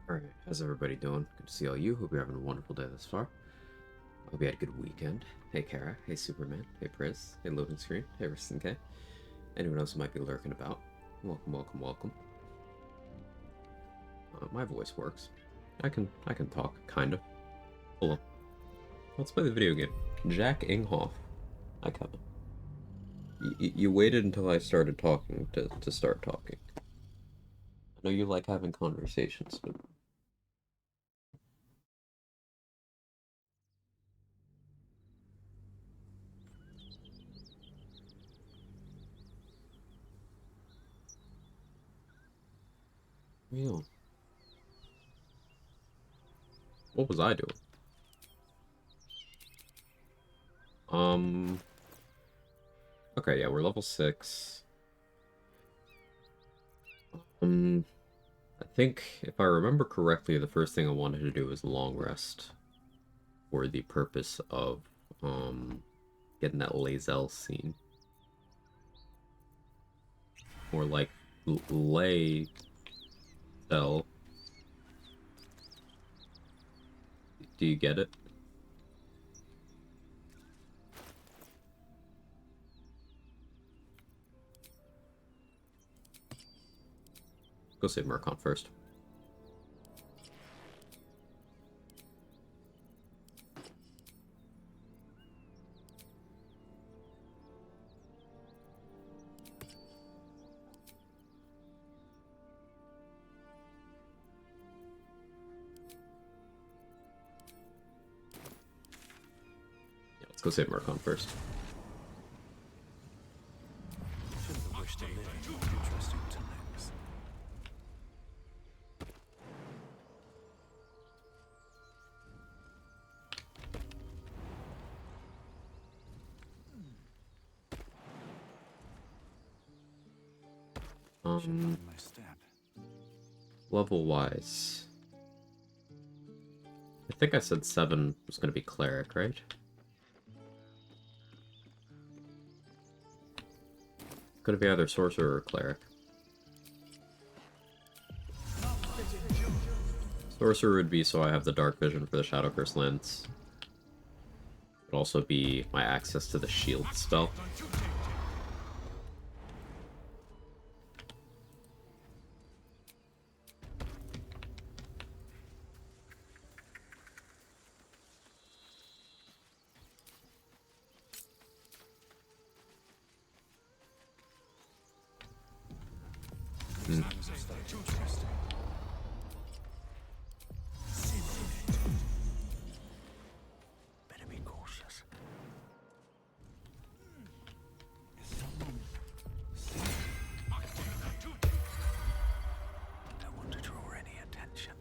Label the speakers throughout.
Speaker 1: Alright, how's everybody doing? Good to see all you. Hope you're having a wonderful day thus far. Hope you had a good weekend. Hey Kara, hey Superman, hey Priz, hey Loading Screen, hey Riston K. Anyone else who might be lurking about. Welcome, welcome, welcome. My voice works. I can talk, kind of. Hello. Let's play the video game. Jack Inghoff. Hi Kevin. You waited until I started talking to start talking. I know you like having conversations, but real. What was I doing? Um Okay, yeah, we're level 6. Um, I think, if I remember correctly, the first thing I wanted to do was long rest for the purpose of, getting that Lae'zel scene. Or, like, Lae'zel. Do you get it? Go save Murkon first. Yeah, let's go save Murkon first. Level-wise, I think I said 7 was going to be Cleric, right? Could it be either Sorcerer or Cleric? Sorcerer would be so I have the Dark Vision for the Shadow Curse Lens. Would also be my access to the Shield spell.
Speaker 2: Better be cautious. Don't want to draw any attention.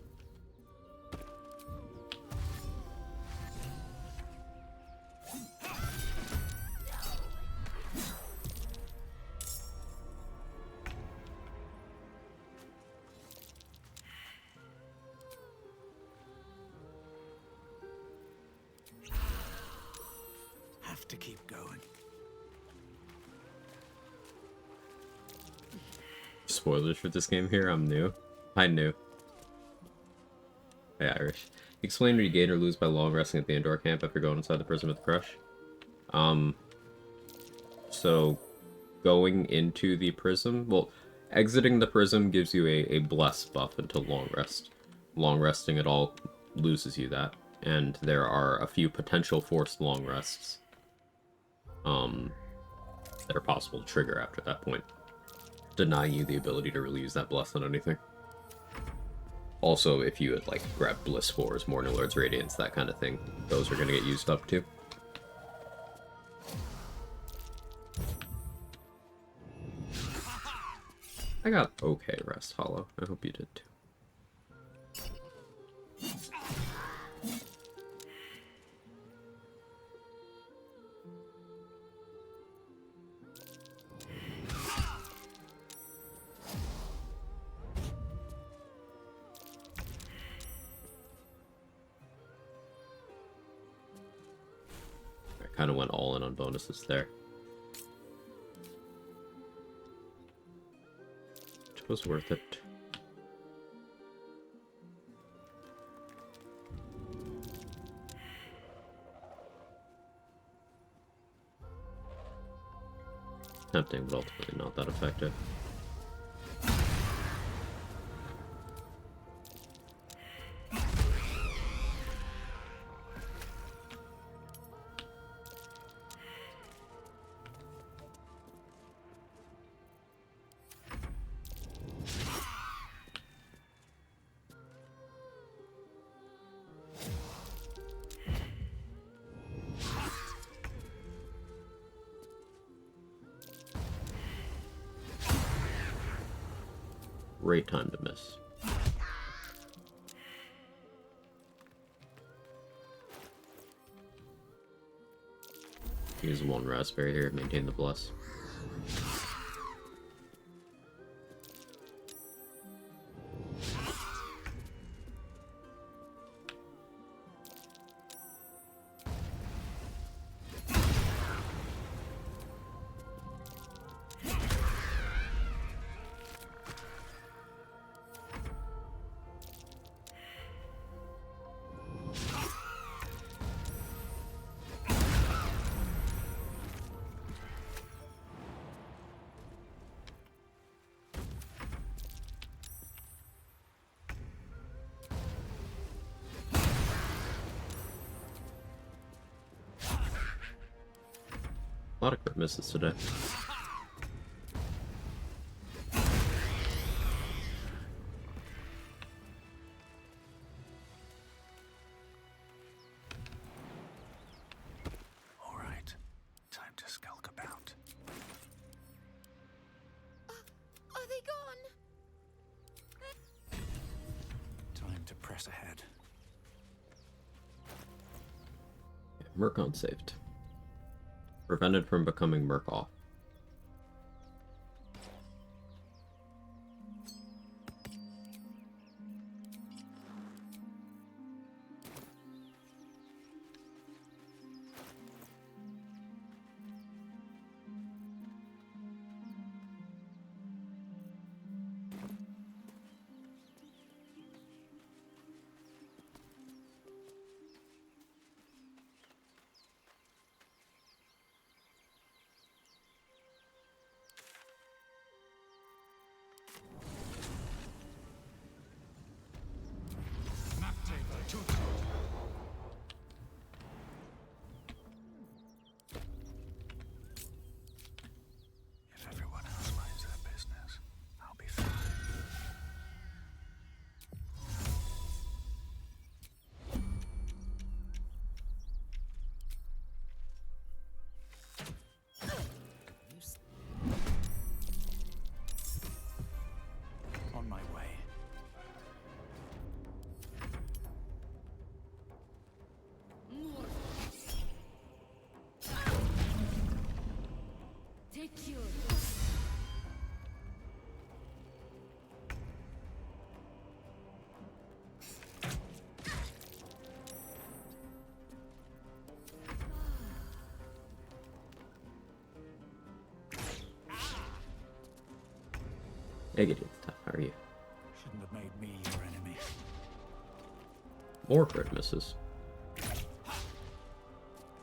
Speaker 2: Have to keep going.
Speaker 1: Spoilers for this game here, I'm new. I knew. Hey, Irish. Explain what you gain or lose by long resting at the indoor camp after going inside the prison with the crush. So going into the prism, well, exiting the prism gives you a bless buff until long rest. Long resting at all loses you that, and there are a few potential forced long rests that are possible to trigger after that point, denying you the ability to really use that bless on anything. Also, if you had, like, grabbed Bliss Spores, Morning Lord's Radiance, that kind of thing, those are going to get used up too. I got okay Rest Hollow. I hope you did too. I kind of went all in on bonuses there. Which was worth it. Tempting, but ultimately not that effective. Great time to miss. Use one raspberry here, maintain the bless. A lot of crit misses today.
Speaker 2: All right, time to skulk about.
Speaker 3: Are they gone?
Speaker 2: Time to press ahead.
Speaker 1: Yeah, Merc unsaved. Prevented from becoming Merc off.
Speaker 2: If everyone else minds their business, I'll be fine. On my way.
Speaker 3: Take you.
Speaker 1: Negative. How are you?
Speaker 2: Shouldn't have made me your enemy.
Speaker 1: More crit misses. I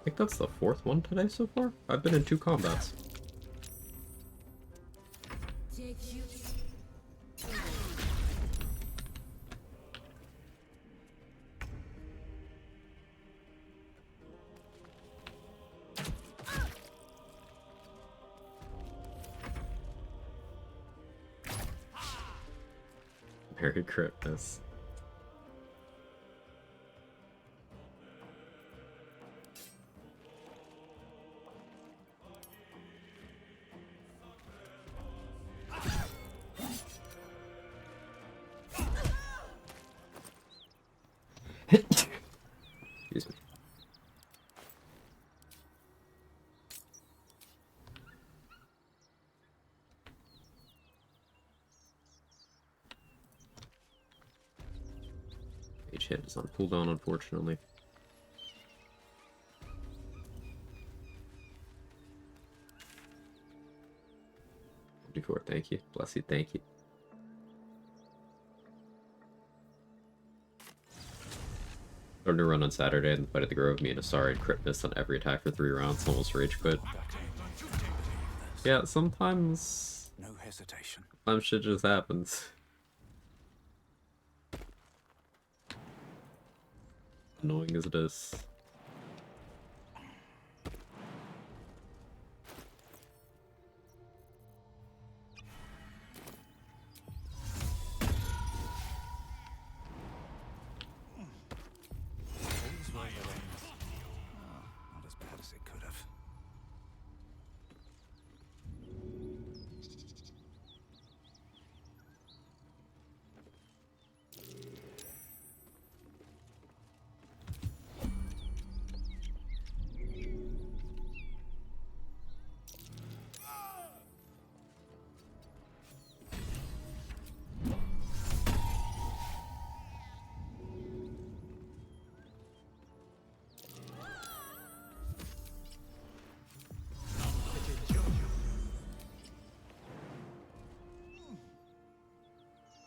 Speaker 1: think that's the fourth one today so far. I've been in 2 combats.
Speaker 3: Take you.
Speaker 1: Very crit miss. Excuse me. Each hit is on cooldown, unfortunately. D4, thank you. Bless you, thank you. Started to run on Saturday and fight at the Grove. Me and Asari crit missed on every attack for 3 rounds, almost rage quit.
Speaker 2: That ain't. Believe this.
Speaker 1: Yeah, sometimes
Speaker 2: No hesitation.
Speaker 1: shit just happens. Annoying as it is.
Speaker 2: All's well that ends. Not as bad as it could have.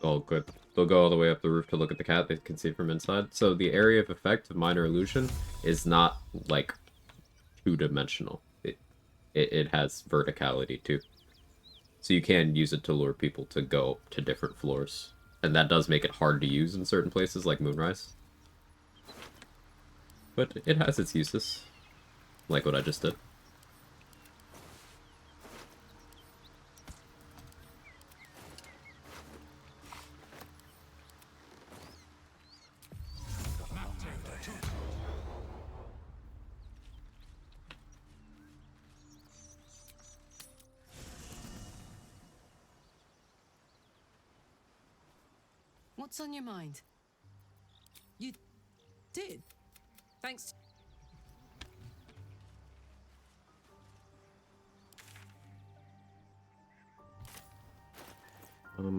Speaker 1: Oh, good. They'll go all the way up the roof to look at the cat. They can see it from inside. So the area of effect of minor illusion is not, like, two-dimensional. It has verticality, too. So you can use it to lure people to go to different floors. And that does make it hard to use in certain places, like Moonrise. But it has its uses. Like what I just did.
Speaker 2: Got a long road ahead.
Speaker 4: What's on your mind? You did. Thanks.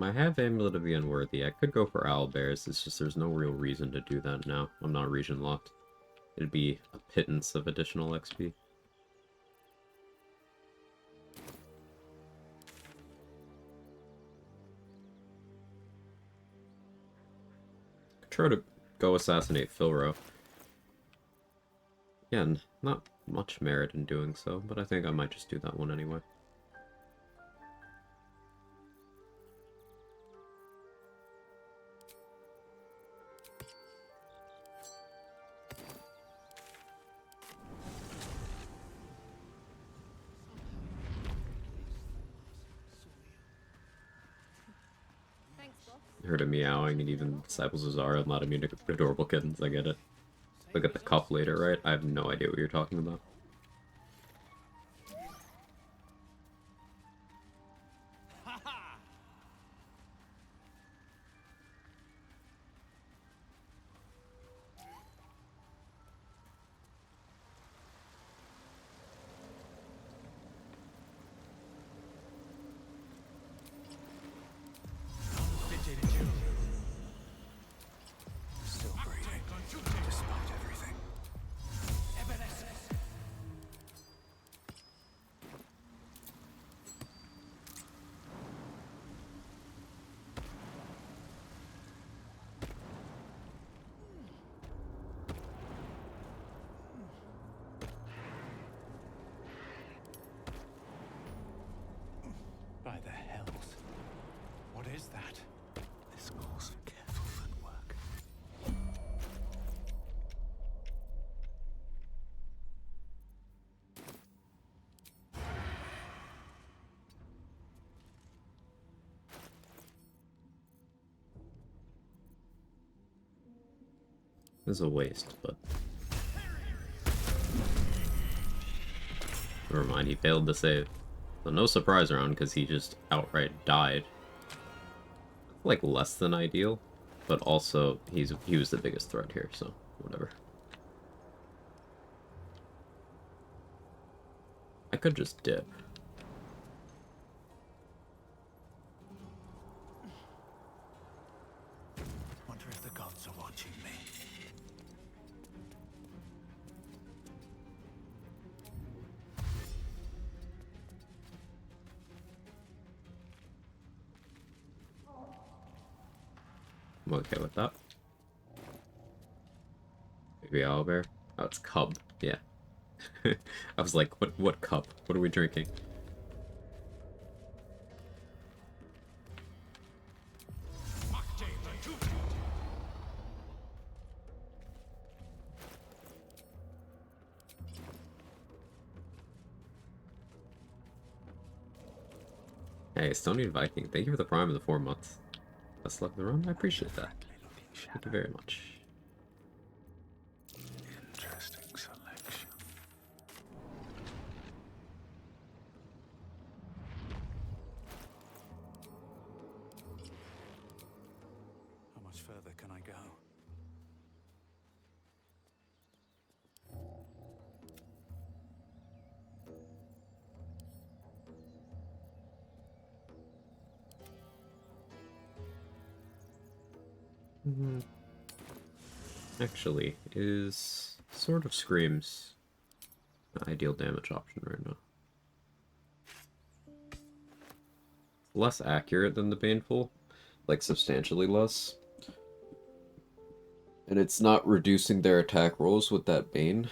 Speaker 1: I have Amulet of the Unworthy. I could go for Owlbears, it's just there's no real reason to do that now. I'm not region locked. It'd be a pittance of additional XP. Could try to go assassinate Filro. Again, not much merit in doing so, but I think I might just do that one anyway.
Speaker 3: Thanks, boss.
Speaker 1: Heard him meowing and even disciples of Zara and not immune to adorable kittens, I get it. Look at the cup later, right? I have no idea what you're talking about.
Speaker 2: Still breathing, despite everything. By the hells. What is that? This calls for careful footwork.
Speaker 1: This is a waste, but... Never mind, he failed to save. So no surprise around, because he just outright died. Like, less than ideal, but also, he was the biggest threat here, so whatever. I could just dip.
Speaker 2: Wonder if the gods are watching me.
Speaker 1: I'm okay with that. Maybe owlbear? Oh, it's cub. Yeah. I was like, what cup? What are we drinking? Hey, Estonian Viking, thank you for the prime of the 4 months. Best luck in the run, I appreciate that. Thank you very much.
Speaker 2: Interesting selection. How much further can I go?
Speaker 1: Actually, is Sword of Screams an ideal damage option right now? Less accurate than the Baneful, like substantially less. And it's not reducing their attack rolls with that Bane.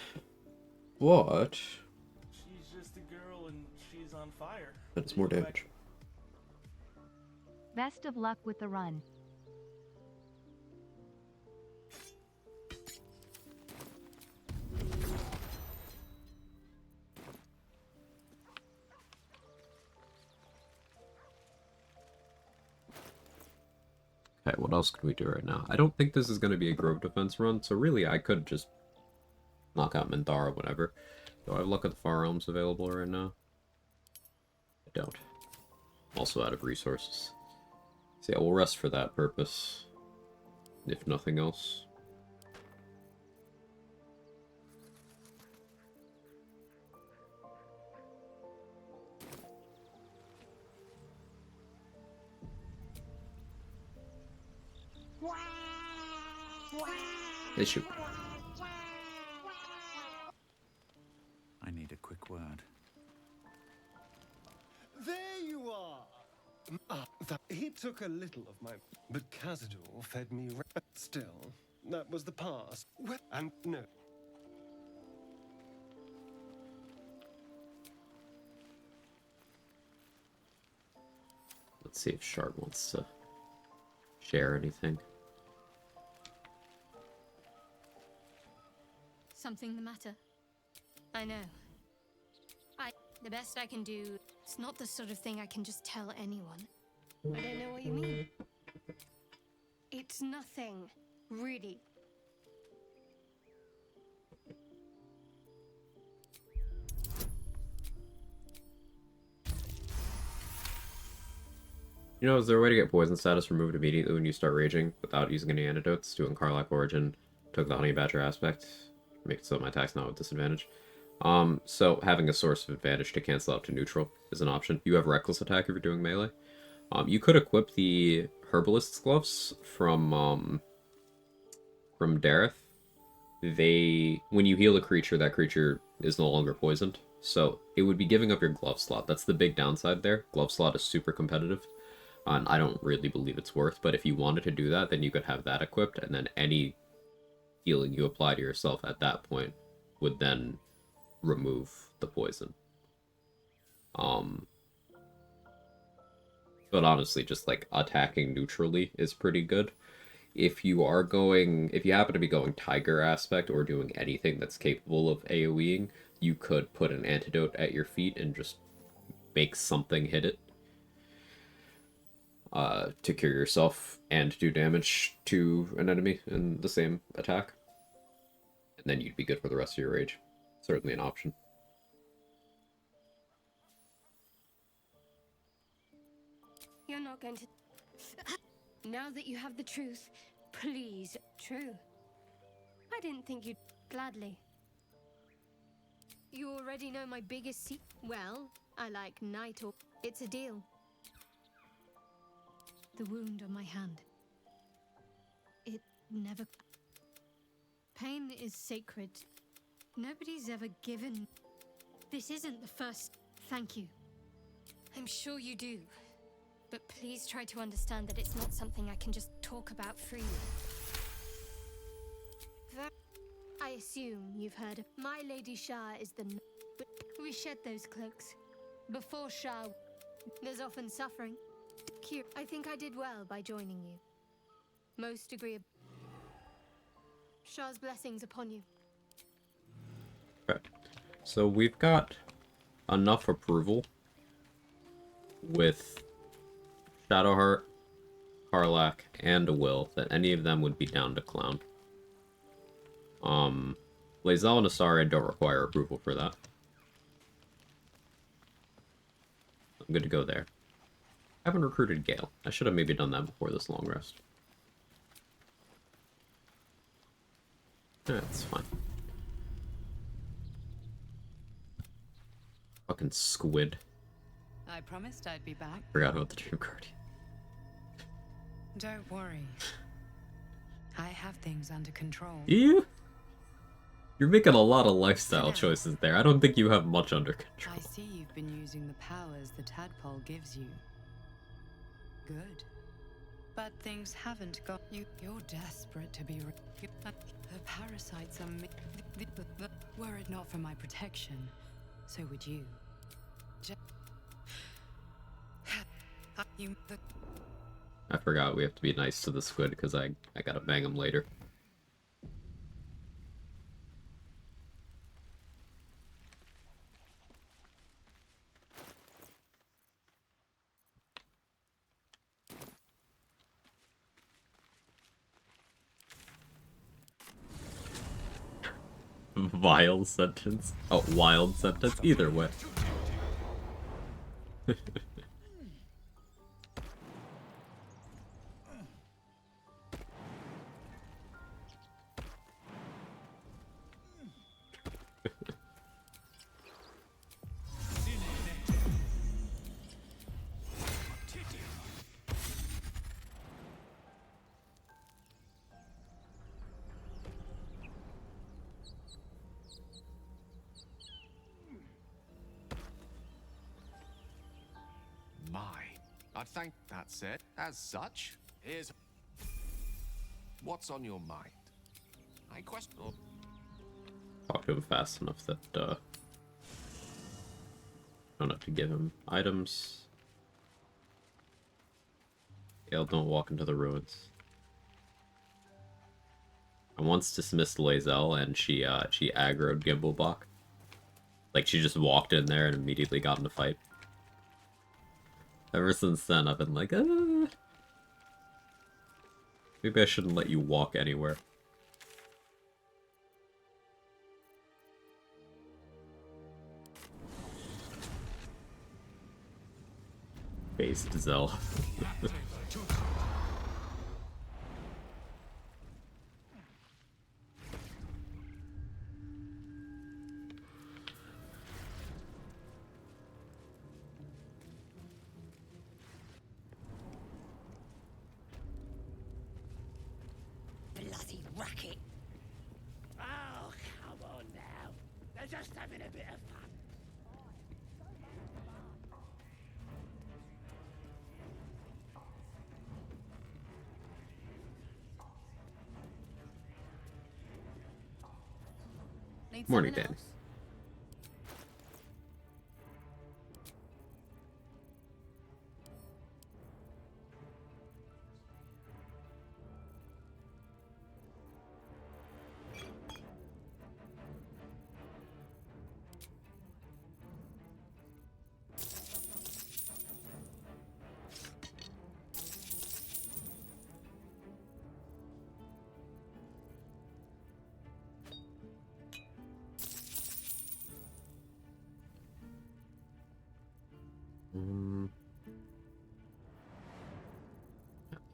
Speaker 1: But
Speaker 5: She's just a girl and she's on fire.
Speaker 1: it's more damage.
Speaker 3: Best of luck with the run.
Speaker 1: Okay, what else could we do right now? I don't think this is going to be a Grove Defense run, so really I could just knock out Minthara, whatever. Do I have luck at the Far Realms available right now? I don't. Also out of resources. So yeah, we'll rest for that purpose, if nothing else. They shoot.
Speaker 2: I need a quick word.
Speaker 6: There you are! He took a little of my... But Cazador fed me... Still, that was the past. And no.
Speaker 1: Let's see if Shard wants to share anything.
Speaker 3: Something the matter? I know. The best I can do, it's not the sort of thing I can just tell anyone. I don't know what you mean. It's nothing, really.
Speaker 1: You know, is there a way to get poison status removed immediately when you start raging without using any antidotes? Doing Karlach Origin took the Honey Badger aspect, make it so my attack's not with disadvantage. So having a source of advantage to cancel out to neutral is an option. You have Reckless Attack if you're doing melee. You could equip the Herbalist's Gloves from Dareth. When you heal a creature, that creature is no longer poisoned. So it would be giving up your glove slot. That's the big downside there. Glove slot is super competitive. And I don't really believe it's worth, but if you wanted to do that, then you could have that equipped, and then any healing you apply to yourself at that point would then remove the poison. But honestly, just like attacking neutrally is pretty good. If you happen to be going Tiger aspect or doing anything that's capable of AoEing, you could put an antidote at your feet and just make something hit it. To cure yourself and do damage to an enemy in the same attack. And then you'd be good for the rest of your rage. Certainly an option.
Speaker 3: You're not going to... Now that you have the truth, please. True. I didn't think you'd gladly. You already know my biggest Well, I like night or... It's a deal. The wound on my hand. It never... Pain is sacred. Nobody's ever given... This isn't the first... Thank you. I'm sure you do. But please try to understand that it's not something I can just talk about freely. I assume you've heard of... My Lady Shah is the... We shed those cloaks. Before Shah, there's often suffering. I think I did well by joining you. Most agree. Shah's blessings upon you.
Speaker 1: Okay. So we've got enough approval with Shadowheart, Karlach, and Will, that any of them would be down to clown. Lae'zel and Asari don't require approval for that. I'm good to go there. I haven't recruited Gale. I should have maybe done that before this long rest. That's fine. Fucking squid.
Speaker 4: I promised I'd be back.
Speaker 1: Forgot about the Dream Guardian.
Speaker 4: Don't worry. I have things under control.
Speaker 1: You? You're making a lot of lifestyle choices there. I don't think you have much under control.
Speaker 4: I see you've been using the powers the tadpole gives you. Good. But things haven't got you. You're desperate to be. The parasites are. Were it not for my protection, so would you.
Speaker 1: I forgot we have to be nice to the squid because I gotta bang him later. Vile sentence. Oh, wild sentence. Either way.
Speaker 7: My, I'd think that's it. As such, here's... What's on your mind? I question...
Speaker 1: Talk to him fast enough that, don't have to give him items. Gale, don't walk into the ruins. I once dismissed Lae'zel and she aggroed Gimblebach. Like, she just walked in there and immediately got in a fight. Ever since then, I've been like, maybe I shouldn't let you walk anywhere. Based Zell.
Speaker 8: Bloody racket! Oh, come on now. They're just having a bit of fun.
Speaker 4: Need
Speaker 1: Morning,
Speaker 4: someone
Speaker 1: Dan.
Speaker 4: else?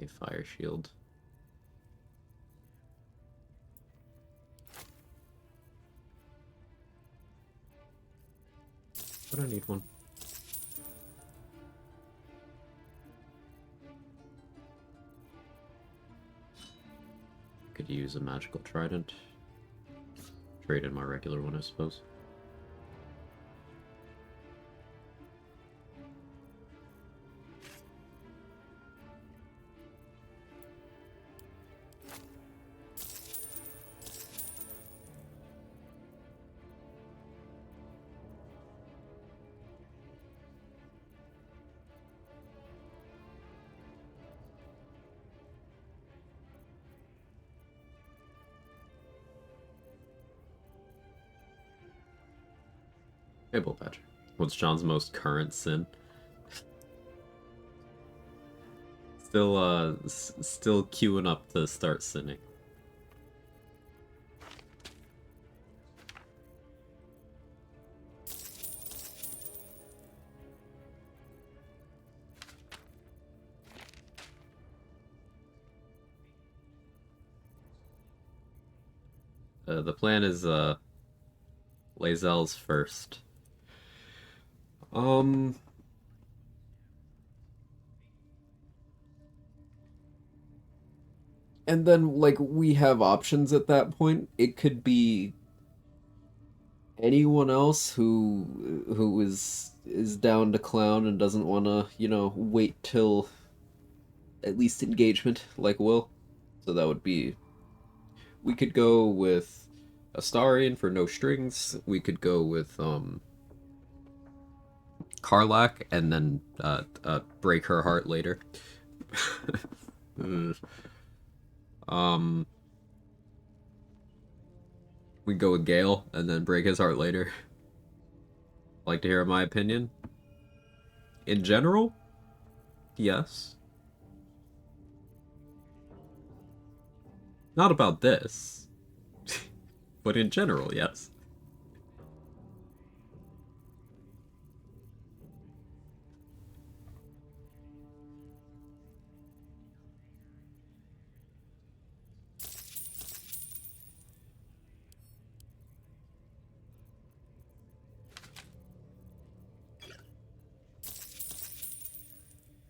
Speaker 1: A fire shield. But I need one. Could use a magical trident. Trade in my regular one, I suppose. Able patch. What's John's most current sin? Still queuing up to start sinning. The plan is, Lae'zel's first. Um... And then, like, we have options at that point. It could be anyone else who is down to clown and doesn't want to, you know, wait till at least engagement, like Will. So that would be... We could go with Astarion for no strings. We could go with, Karlach and then, break her heart later. um... We go with Gale and then break his heart later. Like to hear my opinion? In general, yes. Not about this. But in general, yes.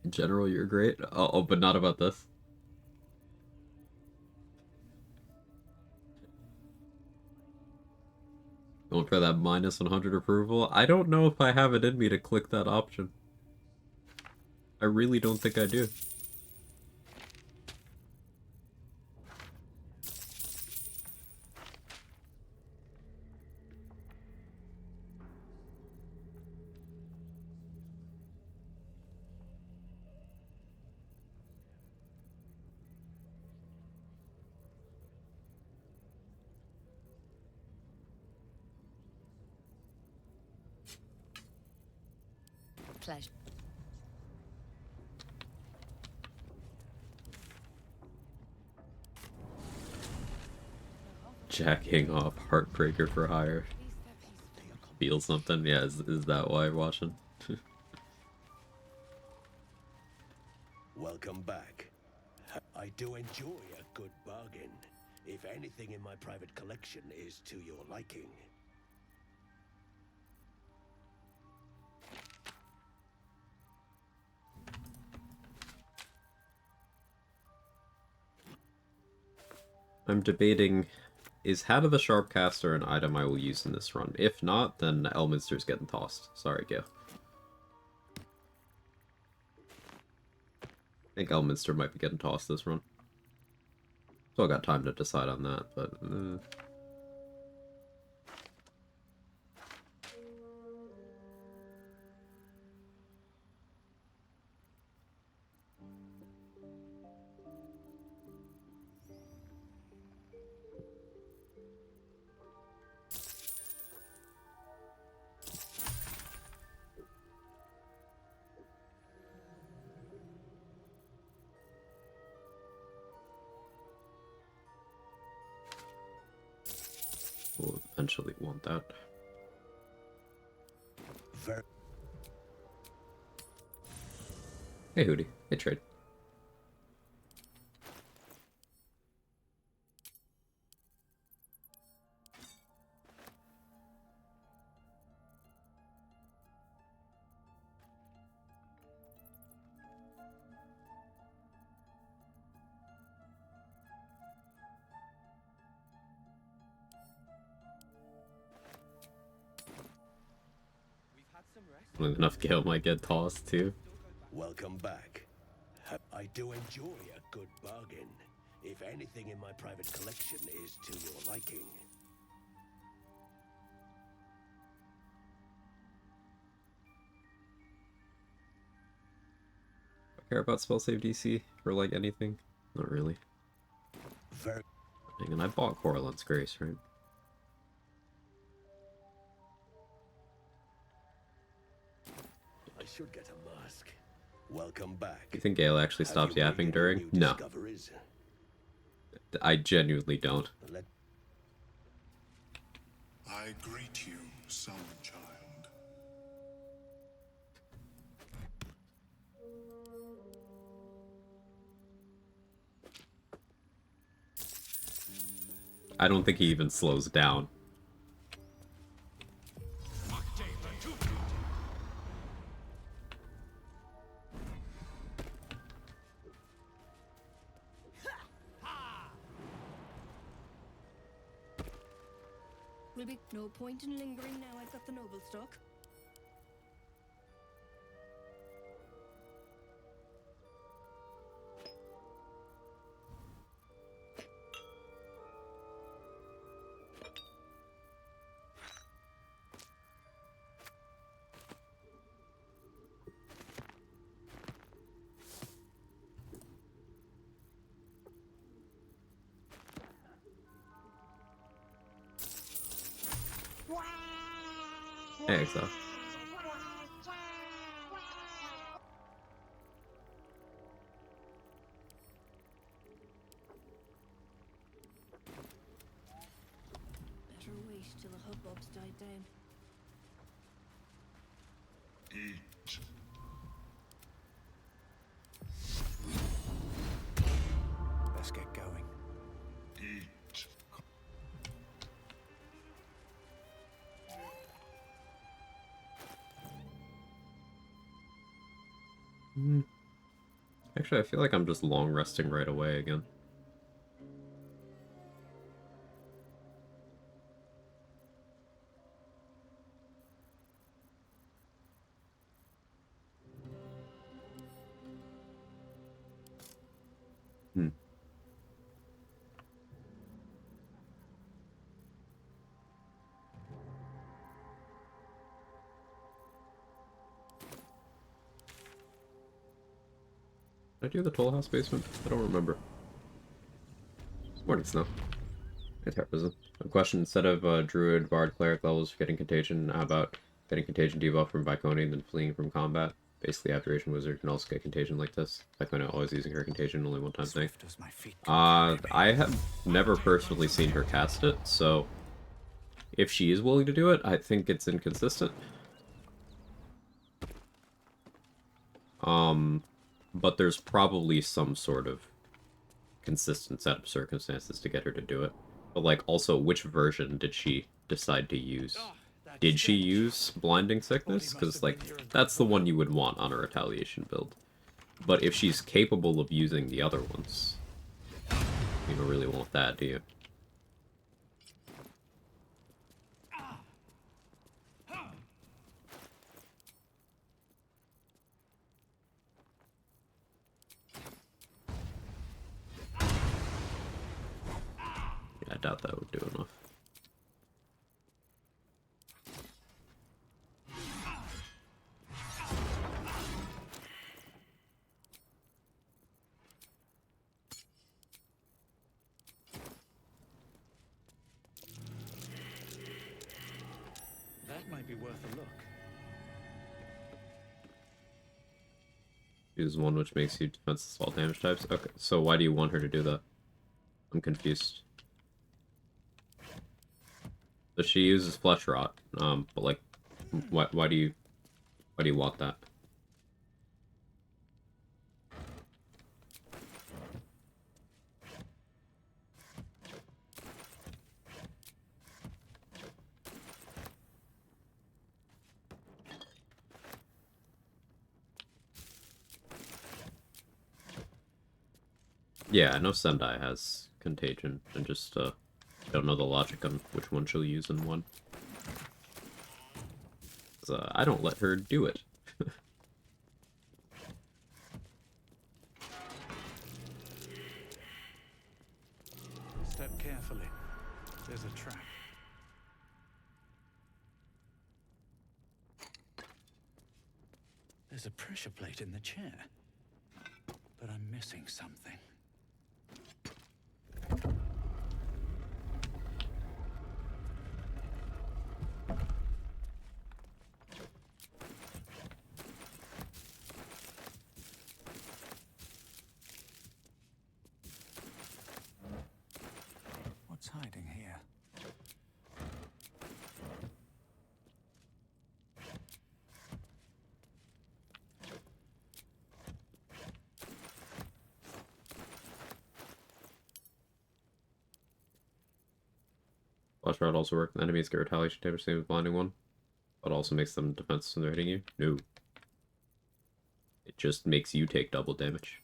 Speaker 1: In general, you're great. Oh, but not about this. Going for that minus 100 approval? I don't know if I have it in me to click that option. I really don't think I do.
Speaker 4: Pleasure.
Speaker 1: Jacking off Heartbreaker for hire. Feel something? Yeah, is that why you're watching?
Speaker 8: Welcome back. I do enjoy a good bargain, if anything in my private collection is to your liking.
Speaker 1: I'm debating, is Hat of the Sharpcaster an item I will use in this run? If not, then Elminster's getting tossed. Sorry, Gale. I think Elminster might be getting tossed this run. Still got time to decide on that, but... We'll eventually want that. Hey, Hootie. Hey, Trade. Enough Gale might get tossed, too.
Speaker 8: Welcome back. I do enjoy a good bargain, if anything in my private collection is to your liking.
Speaker 1: Care about spell save DC for, like, anything? Not really. And I bought Coralant's Grace, right?
Speaker 8: I should get a mask.
Speaker 9: Welcome back.
Speaker 1: You think Gale actually
Speaker 9: Have
Speaker 1: stops
Speaker 9: you made
Speaker 1: yapping
Speaker 9: any
Speaker 1: during?
Speaker 9: new
Speaker 1: No.
Speaker 9: discoveries?
Speaker 1: I genuinely don't.
Speaker 9: Let
Speaker 10: I greet you, son child.
Speaker 1: I don't think he even slows down.
Speaker 11: Will be no point in lingering now I've got the noble stock.
Speaker 1: Yeah, so.
Speaker 11: Better wait till the hubbub's died down.
Speaker 10: Eat.
Speaker 2: Let's get going.
Speaker 10: Eat.
Speaker 1: Actually, I feel like I'm just long resting right away again. Hmm. Did I do the Toll House basement? I don't remember. Morning Snow. Hey, Terrorism. A question: instead of Druid, Bard, Cleric levels for getting Contagion, how about getting Contagion debuff from Viconi and then fleeing from combat? Basically, Abjuration Wizard can also get Contagion like this. Viconi always using her Contagion, only one time thing.
Speaker 2: Swift as my feet
Speaker 1: I have never personally seen her cast it, so if she is willing to do it, I think it's inconsistent. But there's probably some sort of consistent set of circumstances to get her to do it. But, like, also, which version did she decide to use? Did she use Blinding Sickness? Because, like, that's the one you would want on a Retaliation build. But if she's capable of using the other ones, you don't really want that, do you? Yeah, I doubt that would do enough.
Speaker 2: That might be worth a look.
Speaker 1: Use one which makes you defenseless all damage types. Okay, so why do you want her to do that? I'm confused. So she uses Flesh Rot, but like, why do you want that? Yeah, I know Sendai has Contagion, and just don't know the logic on which one she'll use in one. 'Cause, I don't let her do it.
Speaker 2: Step carefully. There's a trap. There's a pressure plate in the chair. But I'm missing something. hiding here?
Speaker 1: Flash rod also work. Enemies get retaliation damage same as blinding one, but also makes them defensive when they're hitting you. No. It just makes you take double damage.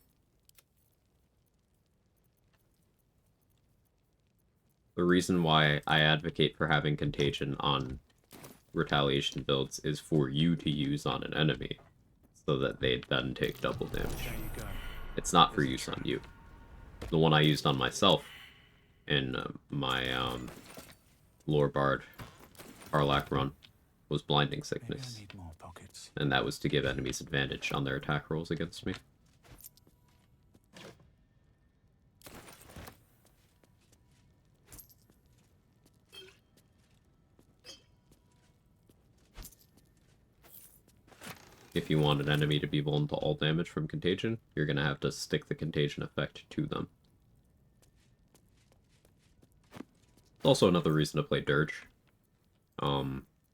Speaker 1: The reason why I advocate for having contagion on retaliation builds is for you to use on an enemy, so that they then take double damage.
Speaker 2: There you go.
Speaker 1: It's not for use on you. The one I used on myself in my Lore Bard Harlack run was Blinding
Speaker 2: Maybe
Speaker 1: Sickness,
Speaker 2: I need more pockets.
Speaker 1: and that was to give enemies advantage on their attack rolls against me. If you want an enemy to be vulnerable to all damage from contagion, you're going to have to stick the contagion effect to them. It's also another reason to play Dirge,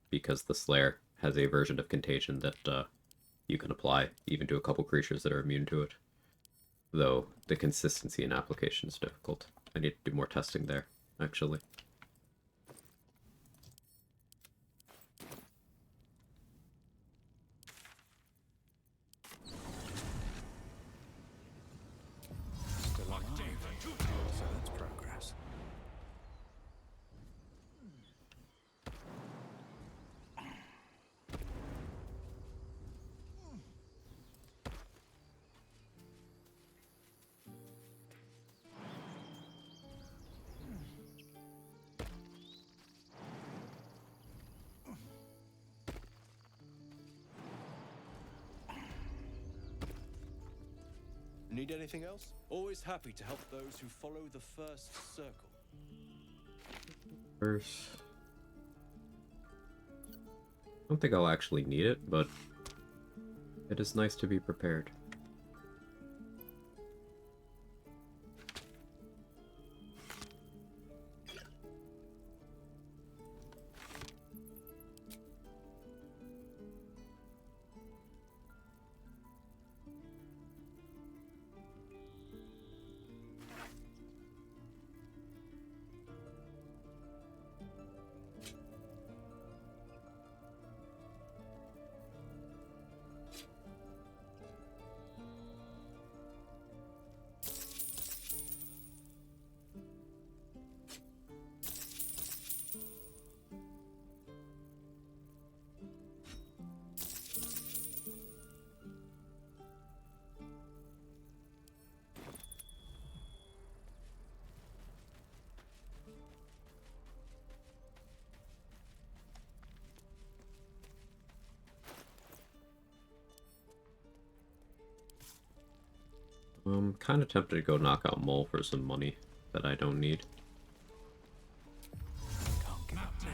Speaker 1: because the Slayer has a version of contagion that you can apply even to a couple creatures that are immune to it. Though the consistency in application is difficult. I need to do more testing there, actually.
Speaker 2: Still alive. So that's progress.
Speaker 9: Need anything else? Always happy to help those who follow the first circle.
Speaker 1: First... I don't think I'll actually need it, but it is nice to be prepared. I'm kind of tempted to go knock out Mole for some money that I don't need.
Speaker 2: Can't give up now.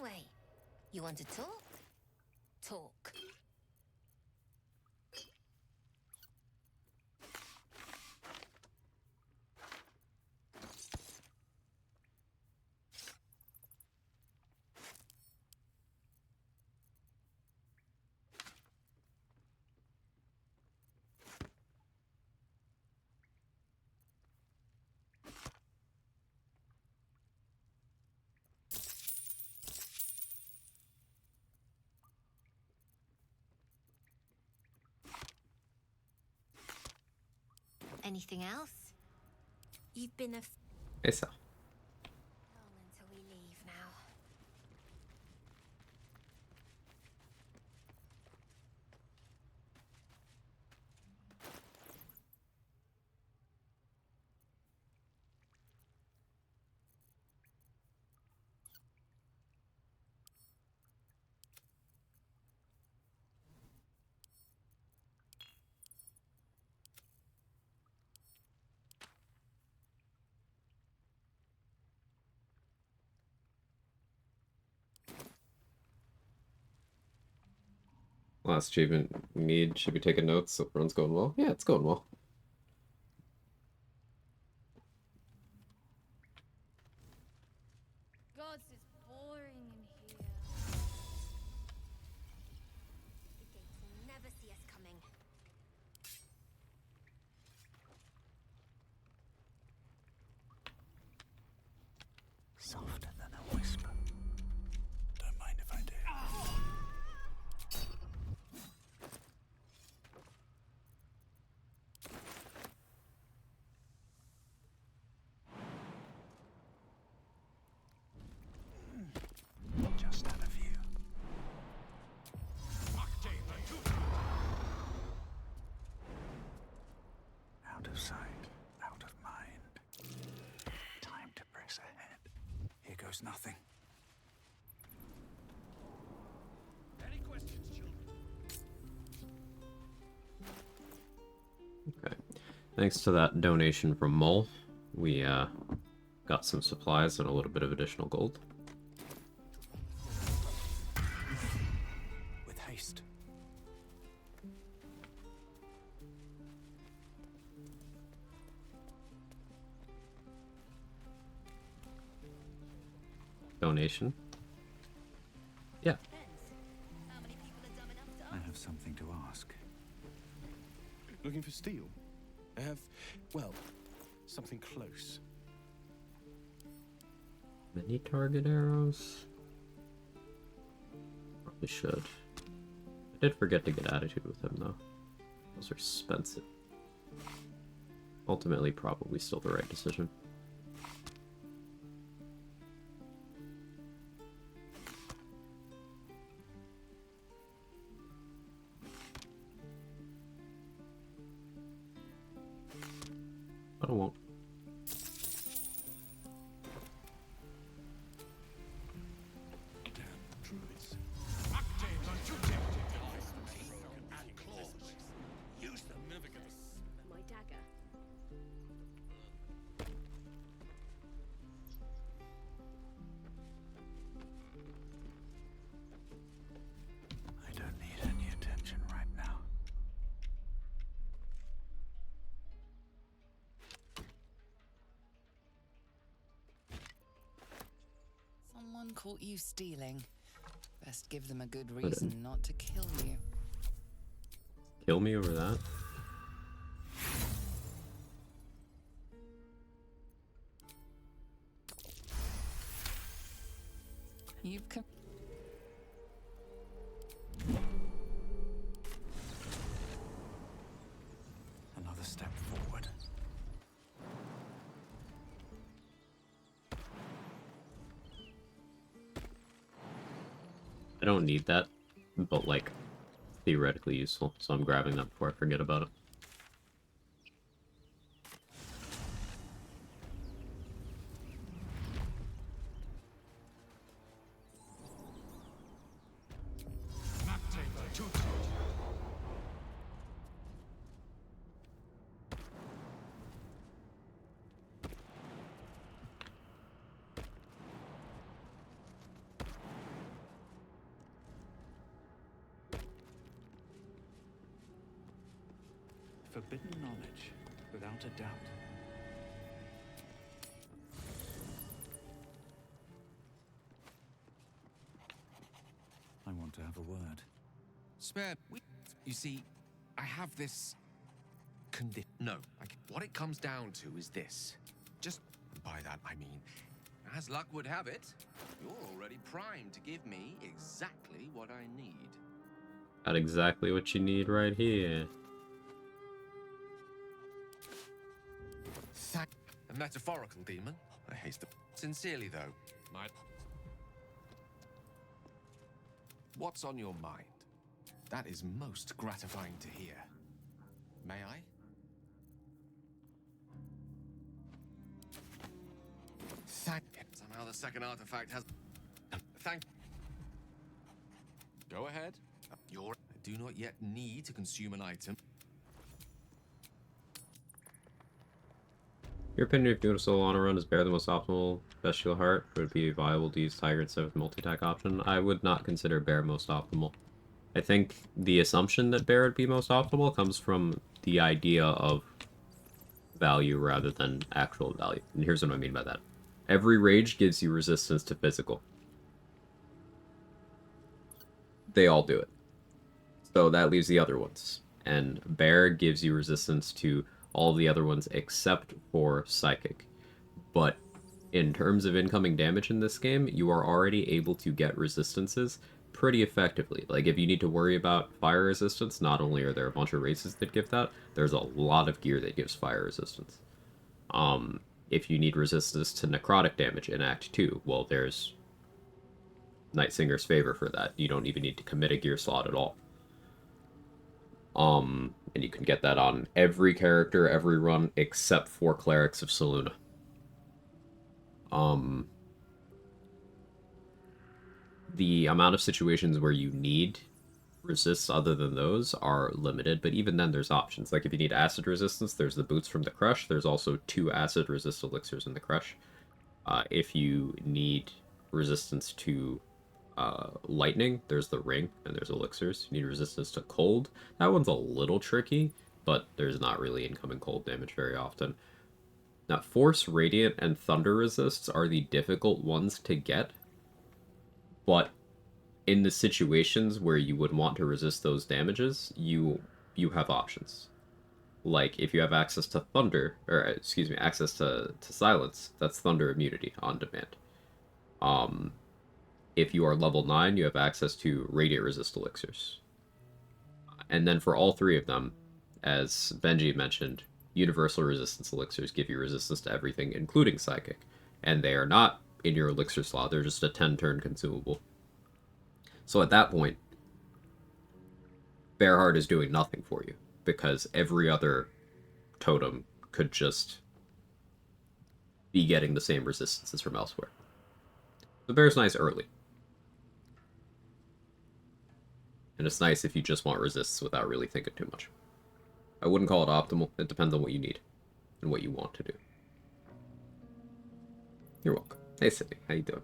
Speaker 12: Anyway, you want to talk? Talk. Anything else? You've been a
Speaker 1: Esa.
Speaker 12: long until we leave now.
Speaker 1: Last achievement need. Should be taking notes. So run's going well. Yeah, it's going well.
Speaker 3: Gods, it's boring in here.
Speaker 12: The gates will never see us coming.
Speaker 2: Softer than a whisper. Don't mind if I do. Just out of view. Out of sight, out of mind. Time to press ahead. Here goes nothing. Any questions, children?
Speaker 1: Okay. Thanks to that donation from Mole, we got some supplies and a little bit of additional gold.
Speaker 2: With haste.
Speaker 1: Donation. Yeah.
Speaker 2: I have something to ask.
Speaker 6: Looking for steel? I have, well, something close.
Speaker 1: Mini target arrows? Probably should. I did forget to get attitude with him though. Those are expensive. Ultimately, probably still the right decision. But I won't.
Speaker 2: Druids.
Speaker 8: Use them. My dagger.
Speaker 2: I don't need any attention right now.
Speaker 4: Someone caught you stealing. Best give them a good reason not to kill you.
Speaker 1: Kill me over that?
Speaker 4: You've come.
Speaker 2: Another step forward.
Speaker 1: I don't need that, but like, theoretically useful, so I'm grabbing that before I forget about it.
Speaker 2: Forbidden knowledge, without a doubt. I want to have a word.
Speaker 7: Spare. You see, I have this no. What it comes down to is this. Just by that, I mean, as luck would have it, you're already primed to give me exactly what I need.
Speaker 1: Got exactly what you need right here.
Speaker 7: A metaphorical demon? I haste it. Sincerely, though, what's on your mind? That is most gratifying to hear. May I? Somehow the second artifact has... Go ahead. I do not yet need to consume an item.
Speaker 1: Your opinion if doing a solo on a run is bear the most optimal bestial heart, would it be viable to use Tiger instead of the multi-attack option? I would not consider bear most optimal. I think the assumption that bear would be most optimal comes from the idea of value rather than actual value. And here's what I mean by that. Every rage gives you resistance to physical. They all do it. So that leaves the other ones. And bear gives you resistance to all the other ones except for psychic. But in terms of incoming damage in this game, you are already able to get resistances pretty effectively. Like, if you need to worry about fire resistance, not only are there a bunch of races that give that, there's a lot of gear that gives fire resistance. If you need resistance to necrotic damage in Act 2, well, there's Nightsinger's Favor for that. You don't even need to commit a gear slot at all. And you can get that on every character, every run, except for Clerics of Selûne. The amount of situations where you need resists other than those are limited, but even then there's options. Like if you need acid resistance, there's the boots from the Crush. There's also 2 acid resist elixirs in the Crush. If you need resistance to lightning, there's the ring, and there's elixirs. You need resistance to cold. That one's a little tricky, but there's not really incoming cold damage very often. Now, force, radiant, and thunder resists are the difficult ones to get, but in the situations where you would want to resist those damages, you have options. Like, if you have access to thunder, or excuse me, access to silence, that's thunder immunity on demand. If you are level 9, you have access to radiant resist elixirs. And then for all 3 of them, as Benji mentioned, universal resistance elixirs give you resistance to everything, including psychic. And they are not in your elixir slot, they're just a 10-turn consumable. So at that point, Bearheart is doing nothing for you, because every other totem could just be getting the same resistances from elsewhere. The Bear's nice early. And it's nice if you just want resists without really thinking too much. I wouldn't call it optimal. It depends on what you need and what you want to do. You're welcome. Hey, Sydney. How you doing?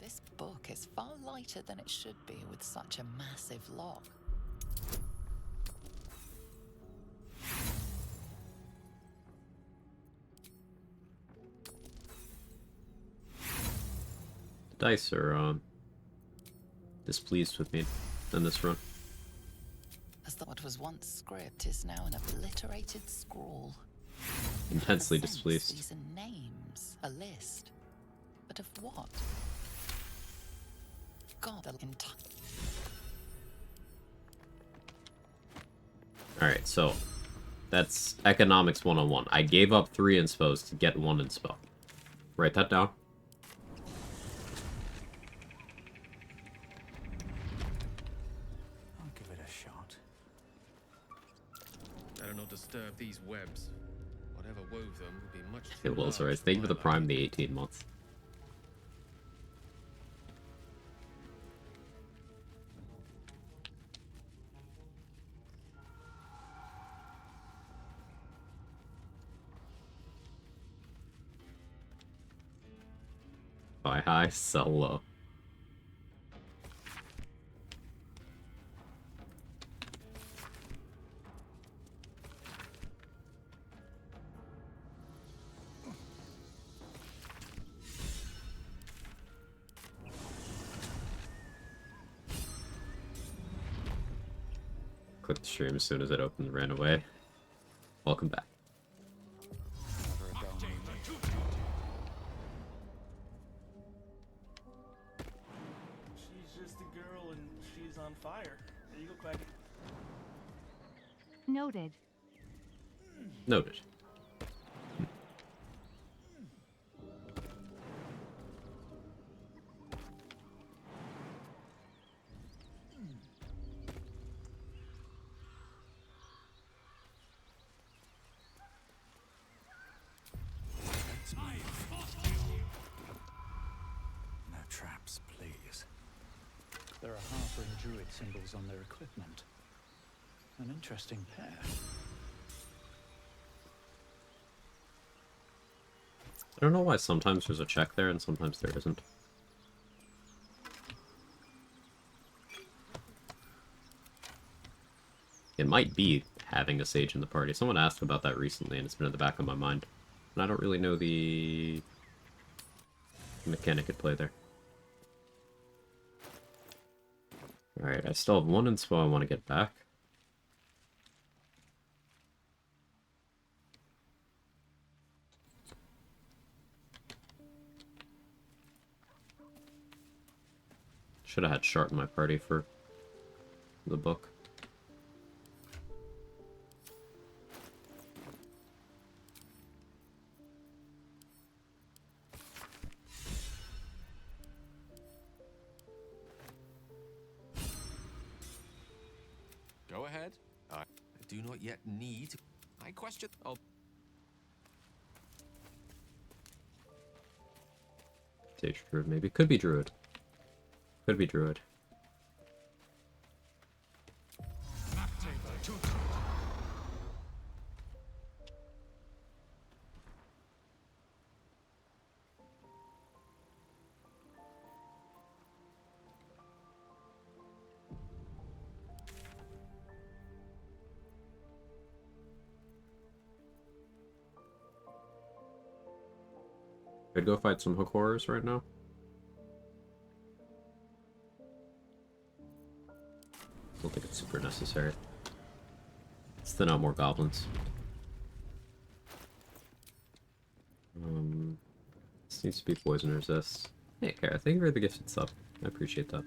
Speaker 13: This book is far lighter than it should be with such a massive lock.
Speaker 1: The dice are displeased with me in this run.
Speaker 13: As though what was once script is now an obliterated scrawl.
Speaker 1: Intensely
Speaker 13: In a sense,
Speaker 1: displeased.
Speaker 13: These are names, a list. But of what? God, the entire...
Speaker 1: Alright, so that's economics 101. I gave up 3 inspos to get 1 inspo. Write that down.
Speaker 2: I'll give it a shot.
Speaker 7: Better not disturb these webs. Whatever wove them would be much
Speaker 1: Hey,
Speaker 7: too
Speaker 1: well,
Speaker 7: large
Speaker 1: sorry.
Speaker 7: for
Speaker 1: Thank you
Speaker 7: my
Speaker 1: for the
Speaker 7: liking.
Speaker 1: prime, the 18 months. Buy high, sell low. Click the stream as soon as it opened and ran away. Welcome back.
Speaker 5: She's just a girl and she's on fire. There you go, Quag.
Speaker 14: Noted.
Speaker 1: Noted.
Speaker 2: No traps, please. There are Harper and Druid symbols on their equipment. An interesting pair.
Speaker 1: I don't know why sometimes there's a check there and sometimes there isn't. It might be having a sage in the party. Someone asked about that recently and it's been in the back of my mind. And I don't really know the mechanic at play there. Alright, I still have one inspo I want to get back. Should have had Shart in my party for the book.
Speaker 7: Go ahead. I do not yet need. I question. Oh.
Speaker 1: Sage Druid, maybe. Could be Druid. Could be Druid. I'd go fight some hook horrors right now. Don't think it's super necessary. Let's thin out more goblins. This needs to be poison resist. Hey, Kara, thank you for the gifted sub. I appreciate that.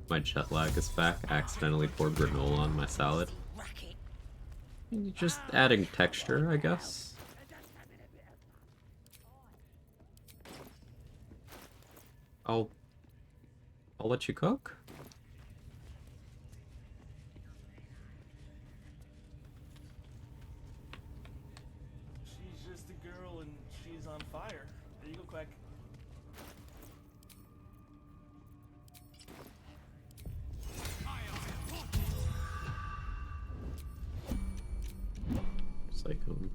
Speaker 1: My jet lag is back. I accidentally poured granola on my salad. Just adding texture, I guess. I'll let you cook.
Speaker 5: She's just a girl and she's on fire. There you go, Quag.
Speaker 1: Psycho.
Speaker 13: You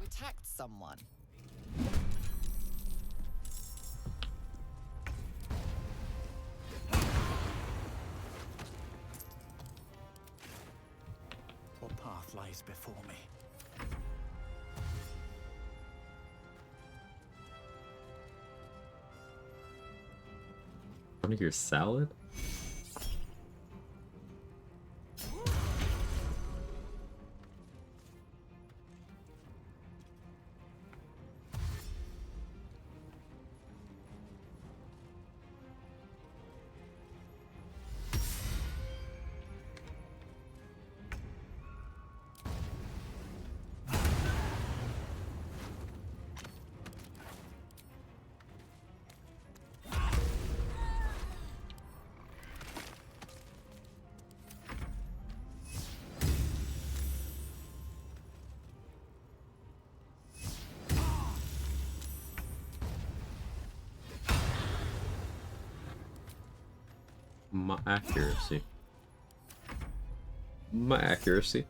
Speaker 13: attacked someone.
Speaker 2: What path lies before me?
Speaker 1: One of your salad? My accuracy. My accuracy.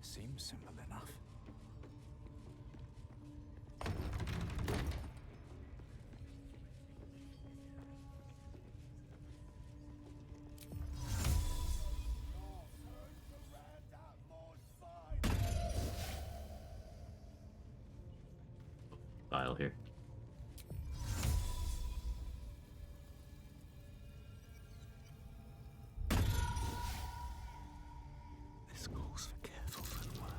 Speaker 2: Seems simple enough.
Speaker 1: tile here.
Speaker 2: This calls for careful footwork.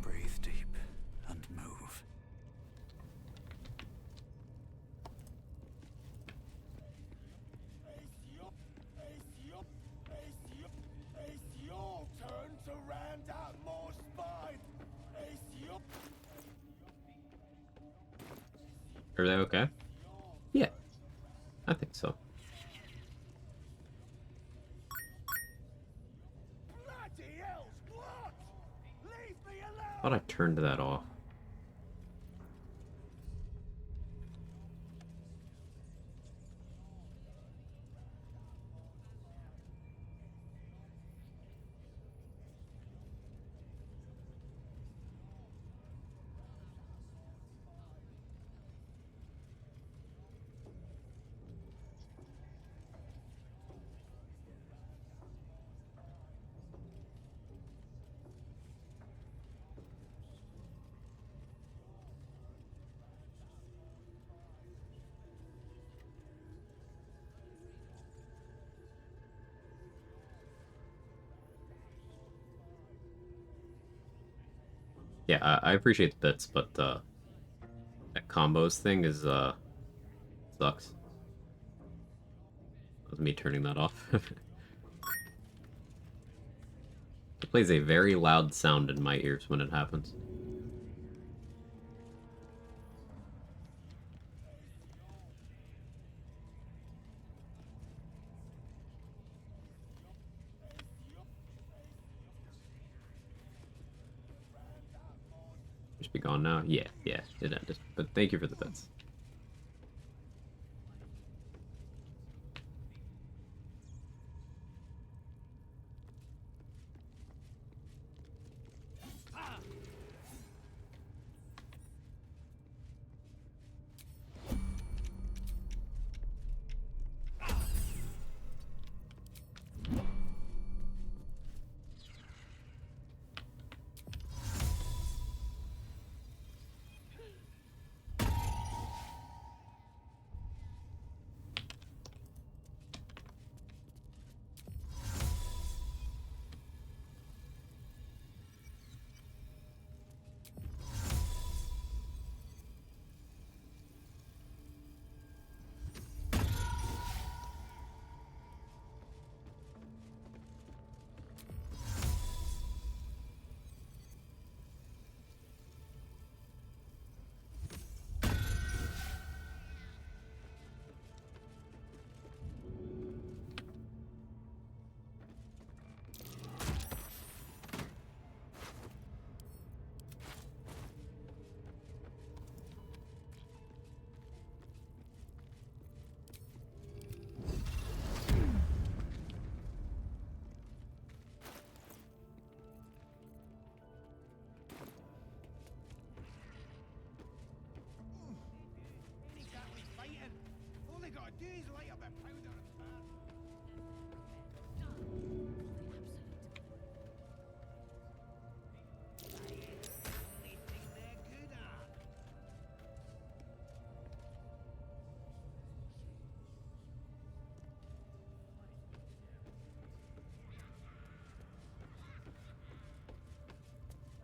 Speaker 2: Breathe deep and move.
Speaker 8: It's your turn to round out more spine.
Speaker 1: Are they okay? Yeah, I think so.
Speaker 8: Bloody hell's what? Leave me alone.
Speaker 1: Thought I turned that off. Yeah, I appreciate the bits, but that combos thing is sucks. That was me turning that off. It plays a very loud sound in my ears when it happens. Just be gone now? Yeah, it ended. But thank you for the bits.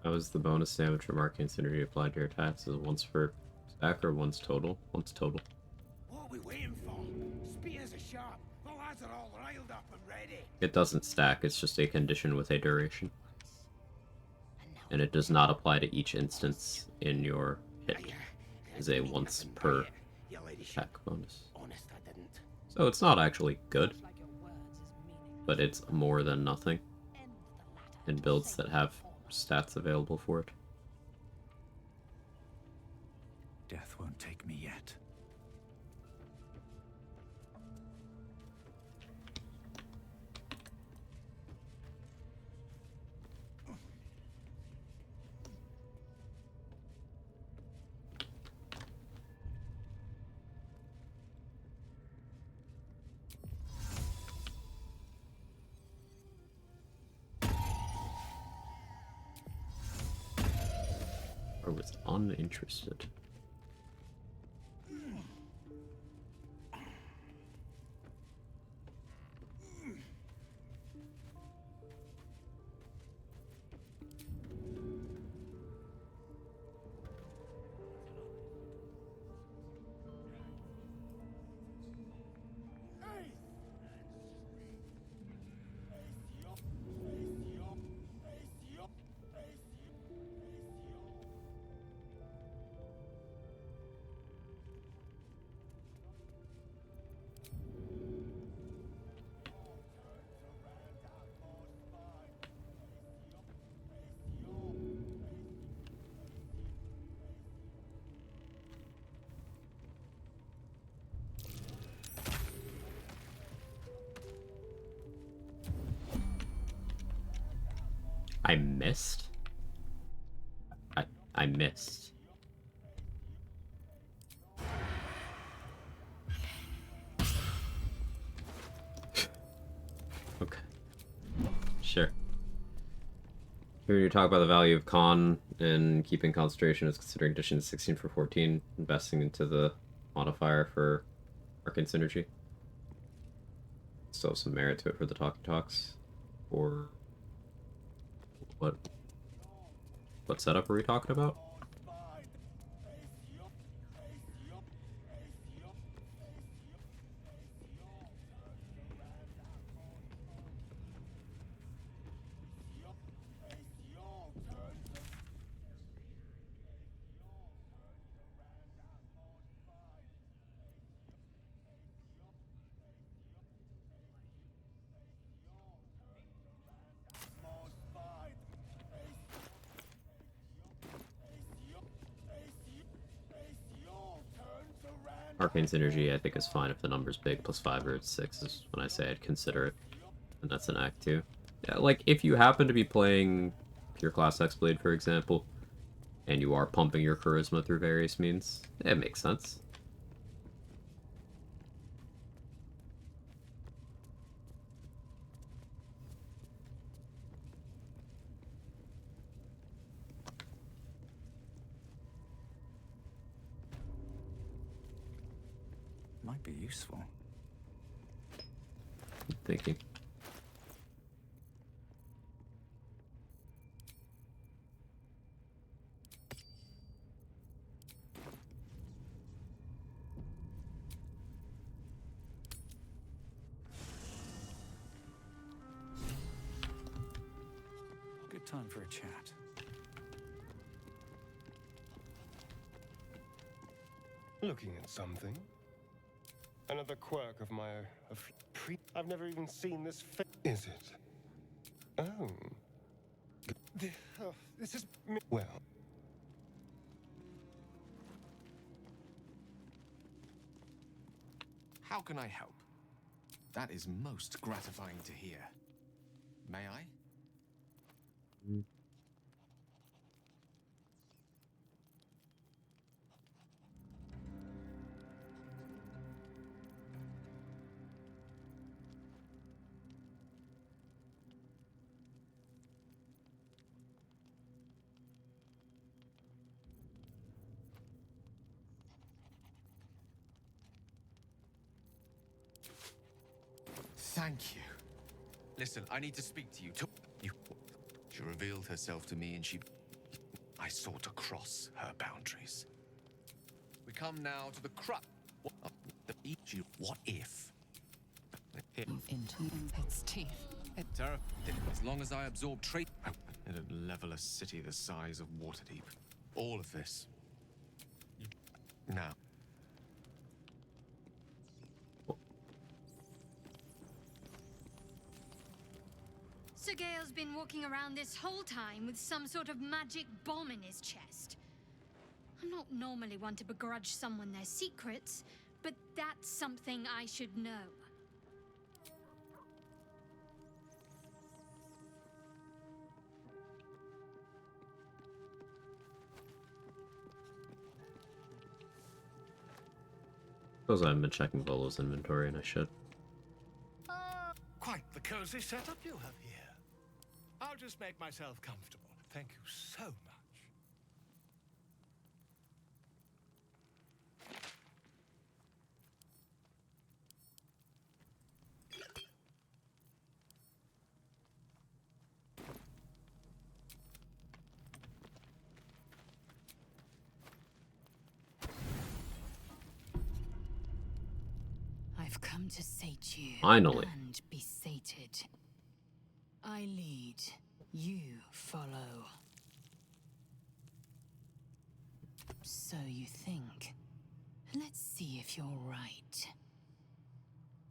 Speaker 1: How is the bonus damage from arcane synergy applied to your attacks? Is it once per stack or once total? Once total.
Speaker 8: What are we waiting for? Spears are sharp. The lads are all riled up and ready.
Speaker 1: It doesn't stack, it's just a condition with a duration. And it does not apply to each instance in your hit. It is a once per attack bonus. So it's not actually good, but it's more than nothing in builds that have stats available for it.
Speaker 2: Death won't take me yet.
Speaker 1: I was uninterested. I missed? I missed. Okay. Sure. Here you talk about the value of con and keeping concentration is considering addition 16 for 14, investing into the modifier for arcane synergy. Still have some merit to it for the talkie talks. Or what setup are we talking about? Arcane Synergy, I think, is fine if the number's big. +5 or 6 is when I say I'd consider it. And that's an Act 2. Yeah, like, if you happen to be playing Pure Class Hexblade, for example, and you are pumping your Charisma through various means, it makes sense.
Speaker 2: Might be useful.
Speaker 1: I'm thinking.
Speaker 2: Good time for a chat.
Speaker 6: Looking at something? Another quirk of my... I've never even seen this Is it? Oh. This is... Well...
Speaker 7: How can I help? That is most gratifying to hear. May I? Thank you. Listen, I need to speak to you. She revealed herself to me and I sought to cross her boundaries. We come now to the crux. What if?
Speaker 13: Into its teeth.
Speaker 7: Terra, as long as I absorb trait, it'd level a city the size of Waterdeep. All of this. Now.
Speaker 3: Sir Gale's been walking around this whole time with some sort of magic bomb in his chest. I'm not normally one to begrudge someone their secrets, but that's something I should know.
Speaker 1: Suppose I haven't been checking Volo's inventory, and I should.
Speaker 2: Quite the cozy setup you have here. I'll just make myself comfortable. Thank you so much.
Speaker 4: come to sate you.
Speaker 1: Finally.
Speaker 4: And be sated. I lead, you follow. So you think. Let's see if you're right.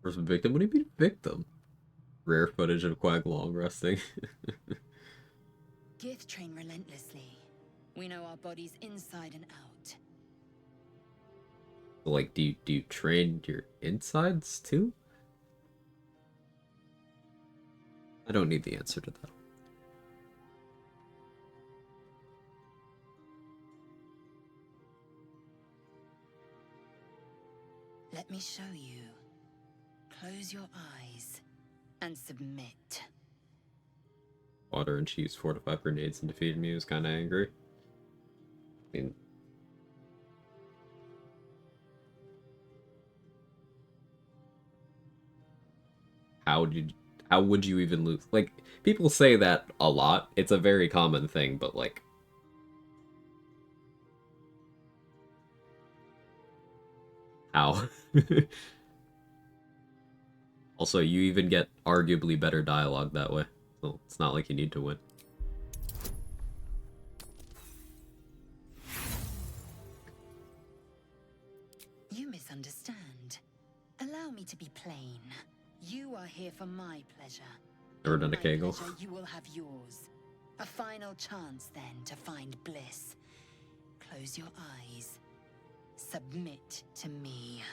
Speaker 1: First victim? What do you mean victim? Rare footage of Quag long resting.
Speaker 4: Gith train relentlessly. We know our bodies inside and out.
Speaker 1: Like, do you train your insides too? I don't need the answer to that.
Speaker 4: Let me show you. Close your eyes and submit.
Speaker 1: Water and cheese fortified grenades and defeated me. Was kind of angry. I mean, how would you even lose? Like, people say that a lot. It's a very common thing, but like, how? Also, you even get arguably better dialogue that way. So it's not like you need to win.
Speaker 4: You misunderstand. Allow me to be plain. You are here for my pleasure.
Speaker 1: Never done a
Speaker 4: My
Speaker 1: kegel.
Speaker 4: pleasure, you will have yours. A final chance, then, to find bliss. Close your eyes. Submit to me.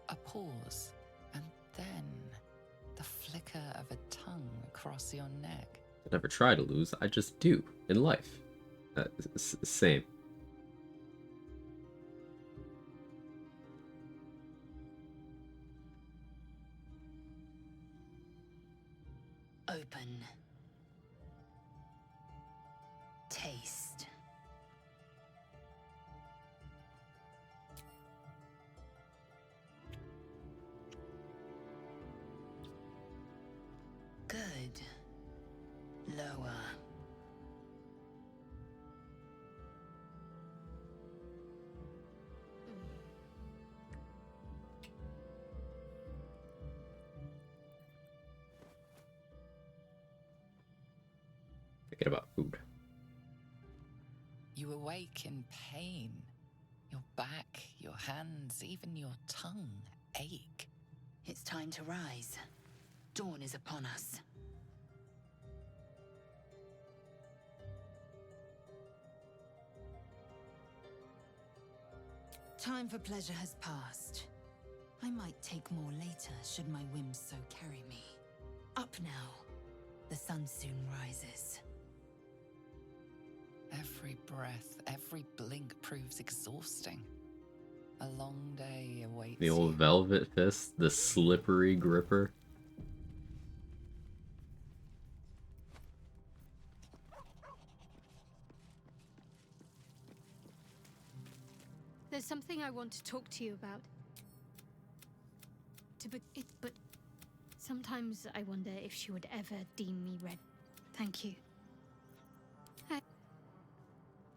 Speaker 13: A pause, and then the flicker of a tongue across your neck.
Speaker 1: I never try to lose. I just do in life. Same.
Speaker 4: Open. Taste. Good. Lower.
Speaker 1: Thinking about food.
Speaker 13: You awake in pain. Your back, your hands, even your tongue ache.
Speaker 4: It's time to rise. Dawn is upon us. Time for pleasure has passed. I might take more later, should my whims so carry me. Up now. The sun soon rises.
Speaker 13: Every breath, every blink proves exhausting. A long day awaits
Speaker 1: The old
Speaker 13: you.
Speaker 1: velvet fist, the slippery gripper.
Speaker 3: There's something I want to talk to you about. But sometimes I wonder if she would ever deem me ready. Thank you.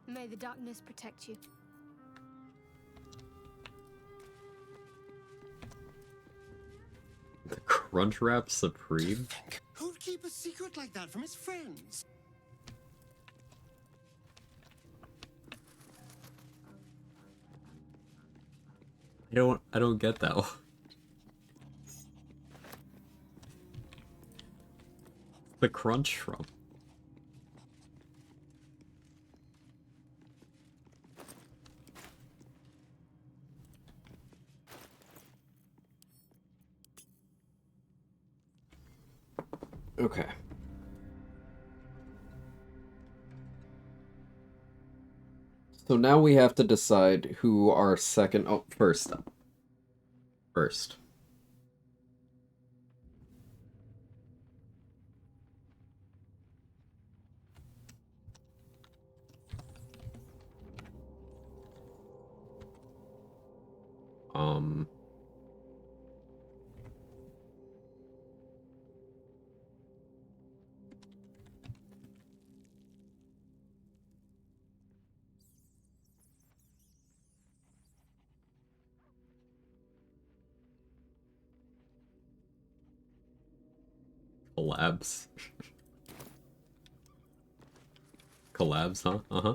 Speaker 3: May the darkness protect you.
Speaker 1: The Crunchwrap Supreme?
Speaker 6: Who'd keep a secret like that from his friends?
Speaker 1: I don't get that one. The crunch from. Okay. So now we have to decide who our second... Oh, first up. First. Collabs. Collabs, huh? Uh-huh.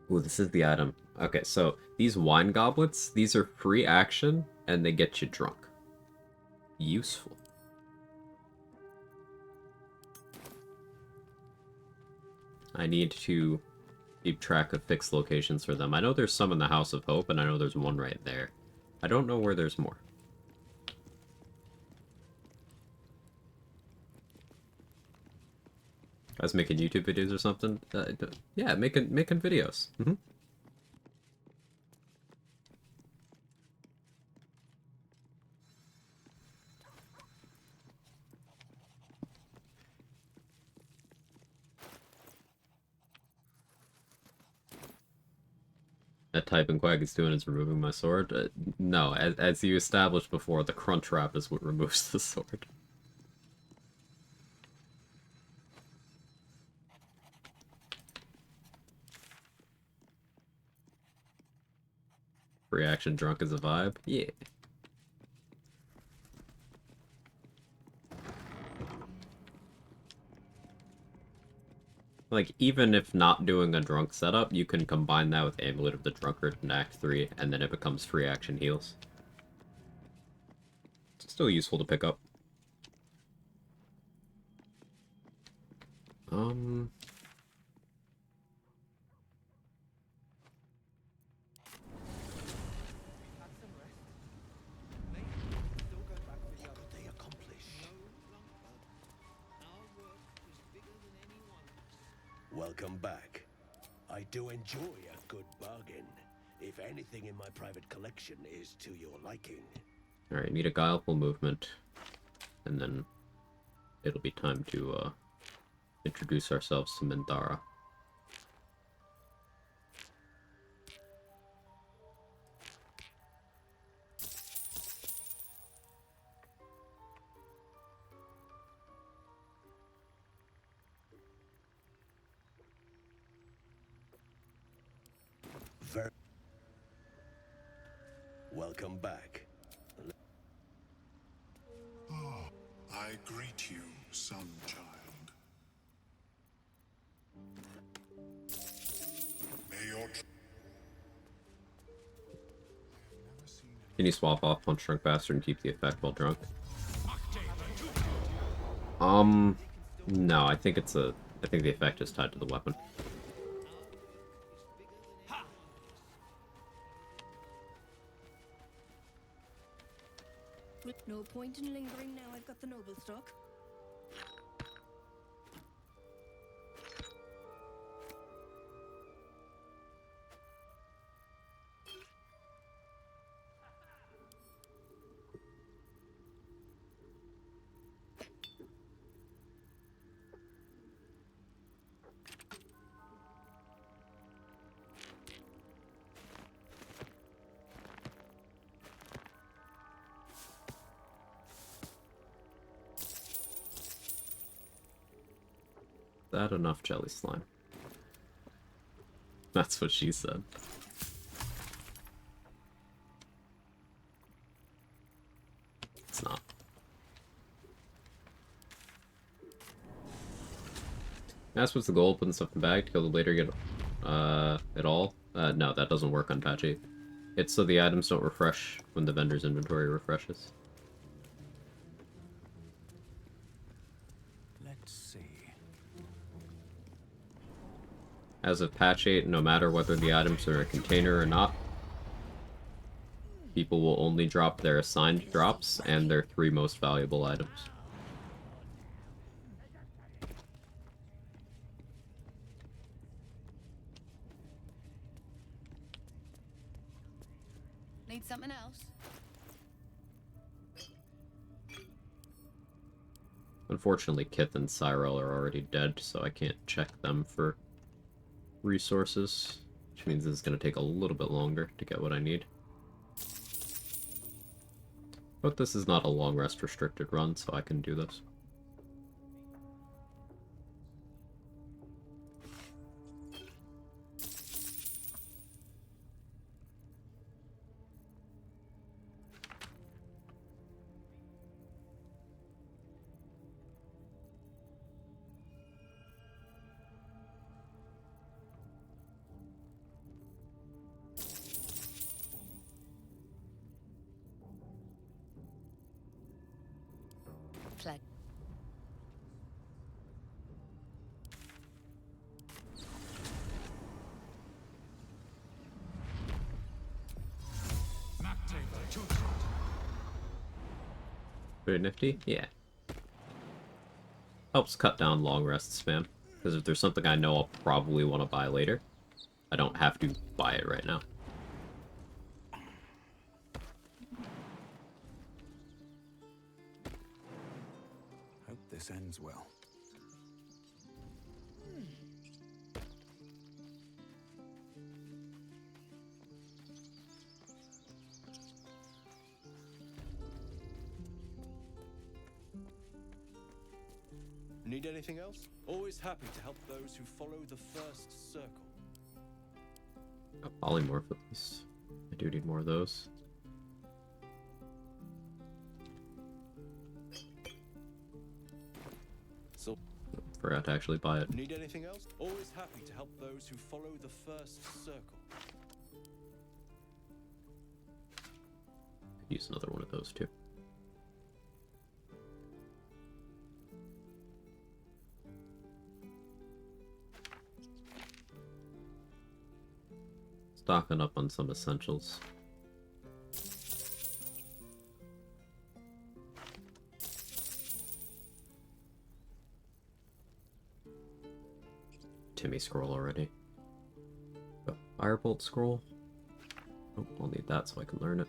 Speaker 1: Ooh, this is the item. Okay, so these wine goblets, these are free action, and they get you drunk. Useful. I need to keep track of fixed locations for them. I know there's some in the House of Hope, and I know there's one right there. I don't know where there's more. Guys making YouTube videos or something? Yeah, making videos. That typing Quag is doing is removing my sword. No, as you established before, the crunch wrap is what removes the sword. Reaction drunk is a vibe? Yeah. Like, even if not doing a drunk setup, you can combine that with Amulet of the Drunkard in Act 3, and then it becomes free action heals. It's still useful to pick up.
Speaker 8: Welcome back. I do enjoy a good bargain, if anything in my private collection is to your liking.
Speaker 1: Alright, need a guileful movement, and then it'll be time to introduce ourselves to Minthara.
Speaker 8: Welcome back.
Speaker 10: Ah, I greet you, son child. May your
Speaker 1: Can you swap off Punch Drunk Bastard and keep the effect while drunk? No, I think the effect is tied to the weapon.
Speaker 11: No point in lingering now I've got the noble stock.
Speaker 1: That enough jelly slime? That's what she said. It's not. That's what's the goal, putting stuff in the bag to kill the later get it all? No, that doesn't work on patch 8. It's so the items don't refresh when the vendor's inventory refreshes.
Speaker 2: Let's see.
Speaker 1: As of patch 8, no matter whether the items are in a container or not, people will only drop their assigned drops and their 3 most valuable items.
Speaker 4: Need something else?
Speaker 1: Unfortunately, Kith and Cyril are already dead, so I can't check them for resources, which means it's going to take a little bit longer to get what I need. But this is not a long rest restricted run, so I can do this.
Speaker 4: pleasure.
Speaker 1: Pretty nifty? Yeah. Helps cut down long rest spam. Because if there's something I know I'll probably want to buy later, I don't have to buy it right now.
Speaker 2: Hope this ends well.
Speaker 9: Need anything else? Always happy to help those who follow the first circle.
Speaker 1: A polymorph at least. I do need more of those.
Speaker 9: So,
Speaker 1: forgot to actually buy it.
Speaker 9: need anything else? Always happy to help those who follow the first circle.
Speaker 1: Could use another one of those too. Stocking up on some essentials. Timmy scroll already. Oh, Firebolt scroll. Oh, I'll need that so I can learn it.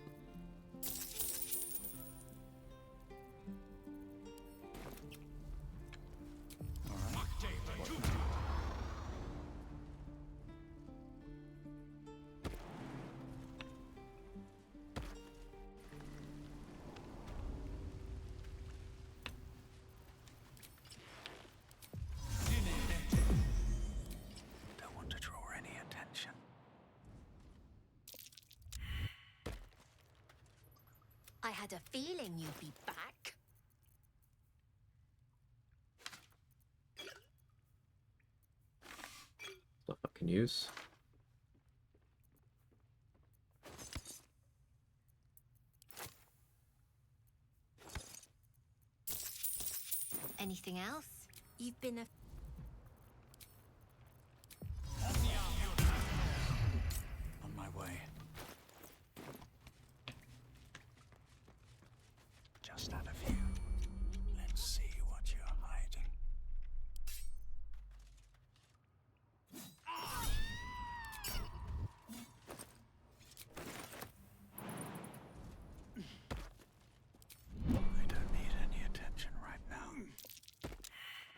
Speaker 2: Don't want to draw any attention.
Speaker 12: I had a feeling you'd be back.
Speaker 1: Stuff I can use.
Speaker 12: Anything else? You've been a...
Speaker 2: On my way. Just out of view. Let's see what you're hiding. I don't need any attention right now.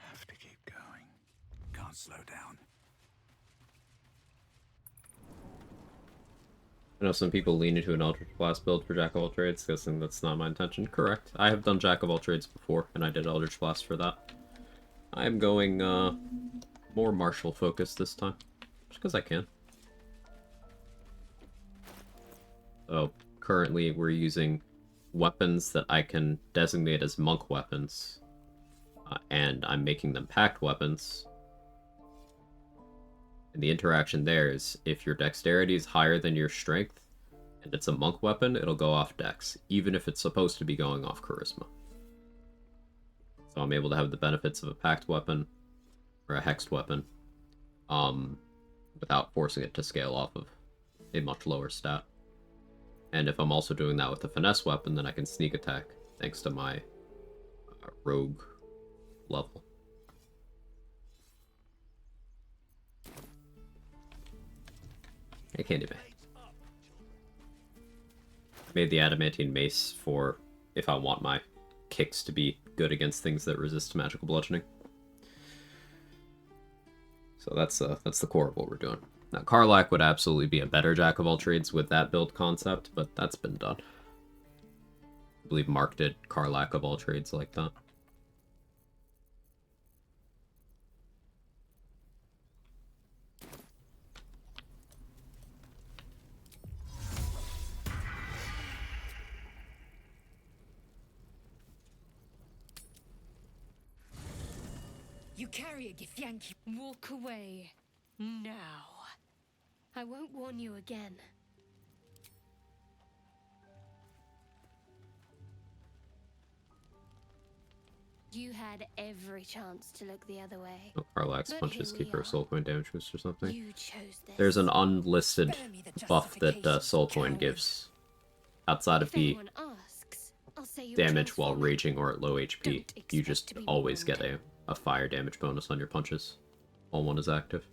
Speaker 2: Have to keep going. Can't slow down.
Speaker 1: I know some people lean into an Eldritch Blast build for Jack of all trades, guessing that's not my intention. Correct. I have done Jack of all trades before, and I did Eldritch Blast for that. I'm going more martial focused this time, just because I can. So currently we're using weapons that I can designate as monk weapons, and I'm making them pact weapons. And the interaction there is, if your dexterity is higher than your strength, and it's a monk weapon, it'll go off dex, even if it's supposed to be going off charisma. So I'm able to have the benefits of a pact weapon, or a hexed weapon, without forcing it to scale off of a much lower stat. And if I'm also doing that with a finesse weapon, then I can sneak attack, thanks to my rogue level. Hey, Candyman. I made the adamantine mace for if I want my kicks to be good against things that resist magical bludgeoning. So that's the core of what we're doing. Now, Karlach would absolutely be a better Jack of all trades with that build concept, but that's been done. I believe Mark did Karlach of all trades like that.
Speaker 3: You carry a Githyanki. Walk away. Now. I won't warn you again.
Speaker 14: You had every chance to look the other way.
Speaker 1: Oh, Karlach's
Speaker 14: But
Speaker 1: punches
Speaker 14: here
Speaker 1: keep
Speaker 14: we
Speaker 1: her
Speaker 14: are.
Speaker 1: soul coin damage boost or something.
Speaker 14: You chose this.
Speaker 1: There's an unlisted
Speaker 14: Spare me the
Speaker 1: buff that
Speaker 14: justifications,
Speaker 1: soul coin
Speaker 14: coward.
Speaker 1: gives outside of
Speaker 14: If
Speaker 1: the
Speaker 14: anyone asks, I'll say you
Speaker 1: damage while
Speaker 14: transformed.
Speaker 1: raging or at low HP.
Speaker 14: Don't
Speaker 1: You
Speaker 14: expect
Speaker 1: just
Speaker 14: to be
Speaker 1: always
Speaker 14: warned.
Speaker 1: get a fire damage bonus on your punches while one is active.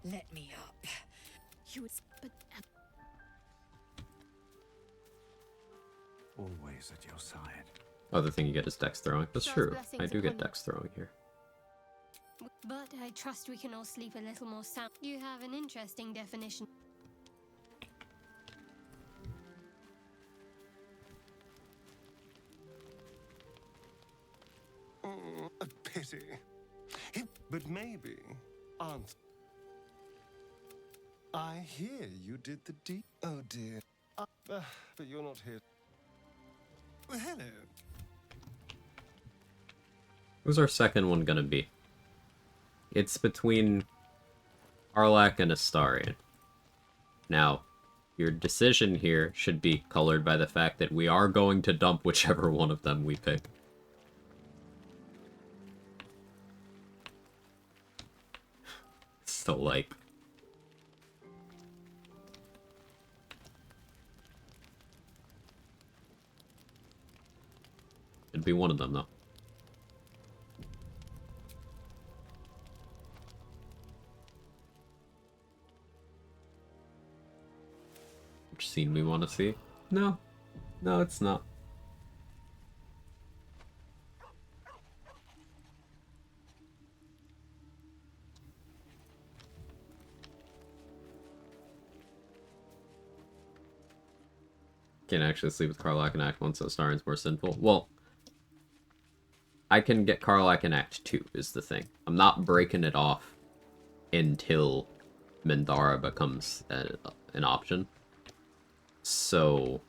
Speaker 11: Let me up. You but
Speaker 2: Always at your side.
Speaker 1: Other thing you get is dex throwing. That's
Speaker 3: God's
Speaker 1: true.
Speaker 3: blessings
Speaker 1: I do get
Speaker 3: upon you.
Speaker 1: dex throwing here.
Speaker 3: But I trust we can all sleep a little more sound. You have an interesting definition.
Speaker 6: Oh, a pity. But maybe, Aunt. I hear you did the deed. Oh dear. But you're not here. Well, hello.
Speaker 1: Who's our second one gonna be? It's between Karlach and Astarion. Now, your decision here should be colored by the fact that we are going to dump whichever one of them we pick. So, like... it'd be one of them, though. Which scene we want to see? No. No, it's not. Can't actually sleep with Karlach in Act 1, so Starion's more sinful. Well, I can get Karlach in Act 2, is the thing. I'm not breaking it off until Minthara becomes an option. So,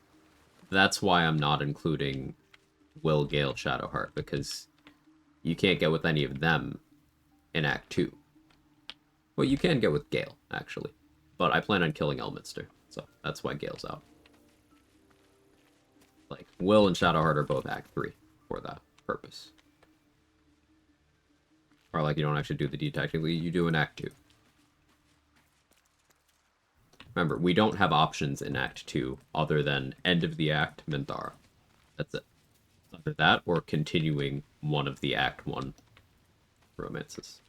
Speaker 1: that's why I'm not including Will, Gale, Shadowheart, because you can't get with any of them in Act 2. Well, you can get with Gale, actually. But I plan on killing Elminster, so that's why Gale's out. Like, Will and Shadowheart are both Act 3 for that purpose. Or, like, you don't actually do the deed technically, you do in Act 2. Remember, we don't have options in Act 2 other than end of the act, Minthara. That's it. Either that or continuing one of the Act 1 romances.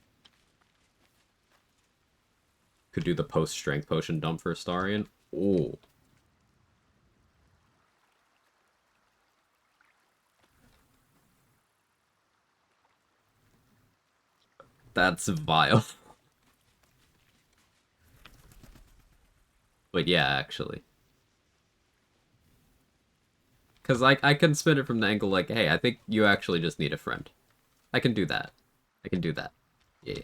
Speaker 1: Could do the post-strength potion dump for Astarion. Oh. That's vile. But yeah, actually. Because I can spin it from the angle like, hey, I think you actually just need a friend. I can do that. I can do that. Yeah, yeah.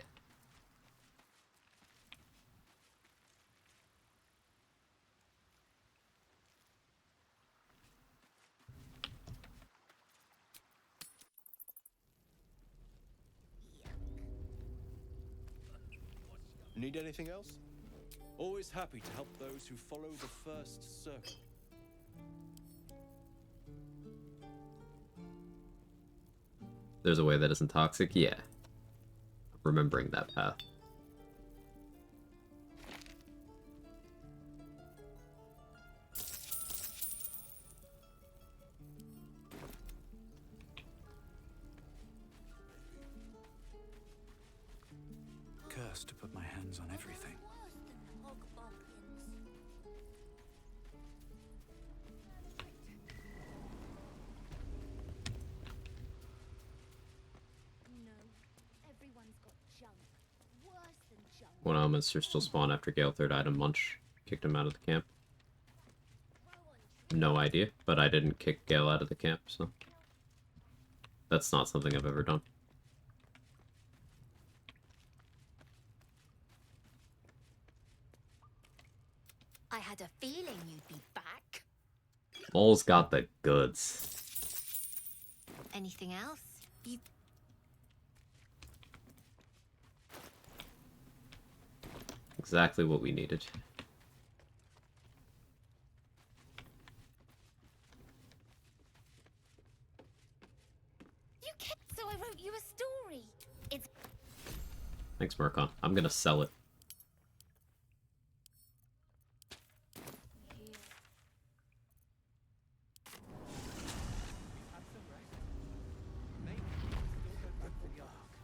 Speaker 9: Need anything else? Always happy to help those who follow the first circle.
Speaker 1: There's a way that isn't toxic? Yeah. Remembering that path.
Speaker 2: Cursed to put my hands on everything.
Speaker 1: One Elminster still spawn after Gale third item munch. Kicked him out of the camp. No idea, but I didn't kick Gale out of the camp, so... that's not something I've ever done.
Speaker 12: I had a feeling you'd be back.
Speaker 1: Mole's got the goods.
Speaker 12: Anything else? You...
Speaker 1: Exactly what we needed.
Speaker 14: So I wrote you a story. It's
Speaker 1: Thanks, Murkon. I'm gonna sell it.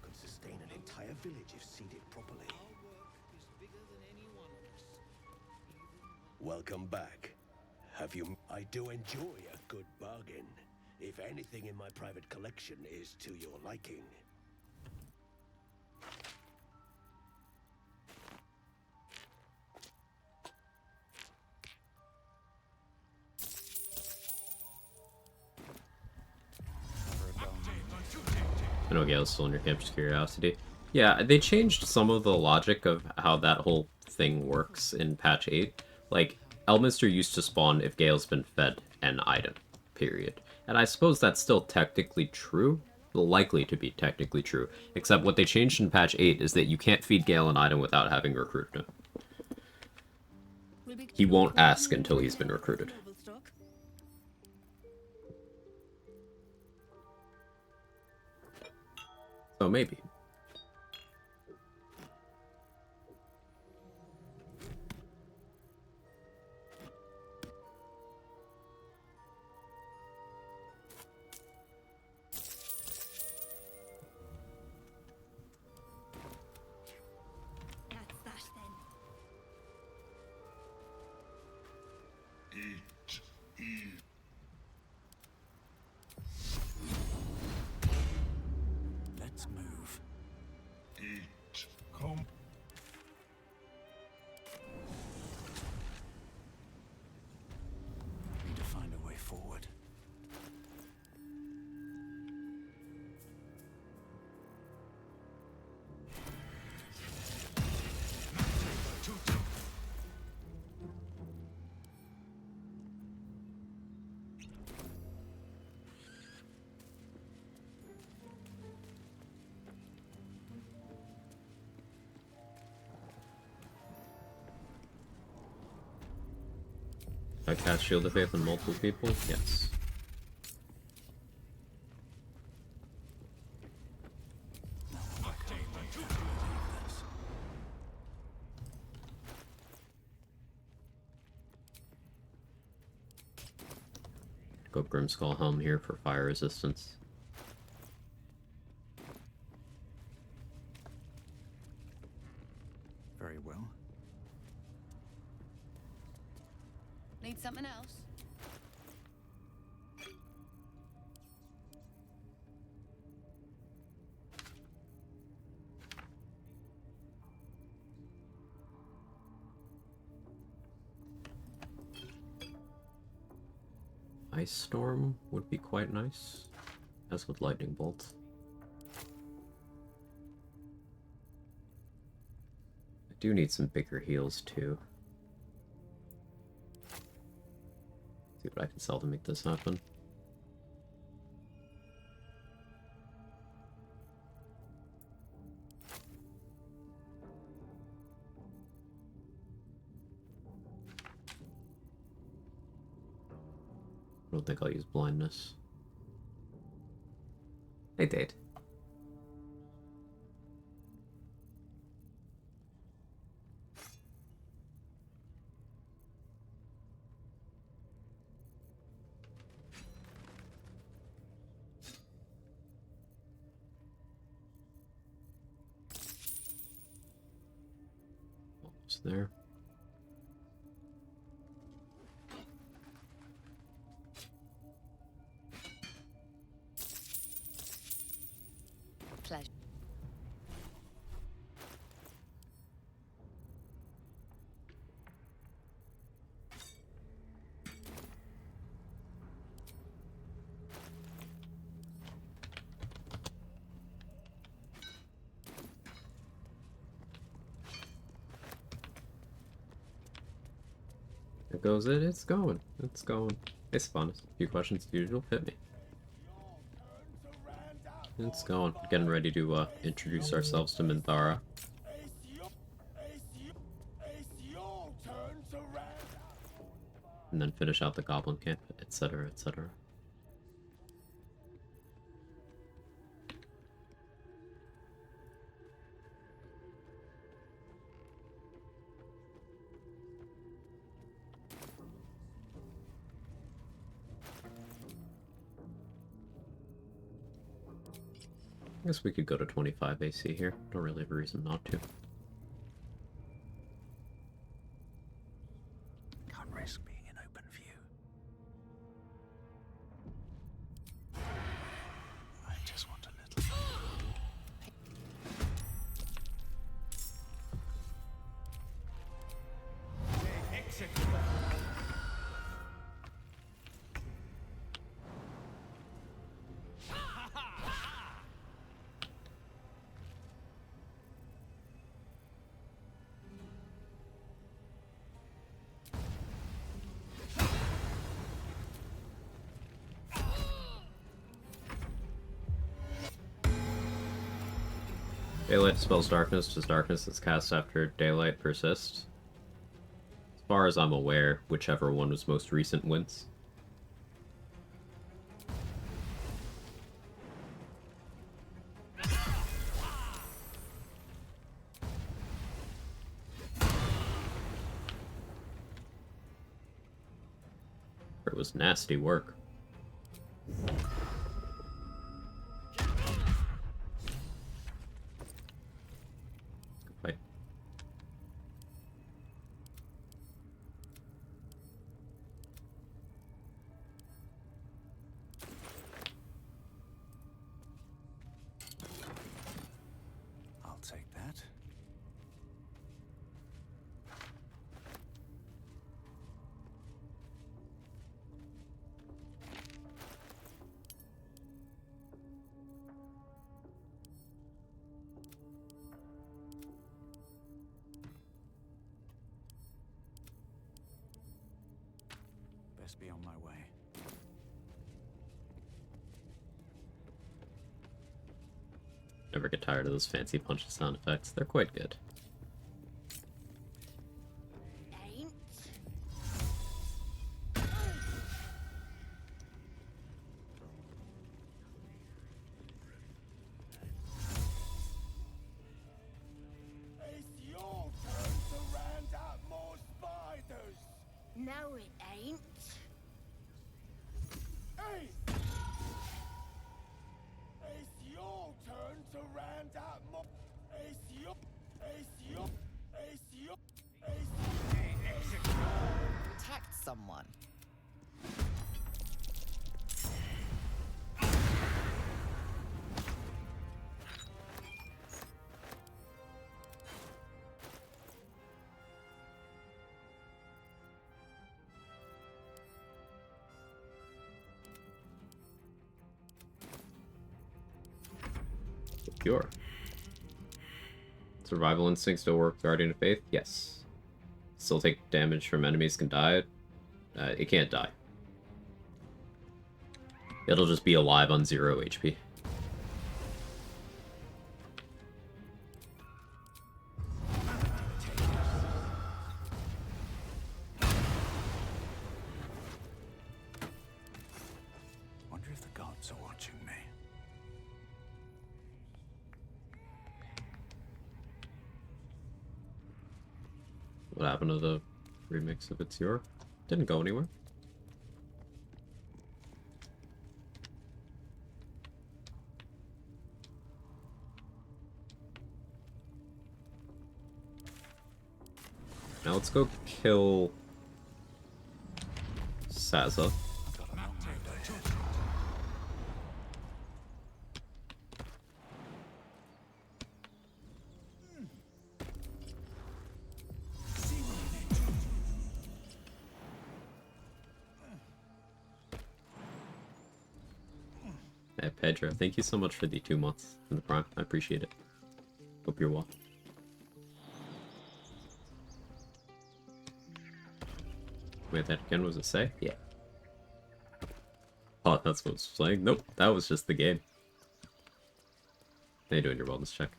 Speaker 8: Could sustain an entire village if seeded properly. Welcome back. Have you... I do enjoy a good bargain. If anything in my private collection is to your liking.
Speaker 1: I know Gale's still in your camp, just curiosity. Yeah, they changed some of the logic of how that whole thing works in patch 8. Like, Elminster used to spawn if Gale's been fed an item, period. And I suppose that's still technically true, likely to be technically true, except what they changed in patch 8 is that you can't feed Gale an item without having recruited him. He won't ask until he's been recruited. So maybe.
Speaker 11: That's that then.
Speaker 2: Let's move.
Speaker 10: Come.
Speaker 2: Need to find a way forward.
Speaker 1: I cast Shield of Faith on multiple people? Yes. Go Grimskull Helm here for fire resistance.
Speaker 2: Very well.
Speaker 4: Need something else?
Speaker 1: Ice Storm would be quite nice, as would Lightning Bolt. I do need some bigger heals too. See what I can sell to make this happen. I don't think I'll use blindness. I did. Almost there.
Speaker 4: Pleasure.
Speaker 1: There goes it. It's going. It's going. Hey, Spawn. A few questions as usual. Hit me. It's going. Getting ready to introduce ourselves to Minthara. And then finish out the Goblin Camp, etc., etc. I guess we could go to 25 AC here. Don't really have a reason not to.
Speaker 2: Can't risk being in open view. I just want a little. Exit.
Speaker 1: Daylight dispels darkness. Does darkness that's cast after daylight persist? As far as I'm aware, whichever one was most recent wins. It was nasty work. Fight.
Speaker 2: I'll take that. Best be on my way.
Speaker 1: Never get tired of those fancy punch sound effects. They're quite good.
Speaker 14: Ain't.
Speaker 8: It's your turn to round up more spiders.
Speaker 14: No, it ain't.
Speaker 8: Hey! It's your turn to round up more. It's your.
Speaker 13: Protect someone.
Speaker 1: Pure. Survival instinct still work. Guardian of Faith? Yes. Still take damage from enemies, can die. It can't die. It'll just be alive on 0 HP.
Speaker 2: Wonder if the gods are watching me.
Speaker 1: What happened to the remix of It's Your? Didn't go anywhere. Now let's go kill Saza. Hey, Pedro, thank you so much for the 2 months in the Prime. I appreciate it. Hope you're well. Wait, that again was a say? Yeah. Oh, that's what it's playing? Nope, that was just the game. How you doing your wellness check?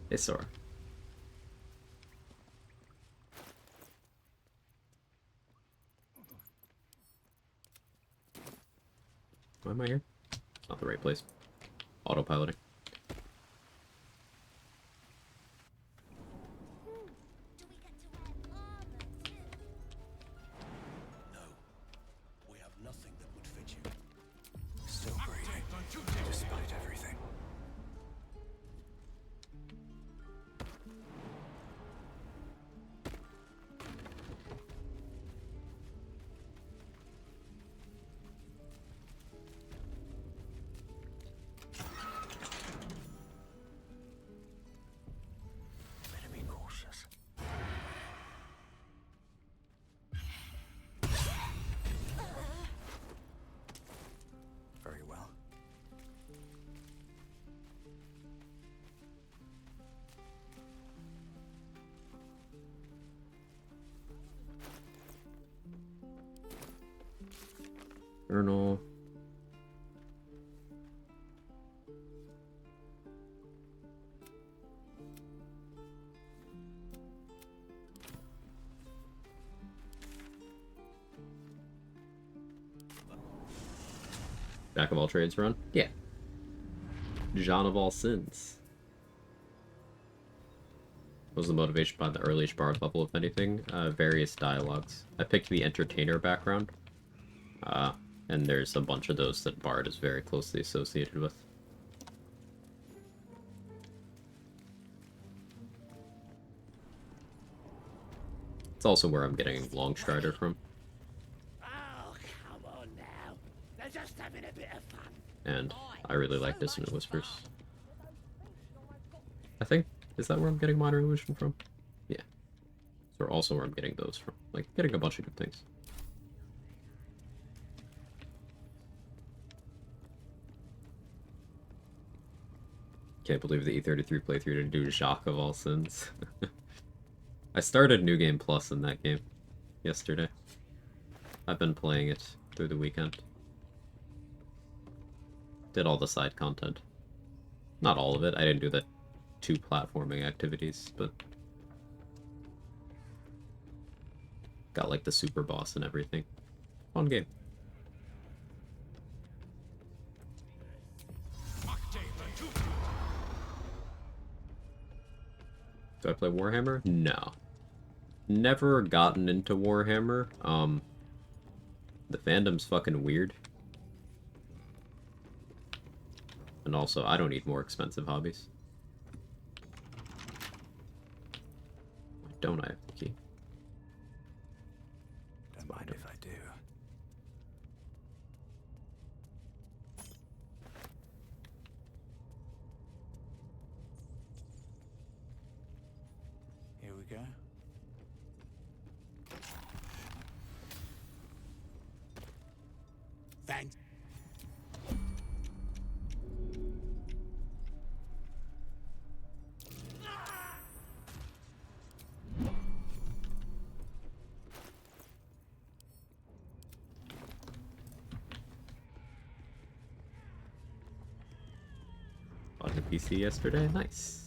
Speaker 1: Hey, Sora. Why am I here? Not the right place. Autopiloting. Journal. Jack of all trades run? Yeah. John of all sins. What was the motivation behind the earliest bard level, if anything? Various dialogues. I picked the entertainer background. And there's a bunch of those that bard is very closely associated with. It's also where I'm getting Longstrider from.
Speaker 8: Oh, come on now. They're just having a bit of fun.
Speaker 1: And I really like Dissonant Whispers. I think, is that where I'm getting Minor Illusion from? Yeah. So also where I'm getting those from. Like, getting a bunch of good things. Can't believe the E33 playthrough didn't do Jacques of all sins. I started New Game Plus in that game yesterday. I've been playing it through the weekend. Did all the side content. Not all of it. I didn't do the 2 platforming activities, but got like the super boss and everything. Fun game. Do I play Warhammer? No. Never gotten into Warhammer. The fandom's fucking weird. And also, I don't need more expensive hobbies. Why don't I have the key?
Speaker 2: Don't mind if I do. Here we go.
Speaker 8: Thanks.
Speaker 1: Bought a PC yesterday. Nice.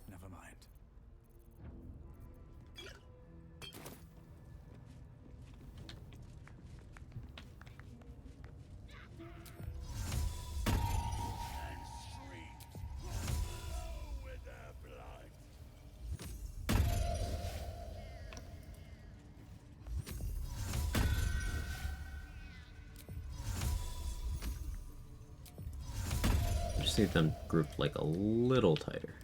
Speaker 2: Never mind.
Speaker 1: I just need them grouped like a little tighter.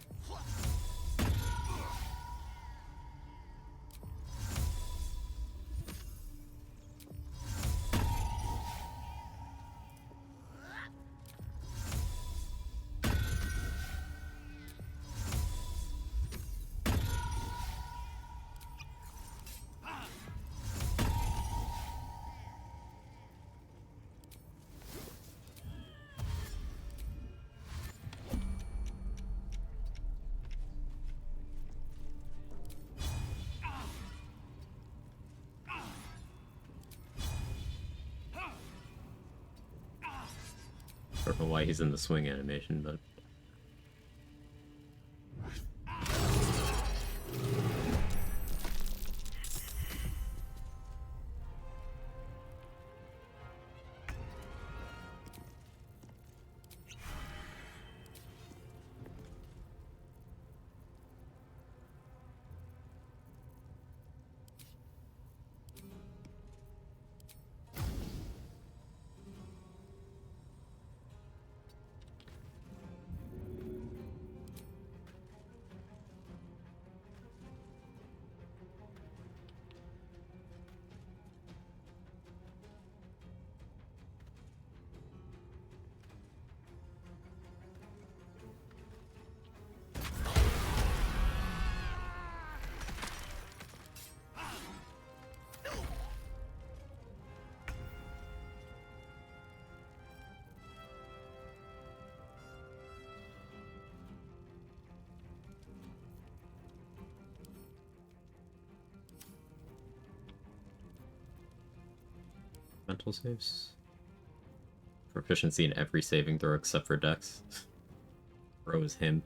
Speaker 1: I don't know why he's in the swing animation, but Mental saves. Proficiency in every saving throw except for Dex. Bro is him.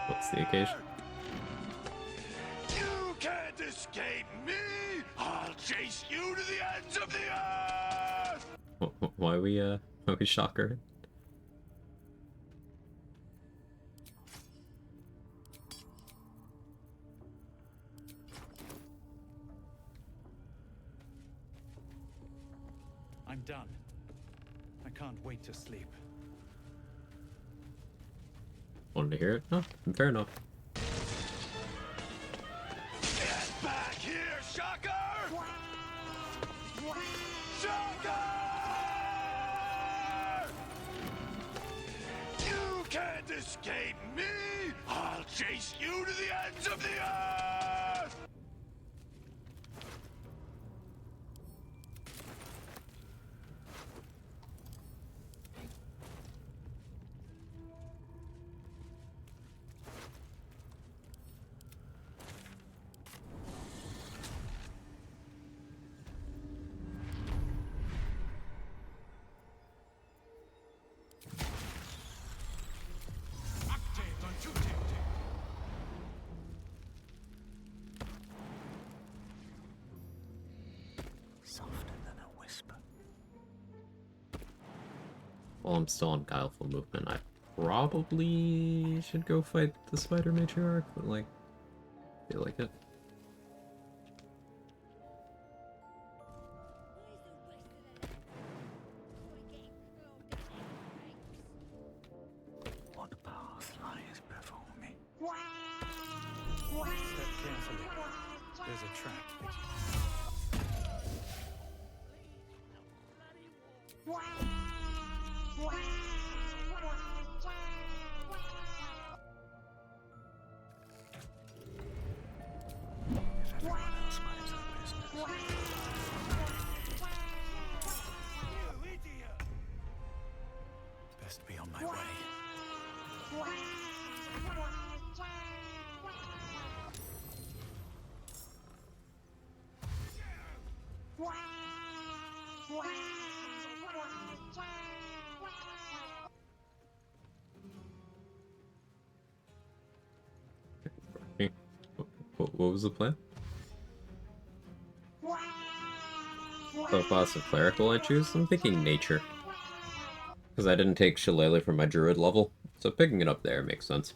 Speaker 1: What's the occasion?
Speaker 15: You can't escape me! I'll chase you to the ends of the earth!
Speaker 1: Why we shock her?
Speaker 2: I'm done. I can't wait to sleep.
Speaker 1: Wanted to hear it? No, fair enough.
Speaker 15: Get back here, Shocker! Shocker! You can't escape me! I'll chase you to the ends of the earth!
Speaker 2: Softer than a whisper.
Speaker 1: While I'm still on Guileful Movement, I probably should go fight the Spider Matriarch, but like, I feel like it.
Speaker 2: What path lies before me? Step carefully. There's a trap. If everyone else minds their business. You idiot! Best be on my way.
Speaker 1: What was the plan? What class of cleric will I choose? I'm thinking nature. Because I didn't take Shillelagh for my druid level, so picking it up there makes sense.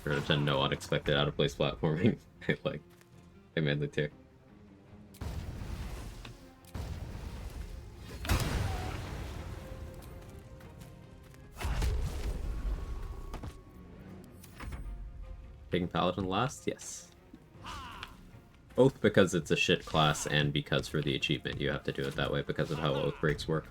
Speaker 1: Or attend no unexpected out of place platforming. Like, I mainly tick. Taking Paladin last? Yes. Both because it's a shit class and because for the achievement you have to do it that way because of how oath breaks work.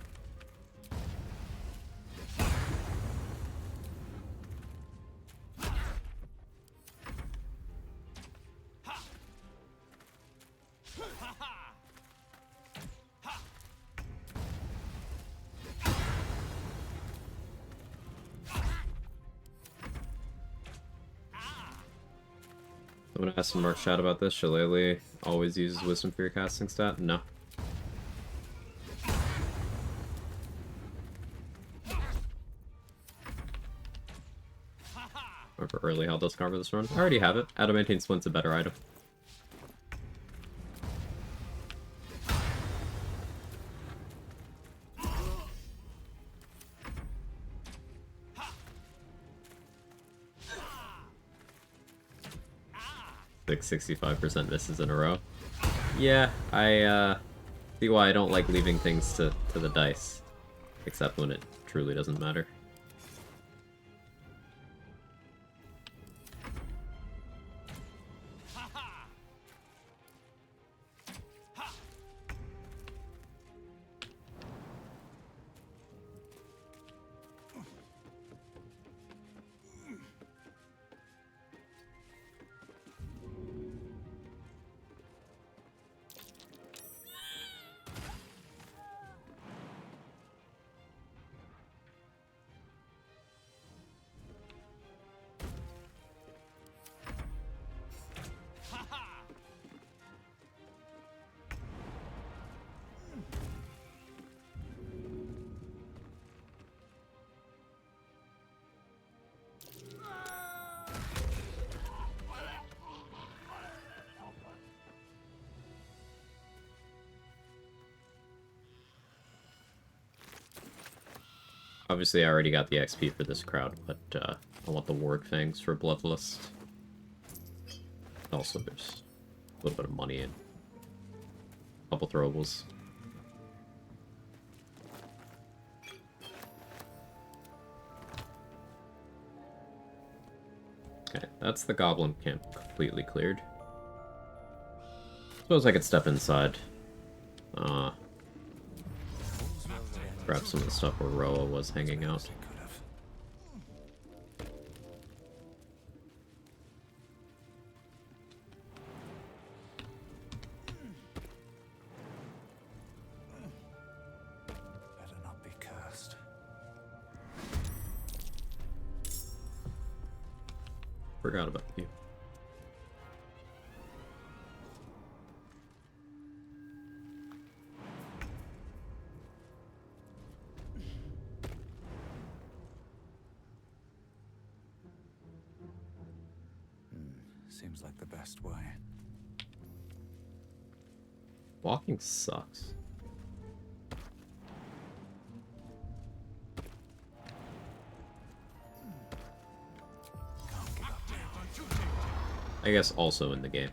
Speaker 1: I'm gonna ask some Mark chat about this. Shillelagh always uses wisdom for your casting stat? No. Remember early how does cover this run? I already have it. Adamantine Splint's a better item. Like 65% misses in a row. Yeah, I see why I don't like leaving things to the dice. Except when it truly doesn't matter. Obviously, I already got the XP for this crowd, but I want the Warg Fangs for Bloodlust. Also, there's a little bit of money in. A couple throwables. Okay, that's the Goblin camp completely cleared. Suppose I could step inside. Grab some of the stuff where Roa was hanging out.
Speaker 2: Better not be cursed.
Speaker 1: Forgot about you.
Speaker 2: Seems like the best way.
Speaker 1: Walking sucks. I guess also in the game.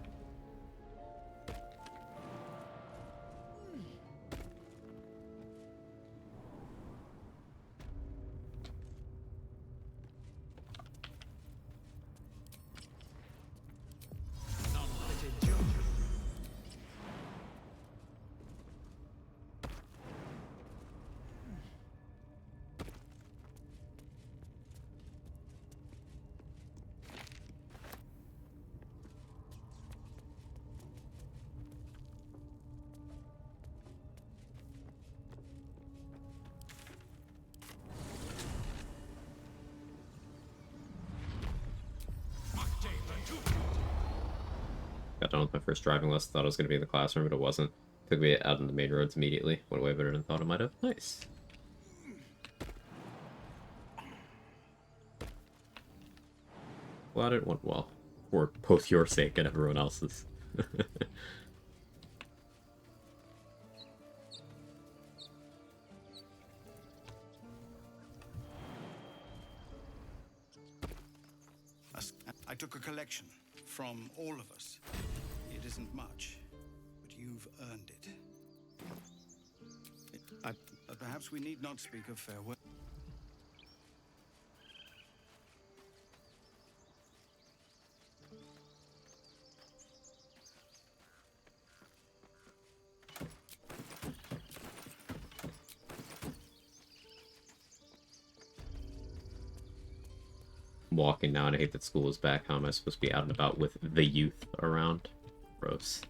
Speaker 1: Got done with my first driving list. Thought it was going to be in the classroom, but it wasn't. Took me out on the main roads immediately. Went way better than I thought it might have. Nice. Glad it went well. For both your sake and everyone else's.
Speaker 16: I took a collection from all of us. It isn't much, but you've earned it. Perhaps we need not speak of farewell.
Speaker 1: Walking now, and I hate that school is back. How am I supposed to be out and about with the youth around? Gross.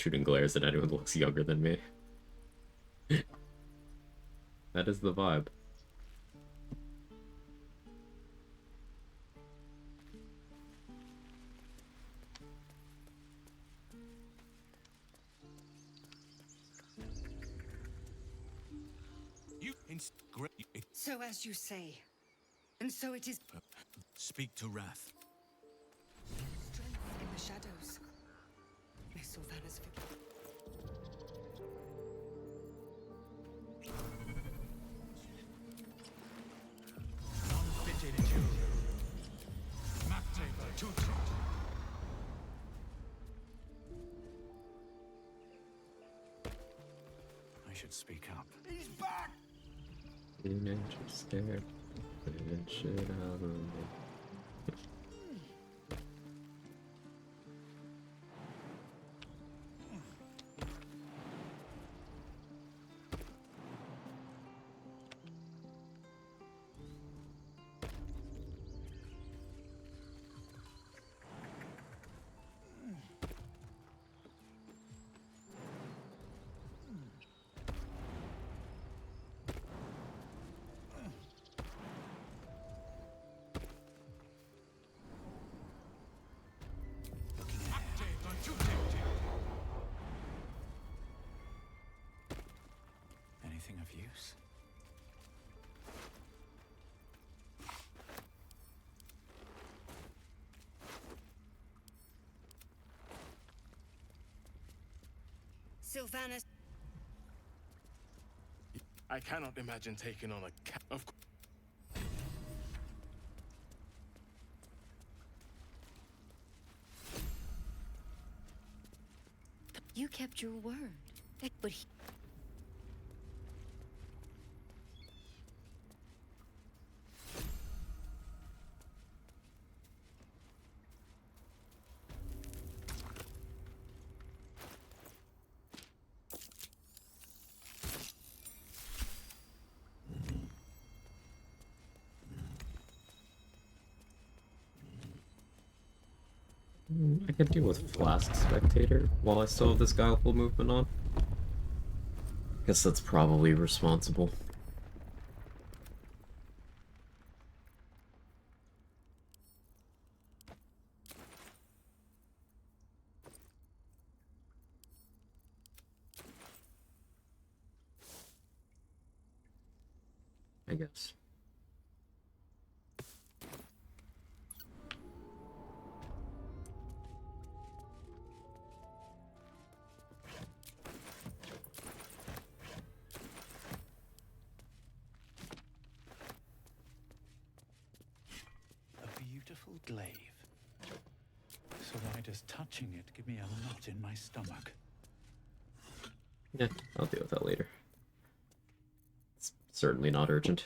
Speaker 1: shooting glares at anyone who looks younger than me. That is the vibe.
Speaker 4: So as you say, and so it is.
Speaker 2: Speak to Wrath.
Speaker 4: Strength in the shadows. May Sylvanas forgive.
Speaker 2: I should speak up.
Speaker 15: He's back!
Speaker 1: You just scared the shit out of me.
Speaker 2: Anything of use?
Speaker 4: Sylvanas.
Speaker 17: I cannot imagine taking on a cat of.
Speaker 12: You kept your word. But he...
Speaker 1: I could deal with Flask Spectator while I still have this guileful movement on. Guess that's probably responsible. I guess.
Speaker 2: Beautiful glaive. So why does touching it give me a knot in my stomach?
Speaker 1: Yeah, I'll deal with that later. It's certainly not urgent.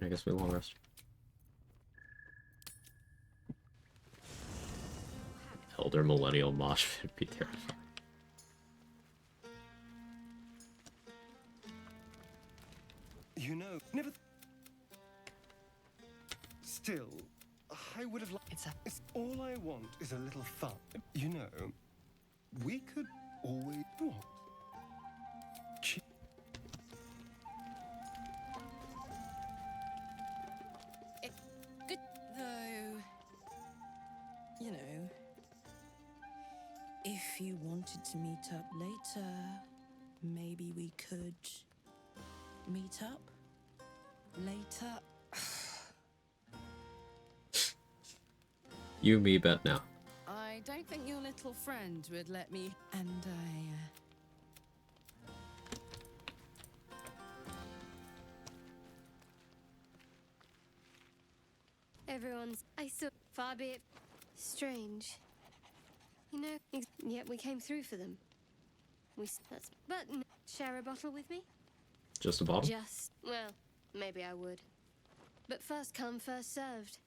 Speaker 1: I guess we long rest. Elder Millennial Mosh would be terrifying.
Speaker 6: You know, never. Still, I would have liked. It's all I want is a little fun. You know, we could always what?
Speaker 11: Good, though. You know, if you wanted to meet up later, maybe we could meet up later.
Speaker 1: You, me, bet now.
Speaker 11: I don't think your little little friend who had let me, and
Speaker 3: Everyone's. I saw. Far be it. Strange. You know, yet we came through for them. That's. But share a bottle with me?
Speaker 1: Just a bottle?
Speaker 3: Just. Well, maybe I would. But first come, first served.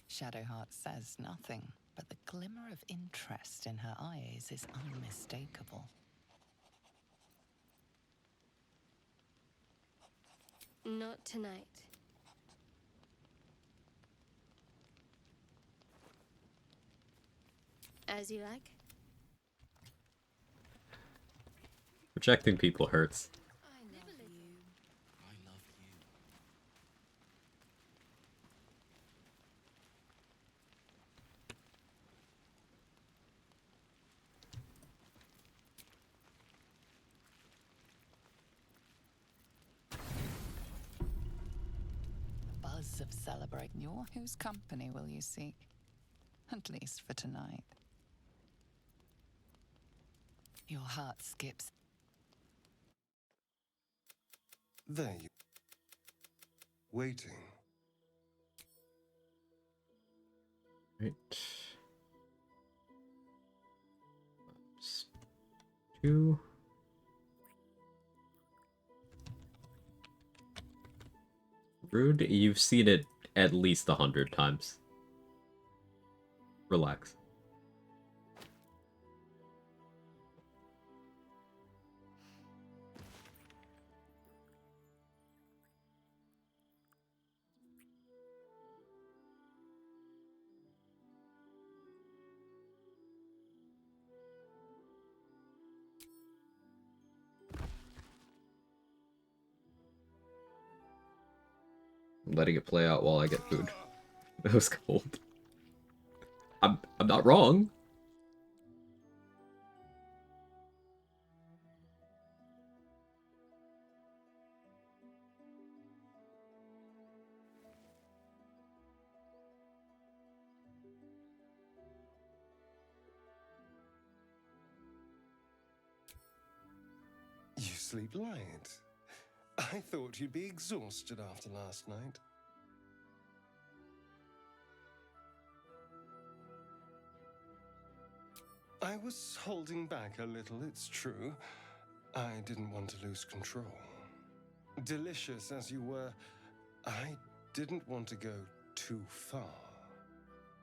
Speaker 13: Shadowheart says nothing, but the glimmer of interest in her eyes is unmistakable.
Speaker 3: Not tonight. As you like.
Speaker 1: Rejecting people hurts.
Speaker 11: I love you.
Speaker 7: I love you.
Speaker 13: Buzz of celebrating whose company will you seek? At least for tonight. Your heart skips.
Speaker 6: There you... Waiting.
Speaker 1: Right. Two. Rude, you've seen it at least 100 times. Relax. I'm letting it play out while I get food. That was cold. I'm not wrong.
Speaker 6: You sleep light. I thought you'd be exhausted after last night. I was holding back a little, it's true. I didn't want to lose control. Delicious as you were, I didn't want to go too far.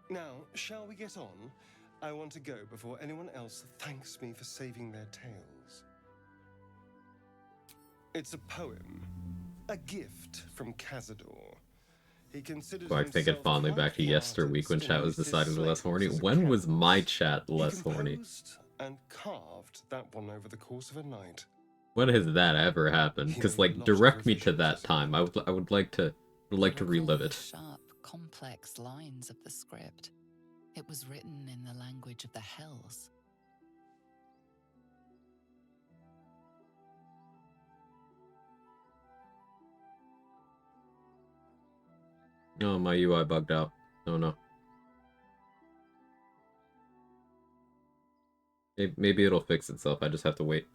Speaker 6: Now, shall we get on? I want to go before anyone else thanks me for saving their tails. It's a poem, a gift from Cazador. He considers
Speaker 1: Quag thinking fondly back to yesterweek when chat was decidedly less horny. When was my chat less horny?
Speaker 6: And carved that one over the course of a night.
Speaker 1: When has that ever happened? Because like, direct me to that time. I would like to relive it.
Speaker 13: Sharp, complex lines of the script. It was written in the language of the Hells.
Speaker 1: Oh, my UI bugged out. Oh no. Maybe it'll fix itself. I just have to wait.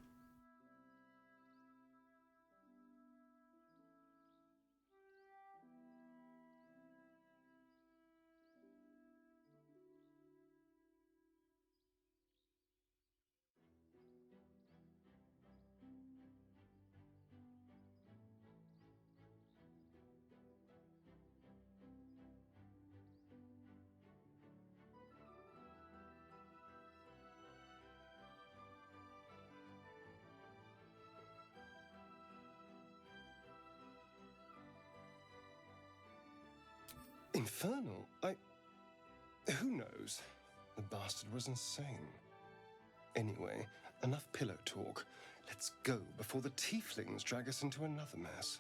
Speaker 6: Infernal? Who knows? The bastard was insane. Anyway, enough pillow talk. Let's go before the tieflings drag us into another mess.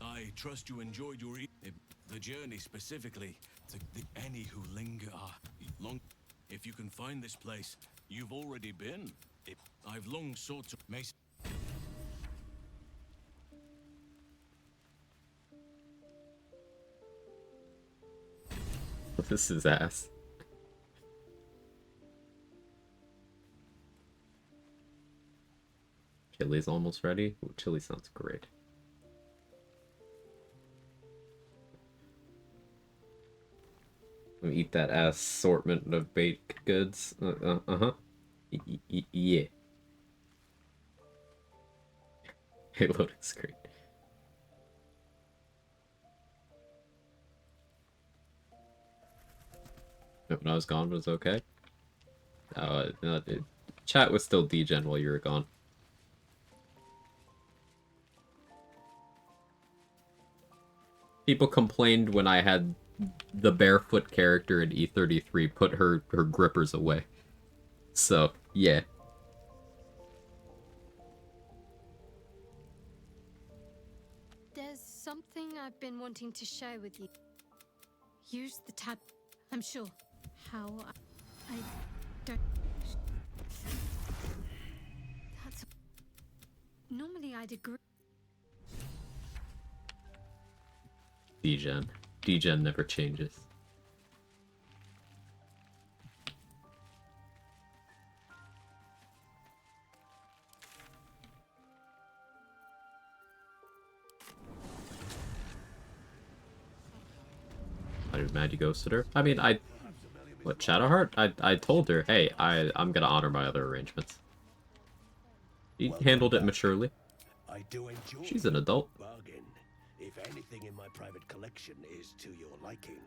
Speaker 17: I trust you enjoyed your the journey specifically. Any who linger are long. If you can find this place, you've already been. I've long sought to. Mason.
Speaker 1: This is ass. Chili's almost ready. Ooh, chili sounds great. Let me eat that assortment of baked goods. Uh-huh. Yeah. Hey, loading screen. When I was gone, was okay? No, chat was still degen while you were gone. People complained when I had the barefoot character in E33 put her grippers away. So, yeah.
Speaker 3: There's something I've been wanting to share with you. Use the tab. I'm sure. How I don't. That's. Normally I'd agree.
Speaker 1: Degen. Degen never changes. I was mad you ghosted her. I mean, what, Shadowheart? I told her, hey, I'm gonna honor my other arrangements. He handled it maturely.
Speaker 15: I do enjoy
Speaker 1: She's an adult.
Speaker 15: bargain. If anything in my private collection is to your liking.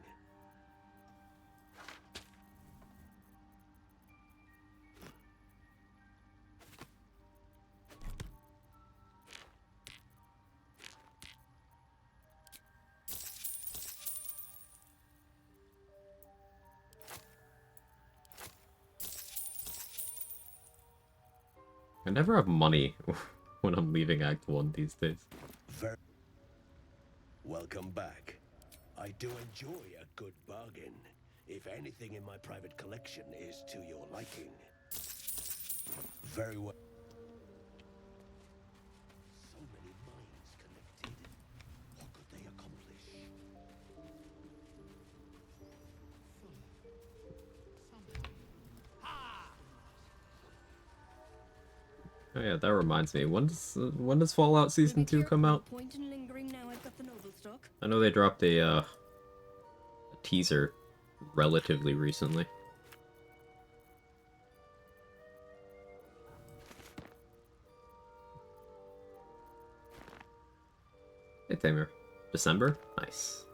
Speaker 1: I never have money when I'm leaving Act 1 these days.
Speaker 15: Welcome back. I do enjoy a good bargain. If anything in my private collection is to your liking. Very well. So many minds connected. What could they accomplish?
Speaker 1: Oh yeah, that reminds me. When does Fallout Season 2 come out?
Speaker 11: Point in lingering now I've got the noble stock.
Speaker 1: I know they dropped a teaser relatively recently. Hey Tamer. December? Nice.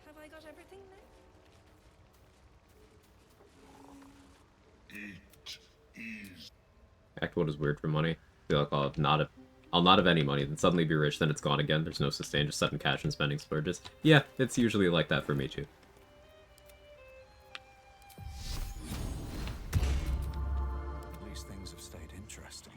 Speaker 11: Have I got everything now?
Speaker 1: Act 1 is weird for money. I feel like I'll not have any money, then suddenly be rich, then it's gone again. There's no sustain, just sudden cash and spending splurges. Yeah, it's usually like that for me too.
Speaker 2: At least things have stayed interesting.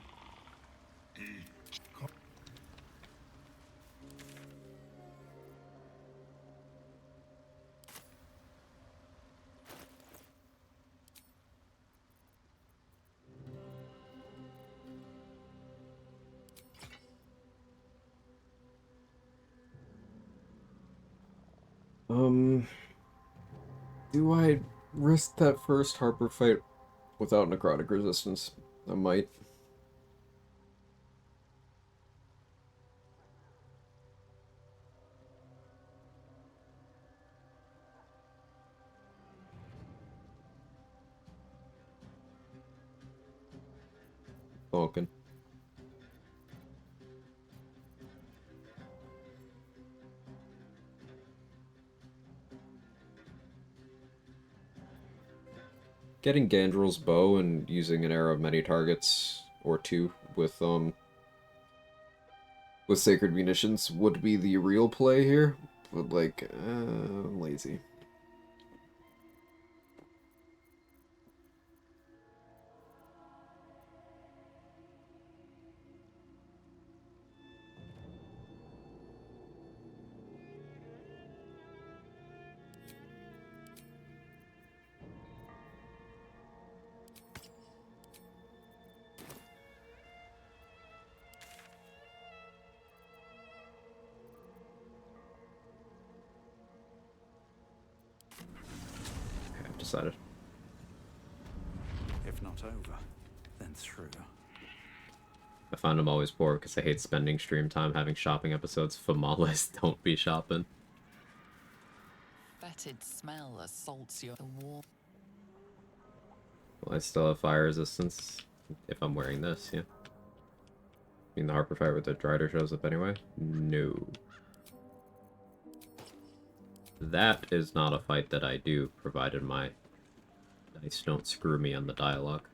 Speaker 1: Do I risk that first Harper fight without necrotic resistance? I might. Falcon. Getting Gandrel's bow and using an arrow of many targets, or two, with sacred munitions would be the real play here, but like, I'm lazy. decided.
Speaker 2: If not over, then through.
Speaker 1: I find I'm always bored because I hate spending stream time having shopping episodes. Famales don't be shopping.
Speaker 13: Fetid smell assaults your wall.
Speaker 1: Well, I still have fire resistance if I'm wearing this, yeah. I mean, the Harper fight with the Drider shows up anyway? No. That is not a fight that I do, provided my dice don't screw me on the dialogue.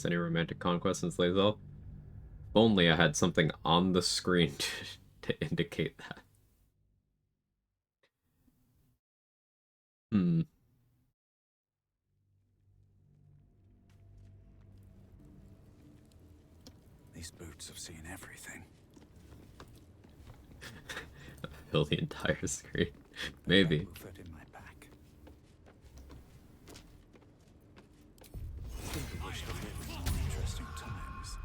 Speaker 1: Any romantic conquest since Lae'zel? If only I had something on the screen to indicate that. Hmm.
Speaker 2: These boots have seen everything.
Speaker 1: Fill the entire screen. Maybe.
Speaker 2: Will fit in my pack. I think I wish to live in more interesting times.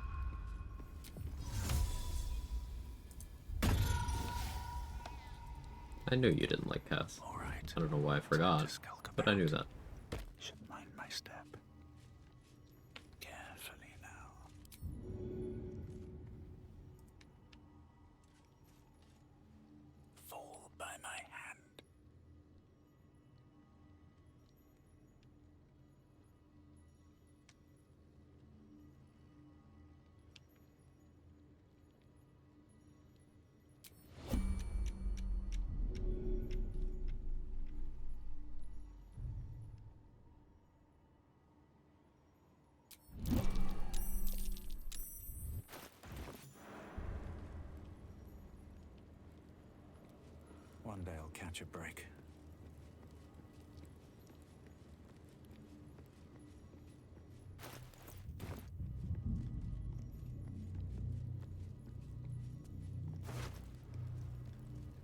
Speaker 1: I knew you didn't like Cass.
Speaker 2: All right.
Speaker 1: I don't know why I forgot, but I knew that.
Speaker 2: Should mind my step. Carefully now. Fall by my hand. One day I'll catch a break.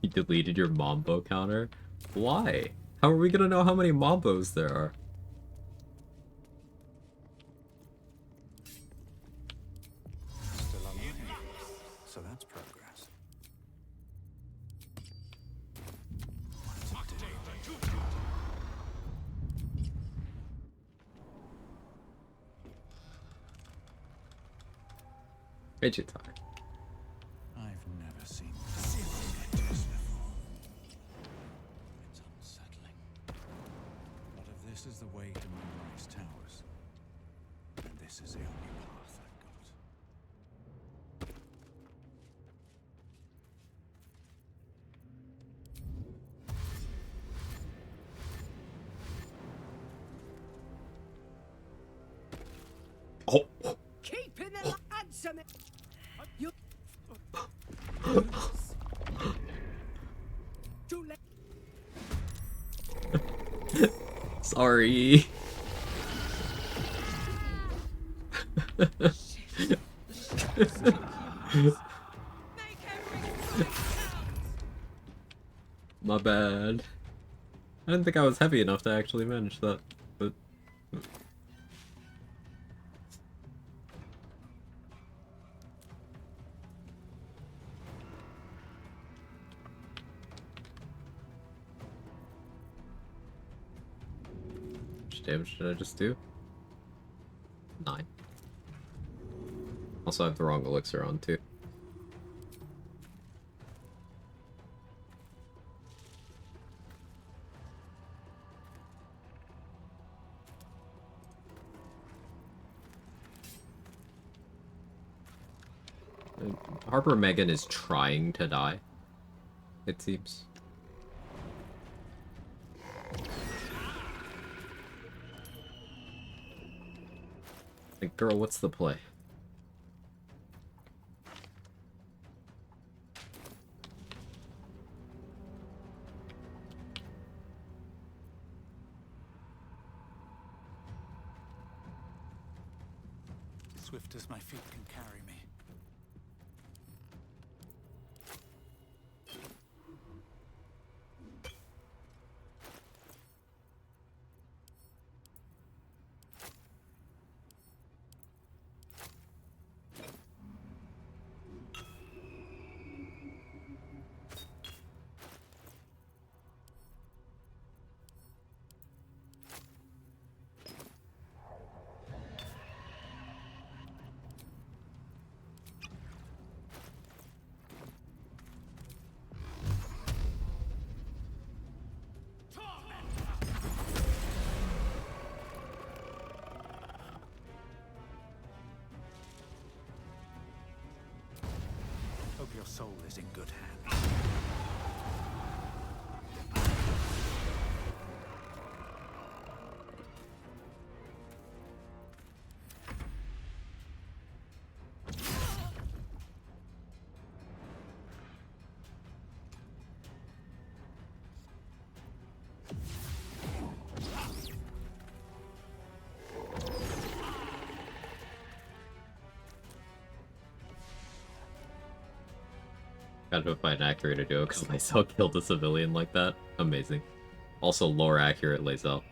Speaker 1: You deleted your Mambo counter? Why? How are we gonna know how many Mambos there are?
Speaker 2: Still alive. So that's progress.
Speaker 1: Vegetar.
Speaker 2: I've never seen anything like this before. It's unsettling. But if this is the way to Moonrise Towers, then this is the only path I've got.
Speaker 1: Oh.
Speaker 8: Keeping the lads a minute. You. Too late.
Speaker 1: Sorry. My bad. I didn't think I was heavy enough to actually manage that, but... How much damage did I just do? 9. Also, I have the wrong elixir on, too. Harper Megan is trying to die, it seems. Like, girl, what's the play?
Speaker 2: Swift as my feet can carry me. Hope your soul is in good hands.
Speaker 1: Kind of find accurate to do it because Lae'zel killed a civilian like that. Amazing. Also lore accurate Lae'zel.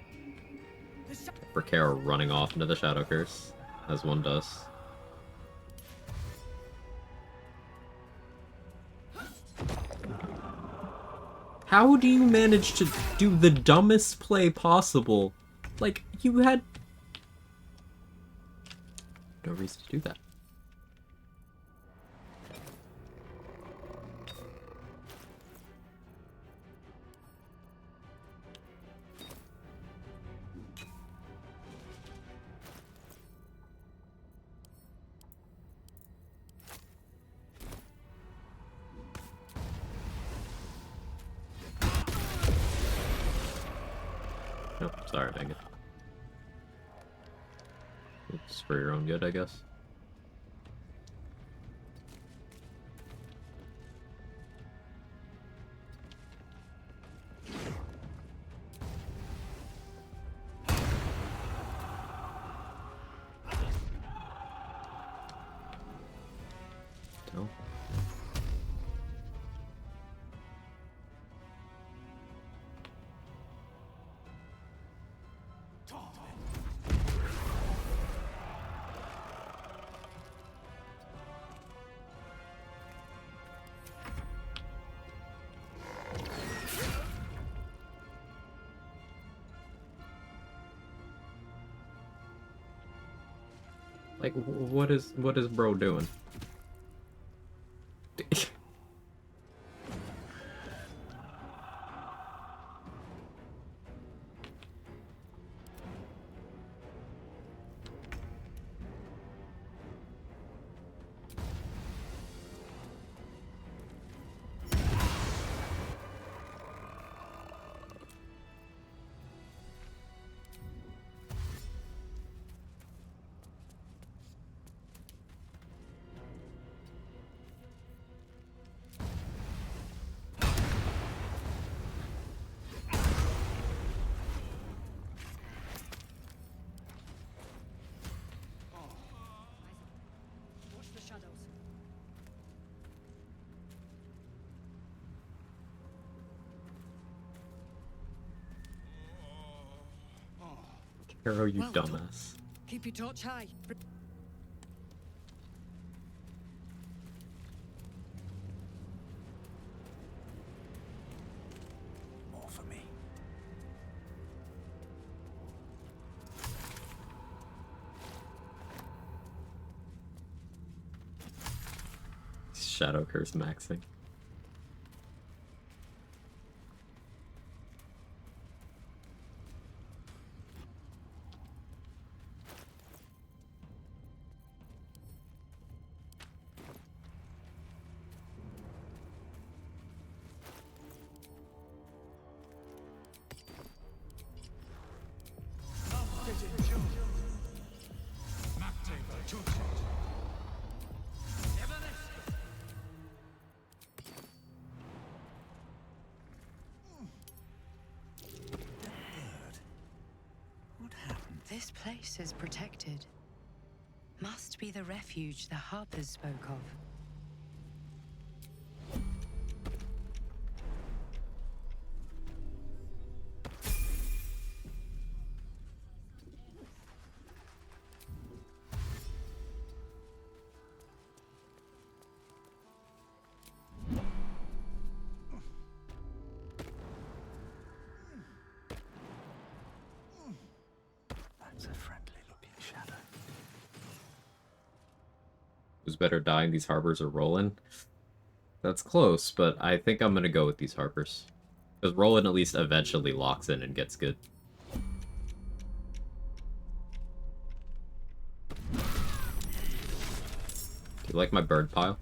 Speaker 1: For Kara running off into the Shadow Curse, as one does. How do you manage to do the dumbest play possible? Like, you had no reason to do that. Oh, sorry, Megan. It's for your own good, I guess. No. Like, what is bro doing?
Speaker 14: Watch the shadows.
Speaker 1: Hero, you
Speaker 14: Well done.
Speaker 1: dumbass.
Speaker 14: Keep your torch high.
Speaker 2: More for me.
Speaker 1: Shadow Curse maxing.
Speaker 4: This place is protected. Must be the refuge the Harpers spoke of.
Speaker 2: That's a friendly looking shadow.
Speaker 1: Who's better, dying these harbors or rolling? That's close, but I think I'm gonna go with these harbors. Because rolling at least eventually locks in and gets good. Do you like my bird pile?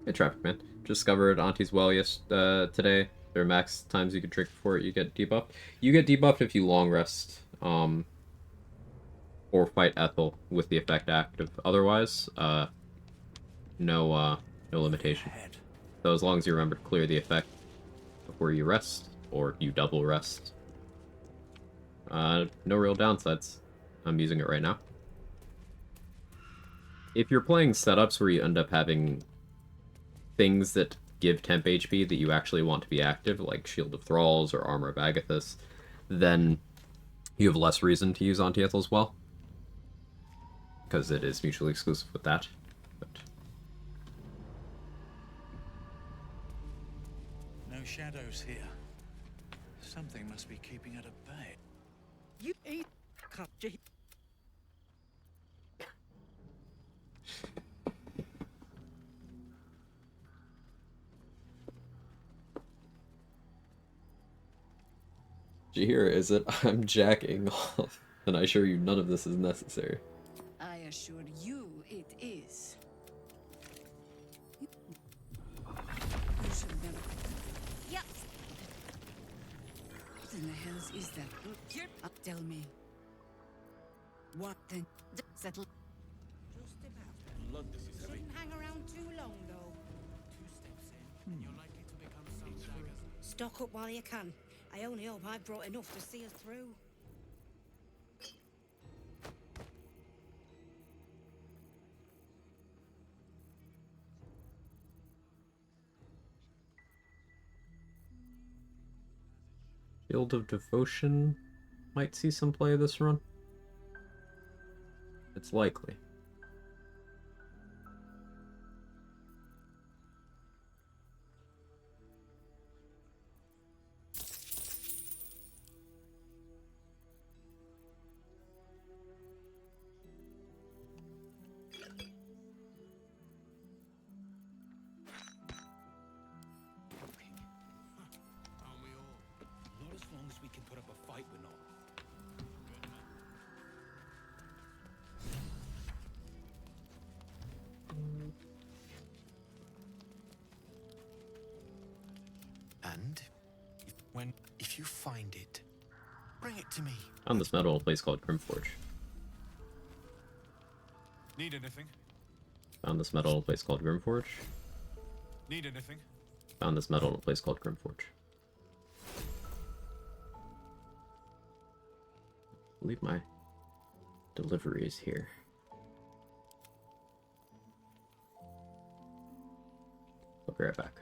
Speaker 1: Hey, Traffic Man. Discovered Auntie's Well today. There are max times you can drink before you get debuffed. You get debuffed if you long rest, or fight Ethel with the effect active. Otherwise, no limitation. So as long as you remember to clear the effect before you rest, or you double rest. No real downsides. I'm using it right now. If you're playing setups where you end up having things that give temp HP that you actually want to be active, like Shield of Thralls or Armor of Agathis, then you have less reason to use Auntie Ethel as well. Because it is mutually exclusive with that. But...
Speaker 2: No shadows here. Something must be keeping it at bay.
Speaker 14: You eat cup.
Speaker 1: Did you hear it? Is it? I'm jacking off, and I assure you none of this is necessary.
Speaker 18: I assure you it is. You should never. Yep. What in the hells is that? Tell me. What then? Settle.
Speaker 17: Just about. Blood, this is heavy.
Speaker 18: Shouldn't hang around too long, though.
Speaker 17: 2 steps in, and you're likely to become some daggers.
Speaker 18: Stock up while you can. I only hope I've brought enough to see us through.
Speaker 1: Field of Devotion might see some play this run. It's likely.
Speaker 2: Not as long as we can put up a fight, we're not.
Speaker 19: And if you find it, bring it to me.
Speaker 1: On this metal, a place called Grimforge.
Speaker 17: Need anything?
Speaker 1: Found this metal in a place called Grimforge.
Speaker 17: Need anything?
Speaker 1: Found this metal in a place called Grimforge. I believe my delivery is here. I'll be right back.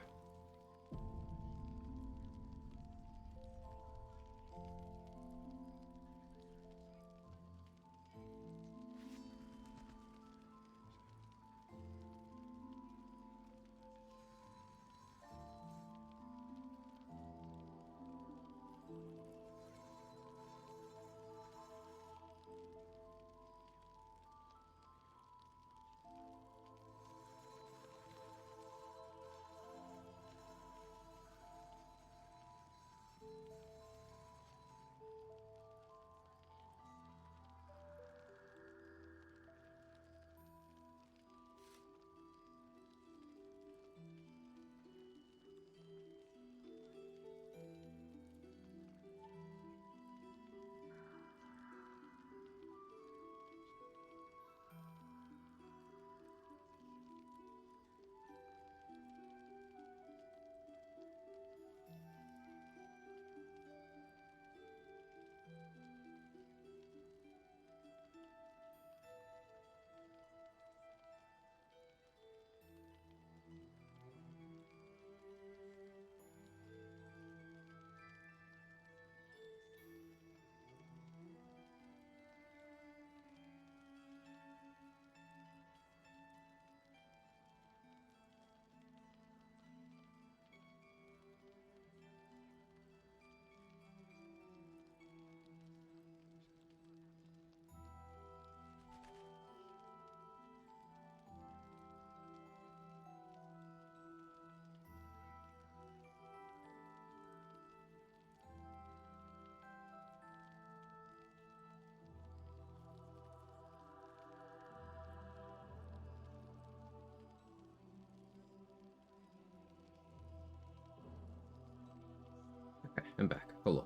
Speaker 1: I'm back. Hello.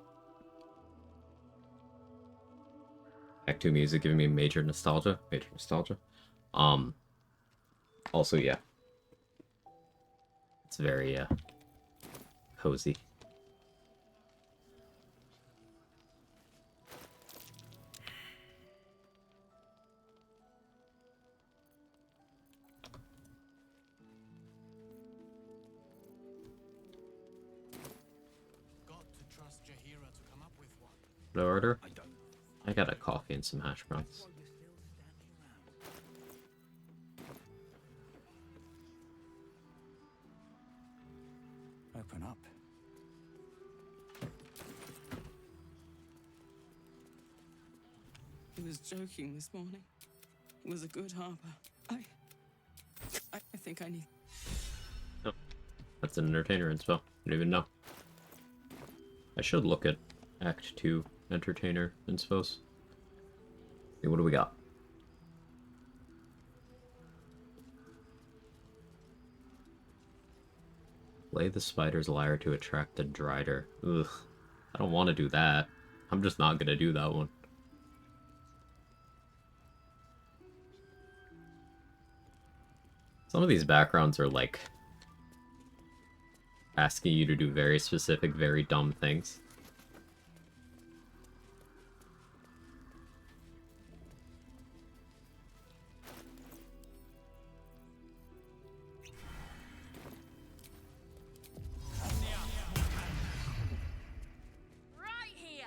Speaker 1: Act 2 music giving me major nostalgia. Major nostalgia. Also, yeah. It's very, cozy. No order? I got a coffee and some hash browns.
Speaker 2: Open up.
Speaker 20: He was joking this morning. It was a good harbor. I think I need...
Speaker 1: Oh, that's an entertainer inspo. I didn't even know. I should look at Act 2 entertainer inspos. See, what do we got? Lay the spider's lyre to attract the drider. Ugh. I don't want to do that. I'm just not gonna do that one. Some of these backgrounds are like asking you to do very specific, very dumb things.
Speaker 8: Right here.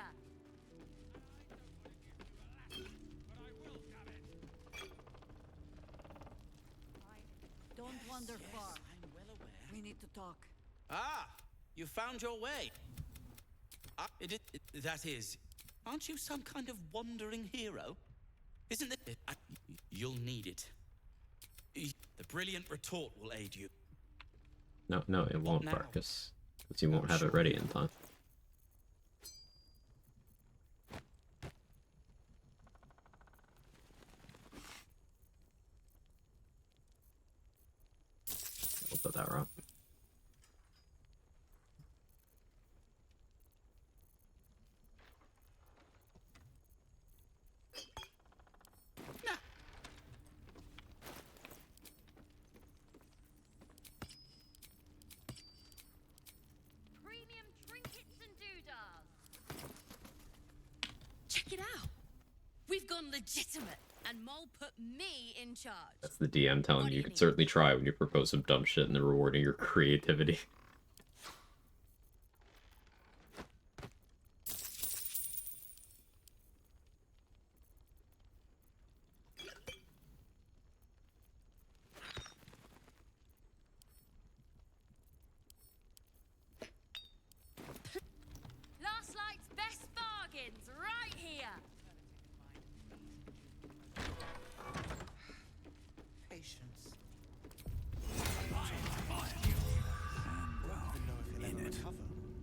Speaker 8: Don't wander far.
Speaker 18: I'm well aware.
Speaker 8: We need to talk.
Speaker 18: Ah, you found your way. That is, aren't you some kind of wandering hero? Isn't it? You'll need it. The brilliant retort will aid you.
Speaker 1: No, it won't,
Speaker 18: now?
Speaker 1: Marcus. Because you won't have it ready in time. We'll put that right.
Speaker 8: Premium trinkets and doodads.
Speaker 21: Check it out. We've gone legitimate, and Mole put me in charge.
Speaker 1: That's the DM telling you can certainly try when you propose some dumb shit and they're rewarding your creativity.
Speaker 8: Last night's best bargains right here.
Speaker 18: Patience.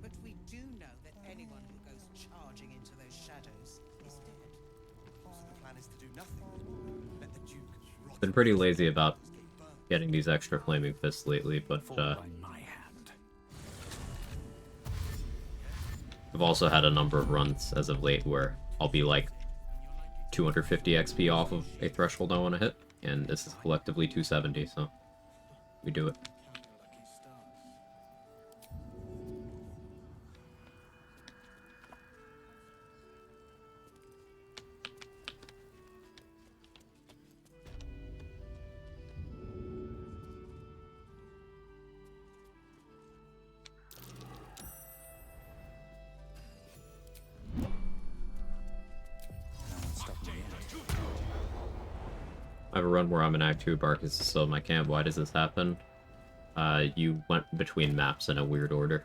Speaker 22: But we do know that anyone who goes charging into those shadows is dead. So the plan is to do nothing. Let the Duke rot.
Speaker 1: Been pretty lazy about getting these extra flaming fists lately, but I've also had a number of runs as of late where I'll be like 250 XP off of a threshold I want to hit, and this is collectively 270, so we do it. I have a run where I'm in Act 2, Barkus is still in my camp. Why does this happen? You went between maps in a weird order.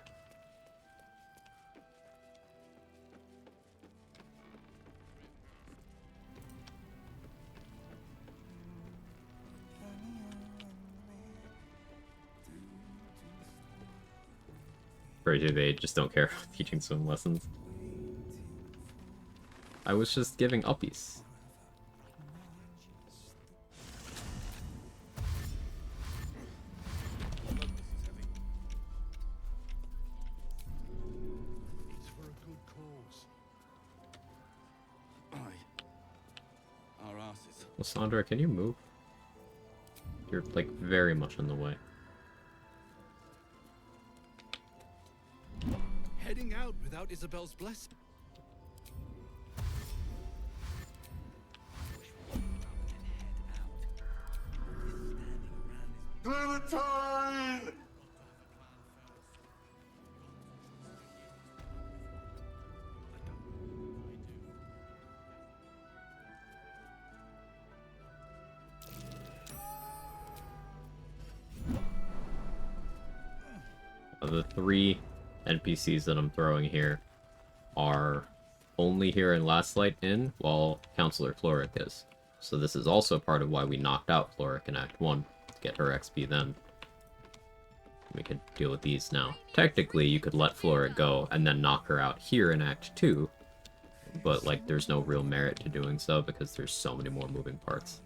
Speaker 1: Crazy, they just don't care about teaching swim lessons. I was just giving uppies.
Speaker 17: passes.
Speaker 1: Lysandra, can you move? You're, like, very much in the way.
Speaker 17: Heading out without Isabel's blessing.
Speaker 10: Clementine!
Speaker 1: The 3 NPCs that I'm throwing here are only here in Last Light Inn, while Counselor Floric is. So this is also part of why we knocked out Floric in Act 1, to get her XP then. We could deal with these now. Technically, you could let Floric go and then knock her out here in Act 2, but, like, there's no real merit to doing so because there's so many more moving parts.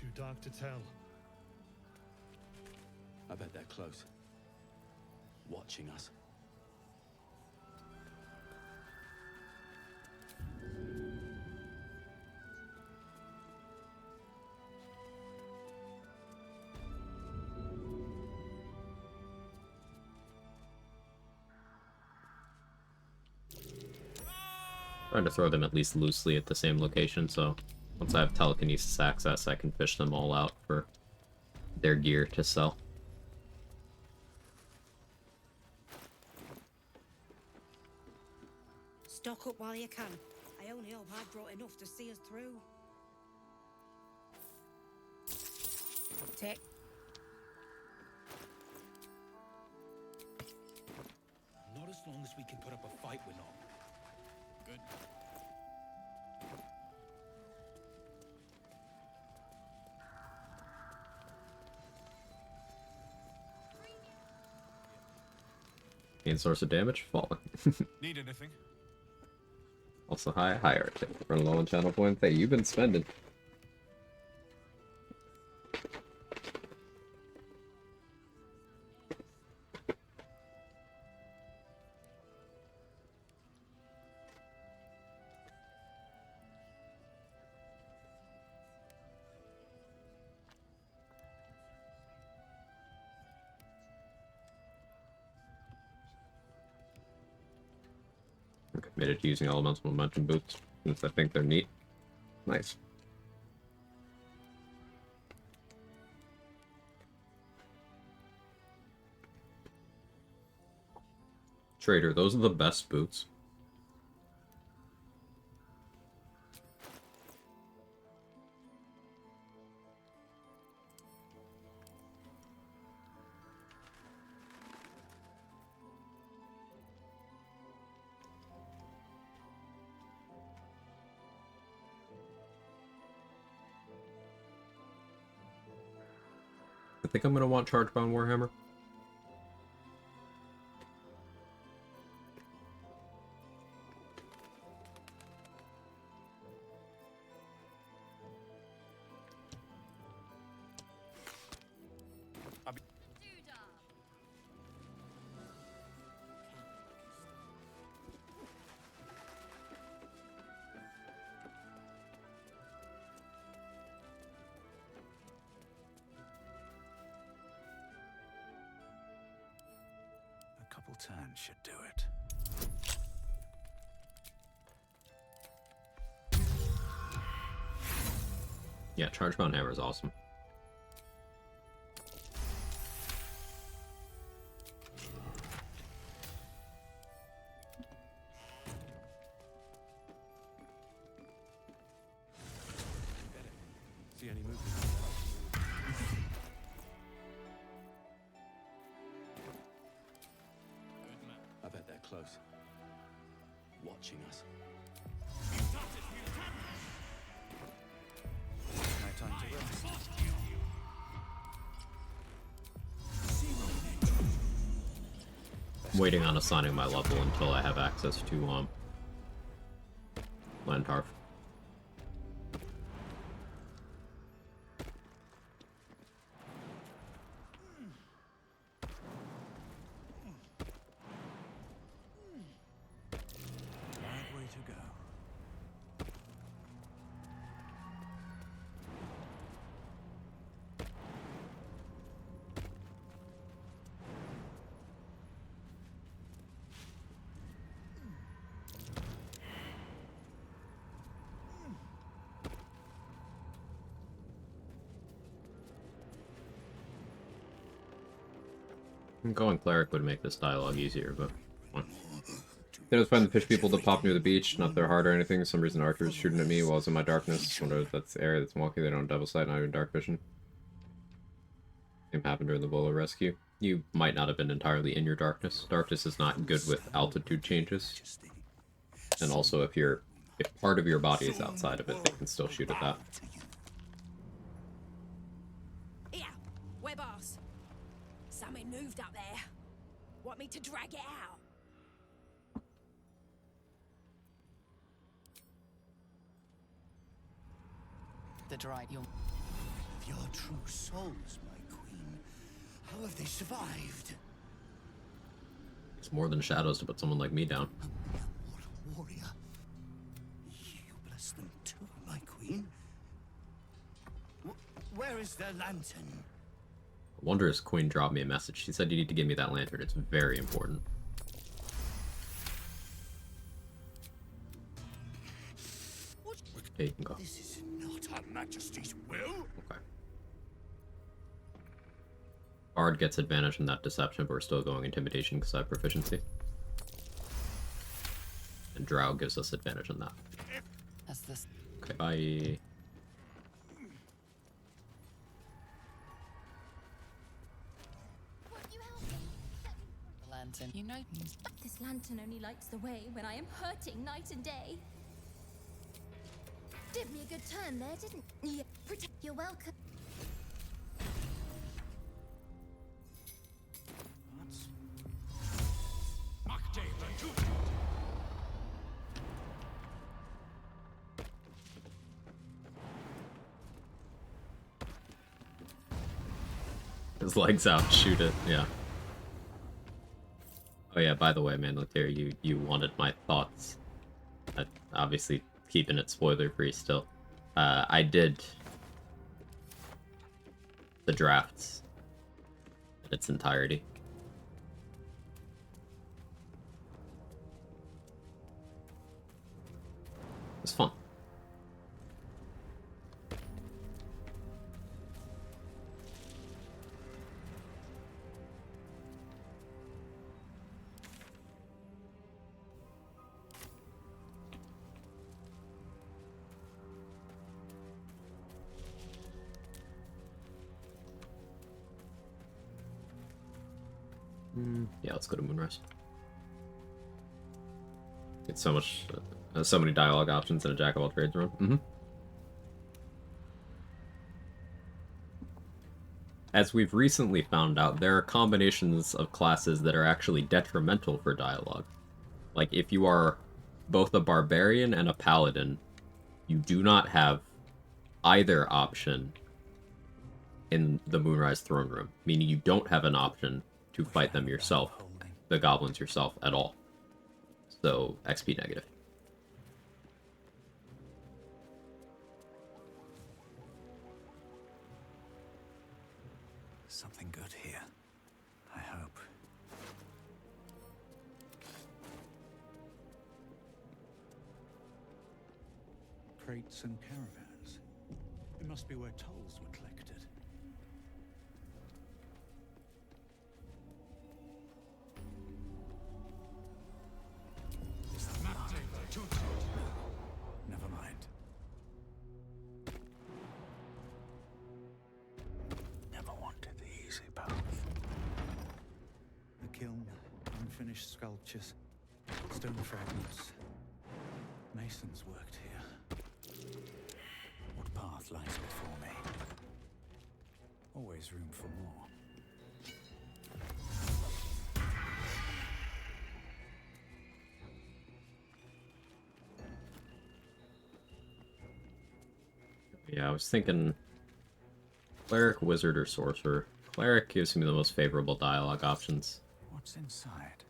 Speaker 5: Too dark to tell.
Speaker 15: I bet they're close. Watching us.
Speaker 1: Trying to throw them at least loosely at the same location, so once I have telekinesis access, I can fish them all out for their gear to sell.
Speaker 14: Stock up while you can. I only hope I brought enough to see us through. Take.
Speaker 18: Not as long as we can put up a fight, we're not. Good.
Speaker 1: Main source of damage? Falling.
Speaker 17: Need anything?
Speaker 1: Also, hi Arctic. Running low on channel points. Hey, you've been spending. I'm committed to using elemental momentum boots, since I think they're neat. Nice. Trader, those are the best boots. I think I'm going to want Chargebound Warhammer.
Speaker 2: A couple turns should do it.
Speaker 1: Yeah, Chargebound Hammer is awesome.
Speaker 2: See any movement? I bet they're close. Watching us. No time to rest.
Speaker 1: waiting on assigning my level until I have access to Lantarf.
Speaker 2: Right way to go.
Speaker 1: Going cleric would make this dialogue easier, but fine. Then it was find the fish people that pop near the beach, not their heart or anything. For some reason Archer was shooting at me while I was in my darkness. Wonder if that's the area that's walking. They don't have double sight, not even dark vision. Same happened during the Bolo rescue. You might not have been entirely in your darkness. Darkness is not good with altitude changes. And also if part of your body is outside of it, they can still shoot at that.
Speaker 14: Here, web ass. Something moved up there. Want me to drag it out?
Speaker 13: The dry.
Speaker 15: Your true souls, my queen. How have they survived?
Speaker 1: It's more than shadows to put someone like me down.
Speaker 15: Warrior. You bless them too, my queen. Where is their lantern?
Speaker 1: I wonder if Queen dropped me a message. She said you need to give me that lantern. It's very important. Okay, you can go.
Speaker 15: This is not Her Majesty's will.
Speaker 1: Okay. Bard gets advantage in that deception, but we're still going intimidation because I have proficiency. And Drow gives us advantage on that.
Speaker 13: As this.
Speaker 1: Okay, bye.
Speaker 13: Lantern. You know,
Speaker 21: This lantern only lights the way when I am hurting night and day. Did me a good turn there, didn't you? You're welcome.
Speaker 1: His legs out, shoot it, yeah. Oh yeah, by the way, man, look here, you wanted my thoughts. Obviously, keeping it spoiler-free still. I did the drafts in its entirety. It was fun. Yeah, let's go to Moonrise. Get so much, so many dialogue options in a Jack of all trades run. As we've recently found out, there are combinations of classes that are actually detrimental for dialogue. Like, if you are both a barbarian and a paladin, you do not have either option in the Moonrise throne room, meaning you don't have an option to fight them yourself, the goblins yourself, at all. So, XP negative.
Speaker 2: Something good here. I hope. Crates and caravans. It must be where tolls were collected. Never mind. Never wanted the easy path. The kiln, unfinished sculptures, stone fragments. Masons worked here. What path lies before me? Always room for more.
Speaker 1: Yeah, I was thinking cleric, wizard, or sorcerer. Cleric gives me the most favorable dialogue options.
Speaker 2: What's inside?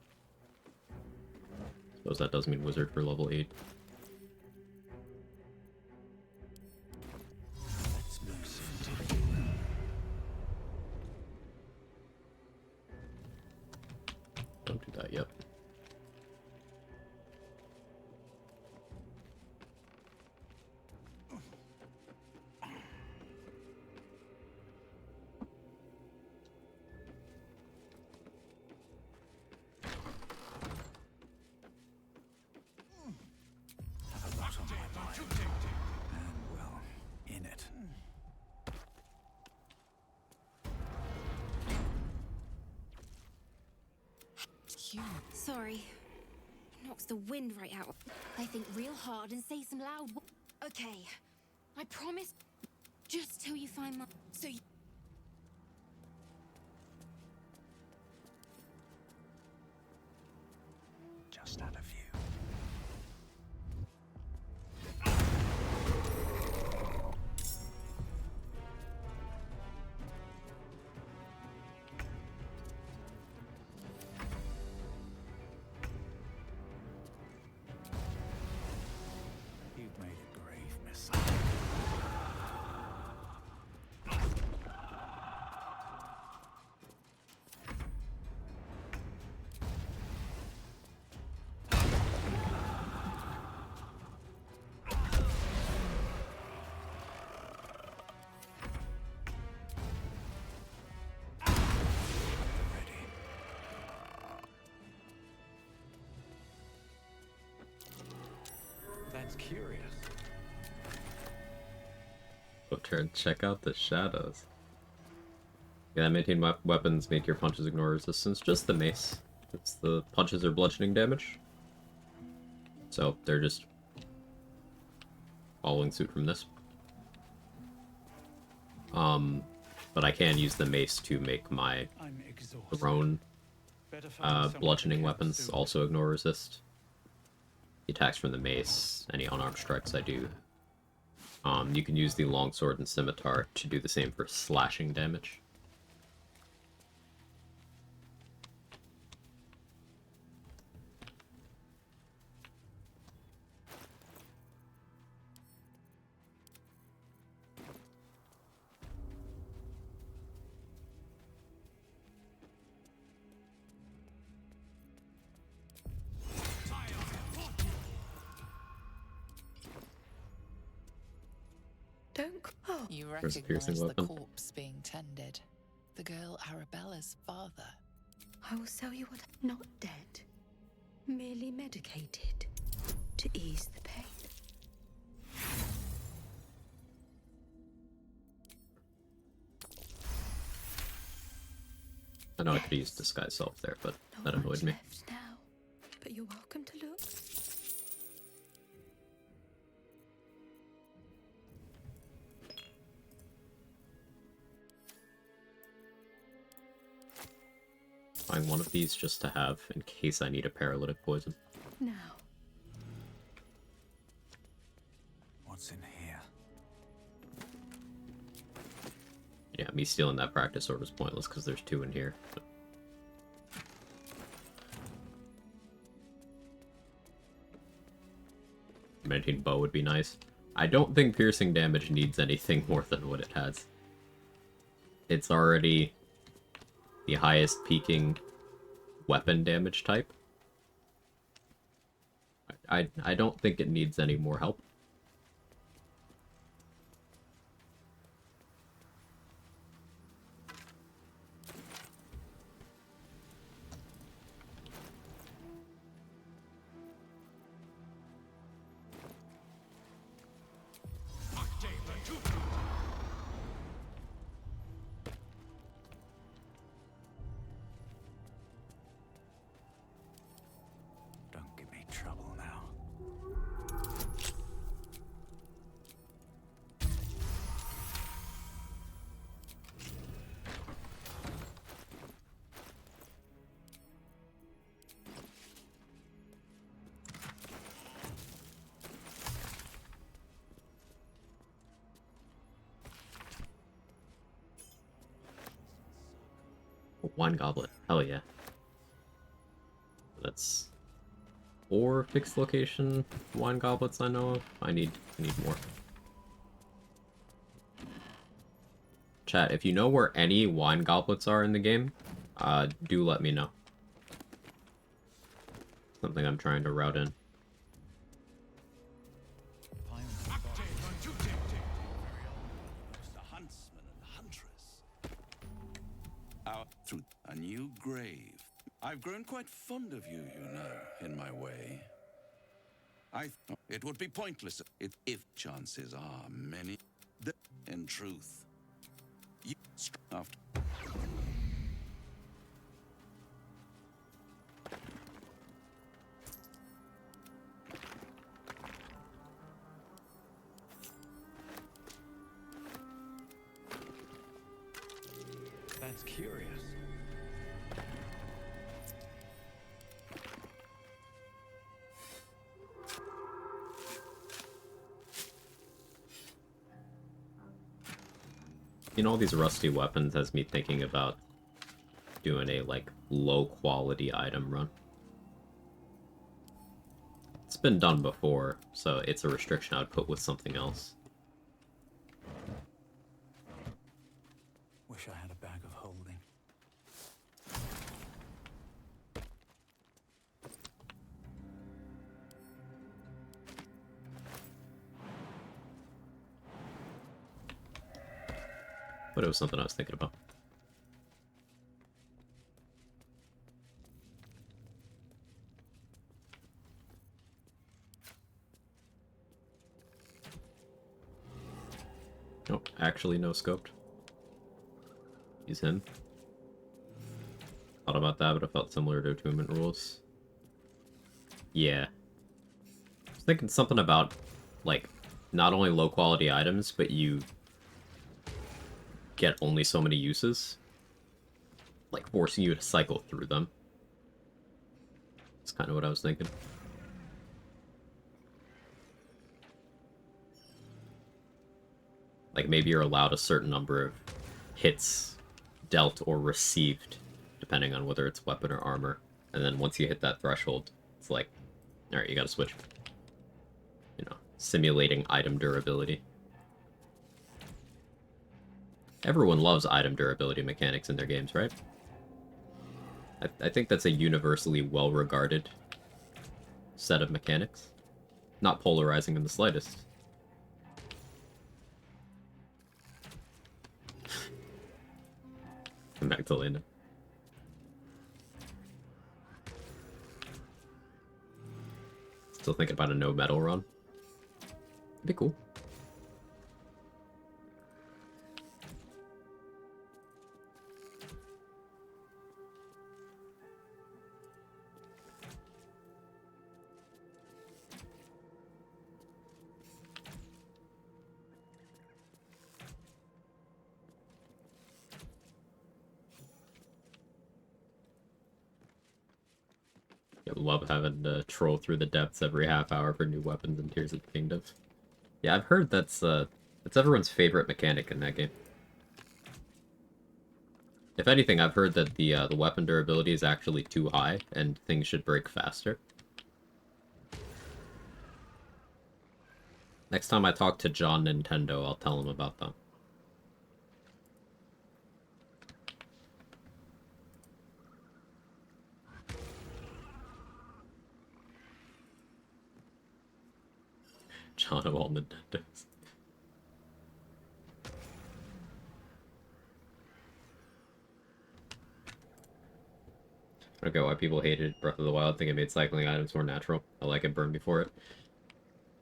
Speaker 1: Suppose that does mean wizard for level 8.
Speaker 2: Let's move some.
Speaker 1: Don't do that yet.
Speaker 2: Have a lot on my mind. And, well, in it.
Speaker 14: Phew. Sorry. Knocks the wind right out. I think real hard and say some loud. Okay. I promise. Just till you find my. So you.
Speaker 2: Just had a few. You've made a grave mistake. That's curious.
Speaker 1: Go turn, check out the shadows. Yeah, maintain weapons, make your punches ignore resistance. Just the mace. It's the punches are bludgeoning damage. So they're just following suit from this. But I can use the mace to make my thrown bludgeoning weapons also ignore resist. The attacks from the mace, any unarmed strikes I do. You can use the longsword and scimitar to do the same for slashing damage.
Speaker 4: Don't call.
Speaker 13: You
Speaker 1: There's a piercing
Speaker 13: recognize the
Speaker 1: weapon.
Speaker 13: corpse being tended. The girl Arabella's father.
Speaker 4: I will sell you what not dead, merely medicated to ease the pain.
Speaker 1: I know I could use disguise self there, but that annoyed me.
Speaker 4: Left now, but you're welcome to look.
Speaker 1: Buying one of these just to have in case I need a paralytic poison.
Speaker 4: Now.
Speaker 2: What's in here?
Speaker 1: Yeah, me stealing that practice sword was pointless because there's 2 in here. But... Meditating bow would be nice. I don't think piercing damage needs anything more than what it has. It's already the highest peaking weapon damage type. I don't think it needs any more help.
Speaker 2: Don't give me trouble now.
Speaker 1: Wine goblet. Hell yeah. That's 4 fixed location wine goblets I know of. I need more. Chat, if you know where any wine goblets are in the game, do let me know. Something I'm trying to route in.
Speaker 2: The huntsman and the huntress. Out through a new grave. I've grown quite fond of you, you know, in my way. I thought it would be pointless if chances are many. In truth, you after.
Speaker 15: That's curious.
Speaker 1: You know, all these rusty weapons has me thinking about doing a, like, low-quality item run. It's been done before, so it's a restriction I would put with something else.
Speaker 2: Wish I had a bag of holding.
Speaker 1: But it was something I was thinking about. Nope, actually no scoped. He's him. Thought about that, but it felt similar to attunement rules. Yeah. I was thinking something about, like, not only low quality items, but you get only so many uses. Like, forcing you to cycle through them. That's kind of what I was thinking. Like, maybe you're allowed a certain number of hits dealt or received, depending on whether it's weapon or armor. And then once you hit that threshold, it's like, alright, you gotta switch. You know, simulating item durability. Everyone loves item durability mechanics in their games, right? I think that's a universally well-regarded set of mechanics. Not polarizing in the slightest. Come back to Lena. Still thinking about a no metal run. It'd be cool. I love having to troll through the depths every half hour for new weapons and Tears of the Kingdom. Yeah, I've heard that's everyone's favorite mechanic in that game. If anything, I've heard that the weapon durability is actually too high and things should break faster. Next time I talk to John Nintendo, I'll tell him about them. John of all Nintendos. Okay, why people hated Breath of the Wild, think it made cycling items more natural. I like it, burn before it.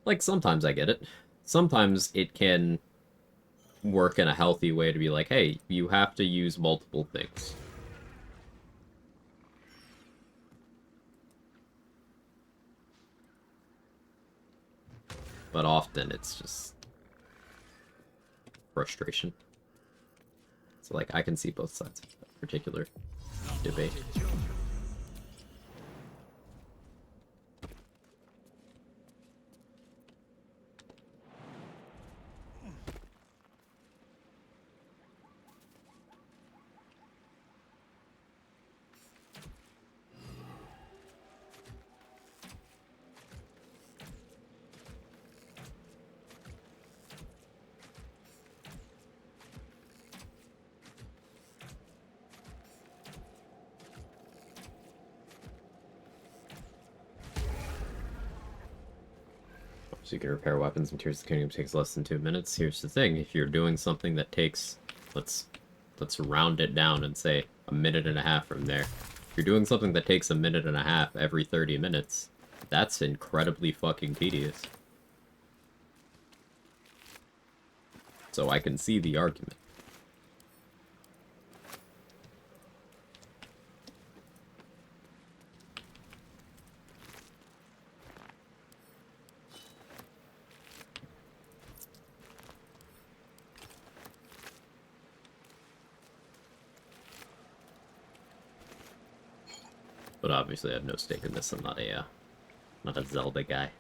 Speaker 1: Like, sometimes I get it. Sometimes it can work in a healthy way to be like, hey, you have to use multiple things. But often it's just frustration. So, like, I can see both sides of that particular debate. So you can repair weapons in Tears of the Kingdom takes less than 2 minutes. Here's the thing, if you're doing something that takes, let's round it down and say a minute and a half from there. If you're doing something that takes a minute and a half every 30 minutes, that's incredibly fucking tedious. So I can see the argument. But obviously I have no stake in this. I'm not a Zelda guy.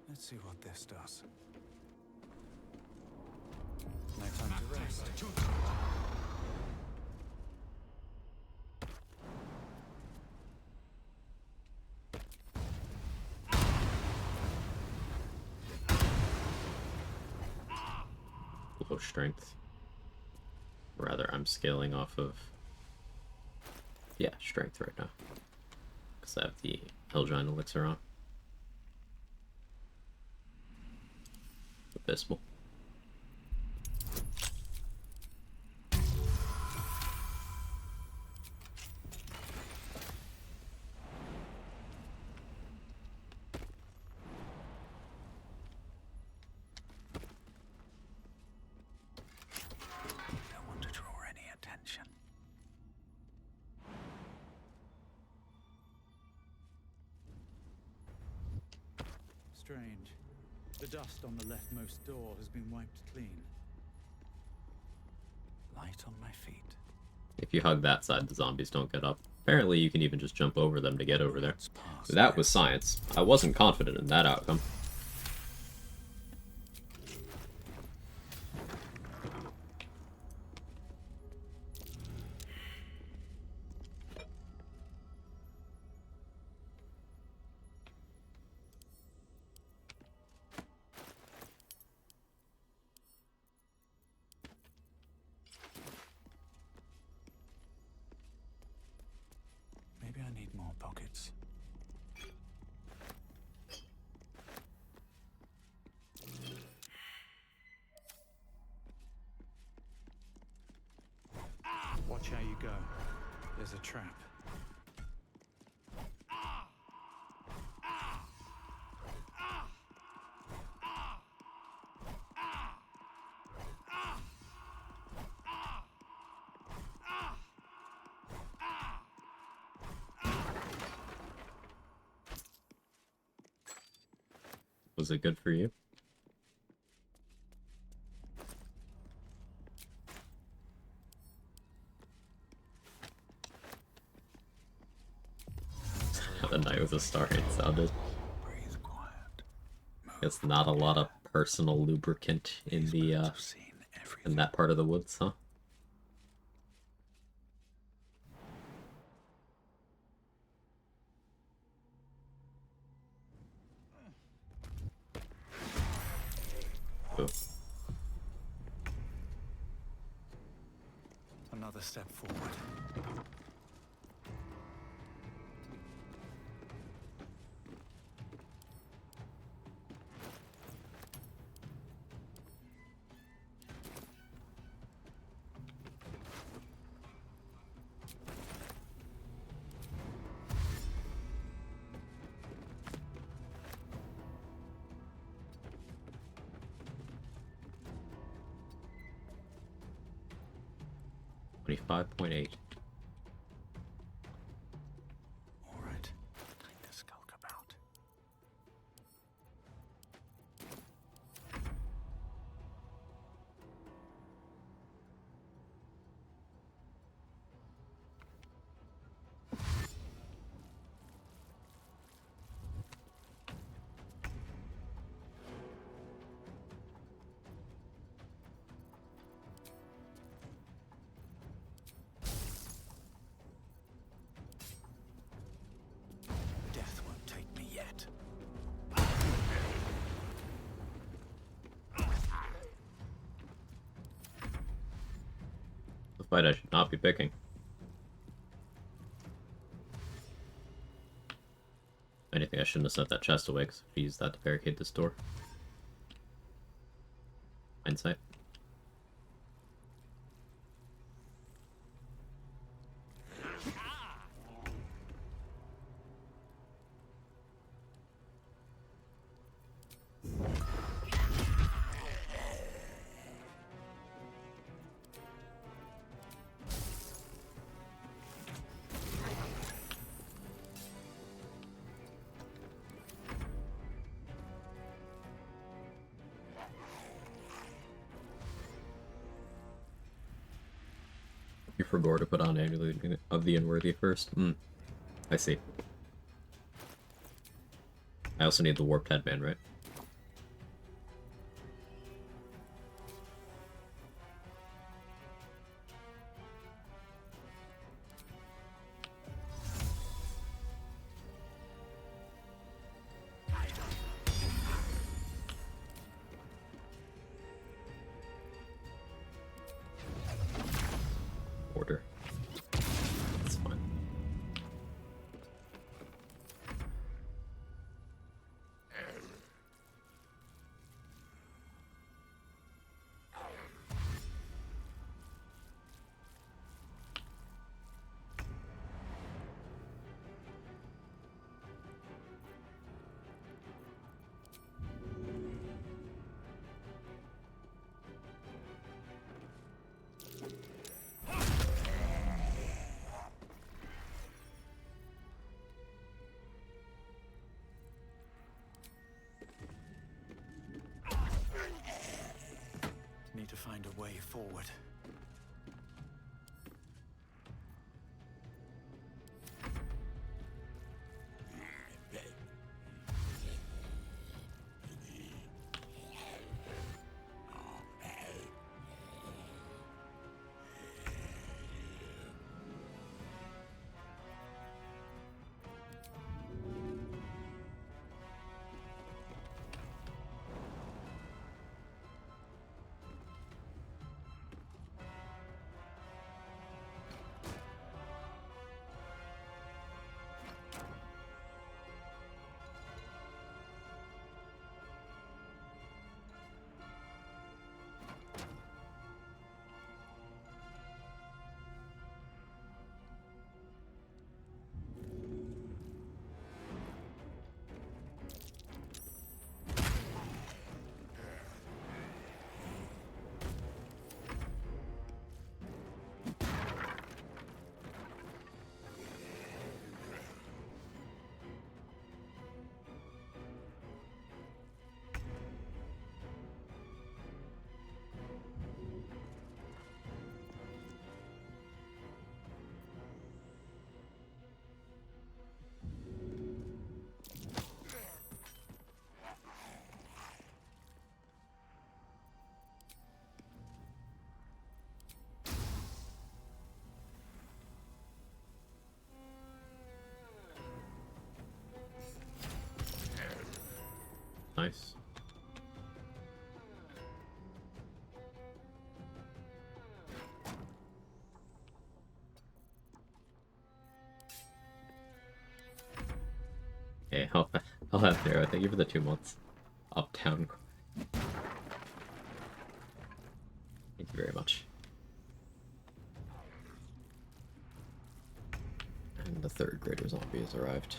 Speaker 2: Let's see what this does. No time to rest.
Speaker 1: Low strength. Rather, I'm scaling off of... Yeah, strength right now. Because I have the Hellgiant Elixir on. Abysmal.
Speaker 2: Don't want to draw any attention. Strange. The dust on the leftmost door has been wiped clean. Light on my feet.
Speaker 1: If you hug that side, the zombies don't get up. Apparently you can even just jump over them to get over there. That was science. I wasn't confident in that outcome.
Speaker 2: Maybe I need more pockets. Watch how you go. There's a trap.
Speaker 1: Was it good for you? The night with a star it sounded. It's not a lot of personal lubricant in the in that part of the woods, huh? Ooh.
Speaker 2: Another step forward.
Speaker 1: $25.8.
Speaker 2: All right, time to skulk about.
Speaker 1: fight I should not be picking. Anything, I shouldn't have sent that chest away, because I used that to barricade this door. Hindsight. You forgot to put on Amulet of the Unworthy first. I see. I also need the Warped Headband, right? Order. That's fine.
Speaker 19: Need to find a way forward. Nice. Hey, I'll have there. Thank you for the 2 months. Uptown. Thank you very much. And the third greater zombie has arrived.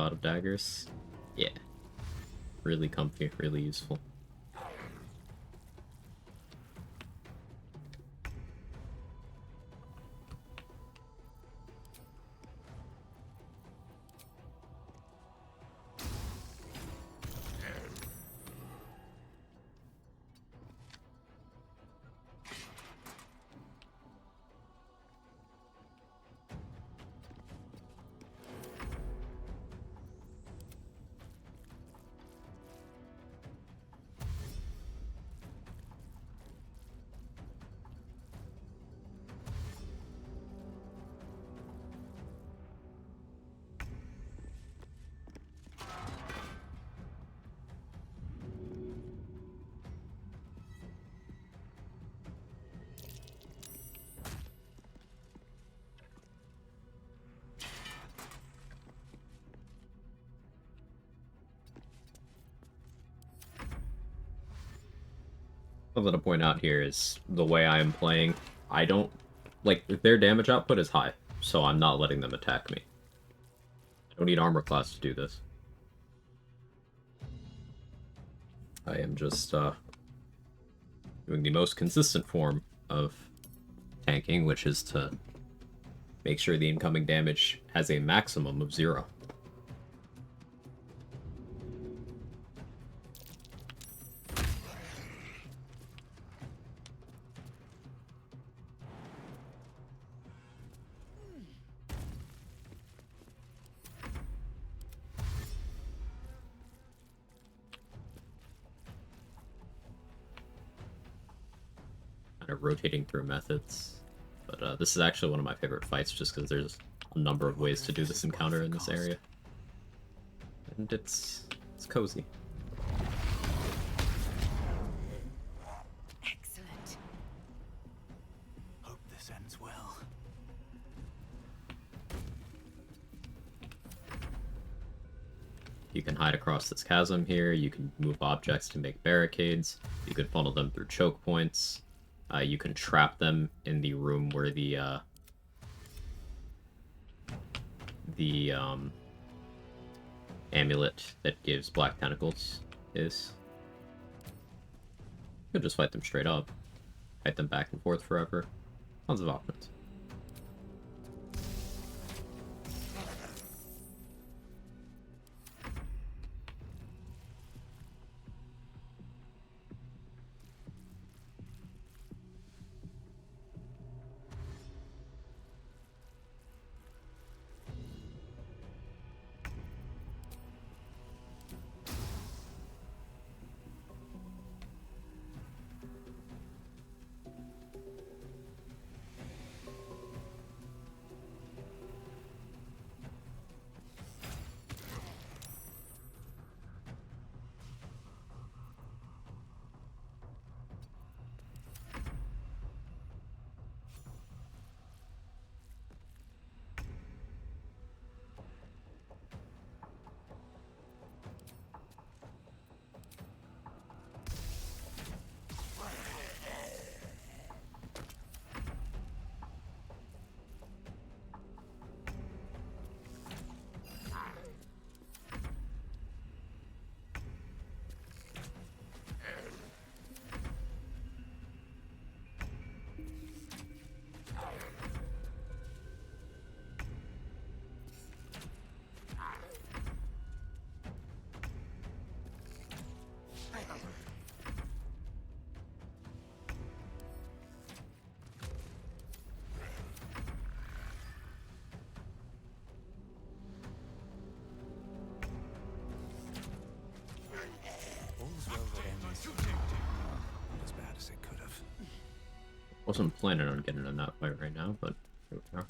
Speaker 1: cloud of daggers. Yeah. Really comfy, really useful. Something to point out here is the way I am playing, I don't... Like, their damage output is high, so I'm not letting them attack me. I don't need armor class to do this. I am just, doing the most consistent form of tanking, which is to make sure the incoming damage has a maximum of 0. Rotating through methods, but this is actually one of my favorite fights just because there's a number of ways to do this encounter in this area, and it's cozy.
Speaker 11: Excellent. Hope this ends well.
Speaker 1: You can hide across this chasm here, you can move objects to make barricades, you can funnel them through choke points. You can trap them in the room where the amulet that gives black tentacles is. You could just fight them straight up. Fight them back and forth forever. Tons of options.
Speaker 2: As bad as it could have.
Speaker 1: Wasn't planning on getting in that fight right now, but here we are.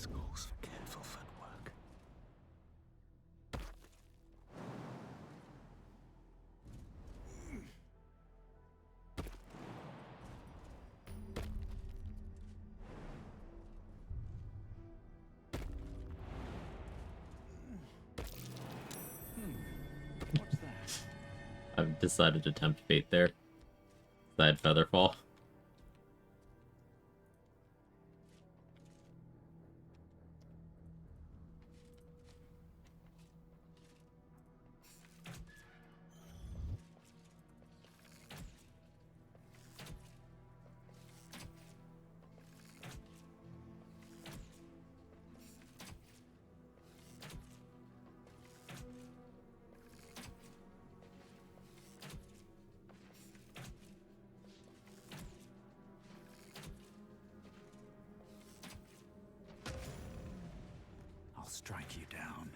Speaker 19: This calls for careful footwork.
Speaker 2: What's that?
Speaker 1: I've decided to tempt fate there. Side Featherfall.
Speaker 2: I'll strike you down.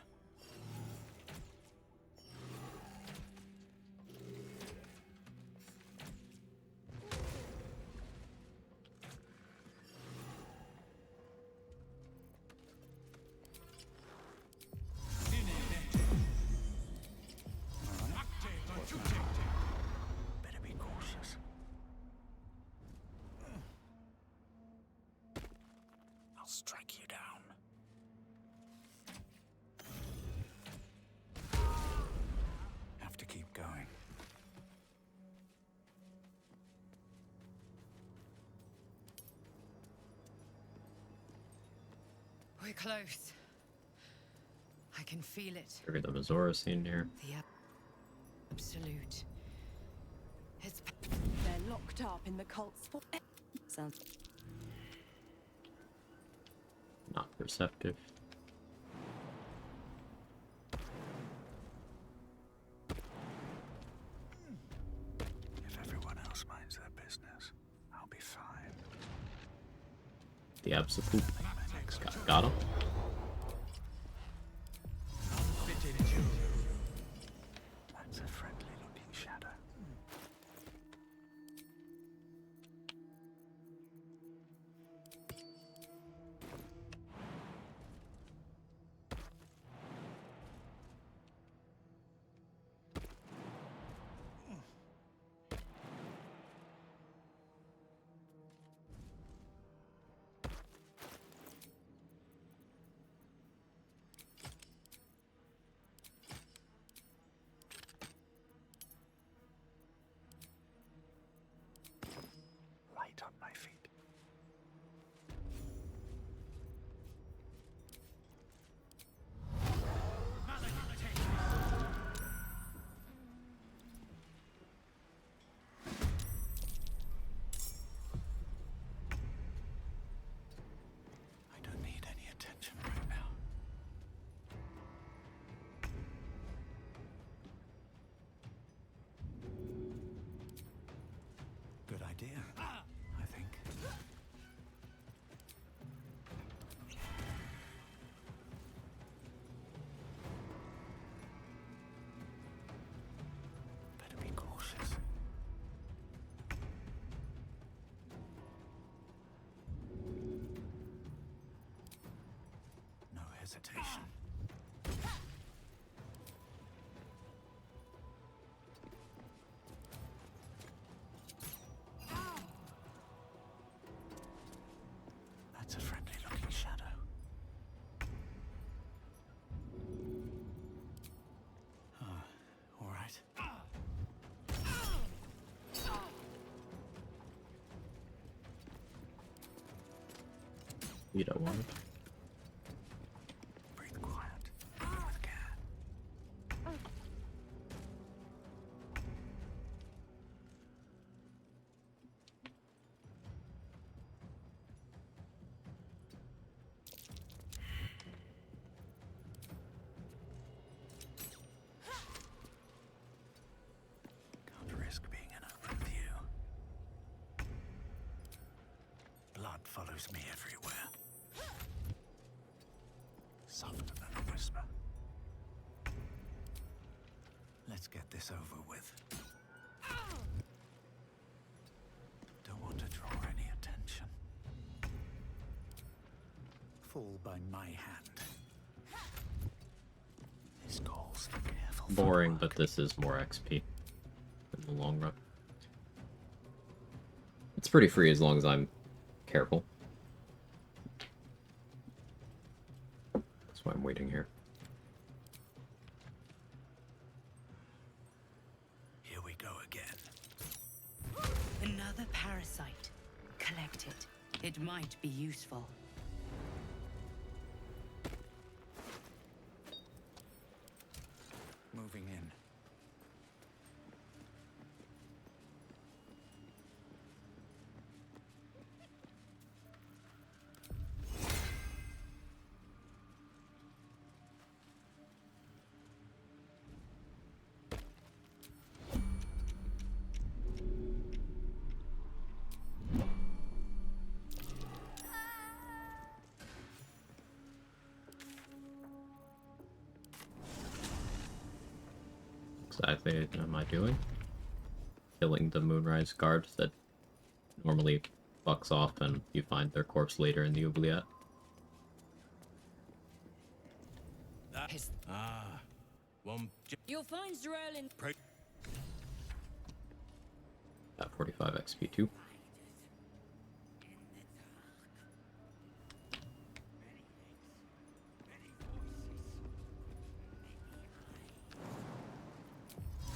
Speaker 19: Better be cautious. I'll strike you down.
Speaker 2: Have to keep going.
Speaker 4: We're close. I can feel it.
Speaker 1: Trigger the Mazora scene here.
Speaker 4: The absolute. It's.
Speaker 9: They're locked up in the cult's sounds.
Speaker 1: Not perceptive.
Speaker 19: If everyone else minds their business, I'll be fine.
Speaker 1: The absolute. Got him.
Speaker 19: That's a friendly looking shadow. Light on my feet.
Speaker 2: I don't need any attention right now. Good idea, I think.
Speaker 19: Better be cautious.
Speaker 2: No hesitation.
Speaker 19: That's a friendly looking shadow.
Speaker 2: All right.
Speaker 1: You don't want it.
Speaker 19: Breathe quiet. With care. Can't risk being in open view. Blood follows me everywhere. Softer than a whisper.
Speaker 2: Let's get this over with. Don't want to draw any attention. fall by my hand. This calls for careful
Speaker 1: Boring, but this is more XP in the long run. It's pretty free as long as I'm careful. That's why I'm waiting here.
Speaker 2: Here we go again.
Speaker 4: Another parasite. Collect it. It might be useful.
Speaker 2: Moving in.
Speaker 1: Exactly am I doing? Killing the Moonrise Guard that normally fucks off and you find their corpse later in the oubliette.
Speaker 21: You'll find Zrael in.
Speaker 1: Got 45 XP too.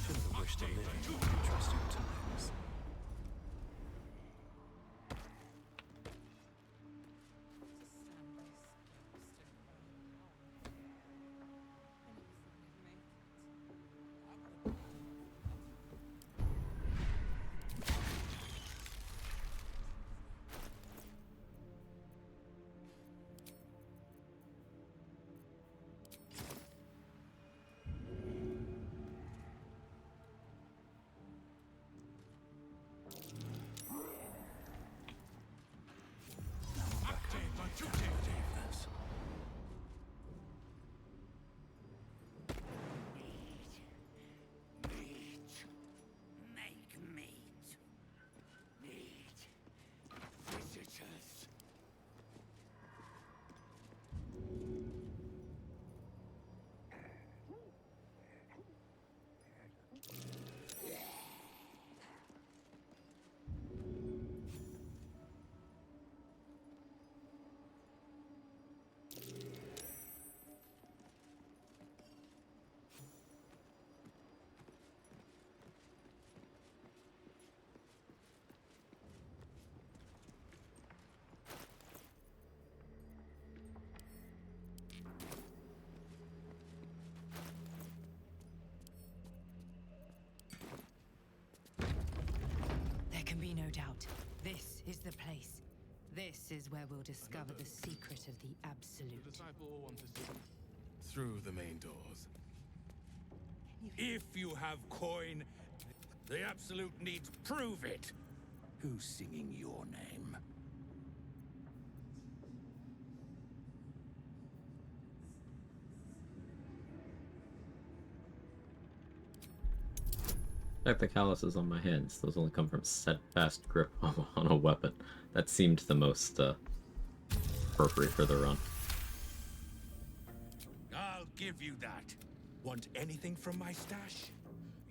Speaker 2: Should have wished to live in more interesting times.
Speaker 4: There can be no doubt. This is the place. This is where we'll discover the secret of the Absolute.
Speaker 17: Through the main doors. If you have coin, the Absolute needs prove it.
Speaker 15: Who's singing your name?
Speaker 1: Check the calluses on my hands. Those only come from steadfast grip on a weapon. That seemed the most appropriate for the run.
Speaker 17: I'll give you that. Want anything from my stash?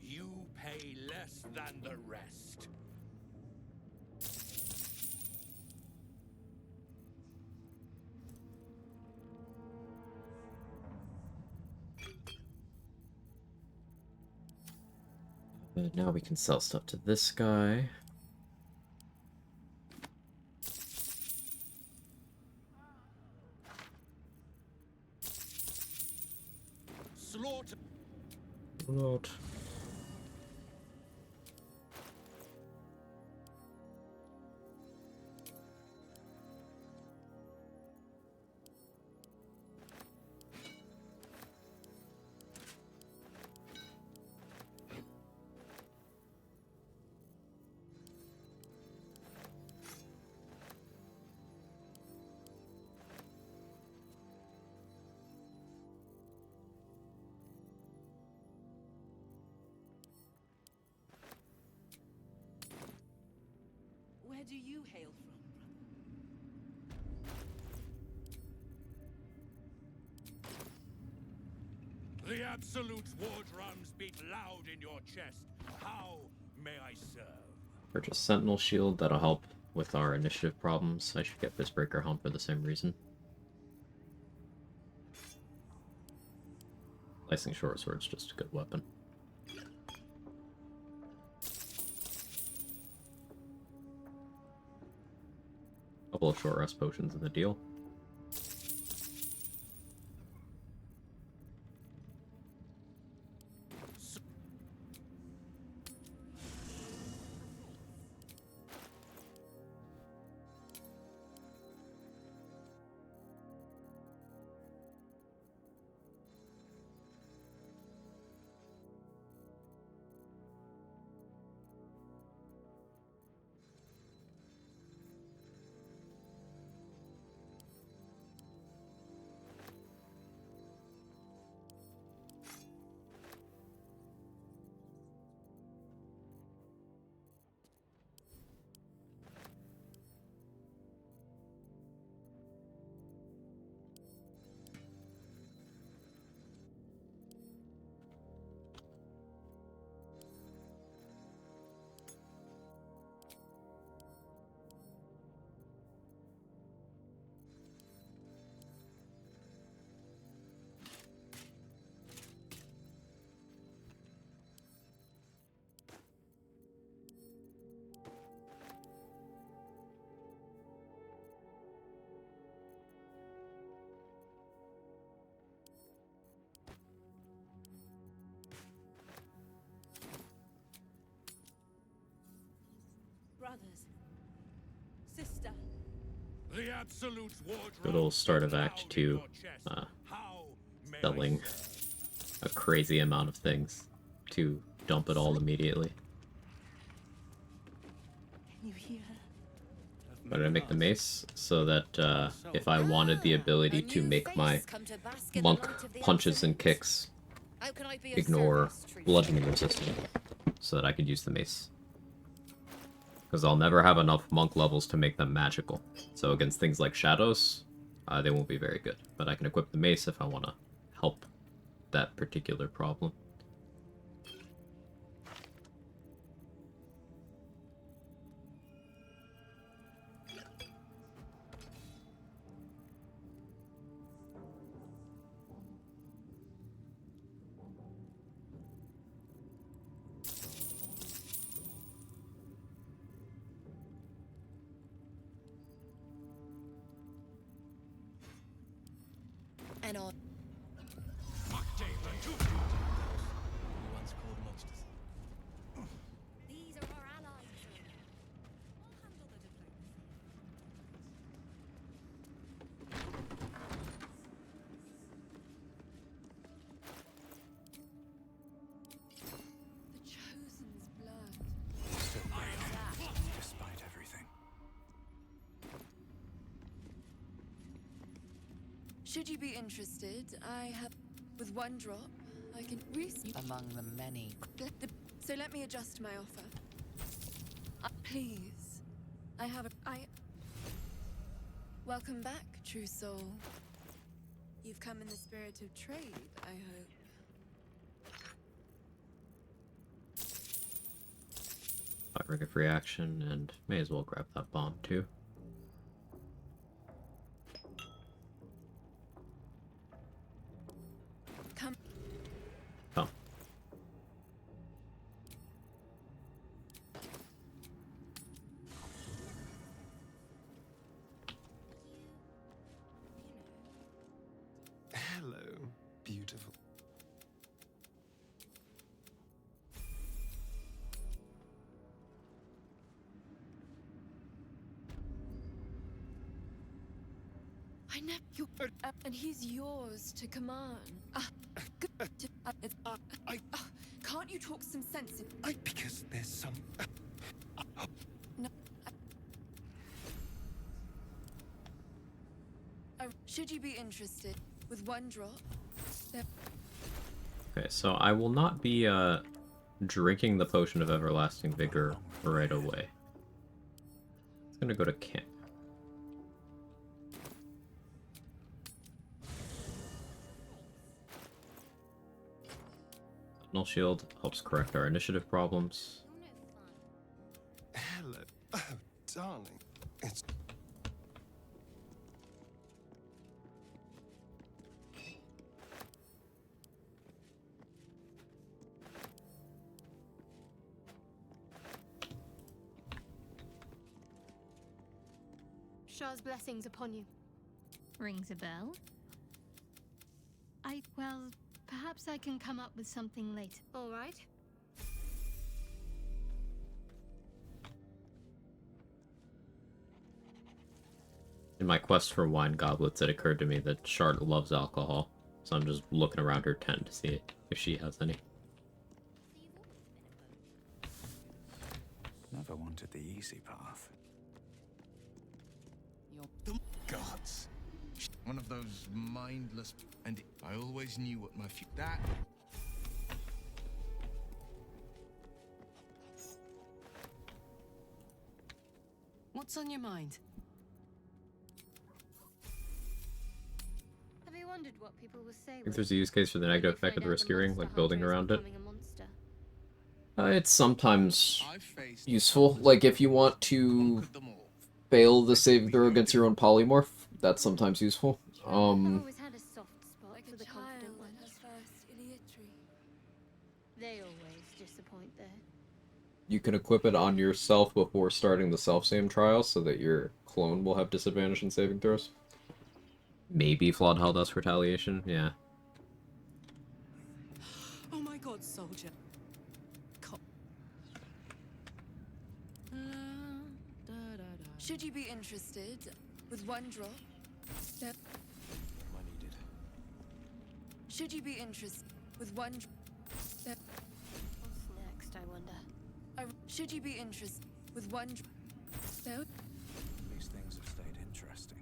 Speaker 17: You pay less than the rest.
Speaker 1: Now we can sell stuff to this guy.
Speaker 17: Slaughter.
Speaker 1: Lord.
Speaker 20: Where do you hail from, brother?
Speaker 17: The Absolute's war drums beat loud in your chest. How may I serve?
Speaker 1: Purchase Sentinel Shield, that'll help with our initiative problems. I should get Fistbreaker Helm for the same reason. Slicing Short Sword's just a good weapon. Couple of short rest potions in the deal.
Speaker 9: Brothers. Sister.
Speaker 17: The Absolute's war drums
Speaker 1: Good old start of Act 2, selling a crazy amount of things to dump it all immediately.
Speaker 9: Can you hear her?
Speaker 1: Why did I make the mace? So that if I wanted the ability to make my monk punches and kicks ignore bludgeoning resistance, so that I could use the mace. Because I'll never have enough monk levels to make them magical. So against things like shadows, they won't be very good. But I can equip the mace if I want to help that particular problem.
Speaker 9: And on. These are our allies. We'll handle the diplomacy.
Speaker 4: The Chosen's blood.
Speaker 19: Still breathing, despite everything.
Speaker 4: Should you be interested, I have... With one drop, I can
Speaker 13: among the many.
Speaker 4: So let me adjust my offer. Please. I have a... Welcome back, true soul. You've come in the spirit of trade, I hope.
Speaker 1: Firing a free action, and may as well grab that bomb too.
Speaker 4: Come.
Speaker 1: Oh.
Speaker 6: Hello, beautiful.
Speaker 4: I never... And he's yours to command. Can't you talk some sense?
Speaker 6: Because there's some...
Speaker 4: No. Should you be interested, with one drop, there...
Speaker 1: Okay, so I will not be drinking the Potion of Everlasting Vigor right away. It's gonna go to camp. Null shield helps correct our initiative problems.
Speaker 6: Hello. Oh, darling. It's...
Speaker 3: Shah's blessings upon you.
Speaker 12: Rings a bell?
Speaker 3: Well, perhaps I can come up with something later. All right?
Speaker 1: In my quest for wine goblets, it occurred to me that Shart loves alcohol, so I'm just looking around her tent to see if she has any.
Speaker 2: Never wanted the easy path.
Speaker 7: The gods. One of those mindless, and I always knew what my that.
Speaker 4: What's on your mind?
Speaker 3: Have you wondered what people will say?
Speaker 1: I think there's a use case for the negative effect of the risky ring, like building around it. It's sometimes useful. Like, if you want to fail the saving throw against your own polymorph, that's sometimes useful.
Speaker 3: I've always had a soft spot for the confident ones. They always disappoint there.
Speaker 1: You can equip it on yourself before starting the self-same trial so that your clone will have disadvantage in saving throws. Maybe Flawed Helldusk Retaliation, yeah.
Speaker 4: Oh my god, soldier.
Speaker 9: Should you be interested with one drop? No.
Speaker 2: I needed.
Speaker 9: Should you be interested with one drop? No.
Speaker 3: What's next, I wonder?
Speaker 9: Should you be interested with one drop? No.
Speaker 2: These things have stayed interesting.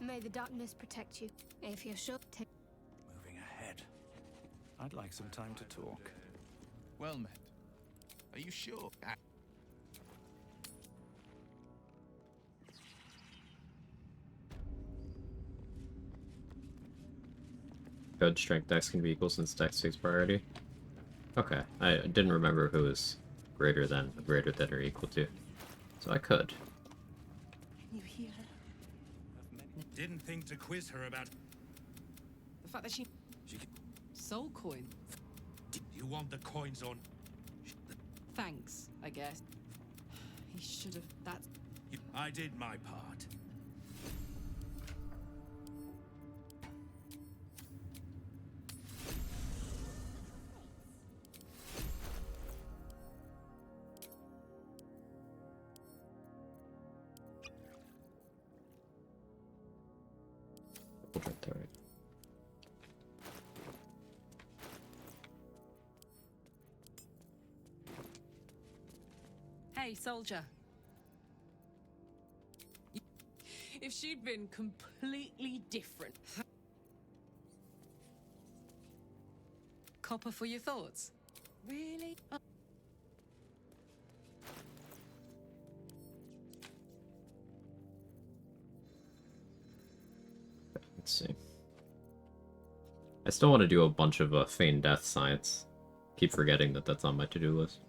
Speaker 3: May the darkness protect you. If you're sure,
Speaker 2: Moving ahead. I'd like some time to talk.
Speaker 7: Well met. Are you sure?
Speaker 1: Good, strength dex can be equal since dex takes priority. Okay, I didn't remember if it was greater than, or equal to. So I could.
Speaker 4: You hear her?
Speaker 17: Didn't think to quiz her about.
Speaker 4: The fact that she soul coin.
Speaker 17: You want the coins on?
Speaker 4: Thanks, I guess. He should have. That's.
Speaker 17: I did my part.
Speaker 4: Hey, soldier. If she'd been completely different. Copper for your thoughts? Really?
Speaker 1: Let's see. I still want to do a bunch of feigned death science. Keep forgetting that that's on my to-do list.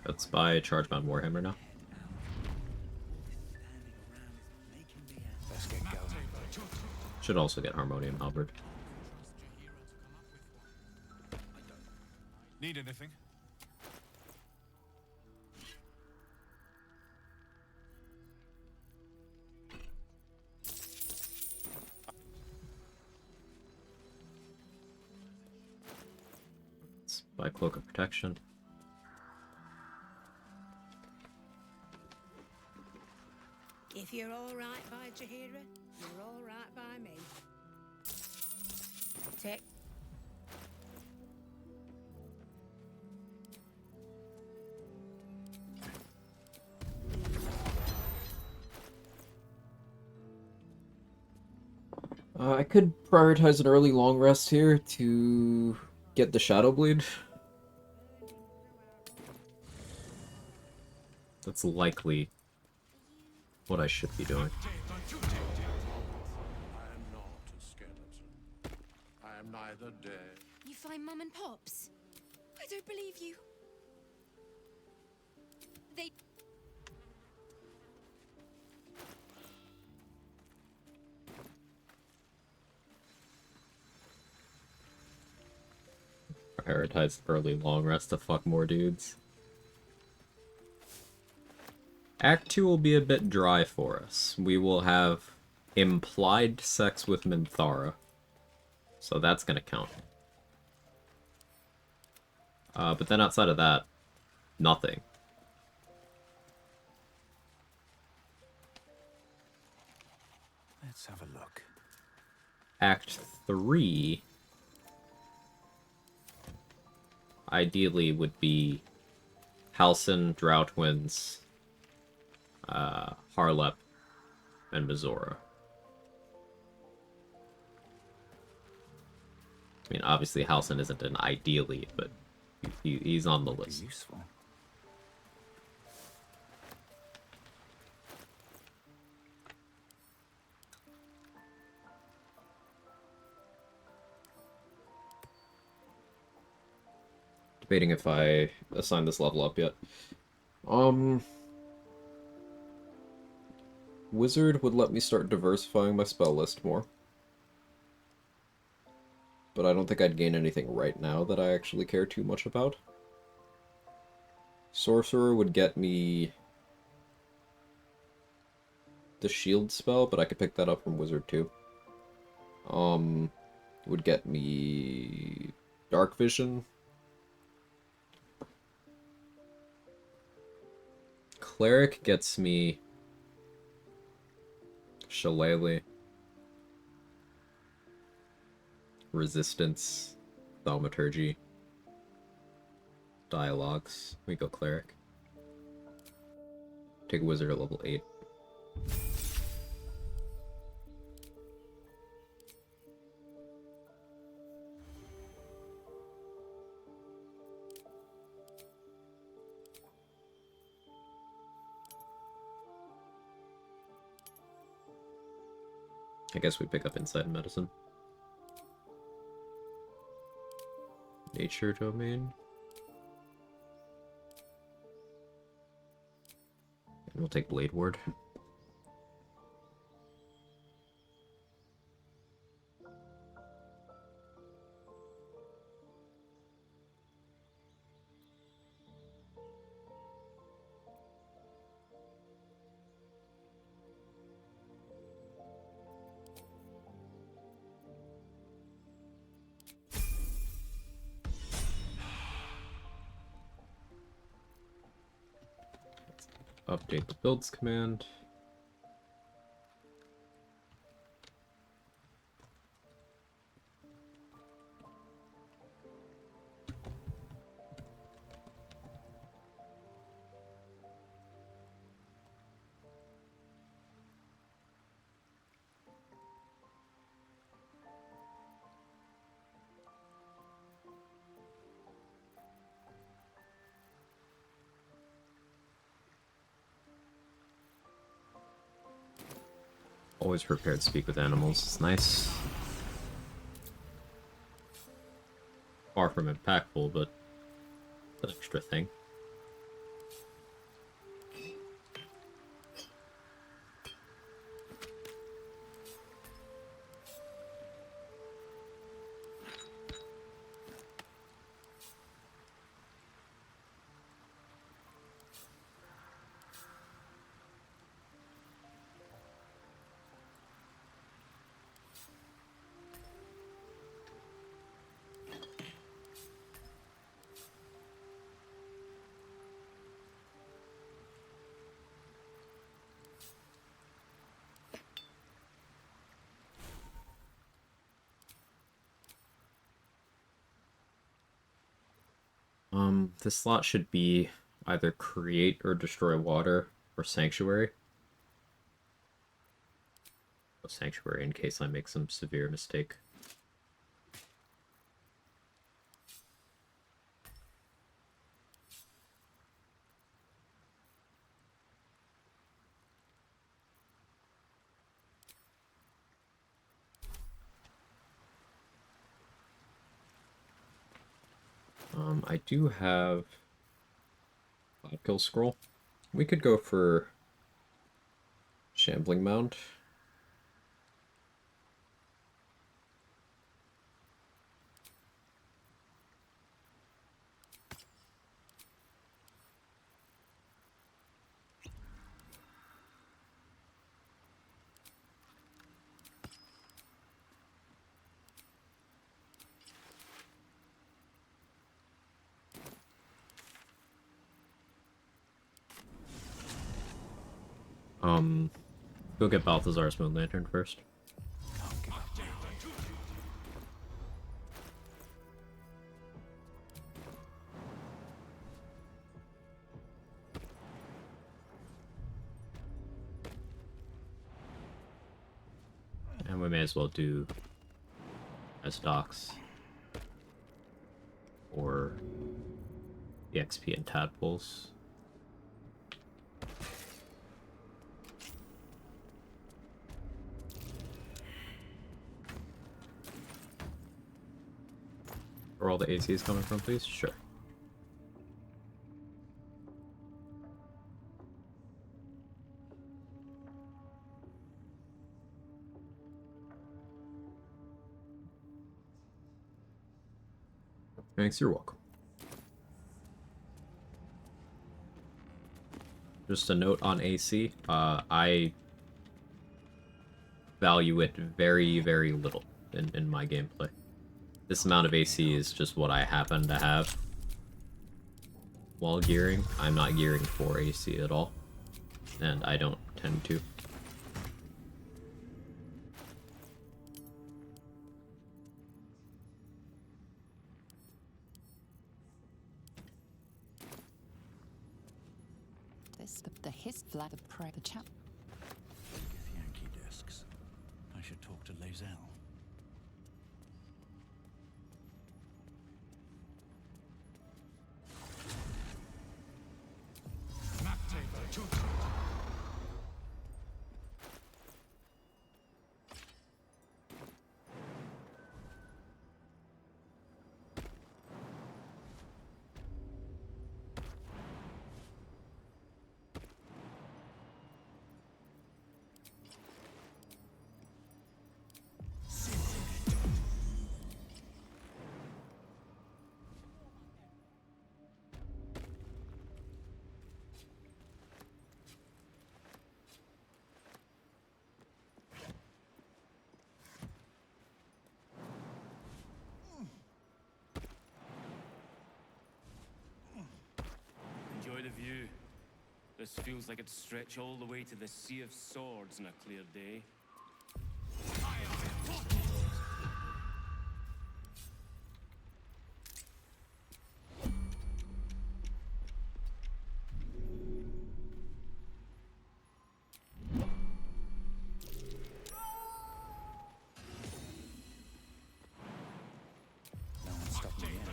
Speaker 1: Let's buy Chargebound Warhammer now.
Speaker 2: Let's get going.
Speaker 1: Should also get Harmonium Halberd.
Speaker 17: Need anything?
Speaker 1: Let's buy Cloak of Protection.
Speaker 8: If you're all right by Jahira, you're all right by me. Take.
Speaker 1: I could prioritize an early long rest here to get the Shadow Bleed. That's likely what I should be doing.
Speaker 10: I am not a skeleton. I am neither dead.
Speaker 14: You find Mum and Pops? I don't believe you. They...
Speaker 1: Prioritize early long rest to fuck more dudes. Act 2 will be a bit dry for us. We will have implied sex with Minthara. So that's gonna count. But then outside of that, nothing.
Speaker 19: Let's have a look.
Speaker 1: Act 3 ideally would be Halcyon, Droughtwinds, Harlep, and Mizora. I mean, obviously Halcyon isn't an ideally, but he's on the list.
Speaker 19: Useful.
Speaker 1: Debating if I assign this level up yet. Wizard would let me start diversifying my spell list more. But I don't think I'd gain anything right now that I actually care too much about. Sorcerer would get me the shield spell, but I could pick that up from Wizard too. Would get me Dark Vision. Cleric gets me Shillelagh, Resistance, Thaumaturgy, Dialogues. We go Cleric. Take Wizard at level 8. I guess we pick up Insight and Medicine. Nature Domain. And we'll take Blade Ward. Update the builds command. Always prepared to speak with animals. It's nice. Far from impactful, but an extra thing. This slot should be either create or destroy water or sanctuary. Sanctuary in case I make some severe mistake. I do have a kill scroll. We could go for Shambling Mound. Go get Balthazar's Moon Lantern first. And we may as well do as docks or the XP and tadpoles. Where all the AC is coming from, please? Sure. Thanks, you're welcome. Just a note on AC, I value it very, very little in my gameplay. This amount of AC is just what I happen to have while gearing. I'm not gearing for AC at all, and I don't tend to.
Speaker 13: The hiss flat the prey the chap.
Speaker 2: Yankee discs. I should talk to Lae'zel.
Speaker 16: Enjoy the view. This feels like it'd stretch all the way to the Sea of Swords on a clear day.
Speaker 2: No one stopped me yet.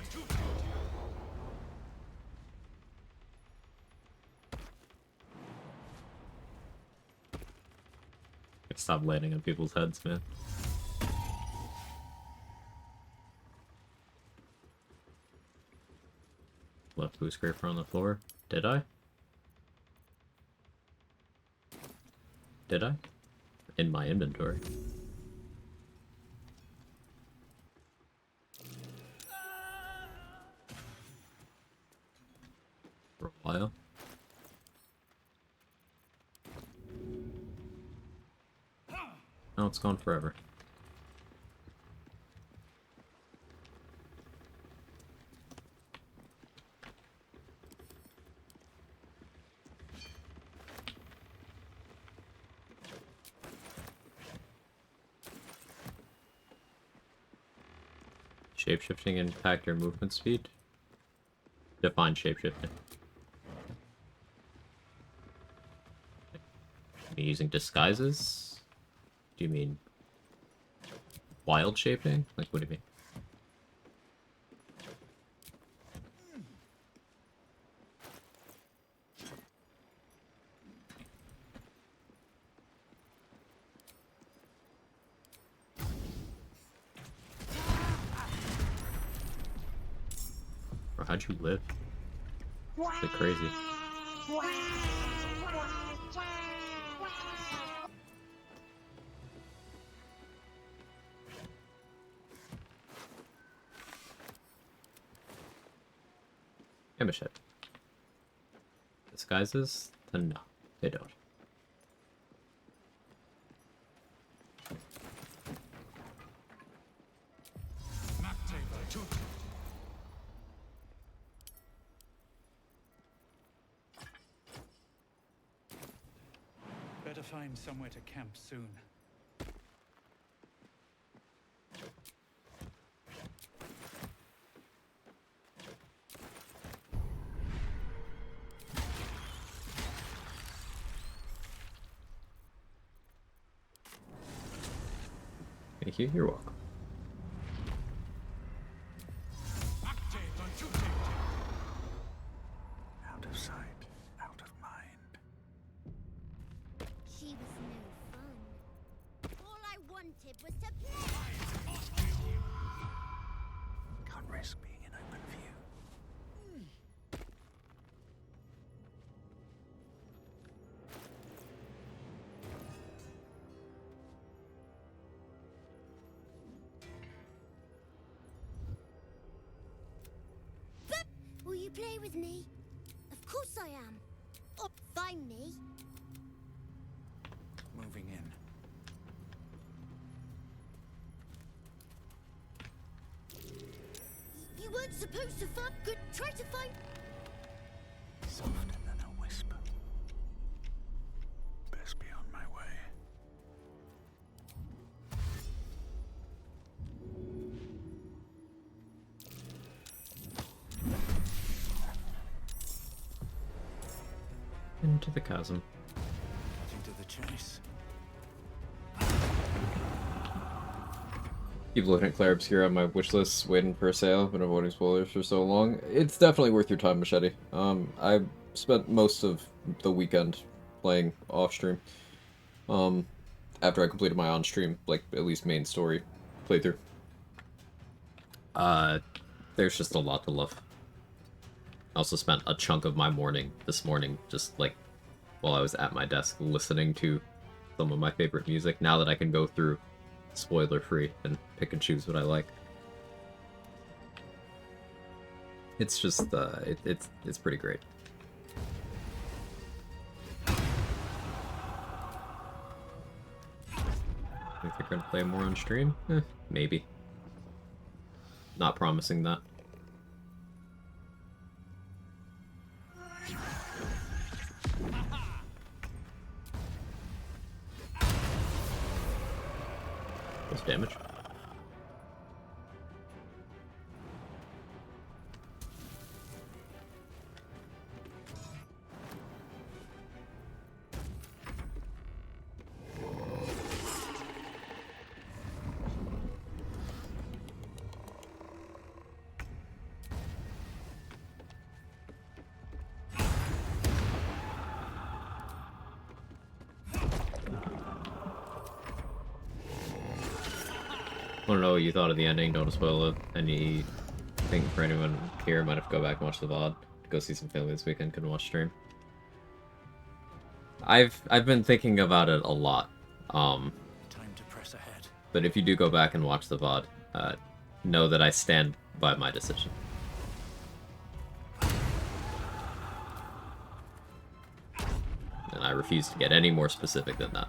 Speaker 1: Stop landing on people's heads, man. Left blue scraper on the floor. Did I? Did I? In my inventory. For a while. Now it's gone forever. Shapeshifting impact your movement speed? define shapeshifting. Are you using disguises? Do you mean wild shaping? Like, what do you mean? Bro, how'd you live? It's crazy. Yeah, machete. Disguises? Then no, they don't.
Speaker 2: Better find somewhere to camp soon.
Speaker 1: Thank you, you're welcome.
Speaker 2: Out of sight, out of mind.
Speaker 5: She was no fun. All I wanted was to play.
Speaker 2: Can't risk being in open view.
Speaker 5: Will you play with me? Of course I am. Or find me.
Speaker 2: Moving in.
Speaker 5: You weren't supposed to find. Good. Try to find.
Speaker 2: Softer than a whisper. Best be on my way.
Speaker 1: Into the chasm.
Speaker 2: Into the chase.
Speaker 1: Keep looking at Claire Obscura on my wish list, waiting for a sale, been avoiding spoilers for so long. It's definitely worth your time, Machete. I spent most of the weekend playing off-stream. After I completed my on-stream, like, at least main story playthrough. There's just a lot to love. I also spent a chunk of my morning this morning just, like, while I was at my desk listening to some of my favorite music, now that I can go through spoiler-free and pick and choose what I like. It's just, it's pretty great. Think they're gonna play more on stream? Maybe. Not promising that. What's damage? I don't know what you thought of the ending, don't spoil it. Anything for anyone here might have to go back and watch the VOD. Go see some family this weekend, couldn't watch stream. I've been thinking about it a lot.
Speaker 2: Time to press ahead.
Speaker 1: But if you do go back and watch the VOD, know that I stand by my decision. And I refuse to get any more specific than that.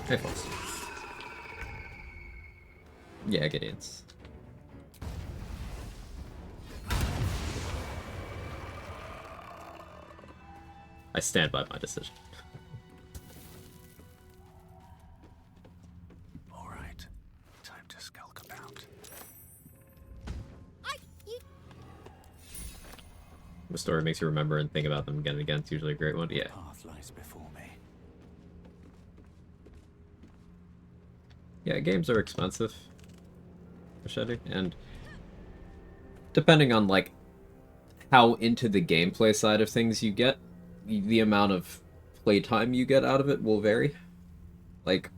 Speaker 1: Hey, folks. Yeah, Gideon's. I stand by my decision.
Speaker 2: All right, time to skulk about.
Speaker 1: The story makes you remember and think about them again and again. It's usually a great one. Yeah.
Speaker 2: Path lies before me.
Speaker 1: Yeah, games are expensive. Machete, and depending on like how into the gameplay side of things you get, the amount of playtime you get out of it will vary. Like,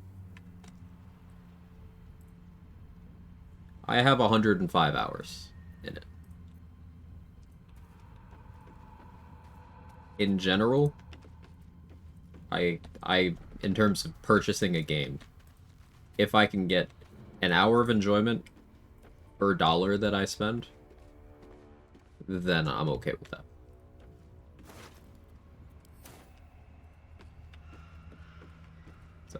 Speaker 1: I have 105 hours in it. In general, I in terms of purchasing a game, if I can get an hour of enjoyment per dollar that I spend, then I'm okay with that. So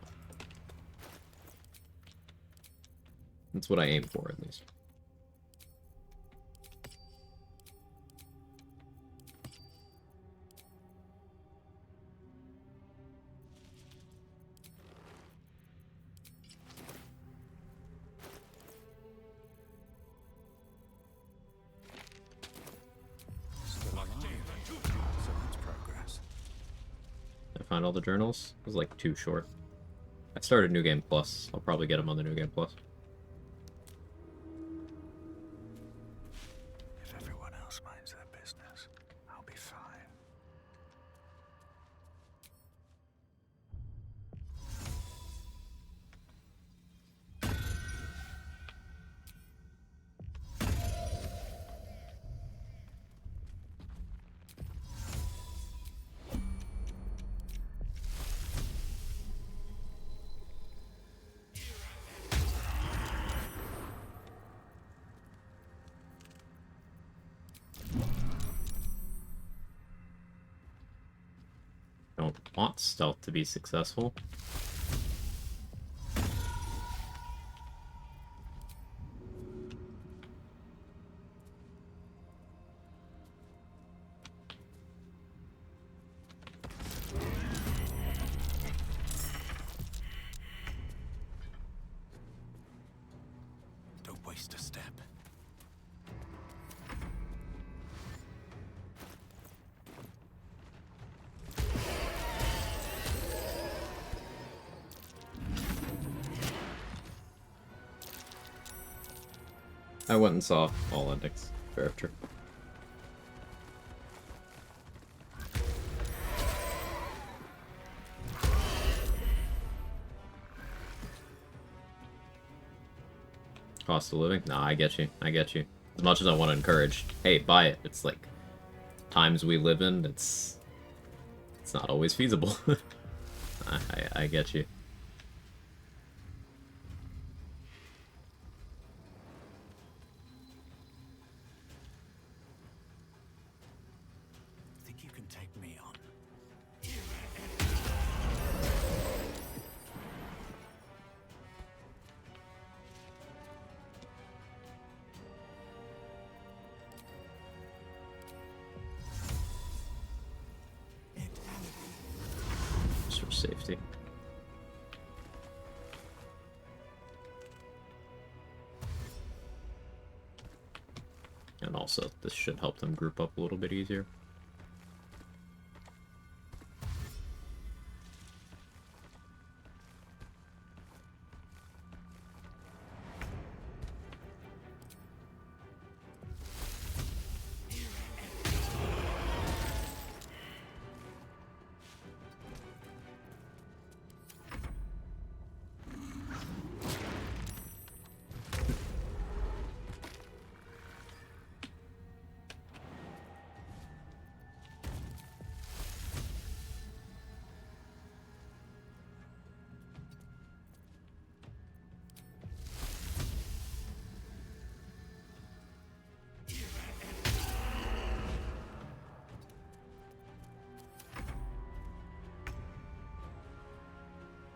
Speaker 1: that's what I aim for, at least.
Speaker 2: Still alive. So that's progress.
Speaker 1: I find all the journals. It was like too short. I started New Game Plus. I'll probably get them on the New Game Plus.
Speaker 2: If everyone else minds their business, I'll be fine.
Speaker 1: Don't want stealth to be successful.
Speaker 2: Don't waste a step.
Speaker 1: I went and saw all endings. Fair, true. Cost of living? Nah, I get you. I get you. As much as I want to encourage, hey, buy it. It's like times we live in. It's not always feasible. I get you.
Speaker 2: Think you can take me on?
Speaker 1: Just for safety. And also, this should help them group up a little bit easier.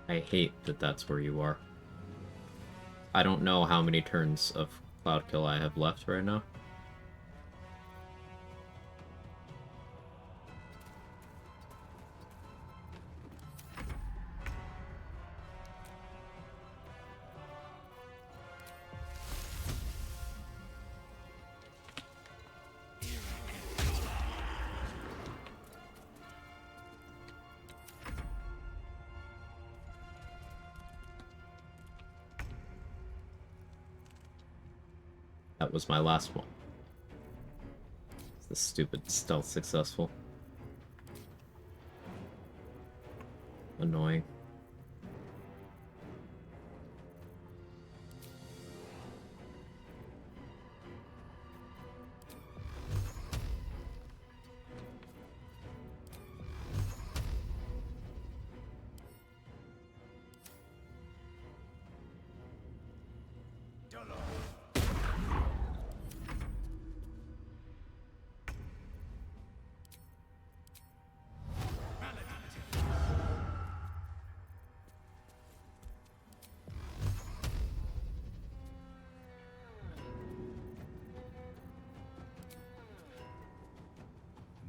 Speaker 1: I hate that that's where you are. I don't know how many turns of Cloud Kill I have left right now. That was my last one. Is this stupid stealth successful? Annoying.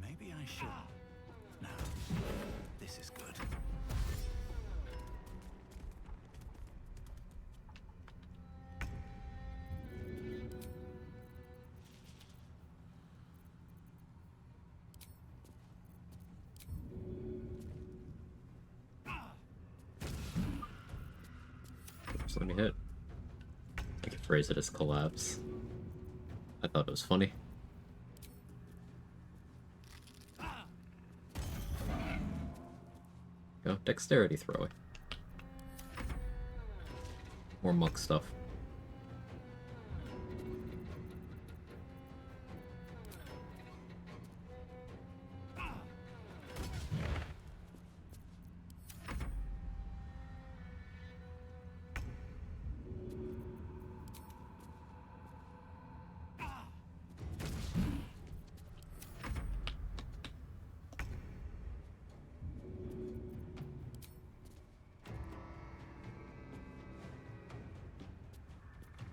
Speaker 2: Maybe I should. No, this is good.
Speaker 1: Just let me hit. I could phrase it as collapse. I thought it was funny. Go, dexterity throwing. More monk stuff.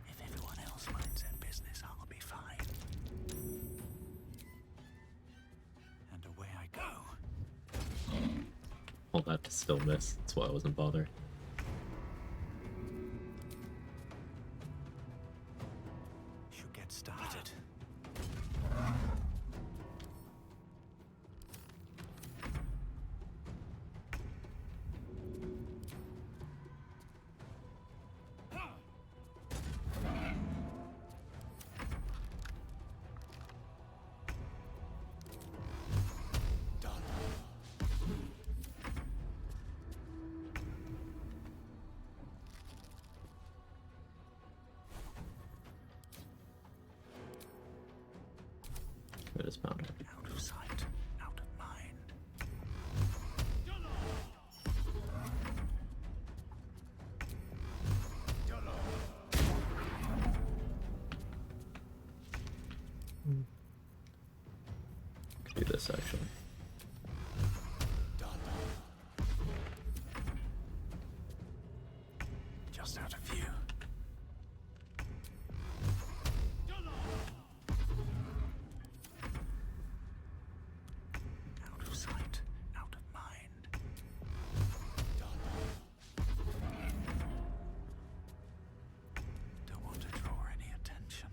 Speaker 2: If everyone else minds their business, I'll be fine. And away I go.
Speaker 1: All that to still miss. That's why I wasn't bothered.
Speaker 2: Should get started.
Speaker 1: It is bound.
Speaker 2: Out of sight, out of mind.
Speaker 1: Could do this actually.
Speaker 2: Just out of view. Out of sight, out of mind. Don't want to draw any attention.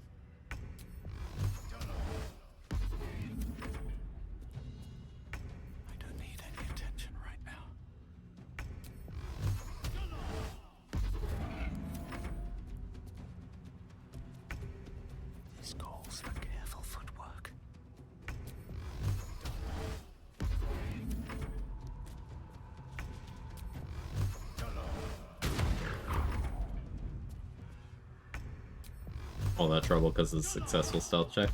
Speaker 2: I don't need any attention right now. This calls for careful footwork.
Speaker 1: All that trouble because of the successful stealth check.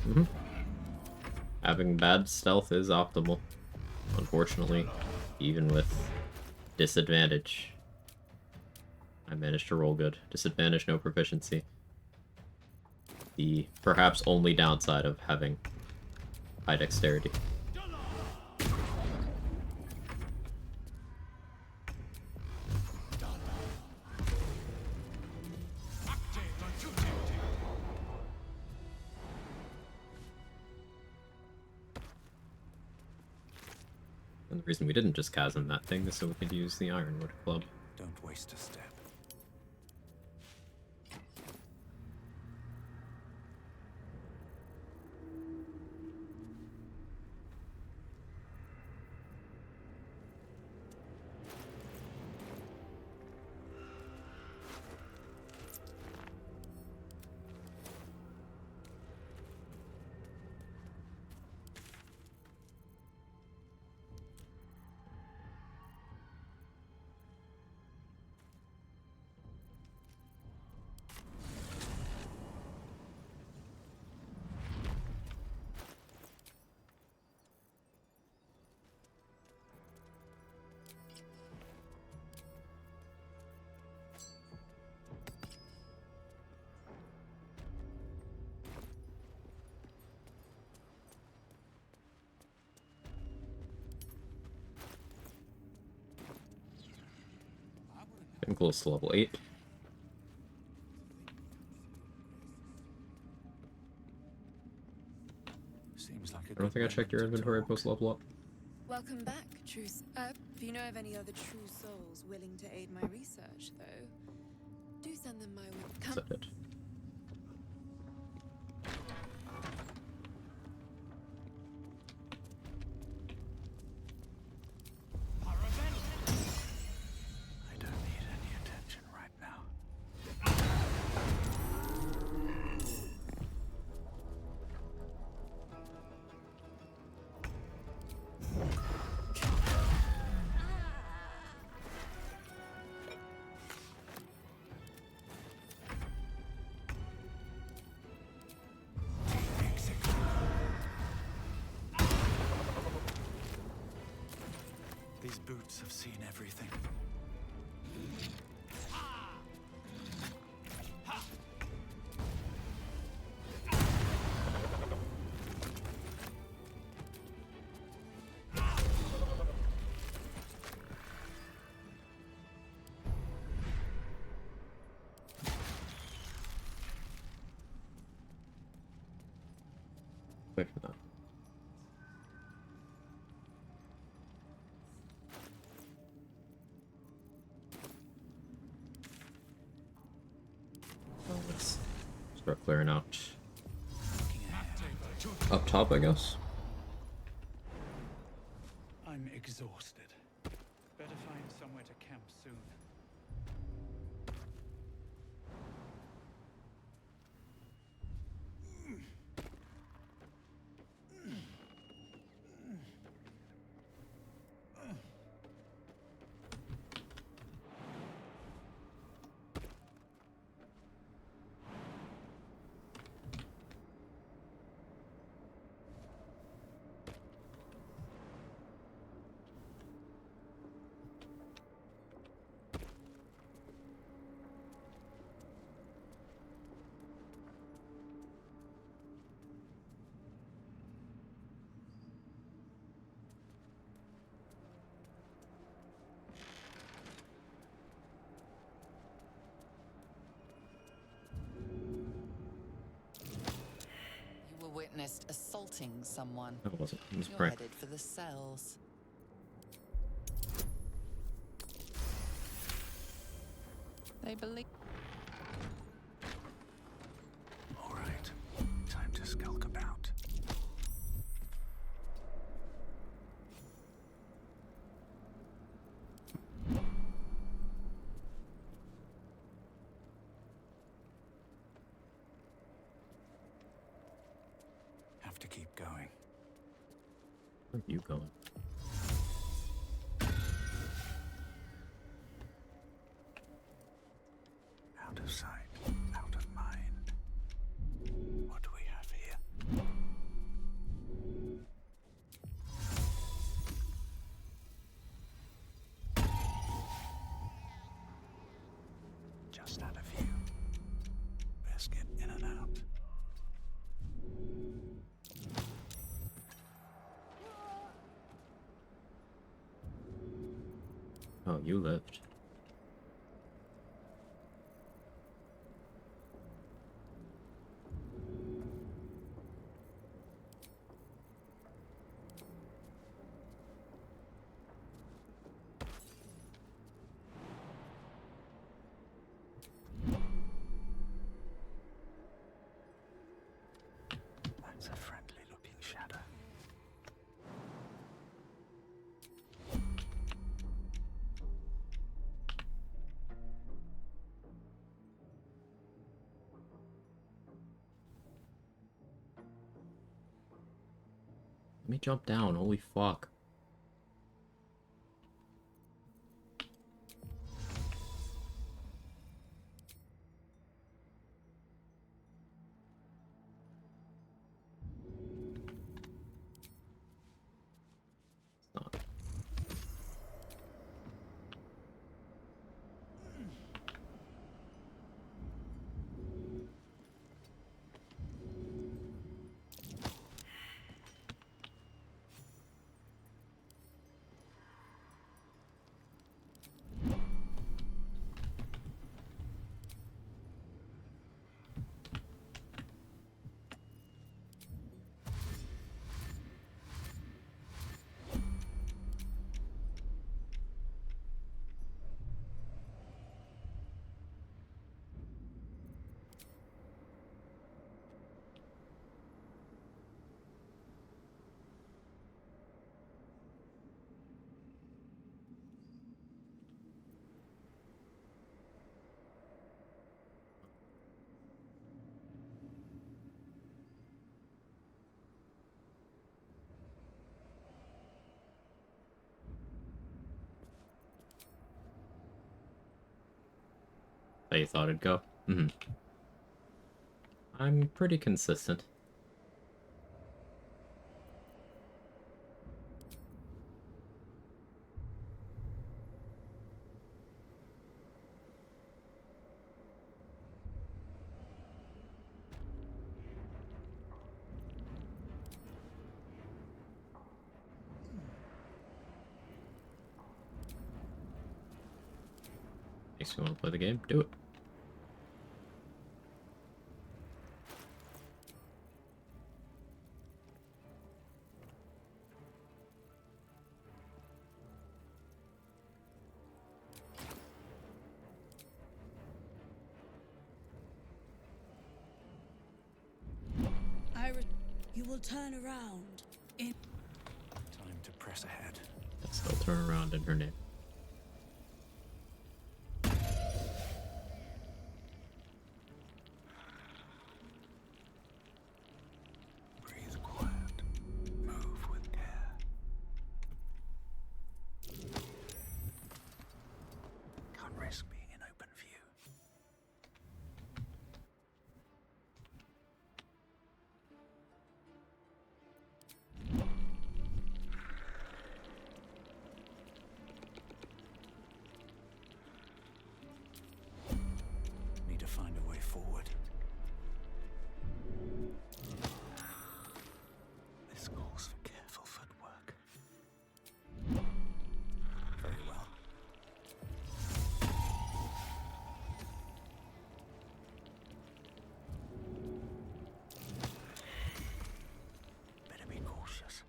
Speaker 1: Having bad stealth is optimal. Unfortunately, even with disadvantage, I managed to roll good. Disadvantage, no proficiency. The perhaps only downside of having high dexterity. And the reason we didn't just chasm that thing is so we could use the Ironwood Club.
Speaker 2: Don't waste a step.
Speaker 1: I'm close to level 8.
Speaker 2: Seems like a
Speaker 1: I don't think I checked your inventory post level up.
Speaker 9: Welcome back, if you know of any other true souls willing to aid my research, though, do send them my way.
Speaker 1: Yes, I did.
Speaker 2: I don't need any attention right now. These boots have seen everything.
Speaker 1: Wait for that. Let's start clearing out up top, I guess.
Speaker 2: I'm exhausted. Better find somewhere to camp soon.
Speaker 13: You were witnessed assaulting someone.
Speaker 1: No, it wasn't. It was a
Speaker 13: You're
Speaker 1: prank.
Speaker 13: headed for the cells. They believe.
Speaker 2: All right, time to skulk about. Have to keep going.
Speaker 1: Where are you going?
Speaker 2: Out of sight, out of mind. What do we have here? Just had a few. Best get in and out.
Speaker 1: Oh, you lived.
Speaker 2: That's a friendly looking shadow.
Speaker 1: Let me jump down. Holy fuck. It's not. you thought it'd go? Mm-hmm. I'm pretty consistent. Makes me want to play the game. Do it.
Speaker 20: You will turn around in.
Speaker 2: Time to press ahead.
Speaker 1: Still turn around in her name.
Speaker 2: Breathe quiet. Move with care. Can't risk being in open view. Need to find a way forward. This calls for careful footwork. Very well. Better be cautious.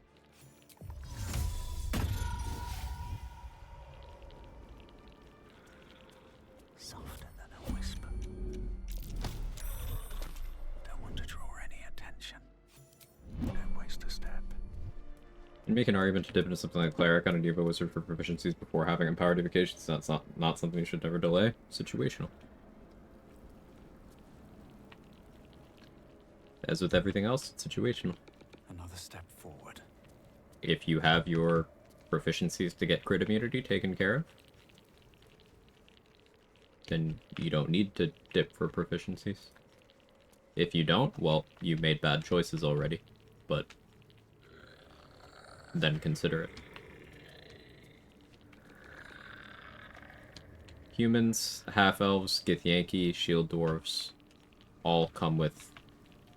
Speaker 2: Softer than a whisper. Don't want to draw any attention. Don't waste a step.
Speaker 1: You make an argument to dip into something like Cleric on a Diva Wizard for proficiencies before having Empower Divocations. That's not something you should never delay. Situational. As with everything else, it's situational.
Speaker 2: Another step forward.
Speaker 1: If you have your proficiencies to get crit immunity taken care of, then you don't need to dip for proficiencies. If you don't, well, you made bad choices already, but then consider it. Humans, half-elves, Githyanki, shield dwarves all come with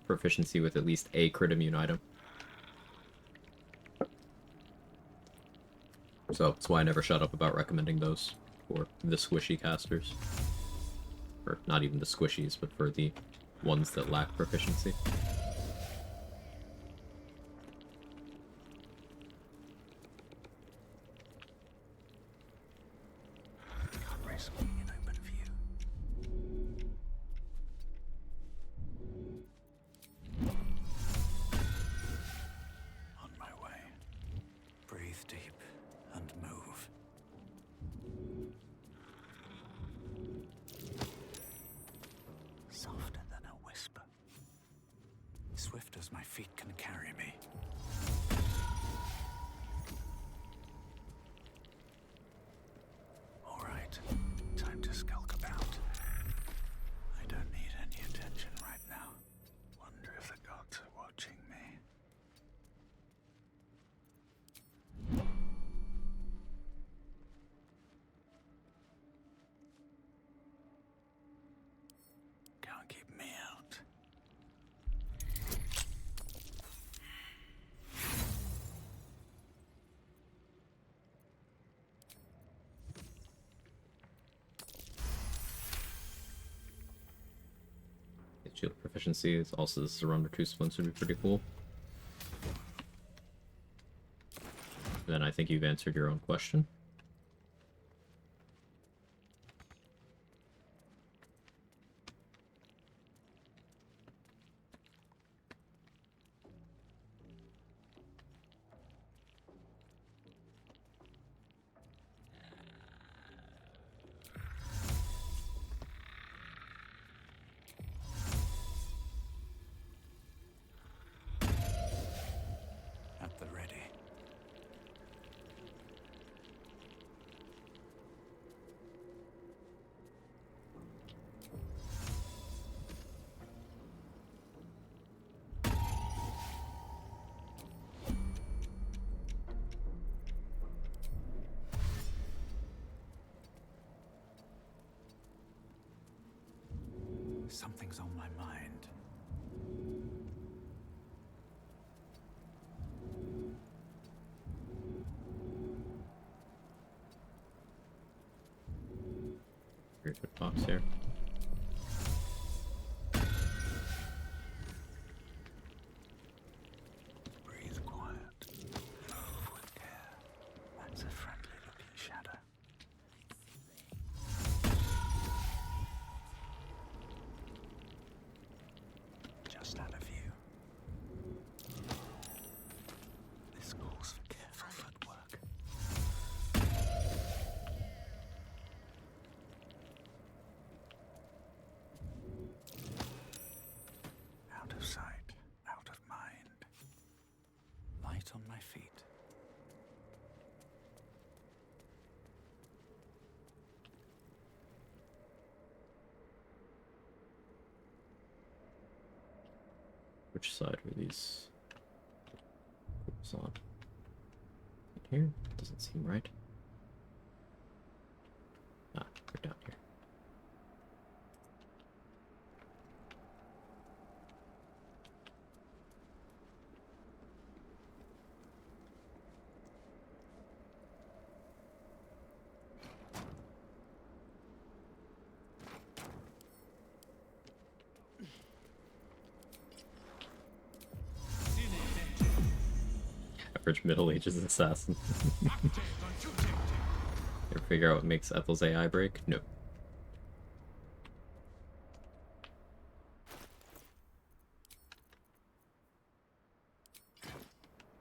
Speaker 1: proficiency with at least a crit immune item. So that's why I never shut up about recommending those for the squishy casters. Or not even the squishies, but for the ones that lack proficiency.
Speaker 2: Can't risk being in open view. On my way. Breathe deep and move. Softer than a whisper. Swift as my feet can carry me. All right, time to skulk about. I don't need any attention right now. Wonder if the gods are watching me. Can't keep me out.
Speaker 1: Shield proficiency is also the Surrender 2 splints would be pretty cool. Then I think you've answered your own question.
Speaker 2: At the ready. Something's on my mind.
Speaker 1: Pretty good box here.
Speaker 2: Breathe quiet. Move with care. That's a friendly looking shadow. Just out of view. This calls for careful footwork. Out of sight, out of mind. Light on my feet.
Speaker 1: Which side were these on? In here? Doesn't seem right. Ah, they're down here. Average Middle Ages assassin. You ever figure out what makes Ethel's AI break? No.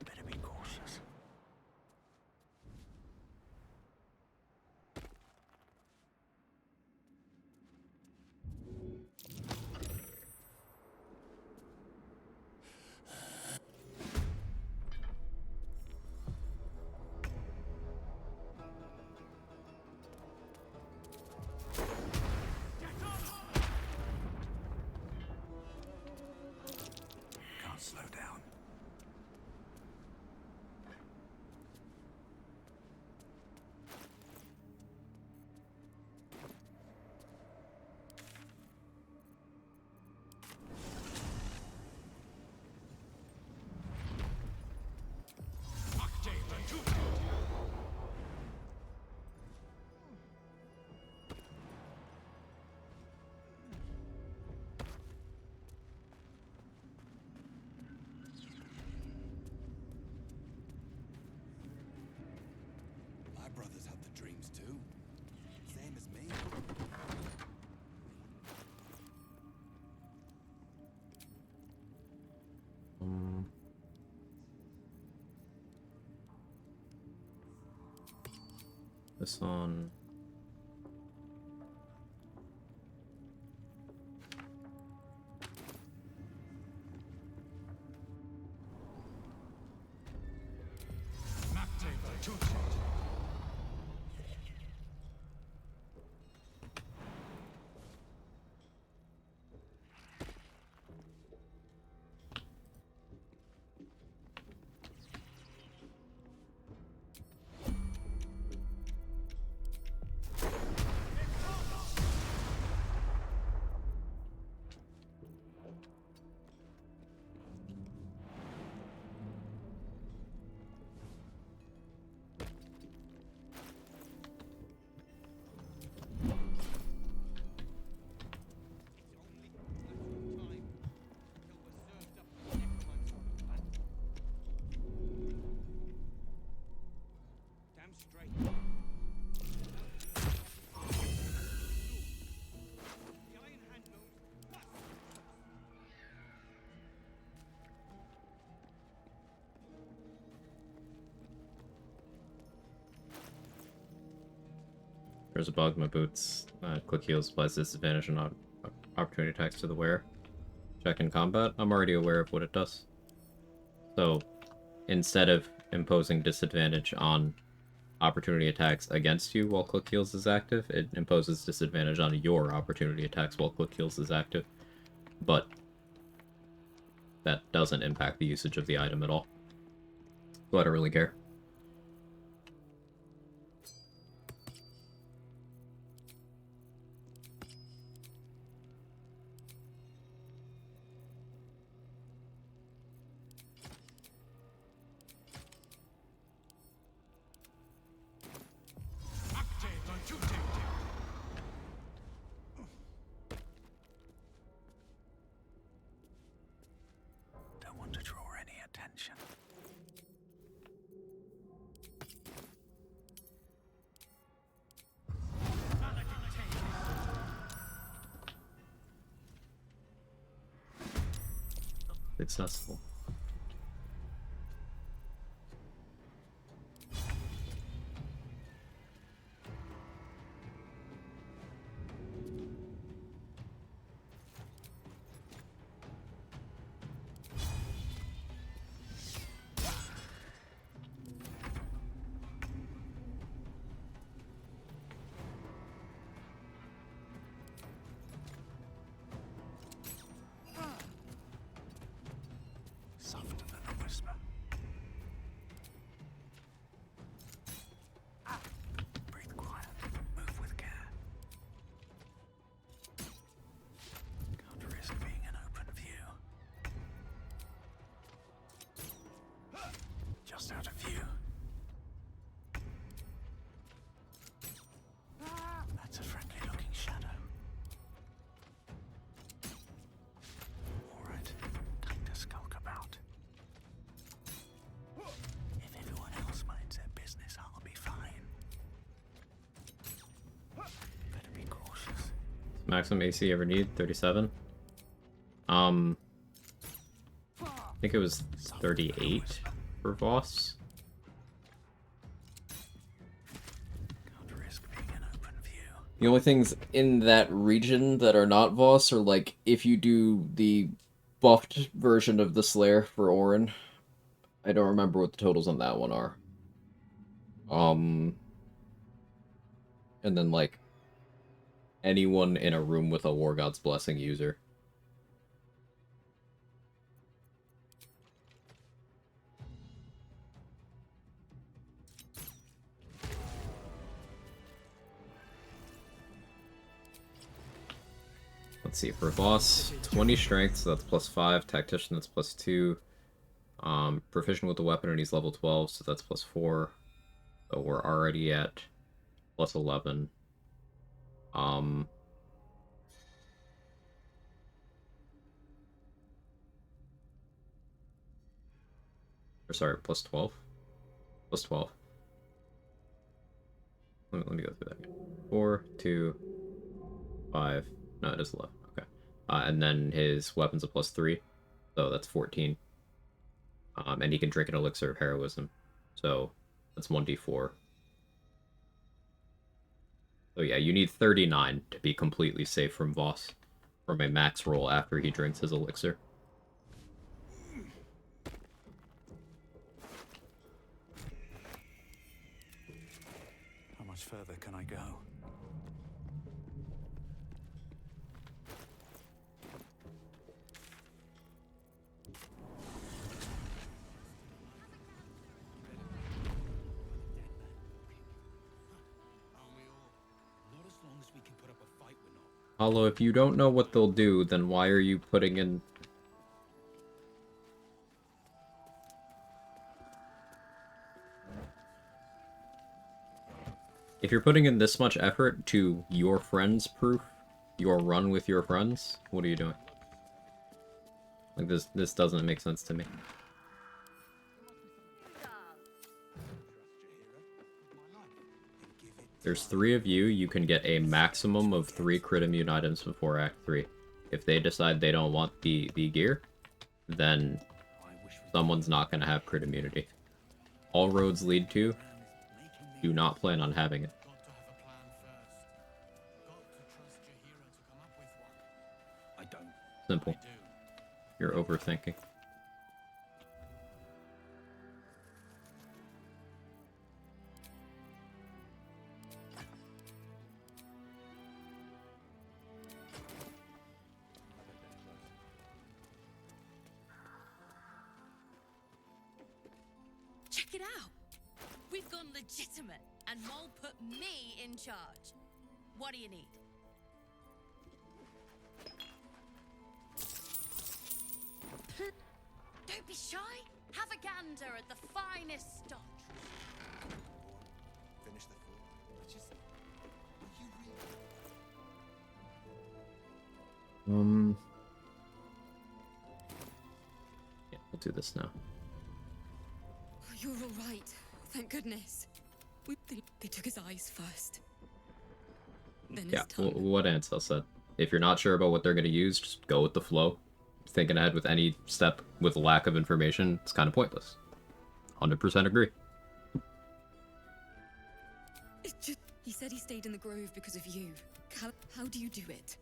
Speaker 2: Better be cautious. Can't slow down.
Speaker 18: My brothers have the dreams too. Same as me.
Speaker 1: This on. There's a bug in my boots. Click heals applies disadvantage on opportunity attacks to the wearer. Check in combat. I'm already aware of what it does. So, instead of imposing disadvantage on opportunity attacks against you while click heals is active, it imposes disadvantage on your opportunity attacks while click heals is active. But that doesn't impact the usage of the item at all. So I don't really care. Successful.
Speaker 2: Softer than a whisper. Breathe quiet. Move with care. Can't risk being in open view. Just out of view. That's a friendly looking shadow. Alright, time to skulk about. If everyone else minds their business, I'll be fine. Better be cautious.
Speaker 1: Maximum AC you ever need, 37. I think it was 38 for Voss. The only things in that region that are not Voss are like if you do the buffed version of the Slayer for Orin. I don't remember what the totals on that one are. And then like anyone in a room with a War God's Blessing user. Let's see, for Voss, 20 strength, so that's +5. Tactician, that's +2. Proficient with the weapon, and he's level 12, so that's +4. So we're already at +11. Or sorry, +12? +12. Let me go through that again. 4, 2, 5. No, it is 11. Okay. And then his weapon's a +3, so that's 14. And he can drink an elixir of heroism, so that's 1d4. So yeah, you need 39 to be completely safe from Voss, from a max roll after he drinks his elixir.
Speaker 2: How much further can I go?
Speaker 1: Hollow, if you don't know what they'll do, then why are you putting in... If you're putting in this much effort to your friends' proof, your run with your friends, what are you doing? Like, this doesn't make sense to me. There's 3 of you, you can get a maximum of 3 crit immune items before Act 3. If they decide they don't want the gear, then someone's not going to have crit immunity. All roads lead to, do not plan on having it. Simple. You're overthinking.
Speaker 21: Check it out! We've gone legitimate, and Mole put me in charge. What do you need? Don't be shy. Have a gander at the finest stock.
Speaker 18: Finish the thought. Just...
Speaker 1: Yeah, we'll do this now.
Speaker 9: You're all right. Thank goodness. They took his eyes first. Then his
Speaker 1: Yeah,
Speaker 9: tongue.
Speaker 1: what Ansel said. If you're not sure about what they're going to use, just go with the flow. thinking ahead with any step with lack of information, it's kind of pointless. 100% agree.
Speaker 9: He said he stayed in the grove because of you. How do you do it?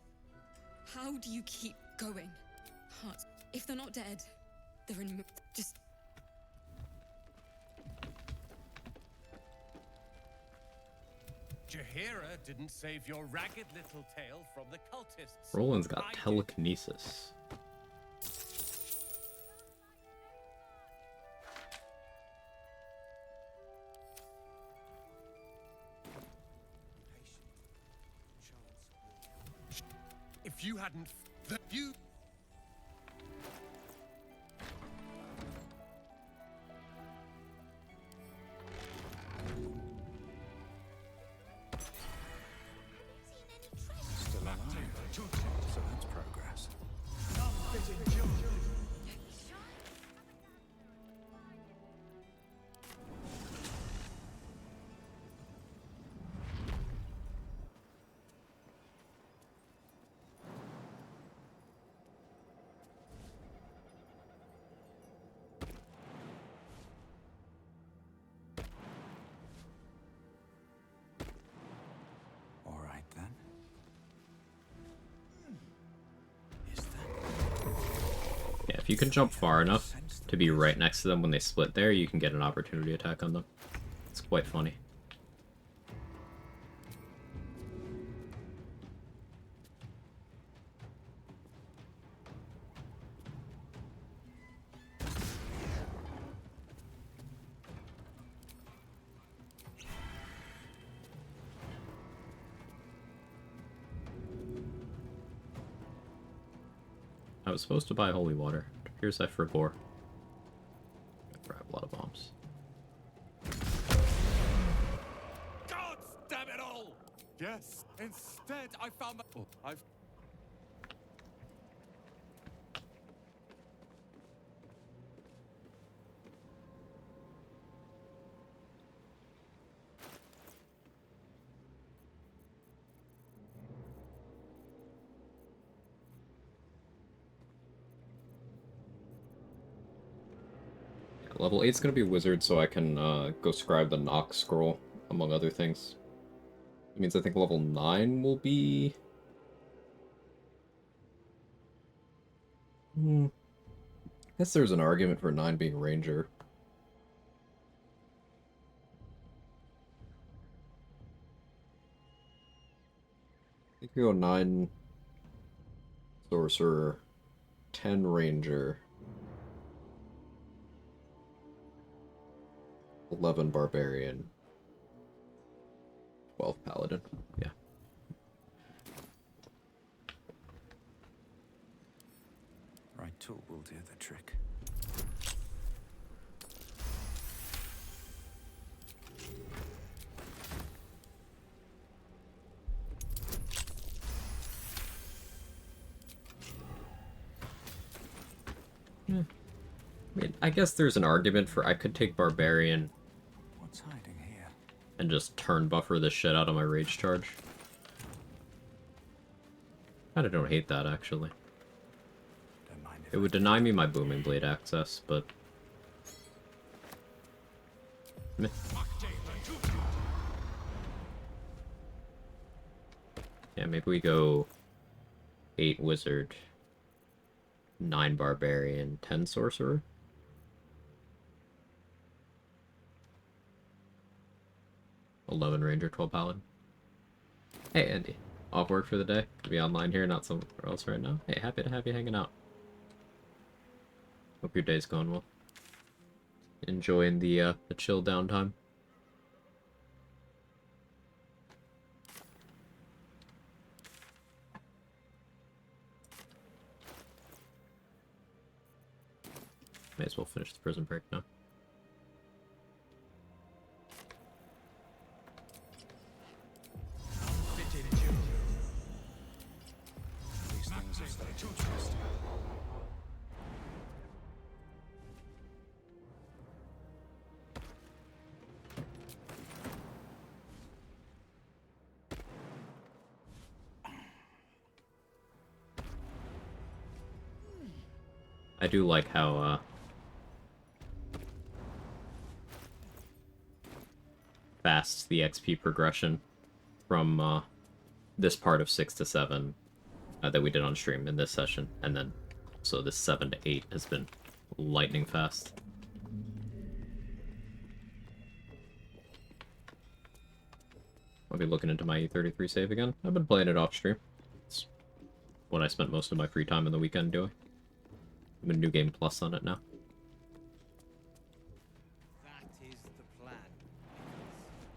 Speaker 9: How do you keep going? Hearts, if they're not dead, they're in... Just...
Speaker 15: Jaheira didn't save your ragged little tail from the cultists.
Speaker 1: Roland's got telekinesis.
Speaker 15: If you hadn't... You...
Speaker 2: Still alive. So that's progress. All right then.
Speaker 1: Yeah, if you can jump far enough to be right next to them when they split there, you can get an opportunity attack on them. It's quite funny. I was supposed to buy holy water. It appears I forbore. Grab a lot of bombs.
Speaker 7: God damn it all! Yes, instead I found my... Oh, I've...
Speaker 1: Level 8's gonna be wizard, so I can go scribe the knock scroll, among other things. It means I think level 9 will be... I guess there's an argument for 9 being ranger. I think we go 9 sorcerer, 10 ranger, 11 barbarian, 12 paladin. Yeah.
Speaker 2: Right tool will do the trick.
Speaker 1: I mean, I guess there's an argument for I could take barbarian
Speaker 2: What's hiding here?
Speaker 1: and just turn buffer the shit out of my rage charge. Kinda don't hate that, actually. It would deny me my booming blade access, but... Meh. Yeah, maybe we go 8 wizard, 9 barbarian, 10 sorcerer. $11 ranger, 12 paladin. Hey Andy, off work for the day? Could be online here, not somewhere else right now. Hey, happy to have you hanging out. Hope your day's going well. Enjoying the chill downtime. May as well finish the prison break now.
Speaker 2: These things are starting to interest you.
Speaker 1: I do like how, fast the XP progression from, this part of 6 to 7 that we did on stream in this session, and then so this 7 to 8 has been lightning fast. I'll be looking into my E33 save again. I've been playing it off stream. It's what I spent most of my free time in the weekend doing. I'm in New Game Plus on it now.
Speaker 18: That is the plan.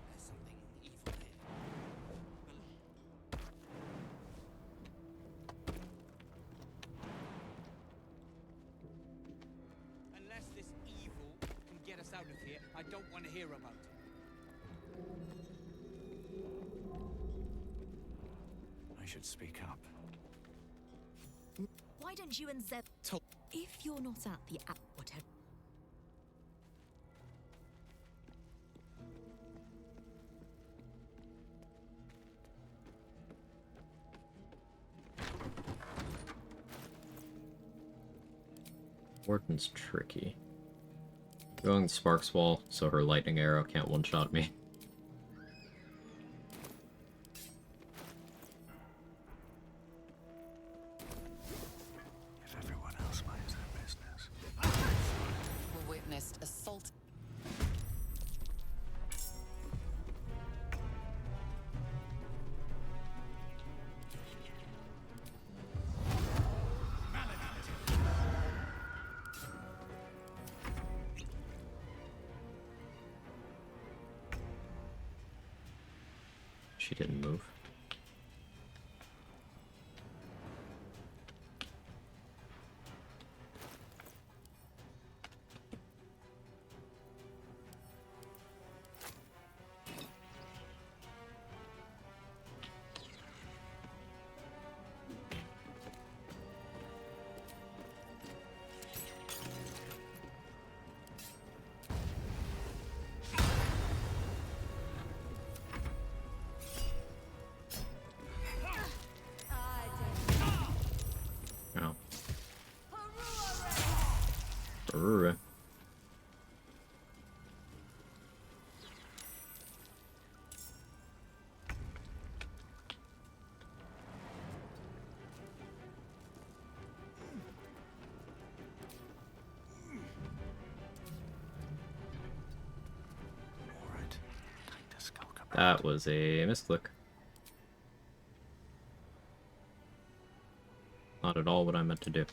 Speaker 18: There's something evil here. Unless this evil can get us out of here, I don't want to hear about it.
Speaker 2: I should speak up.
Speaker 11: Why don't you and Zeb talk? If you're not at the app, whatever.
Speaker 1: Wharton's tricky. Going Sparks Wall so her lightning arrow can't one-shot me.
Speaker 2: If everyone else minds their business.
Speaker 13: We witnessed assault.
Speaker 1: She didn't move. Oh. Brrr. That was a misclick. Not at all what I meant to do.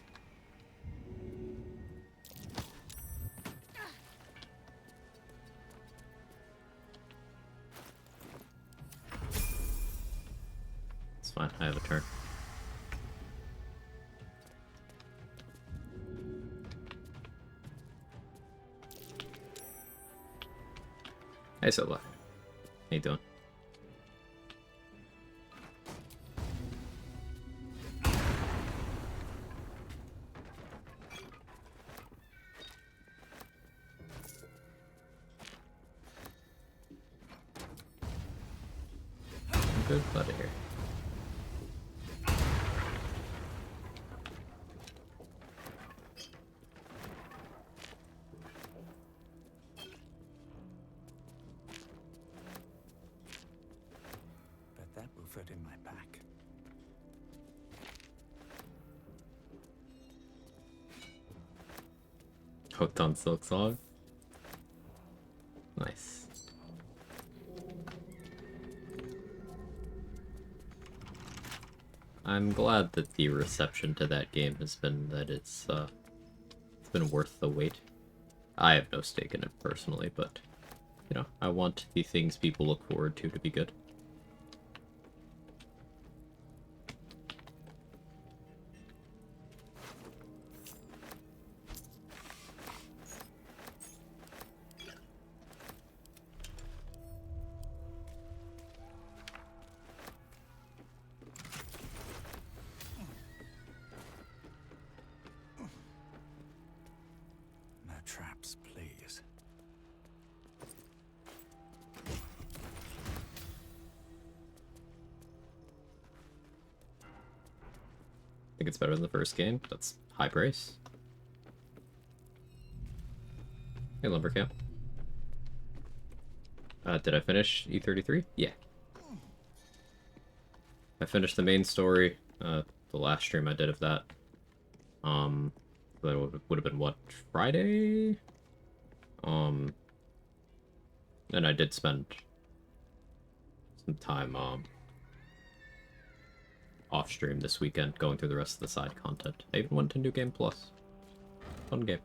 Speaker 1: It's fine, I have a turn. Hey, Silva. How you doing? Good, glad to hear.
Speaker 2: Bet that will fit in my pack.
Speaker 1: Hooked on Silk Song. Nice. I'm glad that the reception to that game has been that it's been worth the wait. I have no stake in it personally, but you know, I want the things people look forward to be good.
Speaker 2: No traps, please.
Speaker 1: I think it's better than the first game. That's high praise. Hey, Lumbercamp. Did I finish E33? Yeah. I finished the main story, the last stream I did of that. That would have been, what, Friday? And I did spend some time, off stream this weekend going through the rest of the side content. I even went to New Game Plus. Fun game.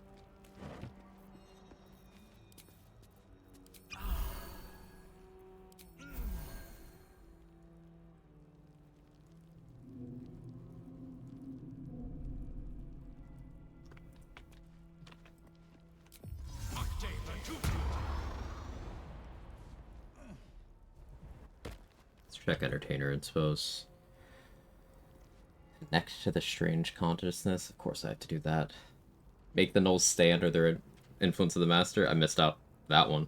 Speaker 1: Let's check Entertainer and suppose. Next to the strange consciousness. Of course I have to do that. Make the gnolls stay under their influence of the master. I missed out that one.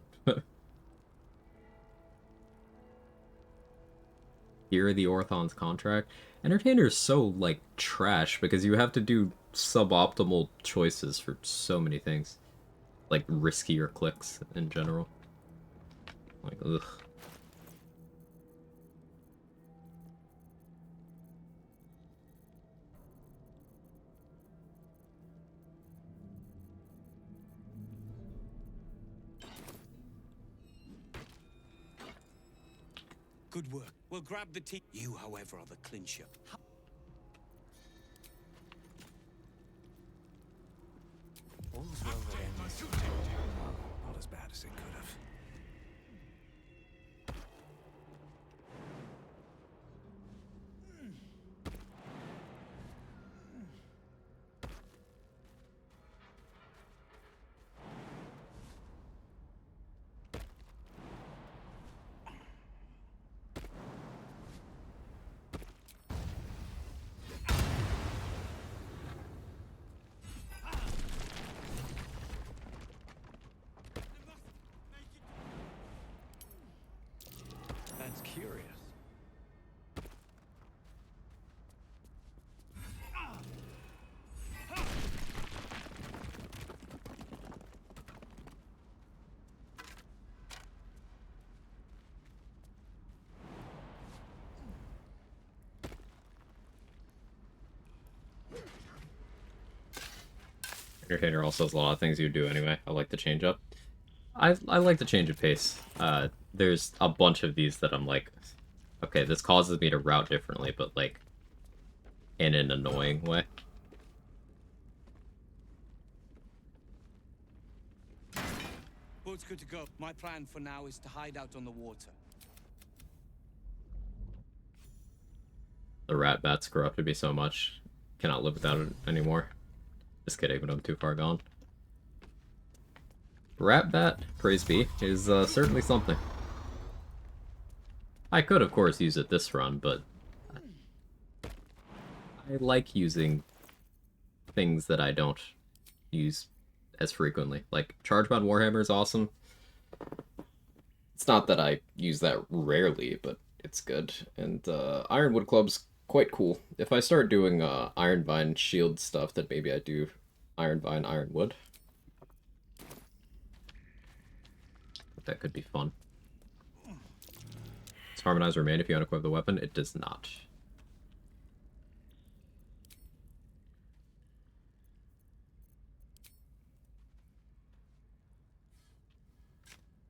Speaker 1: Here are the Orthon's contract. Entertainer is so, like, trash because you have to do suboptimal choices for so many things. Like, riskier clicks in general. Like, ugh.
Speaker 18: Good work. We'll grab the tea. You, however, are the clincher. All's well that ends. Well, not as bad as it could have. That's curious.
Speaker 1: Entertainer also has a lot of things you do anyway. I like to change up. I like to change of pace. There's a bunch of these that I'm like, okay, this causes me to route differently, but like in an annoying way.
Speaker 18: Boat's good to go. My plan for now is to hide out on the water.
Speaker 1: The rat bats corrupted me so much. Cannot live without it anymore. Just kidding, but I'm too far gone. Rat bat, praise be, is certainly something. I could, of course, use it this run, but I like using things that I don't use as frequently. Like, Chargebound Warhammer is awesome. It's not that I use that rarely, but it's good. And Ironwood Club's quite cool. If I start doing Ironvine shield stuff, then maybe I do Ironvine Ironwood. That could be fun. Does Harmonize remain if you unequip the weapon? It does not.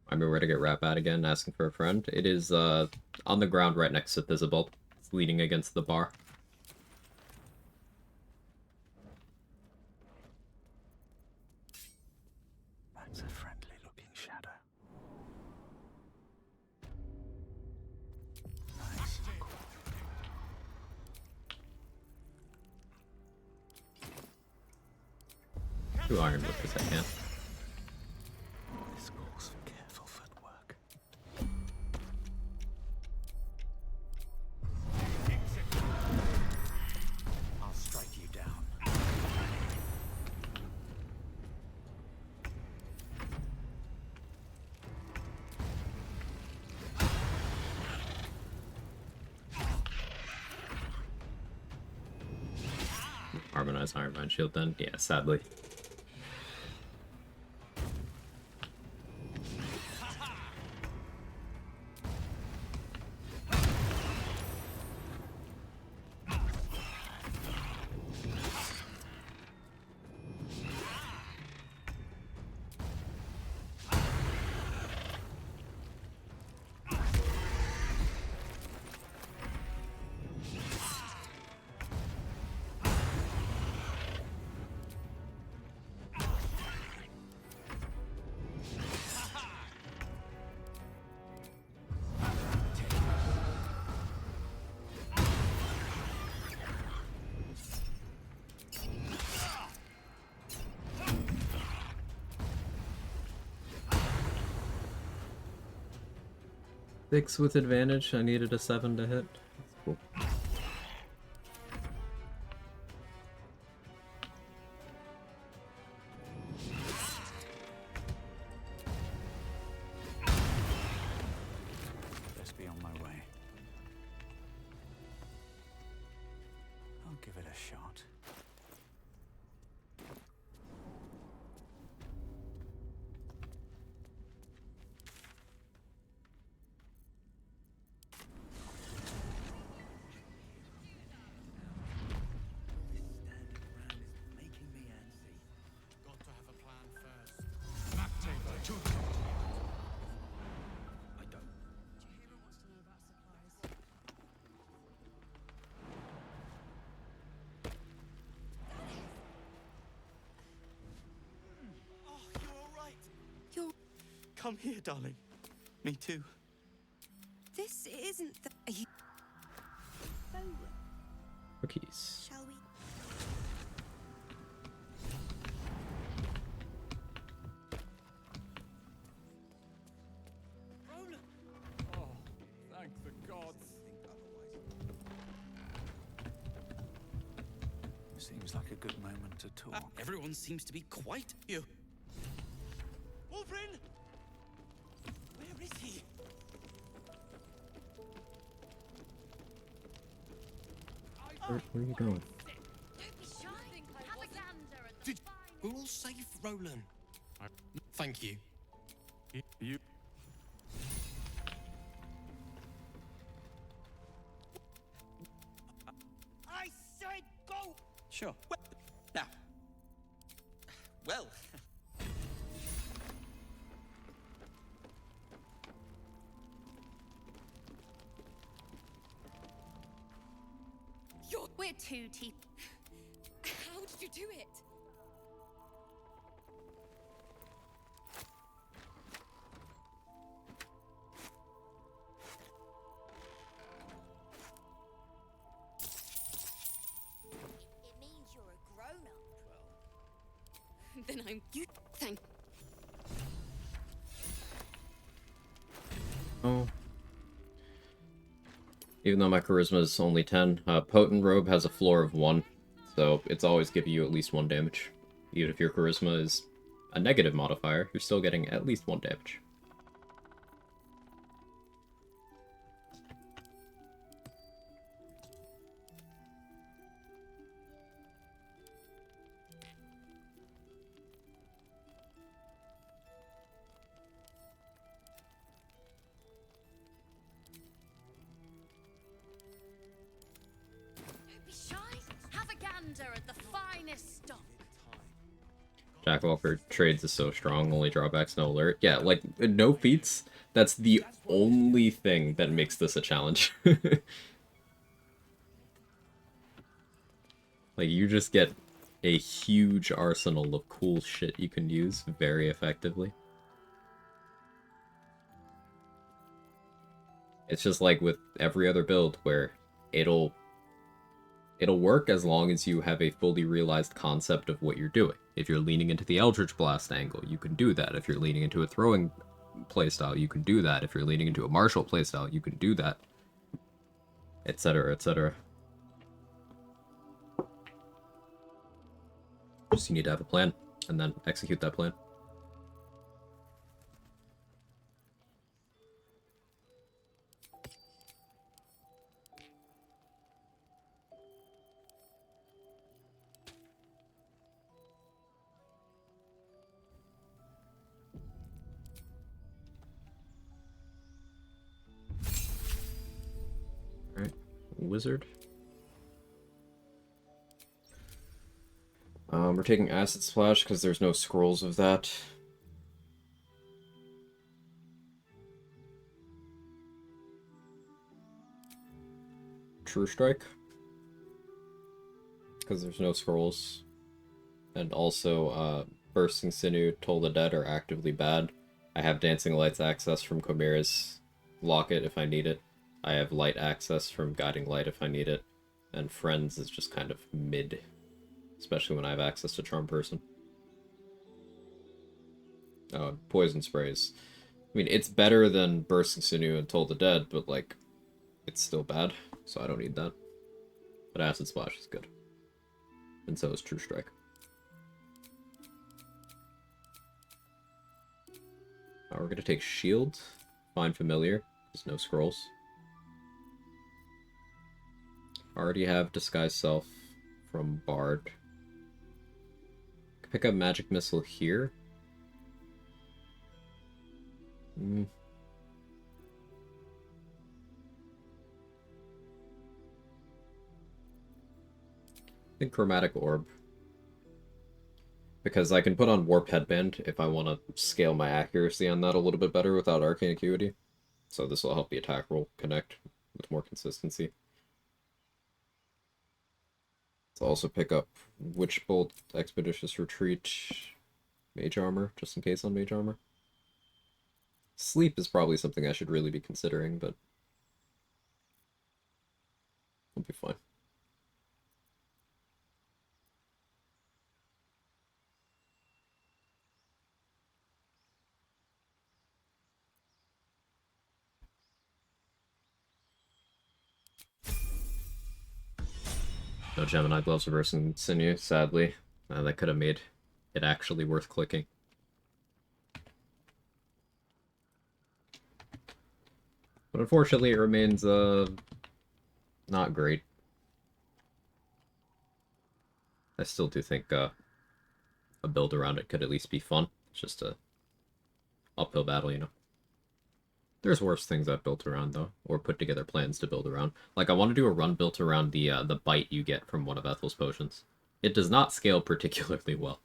Speaker 1: I'm ready to get Rat Bat again, asking for a friend. It is on the ground right next to Thisabelt. It's leaning against the bar.
Speaker 18: That's a friendly-looking shadow. Nice.
Speaker 1: Two iron with this I can.
Speaker 18: This calls for careful footwork. I'll strike you down.
Speaker 1: Harmonized Ironvine shield then? Yeah, sadly. 6 with advantage. I needed a 7 to hit. That's cool.
Speaker 18: Best be on my way. I'll give it a shot.
Speaker 7: Got to have a plan first. Map table, I don't.
Speaker 9: Jahira wants to know about supplies.
Speaker 19: Oh, you're all right.
Speaker 9: You're...
Speaker 19: Come here, darling. Me too.
Speaker 9: This isn't the... Are you...
Speaker 1: Cookies.
Speaker 5: Shall we?
Speaker 2: Oh, thank the gods.
Speaker 18: Seems like a good moment to talk.
Speaker 19: Everyone seems to be quite you. Wolverine! Where is he?
Speaker 1: Where are you going?
Speaker 21: Don't be shy. Have a gander at the
Speaker 19: Did we're all safe, Roland? Thank you.
Speaker 2: You.
Speaker 19: I said go!
Speaker 18: Sure.
Speaker 19: Now. Well.
Speaker 21: We're two teeth.
Speaker 9: How did you do it?
Speaker 5: It means you're a grown-up, bro.
Speaker 9: Then I'm... You... Thank...
Speaker 1: Oh. Even though my charisma is only 10, Potent Robe has a floor of 1, so it's always giving you at least 1 damage. Even if your charisma is a negative modifier, you're still getting at least 1 damage.
Speaker 21: Don't be shy. Have a gander at the finest stock.
Speaker 1: Jack Walker trades is so strong, only drawbacks, no alert. Yeah, like, no feats, that's the only thing that makes this a challenge. Like, you just get a huge arsenal of cool shit you can use very effectively. It's just like with every other build where it'll work as long as you have a fully realized concept of what you're doing. If you're leaning into the Eldritch Blast angle, you can do that. If you're leaning into a throwing playstyle, you can do that. If you're leaning into a martial playstyle, you can do that. Etc., etc. Just you need to have a plan, and then execute that plan. Alright, wizard. We're taking Acid Splash because there's no scrolls of that. True Strike. Because there's no scrolls. And also, Bursting Sinew, Toll the Dead are actively bad. I have Dancing Light's access from Chimera's Locket if I need it. I have Light access from Guiding Light if I need it. And Friends is just kind of mid. Especially when I have access to Charm Person. Poison Spray is I mean, it's better than Bursting Sinew and Toll the Dead, but, like, it's still bad, so I don't need that. But Acid Splash is good. And so is True Strike. We're gonna take Shield. Find Familiar. There's no scrolls. Already have Disguise Self from Bard. Pick up Magic Missile here. I think Chromatic Orb. Because I can put on Warp Headband if I want to scale my accuracy on that a little bit better without Arcane Acuity. So this will help the attack roll connect with more consistency. Let's also pick up Witch Bolt, Expeditious Retreat, Mage Armor, just in case on Mage Armor. Sleep is probably something I should really be considering, but I'll be fine. No Gemini Gloves reversing Sinew, sadly. That could have made it actually worth clicking. But unfortunately, it remains, not great. I still do think, a build around it could at least be fun. It's just a uphill battle, you know. There's worse things I've built around, though, or put together plans to build around. Like, I want to do a run built around the bite you get from one of Ethel's potions. It does not scale particularly well,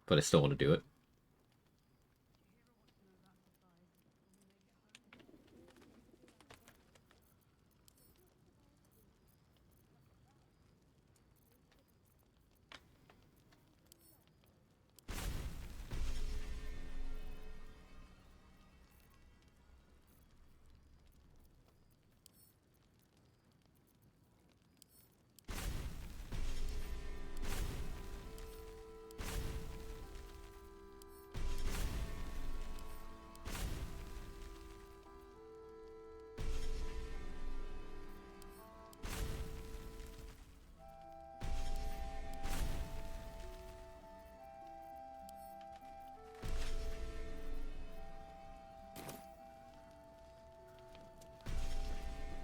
Speaker 1: but I still want to do it.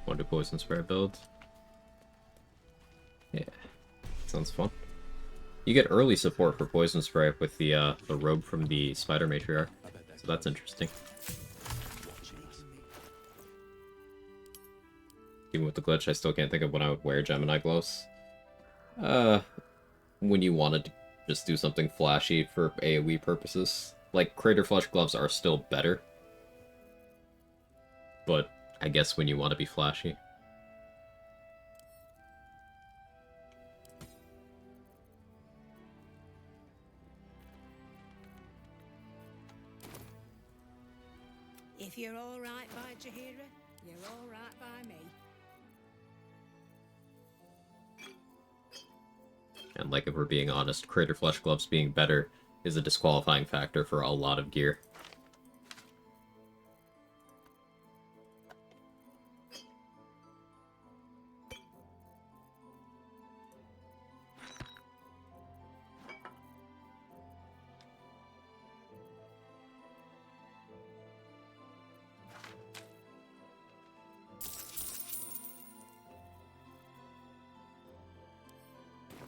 Speaker 1: Want to do Poison Spray build? Yeah, sounds fun. You get early support for Poison Spray with the robe from the Spider Matriarch, so that's interesting. Even with the glitch, I still can't think of when I would wear Gemini Gloves. When you wanted to just do something flashy for AoE purposes. Like, Crater Flush Gloves are still better, but I guess when you want to be flashy.
Speaker 8: If you're all right by Jaheira, you're all right by me.
Speaker 1: And like, if we're being honest, Crater Flush Gloves being better is a disqualifying factor for a lot of gear.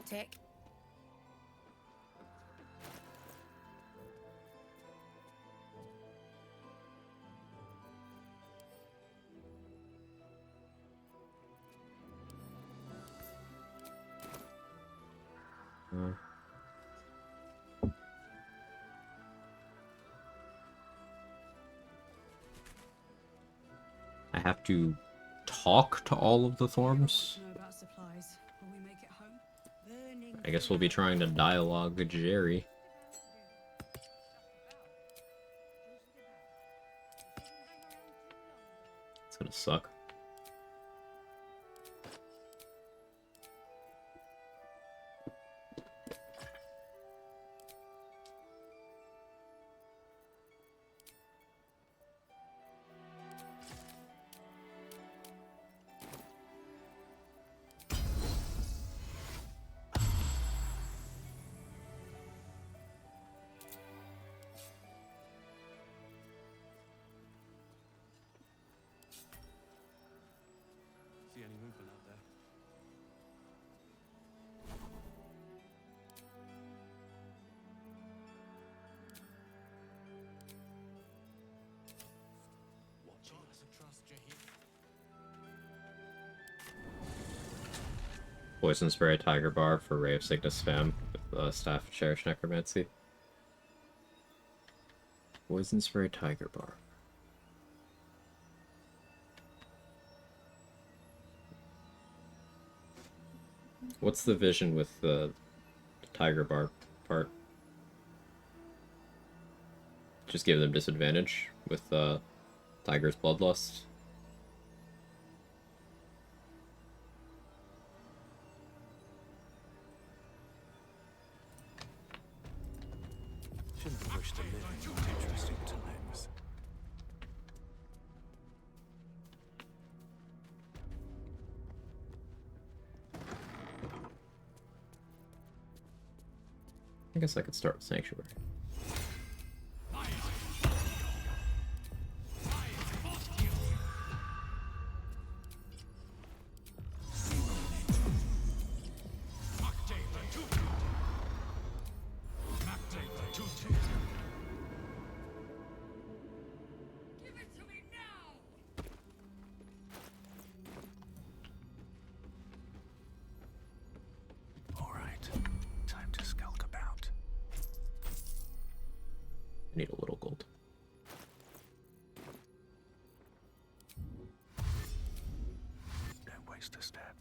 Speaker 8: Tick.
Speaker 1: I have to talk to all of the Thorms. I guess we'll be trying to dialogue with Jerry. It's gonna suck. Poison Spray, Tiger Bar for Ray of Sickness spam with Staff of Cherish Necromancy. Poison Spray, Tiger Bar. What's the vision with the Tiger Bar part? Just give them disadvantage with Tiger's Bloodlust.
Speaker 18: Shouldn't have wished to live in more interesting times.
Speaker 1: I guess I could start with Sanctuary.
Speaker 18: All right, time to skulk about.
Speaker 1: I need a little gold.
Speaker 18: Don't waste a step.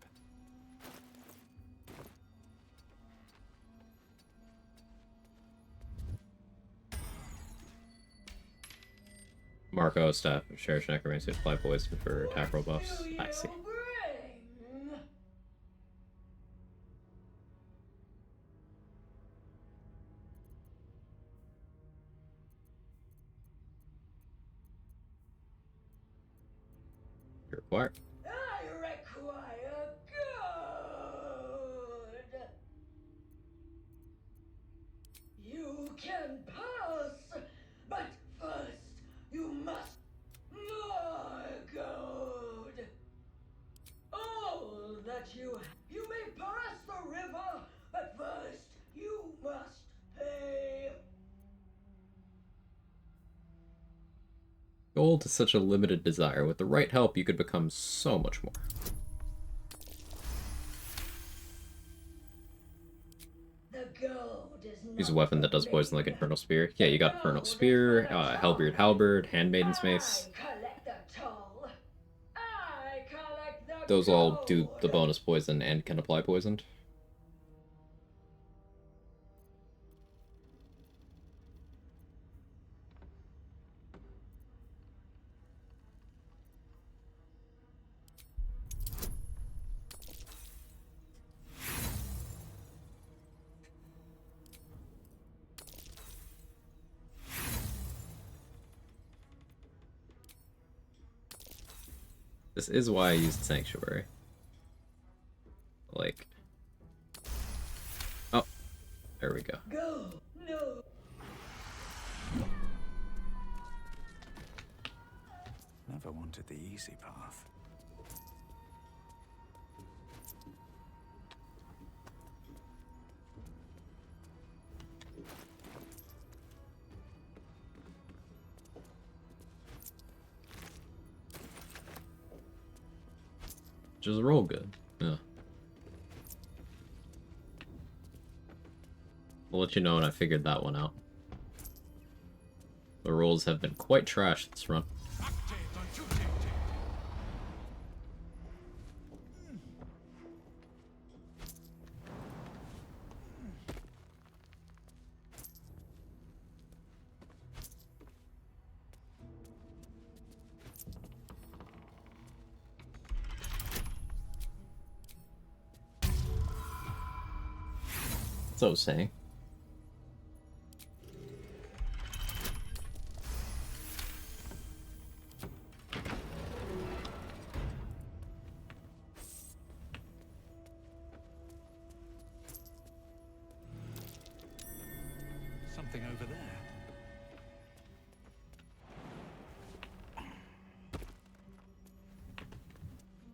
Speaker 1: Marco, Staff of Cherish Necromancy, apply poison for attack roll buffs. I see. You're quiet.
Speaker 6: I require good. You can pass, but first you must more good. All that you may pass the river, but first you must pay.
Speaker 1: Gold is such a limited desire. With the right help, you could become so much more.
Speaker 6: The gold is not
Speaker 1: Use a weapon that does poison like Infernal Spear. Yeah, you got Infernal Spear, Hellbeard Halberd, Handmaiden's Mace.
Speaker 6: collect the toll. I collect the
Speaker 1: Those all do the bonus poison and can apply poisoned. This is why I used Sanctuary. Like... Oh, there we go.
Speaker 6: Go. No.
Speaker 18: Never wanted the easy path.
Speaker 1: Just roll good. Yeah. I'll let you know when I figured that one out. The rolls have been quite trash this run. That's what I was saying.
Speaker 18: Something over there.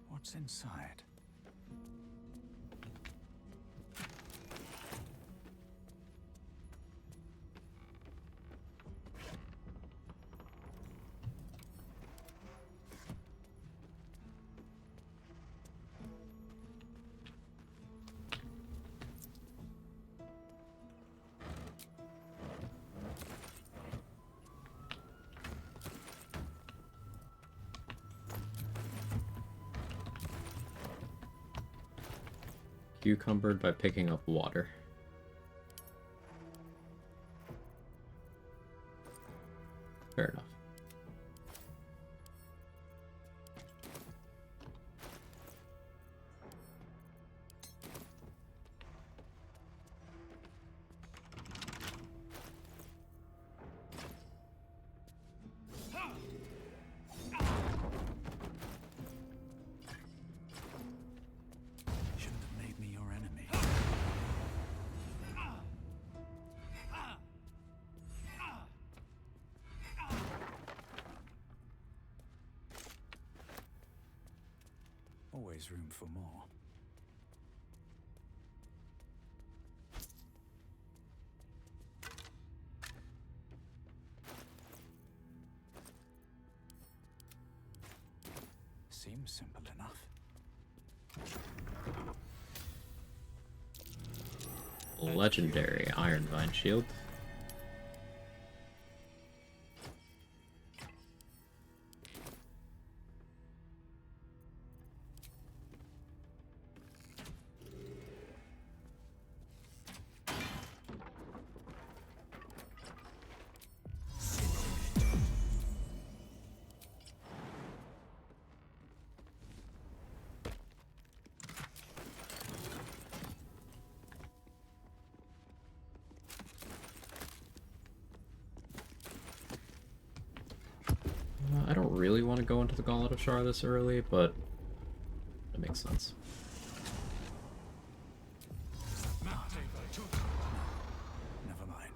Speaker 18: What's inside?
Speaker 1: cucumbered by picking up water. Fair enough.
Speaker 2: Shouldn't have made me your enemy. Always room for more. Seems simple enough.
Speaker 1: Legendary Iron Vine Shield. I don't really want to go into the Gauntlet of Shar this early, but it makes sense.
Speaker 2: Never mind.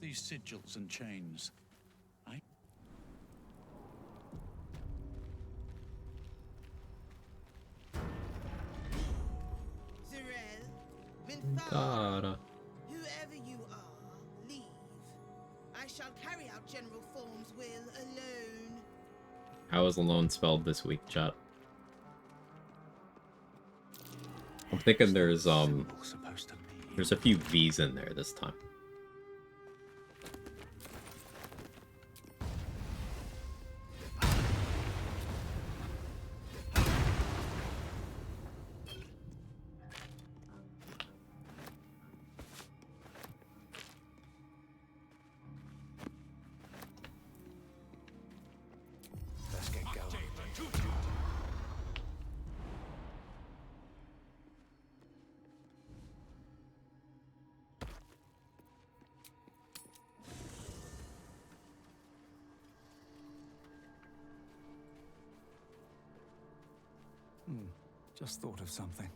Speaker 2: These sigils and chains.
Speaker 1: Gotta.
Speaker 8: Whoever you are, leave. I shall carry out General Form's will alone.
Speaker 1: How is alone spelled this week, chat? I'm thinking there's a few V's in there this time.
Speaker 2: Let's get going. Just thought of something.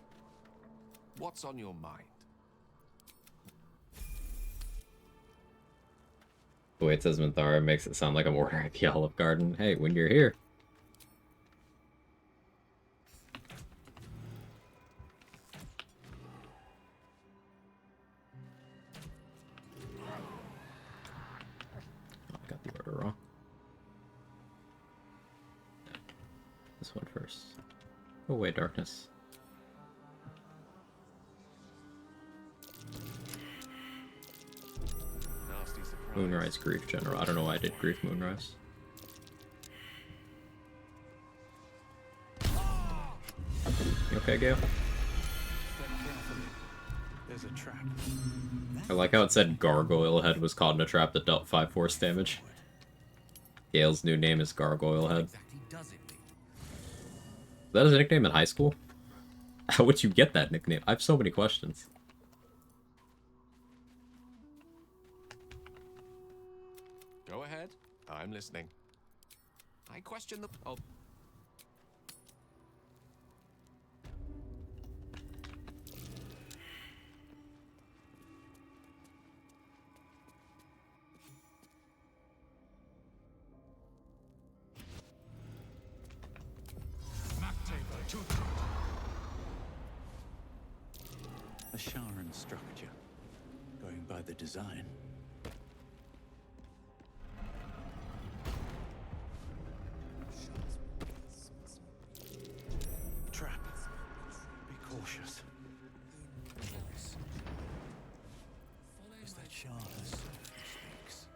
Speaker 7: What's on your mind?
Speaker 1: The way it says Minthara makes it sound like I'm ordering the Olive Garden. Hey, when you're here. Oh, I got the order wrong. This one first. Go away, darkness. Moonrise Grief General. I don't know why I did Grief Moonrise. You okay, Gale?
Speaker 2: There's a trap.
Speaker 1: I like how it said Gargoyle Head was caught in a trap that dealt 5 force damage. Gale's new name is Gargoyle Head. Was that his nickname in high school? How would you get that nickname? I have so many questions.
Speaker 7: Go ahead. I'm listening. I question the... Oh.
Speaker 2: A Sharan structure. Going by the design. Trap. Be cautious. Is that Sharan who speaks?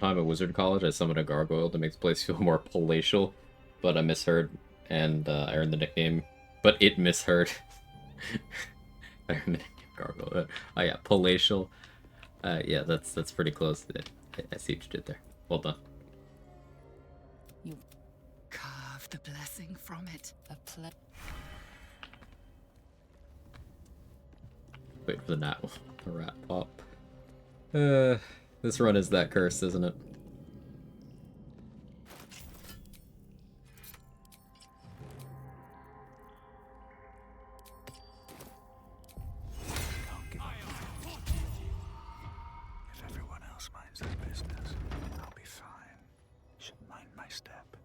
Speaker 1: time at Wizard College, I summoned a gargoyle to make the place feel more palatial, but I misheard, and I earned the nickname. But it misheard. I earned the nickname gargoyle. Oh yeah, palatial. Yeah, that's pretty close. I see what you did there. Well done.
Speaker 13: You carve the blessing from it.
Speaker 1: Wait for the rat pop. This run is that cursed, isn't it?
Speaker 18: If everyone else minds their business, I'll be fine. Should mind my step.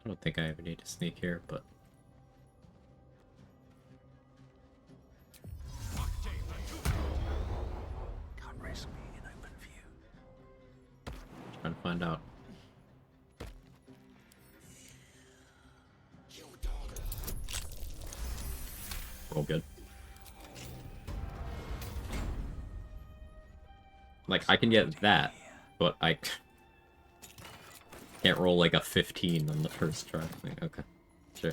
Speaker 1: I don't think I ever need to sneak here, but...
Speaker 18: Can't risk me in open view.
Speaker 1: Trying to find out. Roll good. Like, I can get that, but I can't roll like a 15 on the first try. Like, okay, sure.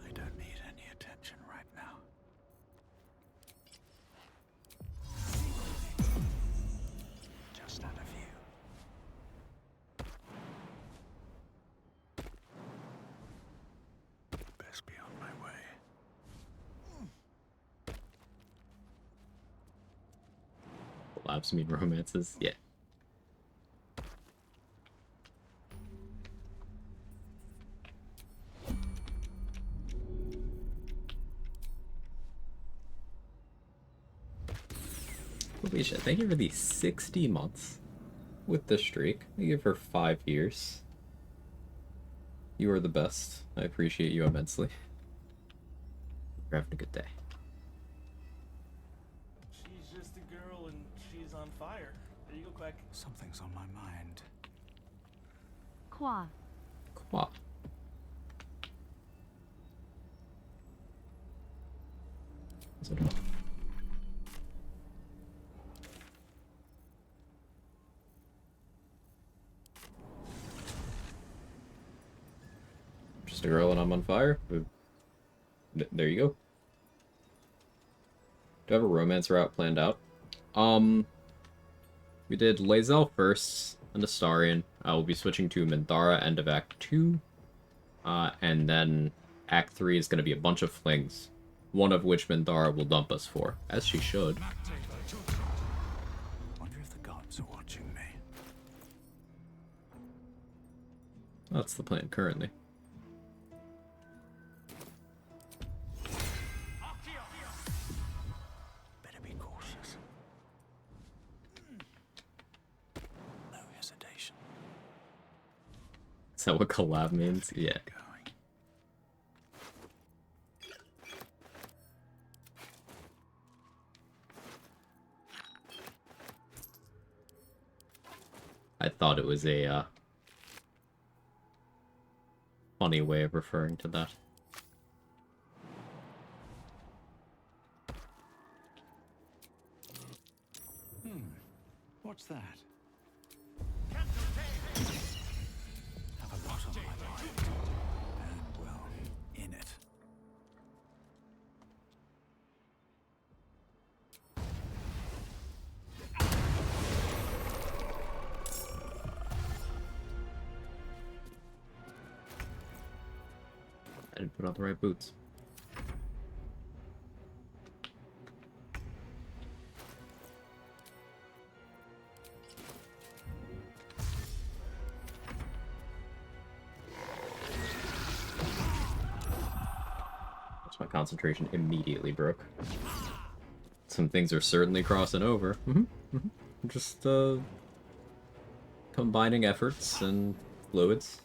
Speaker 18: I don't need any attention right now. Just out of view. Best be on my way.
Speaker 1: Collabs mean romances? Yeah. Holy shit, thank you for the 60 months with the streak. Thank you for 5 years. You are the best. I appreciate you immensely. You're having a good day.
Speaker 12: She's just a girl and she's on fire. There you go, Quag.
Speaker 18: Something's on my mind.
Speaker 3: Quag.
Speaker 1: Quag. Is it off? Just a girl and I'm on fire? There you go. Do I have a romance route planned out? We did Lae'zel first, and Astarion. I will be switching to Minthara end of Act 2. And then Act 3 is going to be a bunch of flings. One of which Minthara will dump us for, as she should.
Speaker 18: Wonder if the gods are watching me.
Speaker 1: That's the plan currently.
Speaker 18: Better be cautious. No hesitation.
Speaker 1: Is that what collab means? Yeah. I thought it was a funny way of referring to that.
Speaker 2: What's that? Have a lot on my mind. And, well, in it.
Speaker 1: I didn't put on the right boots. My concentration immediately broke. Some things are certainly crossing over. Just combining efforts and fluids.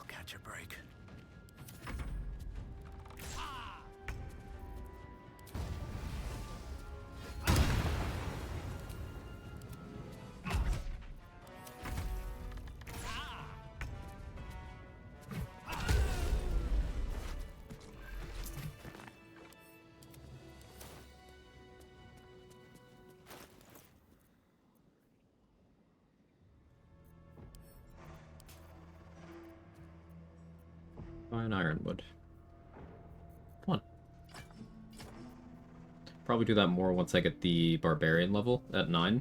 Speaker 2: Catch a break.
Speaker 1: Fine ironwood. Fun. Probably do that more once I get the barbarian level at 9,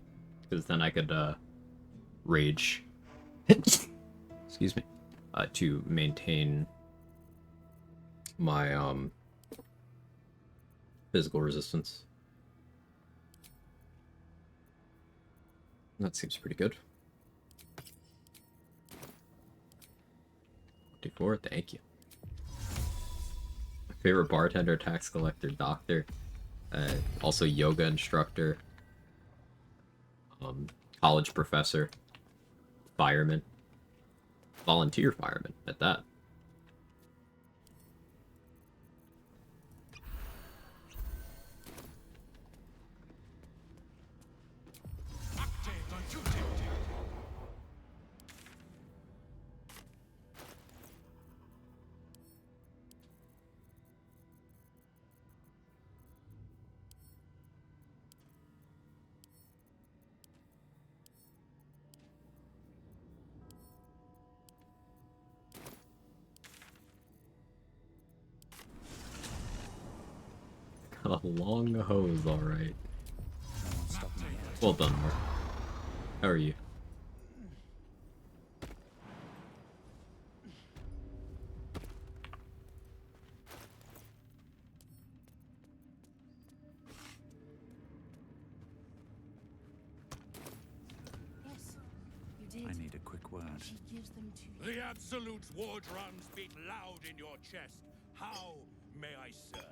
Speaker 1: because then I could rage. Excuse me. To maintain my physical resistance. That seems pretty good. 54, thank you. My favorite bartender, tax collector, doctor, also yoga instructor, college professor, fireman, volunteer fireman at that. Got a long hose, alright. Well done, Mark. How are you?
Speaker 2: I need a quick word.
Speaker 17: The Absolute war drums beat loud in your chest. How may I serve?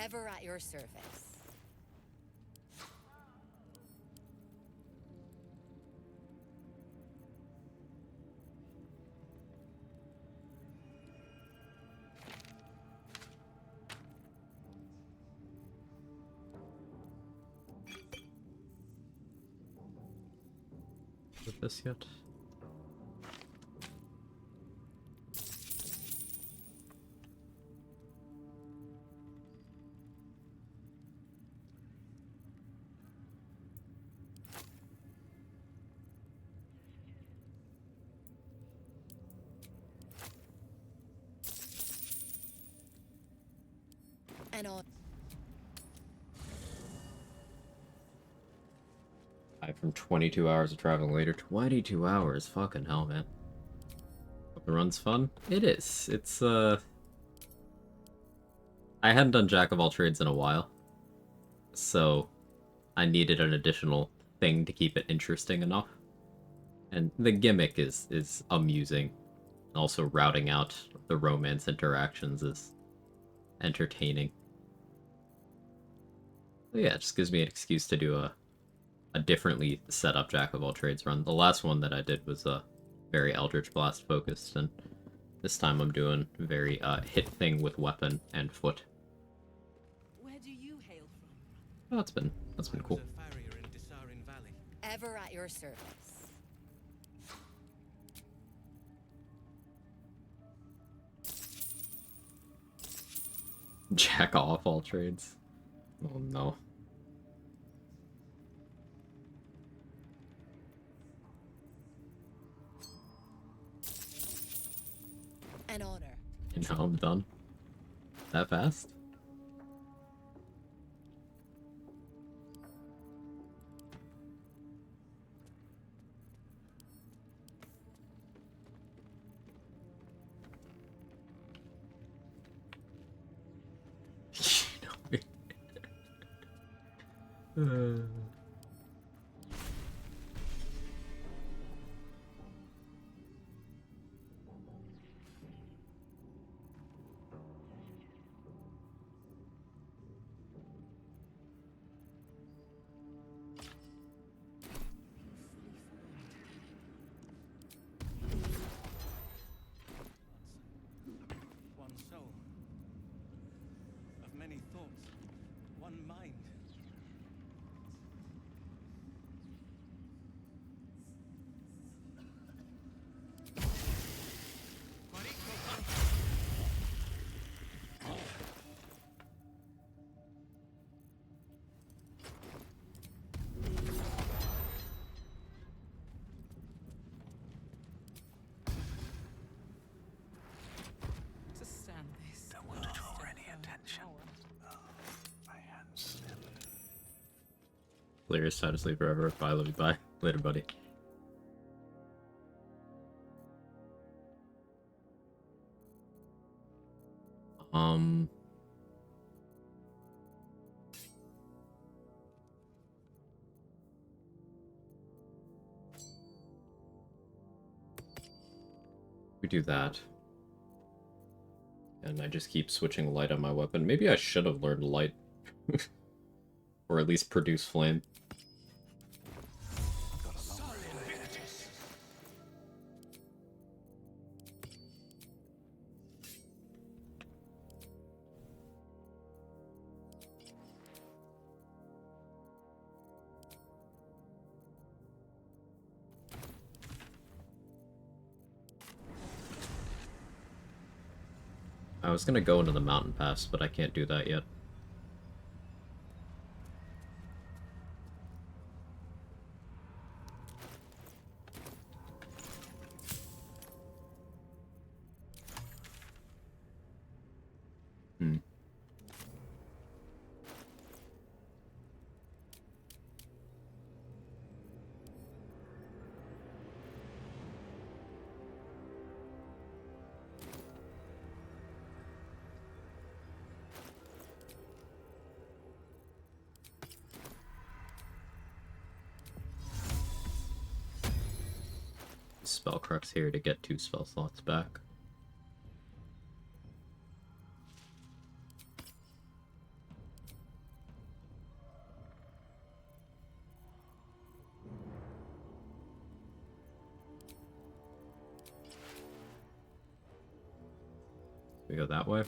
Speaker 21: Ever at your service.
Speaker 1: With this yet?
Speaker 21: And on.
Speaker 1: From 22 hours of traveling later. 22 hours, fucking hell, man. Hope the run's fun. It is. It's I hadn't done Jack of all trades in a while, so I needed an additional thing to keep it interesting enough. And the gimmick is amusing. Also, routing out the romance interactions is entertaining. But yeah, it just gives me an excuse to do a differently set up Jack of all trades run. The last one that I did was very Eldritch Blast focused, and this time I'm doing very hit thing with weapon and foot.
Speaker 21: Where do you hail from?
Speaker 1: Oh, that's been cool.
Speaker 21: Ever at your service.
Speaker 1: Jack off all trades. Oh no.
Speaker 21: An honor.
Speaker 1: And now I'm done. That fast?
Speaker 2: One soul. Of many thoughts. One mind.
Speaker 20: To stand this.
Speaker 18: Don't want to draw any attention. My hands slip.
Speaker 1: Players time to sleep forever. Bye, love you. Bye. Later, buddy. We do that. And I just keep switching light on my weapon. Maybe I should have learned light. Or at least produce flame. I was gonna go into the mountain pass, but I can't do that yet. Spellcrux here to get 2 spell slots back. We go that way.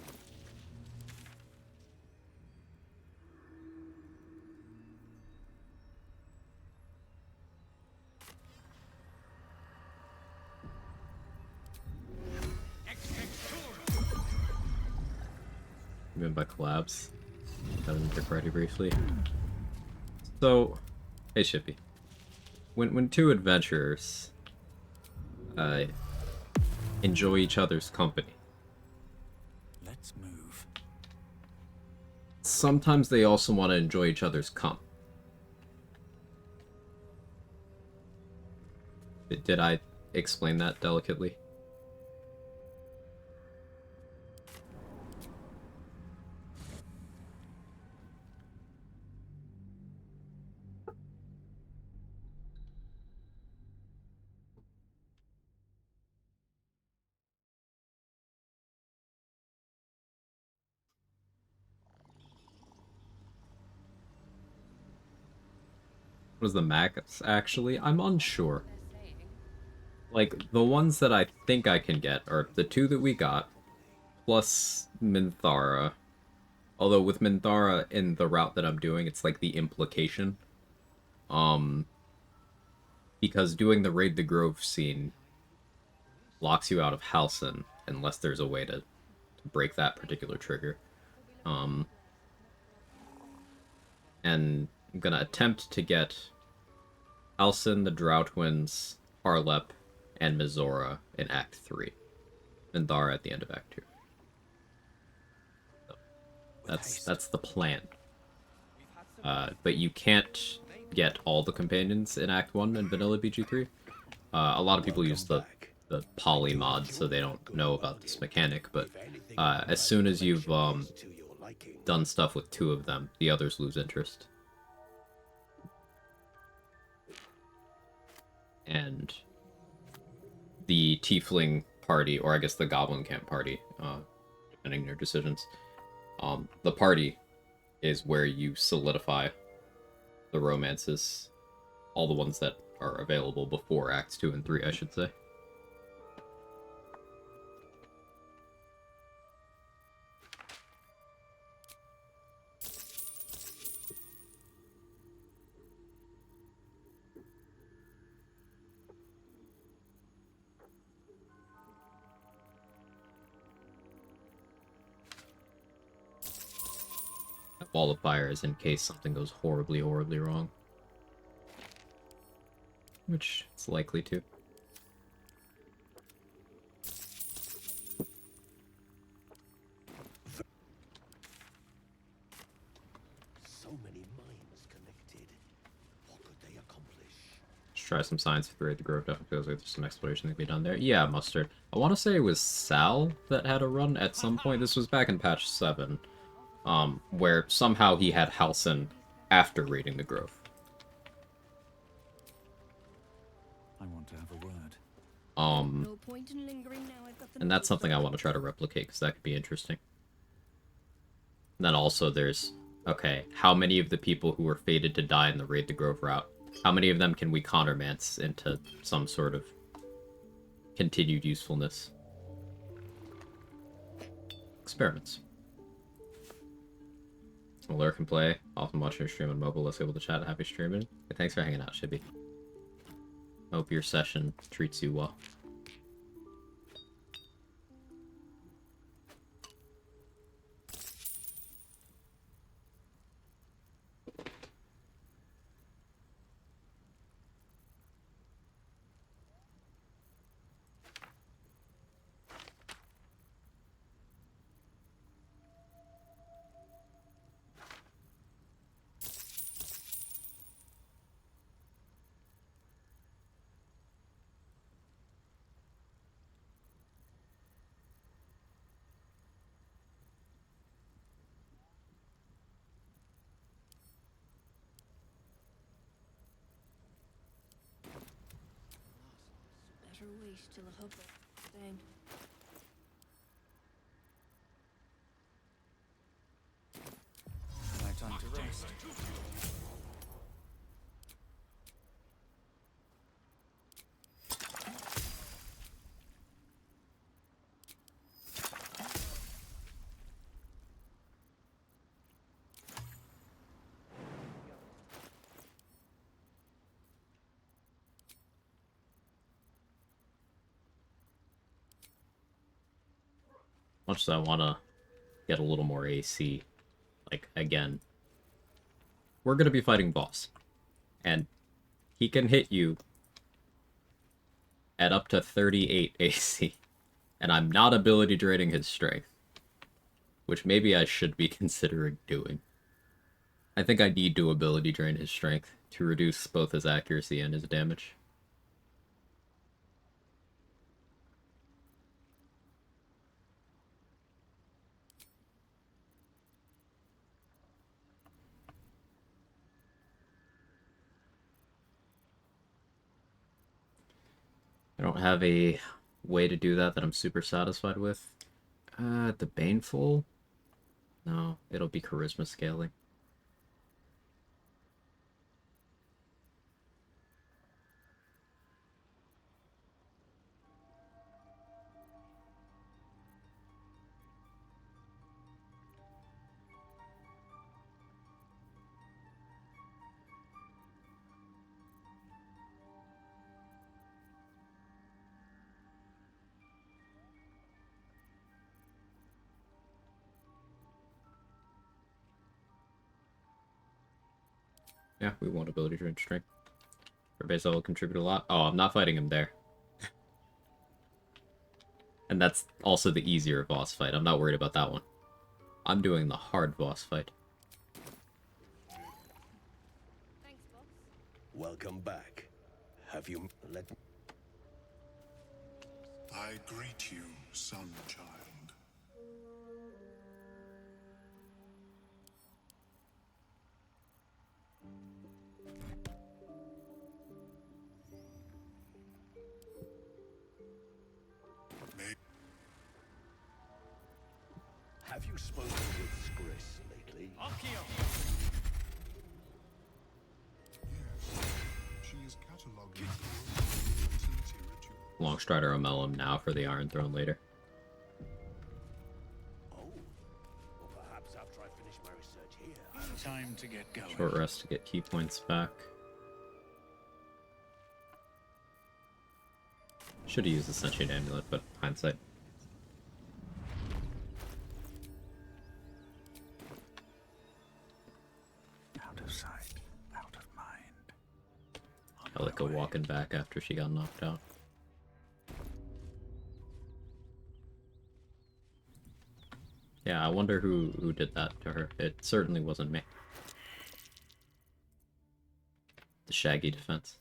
Speaker 1: Even by collabs. Got into Friday briefly. So, hey Shippy. When two adventurers enjoy each other's company,
Speaker 2: Let's move.
Speaker 1: sometimes they also want to enjoy each other's comp. Did I explain that delicately? What is the max, actually? I'm unsure. Like, the ones that I think I can get are the two that we got, plus Minthara. Although with Minthara in the route that I'm doing, it's like the implication. Because doing the Raid the Grove scene locks you out of Halcyon, unless there's a way to break that particular trigger. And I'm gonna attempt to get Halcyon, the Droughtwinds, Harlep, and Mizora in Act 3. Minthara at the end of Act 2. So, that's the plan. But you can't get all the companions in Act 1 in Vanilla BG3. A lot of people use the poly mod, so they don't know about this mechanic, but as soon as you've done stuff with two of them, the others lose interest. And the Tiefling party, or I guess the Goblin Camp party, depending on your decisions, the party is where you solidify the romances, all the ones that are available before Acts 2 and 3, I should say. That wall of fire is in case something goes horribly, horribly wrong. Which it's likely to.
Speaker 15: So many minds connected. What could they accomplish?
Speaker 1: Let's try some science for the Raid the Grove. Definitely feels like there's some exploration that can be done there. Yeah, Mustard. I want to say it was Sal that had a run at some point. This was back in patch 7. Where somehow he had Halcyon after raiding the Grove.
Speaker 2: I want to have a word.
Speaker 5: No point in lingering now. I've got the
Speaker 1: And that's something I want to try to replicate, because that could be interesting. And then also there's, okay, how many of the people who were fated to die in the Raid the Grove route, how many of them can we countermance into some sort of continued usefulness? Experiments. Lurk and play. Often watching your stream on mobile. Let's able to chat. Happy streaming. Hey, thanks for hanging out, Shibby. Hope your session treats you well.
Speaker 5: better wait till the hub down.
Speaker 2: My time to rest.
Speaker 1: much as I want to get a little more AC, like, again, we're going to be fighting boss. And he can hit you at up to 38 AC. And I'm not ability draining his strength, which maybe I should be considering doing. I think I need to ability drain his strength to reduce both his accuracy and his damage. I don't have a way to do that I'm super satisfied with. The Baneful? No, it'll be charisma scaling. Yeah, we want ability drain strength. Our base level will contribute a lot. Oh, I'm not fighting him there. And that's also the easier boss fight. I'm not worried about that one. I'm doing the hard boss fight.
Speaker 15: Welcome back. Have you let...
Speaker 10: I greet you, son child.
Speaker 15: Have you spoken with Skris lately?
Speaker 10: She is cataloging
Speaker 1: Longstrider Omelum now for the Iron Throne later.
Speaker 15: Well, perhaps after I finish my research here.
Speaker 2: Time to get going.
Speaker 1: Short rest to get key points back. Should have used the Sentient Amulet, but hindsight.
Speaker 2: Out of sight, out of mind.
Speaker 1: I like a walking back after she got knocked out. Yeah, I wonder who did that to her. It certainly wasn't me. The Shaggy defense.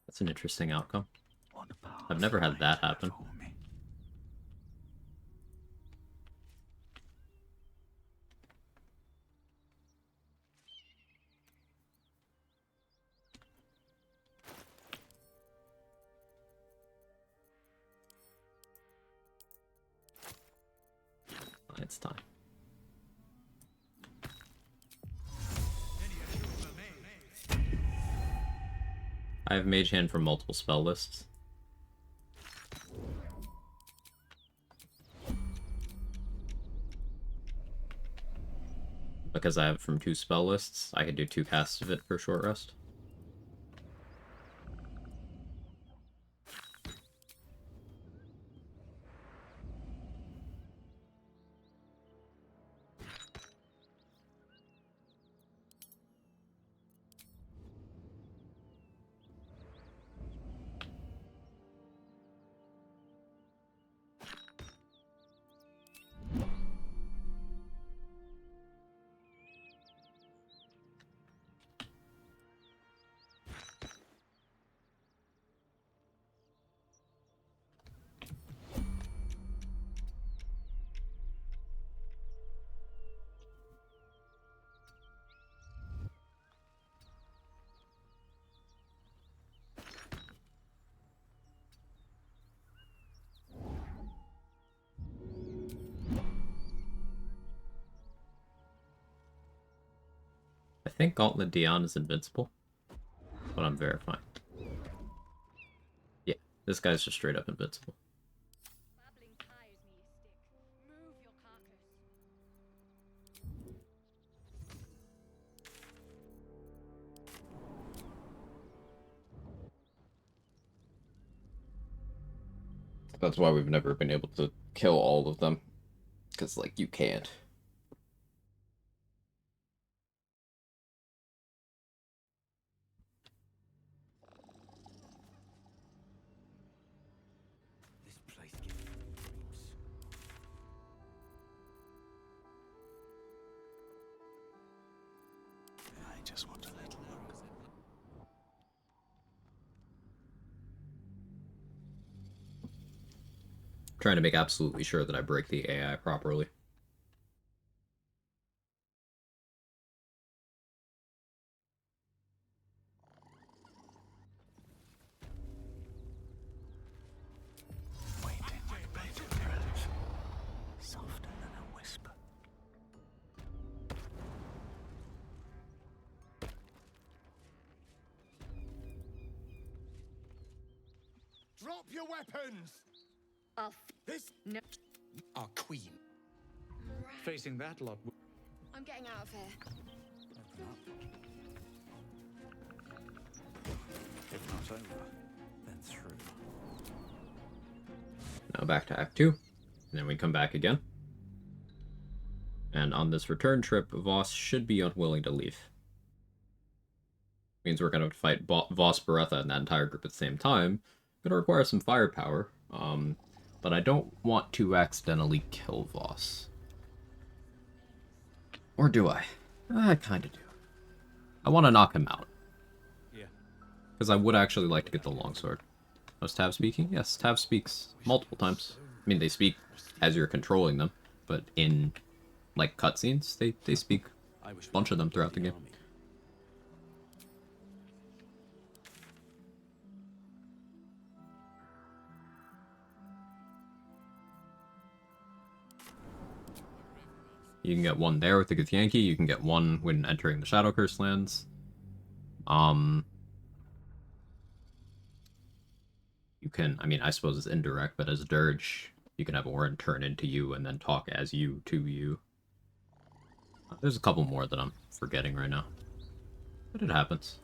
Speaker 1: That's an interesting outcome. I've never had that happen. It's time. I have Mage Hand for multiple spell lists. Because I have from 2 spell lists, I can do 2 casts of it for short rest. think Gauntlet Dion is invincible, but I'm verifying. Yeah, this guy's just straight up invincible. That's why we've never been able to kill all of them. Because, like, you can't.
Speaker 18: This place gives me creeps. I just want a little look.
Speaker 1: Trying to make absolutely sure that I break the AI properly.
Speaker 18: Waiting with bated breath, softer than a whisper.
Speaker 7: Drop your weapons! This...
Speaker 21: No.
Speaker 19: Our queen.
Speaker 20: Facing that lot.
Speaker 14: I'm getting out of here.
Speaker 18: Open up. If not over, then through.
Speaker 1: Now back to Act 2. And then we come back again. And on this return trip, Voss should be unwilling to leave. Means we're going to fight Voss, Beretta, and that entire group at the same time. Going to require some firepower. But I don't want to accidentally kill Voss. Or do I? I kind of do. I want to knock him out.
Speaker 18: Yeah.
Speaker 1: Because I would actually like to get the longsword. Was Tav speaking? Yes, Tav speaks multiple times. I mean, they speak as you're controlling them, but in, like, cutscenes, they speak a bunch of them throughout the game. You can get one there with the Githyanki, you can get one when entering the Shadow Curse lands. You can, I mean, I suppose it's indirect, but as Dirge, you can have Orin turn into you and then talk as you to you. There's a couple more that I'm forgetting right now. But it happens.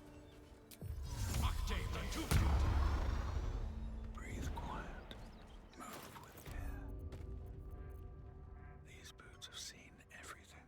Speaker 18: Breathe quiet. Move with care. These boots have seen everything.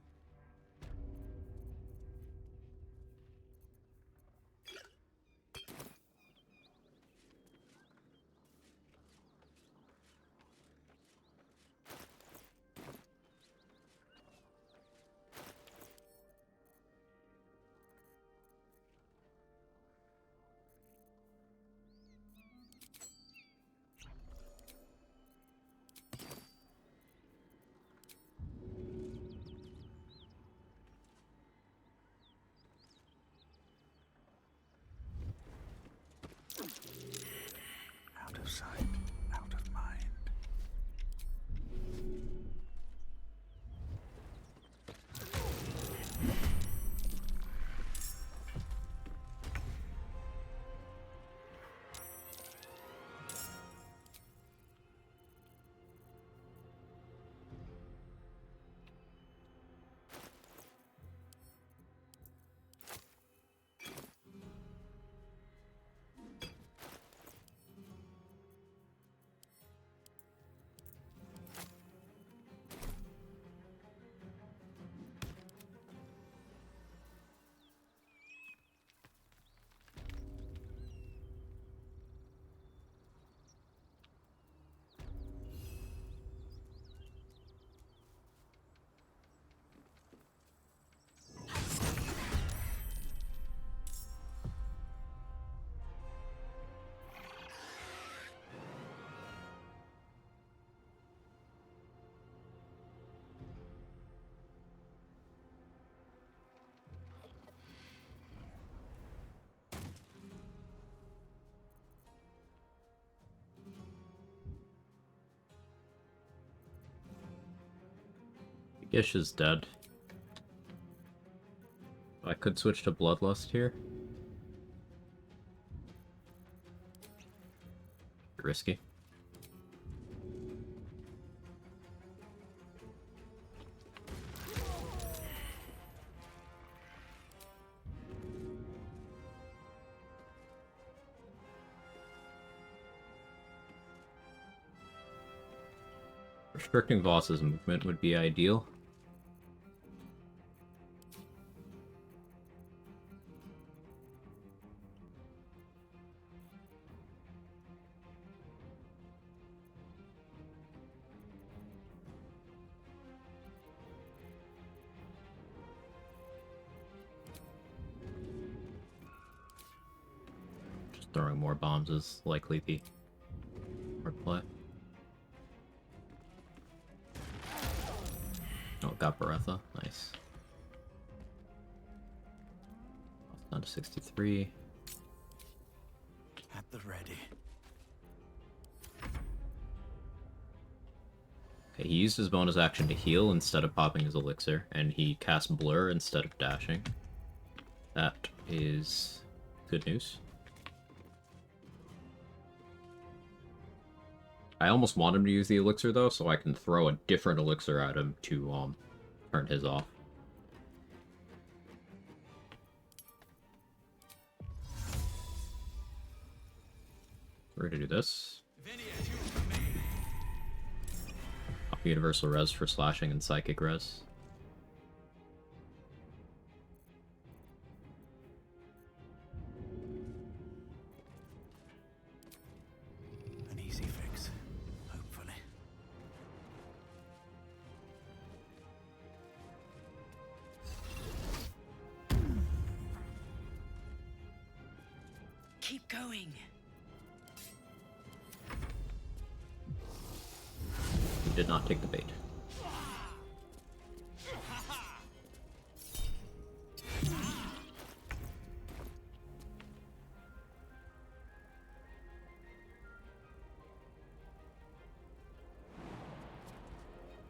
Speaker 18: Out of sight, out of mind.
Speaker 1: Gish is dead. I could switch to Bloodlust here. Risky. Restricting Voss's movement would be ideal. Just throwing more bombs is likely the hard play. Oh, got Beretta. Nice. Down to 63.
Speaker 18: At the ready.
Speaker 1: Okay, he used his bonus action to heal instead of popping his elixir, and he cast Blur instead of dashing. That is good news. I almost want him to use the elixir, though, so I can throw a different elixir at him to turn his off. We're gonna do this. Up Universal Res for slashing and Psychic Res.
Speaker 18: An easy fix, hopefully.
Speaker 21: Keep going.
Speaker 1: He did not take the bait.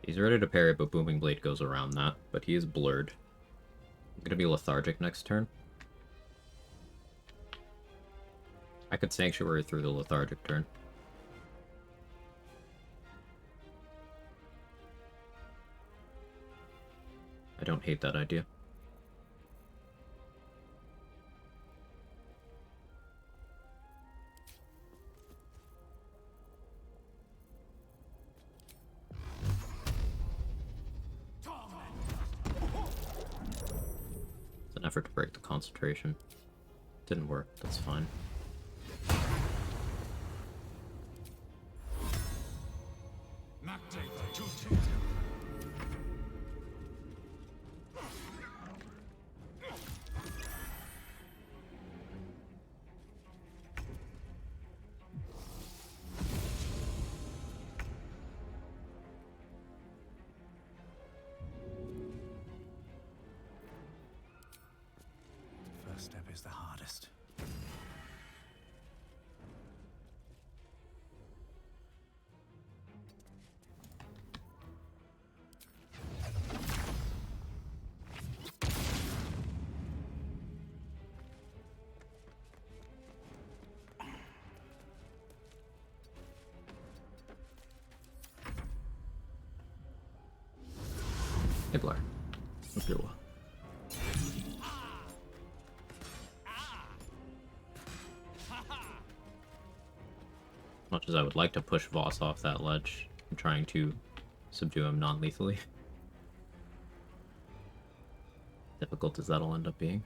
Speaker 1: He's ready to parry, but Booming Blade goes around that. But he is blurred. I'm gonna be lethargic next turn. I could Sanctuary through the lethargic turn. I don't hate that idea. It's an effort to break the concentration. Didn't work, that's fine.
Speaker 18: First step is the hardest.
Speaker 1: Hey Blair. Hope you're well. Much as I would like to push Voss off that ledge, I'm trying to subdue him non-lethally. Difficult as that'll end up being.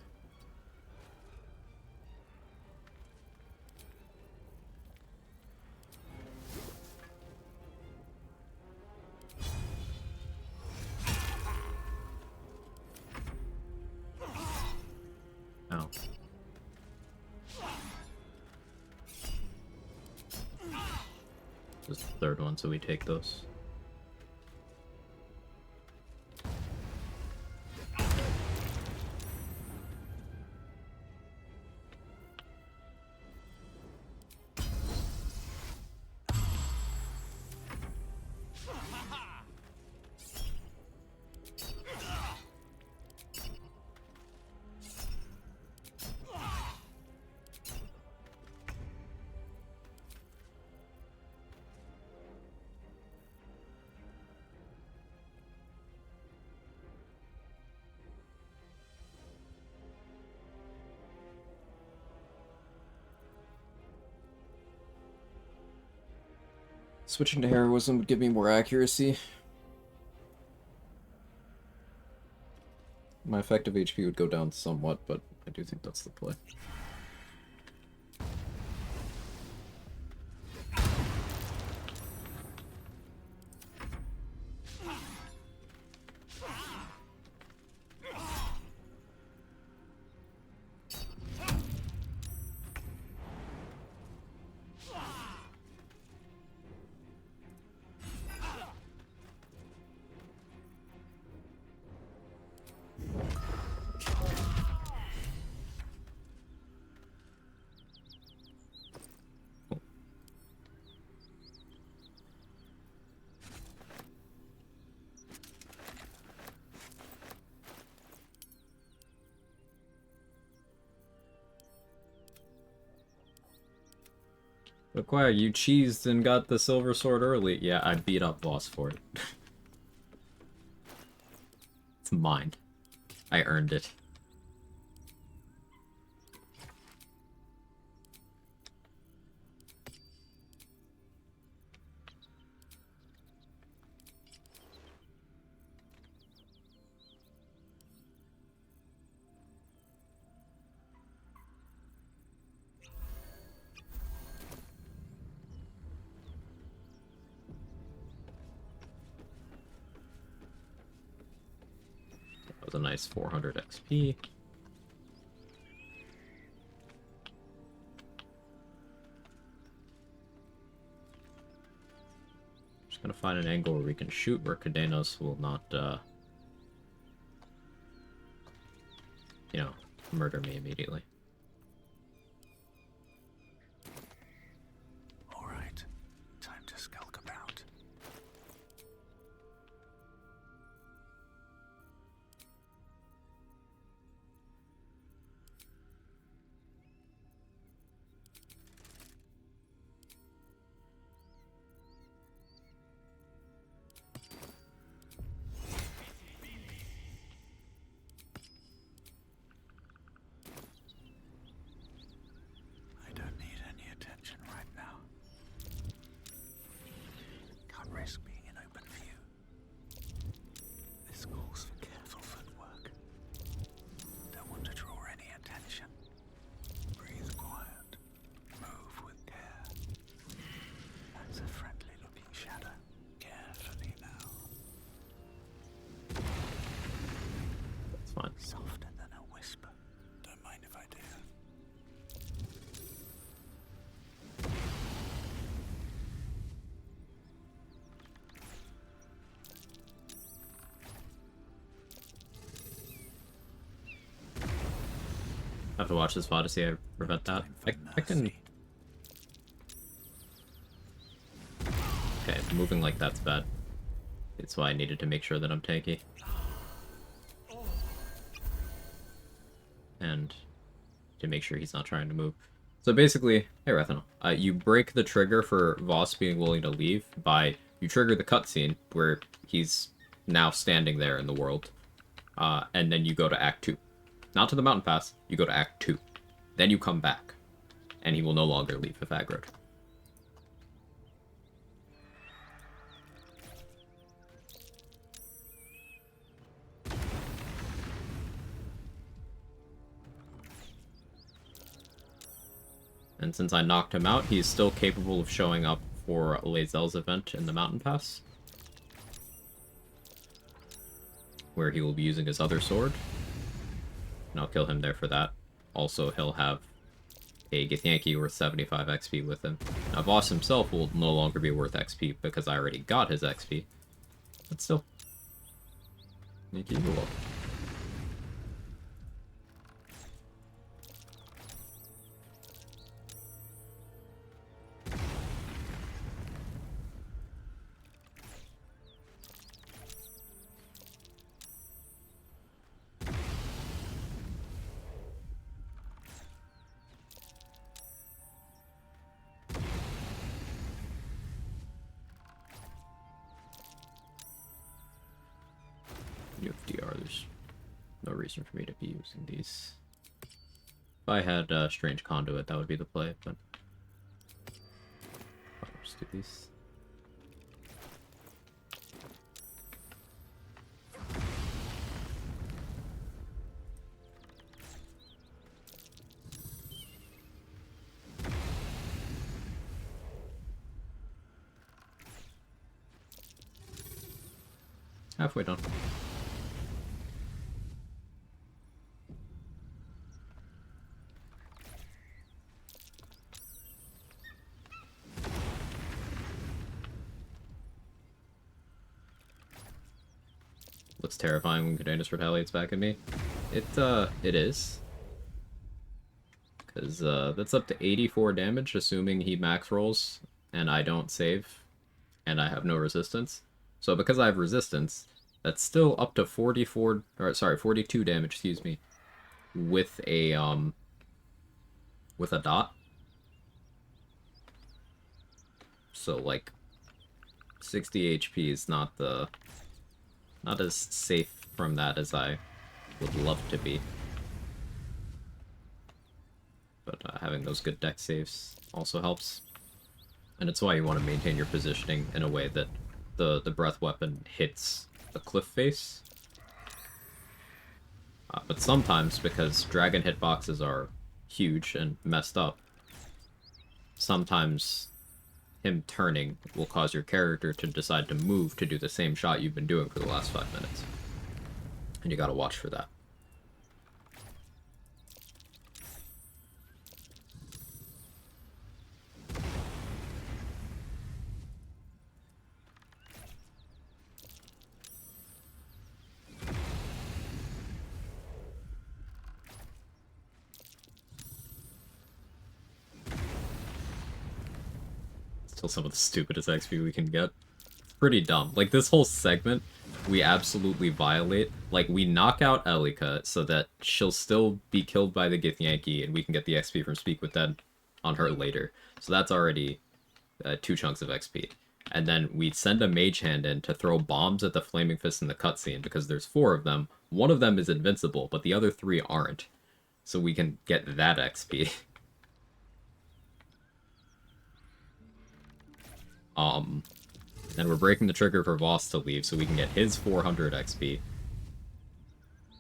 Speaker 1: Oh. This is the third one, so we take those. Switching to heroism would give me more accuracy. My effective HP would go down somewhat, but I do think that's the play. But Quag, you cheesed and got the silver sword early. Yeah, I beat up Voss for it. It's mine. I earned it. That was a nice 400 XP. Just gonna find an angle where we can shoot where Cadenas will not, you know, murder me immediately.
Speaker 18: Alright, time to skulk about. I don't need any attention right now. Can't risk being in open view. This calls for careful footwork. Don't want to draw any attention. Breathe quiet. Move with care. That's a friendly looking shadow. Carefully now.
Speaker 1: That's fine.
Speaker 18: Softer than a whisper. Don't mind if I do.
Speaker 1: I have to watch this VOD to see how to prevent that. I can... Okay, moving like that's bad. It's why I needed to make sure that I'm tanky. And to make sure he's not trying to move. So basically, hey Rethinol, you break the trigger for Voss being willing to leave by, you trigger the cutscene where he's now standing there in the world, and then you go to Act 2. Not to the Mountain Pass, you go to Act 2. Then you come back, and he will no longer leave if aggroed. And since I knocked him out, he's still capable of showing up for Lae'zel's event in the Mountain Pass, where he will be using his other sword. And I'll kill him there for that. Also, he'll have a Githyanki worth 75 XP with him. Now, Voss himself will no longer be worth XP because I already got his XP. But still. Thank you. You're welcome. You have DR, there's no reason for me to be using these. If I had Strange Conduit, that would be the play, but I'll just do these. Halfway done. Looks terrifying when Cadenus retaliates back at me. It is. Because, that's up to 84 damage, assuming he max rolls, and I don't save, and I have no resistance. So because I have resistance, that's still up to 44, or sorry, 42 damage, excuse me, with a dot. So, like, 60 HP is not as safe from that as I would love to be. But having those good deck saves also helps. And it's why you want to maintain your positioning in a way that the breath weapon hits a cliff face. But sometimes, because dragon hitboxes are huge and messed up, sometimes him turning will cause your character to decide to move to do the same shot you've been doing for the last 5 minutes. And you gotta watch for that. Still some of the stupidest XP we can get. It's pretty dumb. Like, this whole segment, we absolutely violate. Like, we knock out Elika so that she'll still be killed by the Githyanki, and we can get the XP from Speak with Dead on her later. So that's already 2 chunks of XP. And then we send a mage hand in to throw bombs at the Flaming Fist in the cutscene, because there's 4 of them. One of them is invincible, but the other 3 aren't. So we can get that XP. And we're breaking the trigger for Voss to leave so we can get his 400 XP.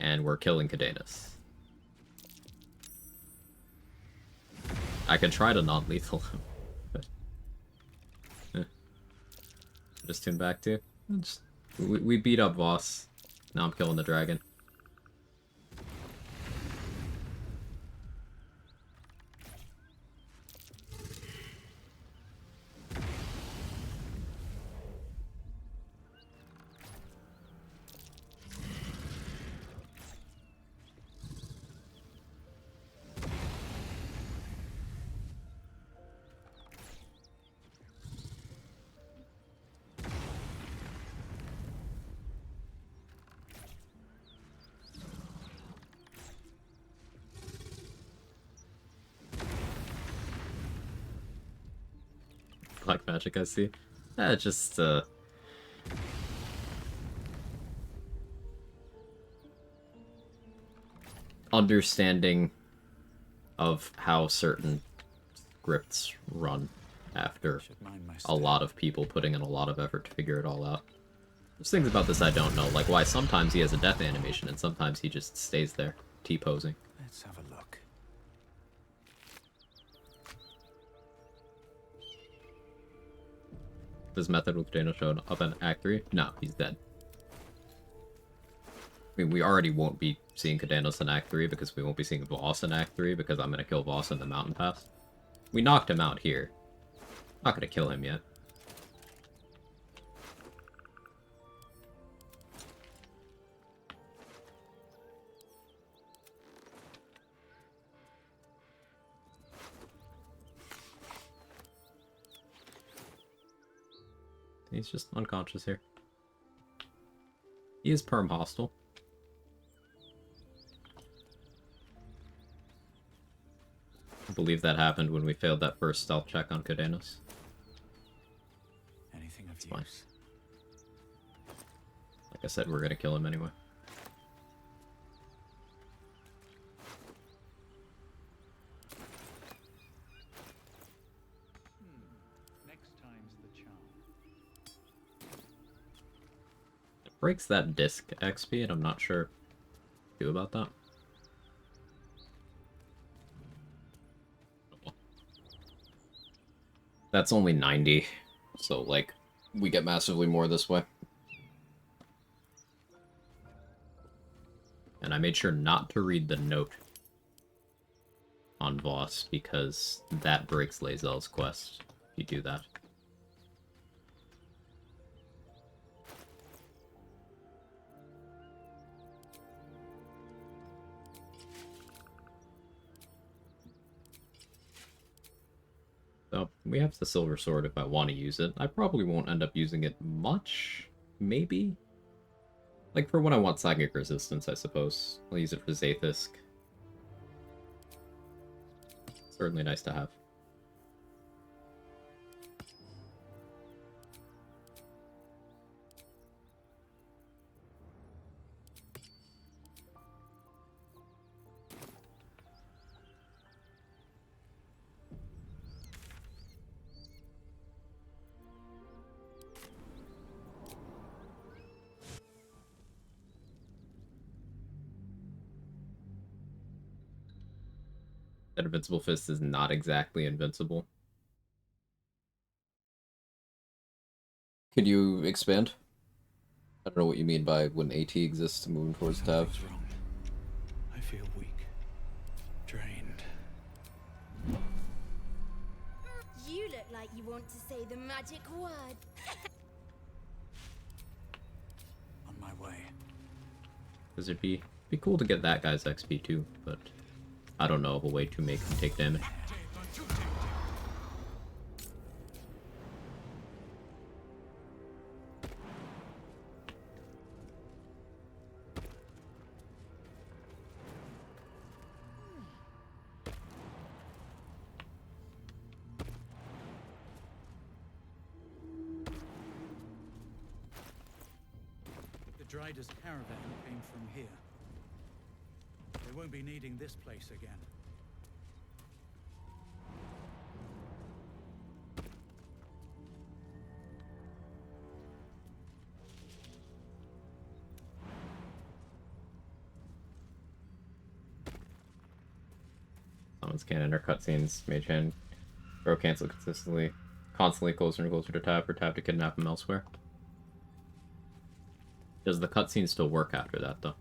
Speaker 1: And we're killing Cadenus. I can try to non-lethal him. But, just tune back to. We beat up Voss. Now I'm killing the dragon. Black magic, I see. Just, understanding of how certain scripts run after a lot of people putting in a lot of effort to figure it all out. There's things about this I don't know, like why sometimes he has a death animation and sometimes he just stays there, T-posing.
Speaker 18: Let's have a look.
Speaker 1: This method with Daniel showed up in Act 3? No, he's dead. I mean, we already won't be seeing Cadenus in Act 3 because we won't be seeing Voss in Act 3 because I'm gonna kill Voss in the Mountain Pass. We knocked him out here. Not gonna kill him yet. He's just unconscious here. He is perm hostile. I believe that happened when we failed that first stealth check on Cadenus.
Speaker 18: Anything of
Speaker 1: use? Fine. Like I said, we're gonna kill him anyway.
Speaker 18: Next time's the charm.
Speaker 1: It breaks that disc XP, and I'm not sure what to do about that. That's only 90, so, like, we get massively more this way. And I made sure not to read the note on Voss, because that breaks Lae'zel's quest, if you do that. So, we have the silver sword if I want to use it. I probably won't end up using it much, maybe? Like, for when I want psychic resistance, I suppose. I'll use it for Zaith'isk. Certainly nice to have. That Invincible Fist is not exactly invincible. Could you expand? I don't know what you mean by when AT exists moving towards Tav.
Speaker 18: I feel weak, drained.
Speaker 5: You look like you want to say the magic word.
Speaker 18: On my way.
Speaker 1: Because it'd be cool to get that guy's XP too, but I don't know of a way to make him take damage.
Speaker 18: The Dryder's caravan came from here. They won't be needing this place again.
Speaker 1: Summons can enter cutscenes, mage hand, throw cancel constantly closer and closer to Tav for Tav to kidnap him elsewhere. Does the cutscene still work after that, though?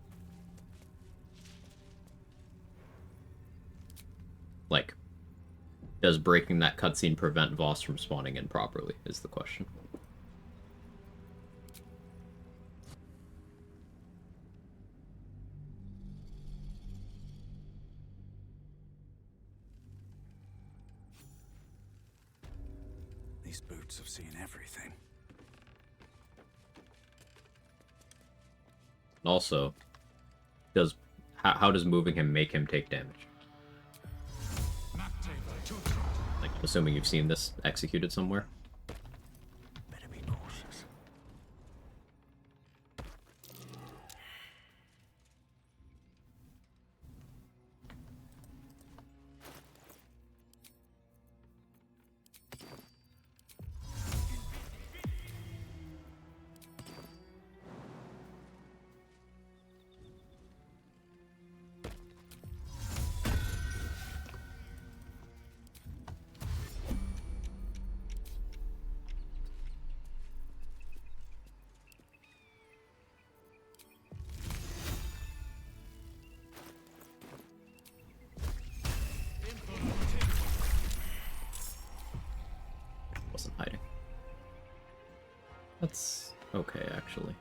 Speaker 1: Like, does breaking that cutscene prevent Voss from spawning in properly, is the question.
Speaker 18: These boots have seen everything.
Speaker 1: Also, how does moving him make him take damage? Like, assuming you've seen this executed somewhere.
Speaker 18: Better be cautious.
Speaker 1: Wasn't hiding. That's okay, actually.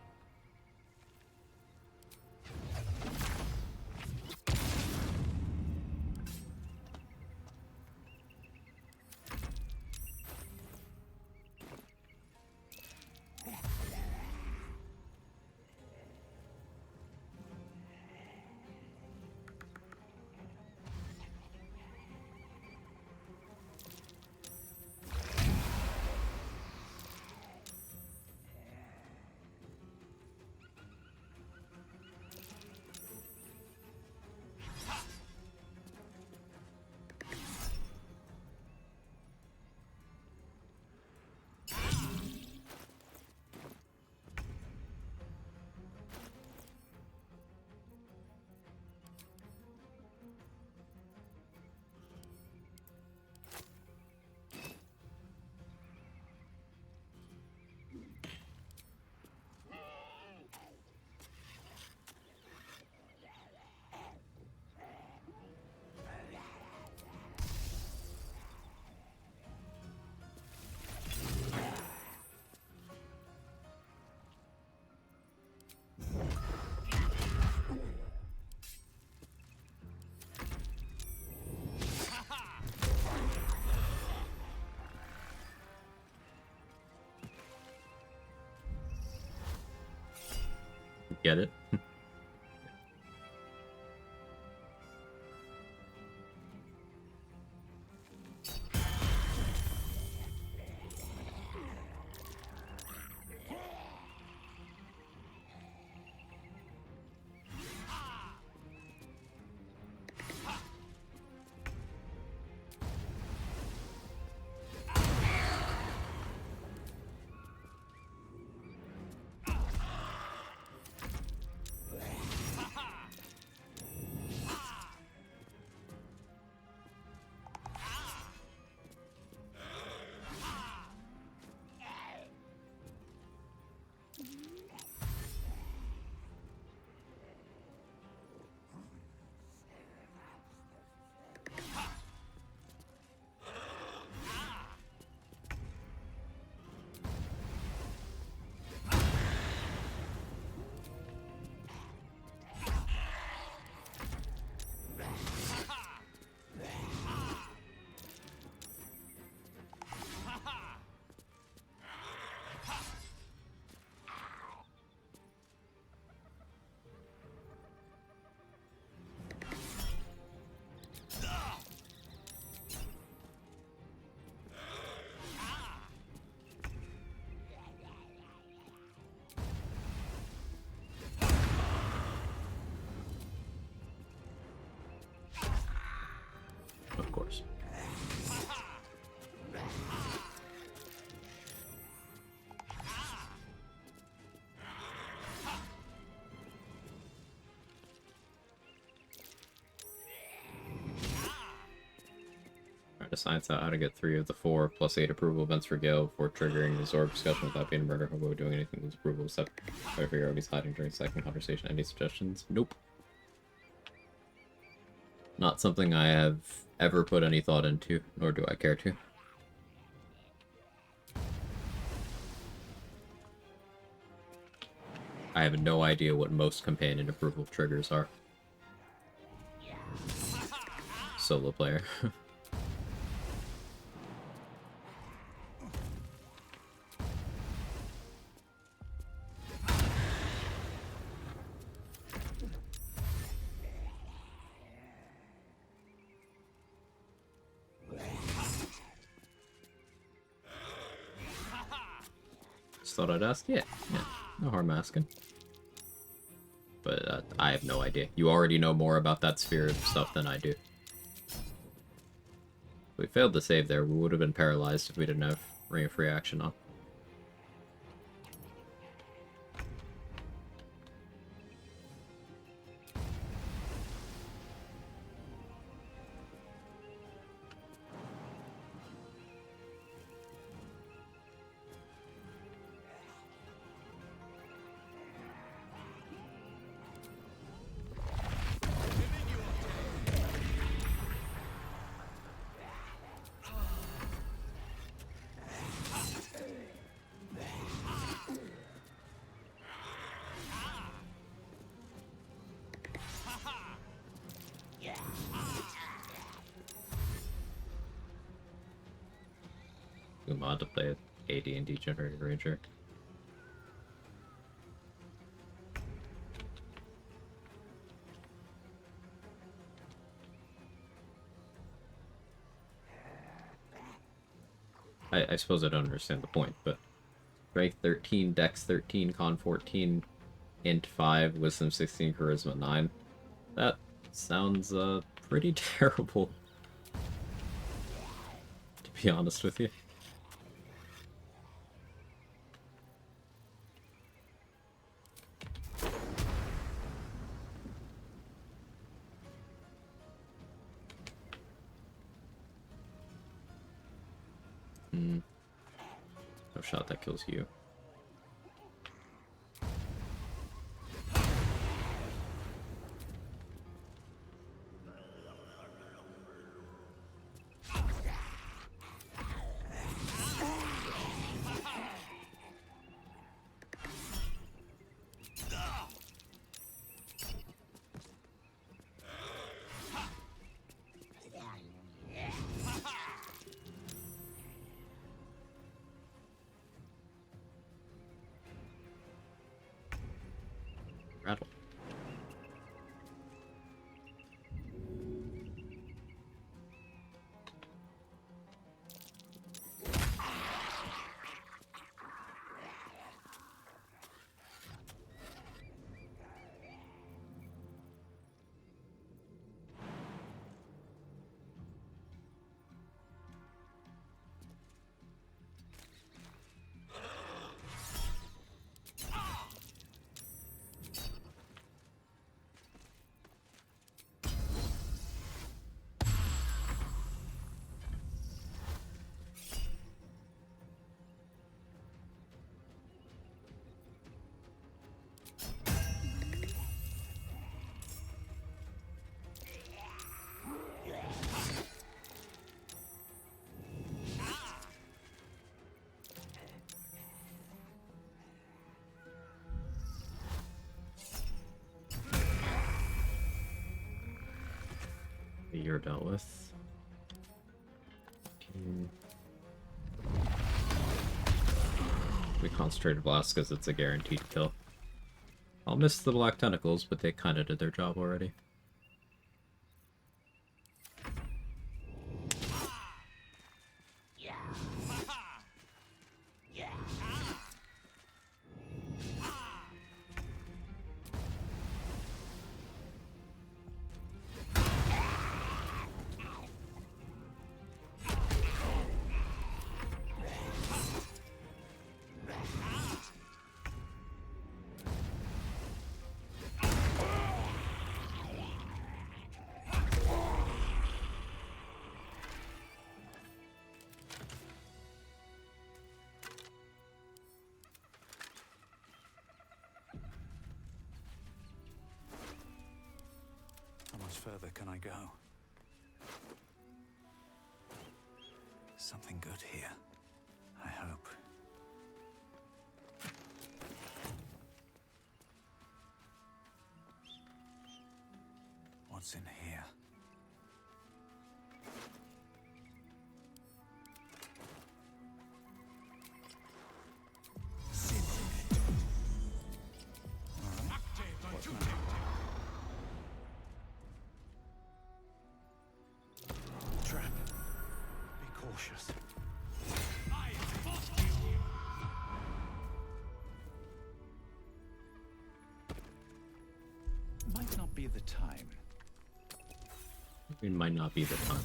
Speaker 1: Get it? Of course. Try to science out how to get 3 of the 4 plus 8 approval events for Gale before triggering the Zorb discussion without being a murder hobo doing anything with approval except try to figure out what he's hiding during second conversation. Any suggestions? Nope. Not something I have ever put any thought into, nor do I care to. I have no idea what most companion approval triggers are. Solo player. Just thought I'd ask. Yeah, no harm asking. But I have no idea. You already know more about that sphere of stuff than I do. If we failed to save there, we would have been paralyzed if we didn't have Ring of Free Action on. Mod to play AD&D Generated Ranger. I suppose I don't understand the point, but Strength 13, Dex 13, Con 14, Int 5, Wisdom 16, Charisma 9. That sounds pretty terrible, to be honest with you. No shot that kills you. you're dealt with. We concentrated blast because it's a guaranteed kill. I'll miss the black tentacles, but they kind of did their job already.
Speaker 18: How much further can I go? Something good here, I hope. What's in here? Trap. Be cautious. Might not be the time.
Speaker 1: It might not be the time.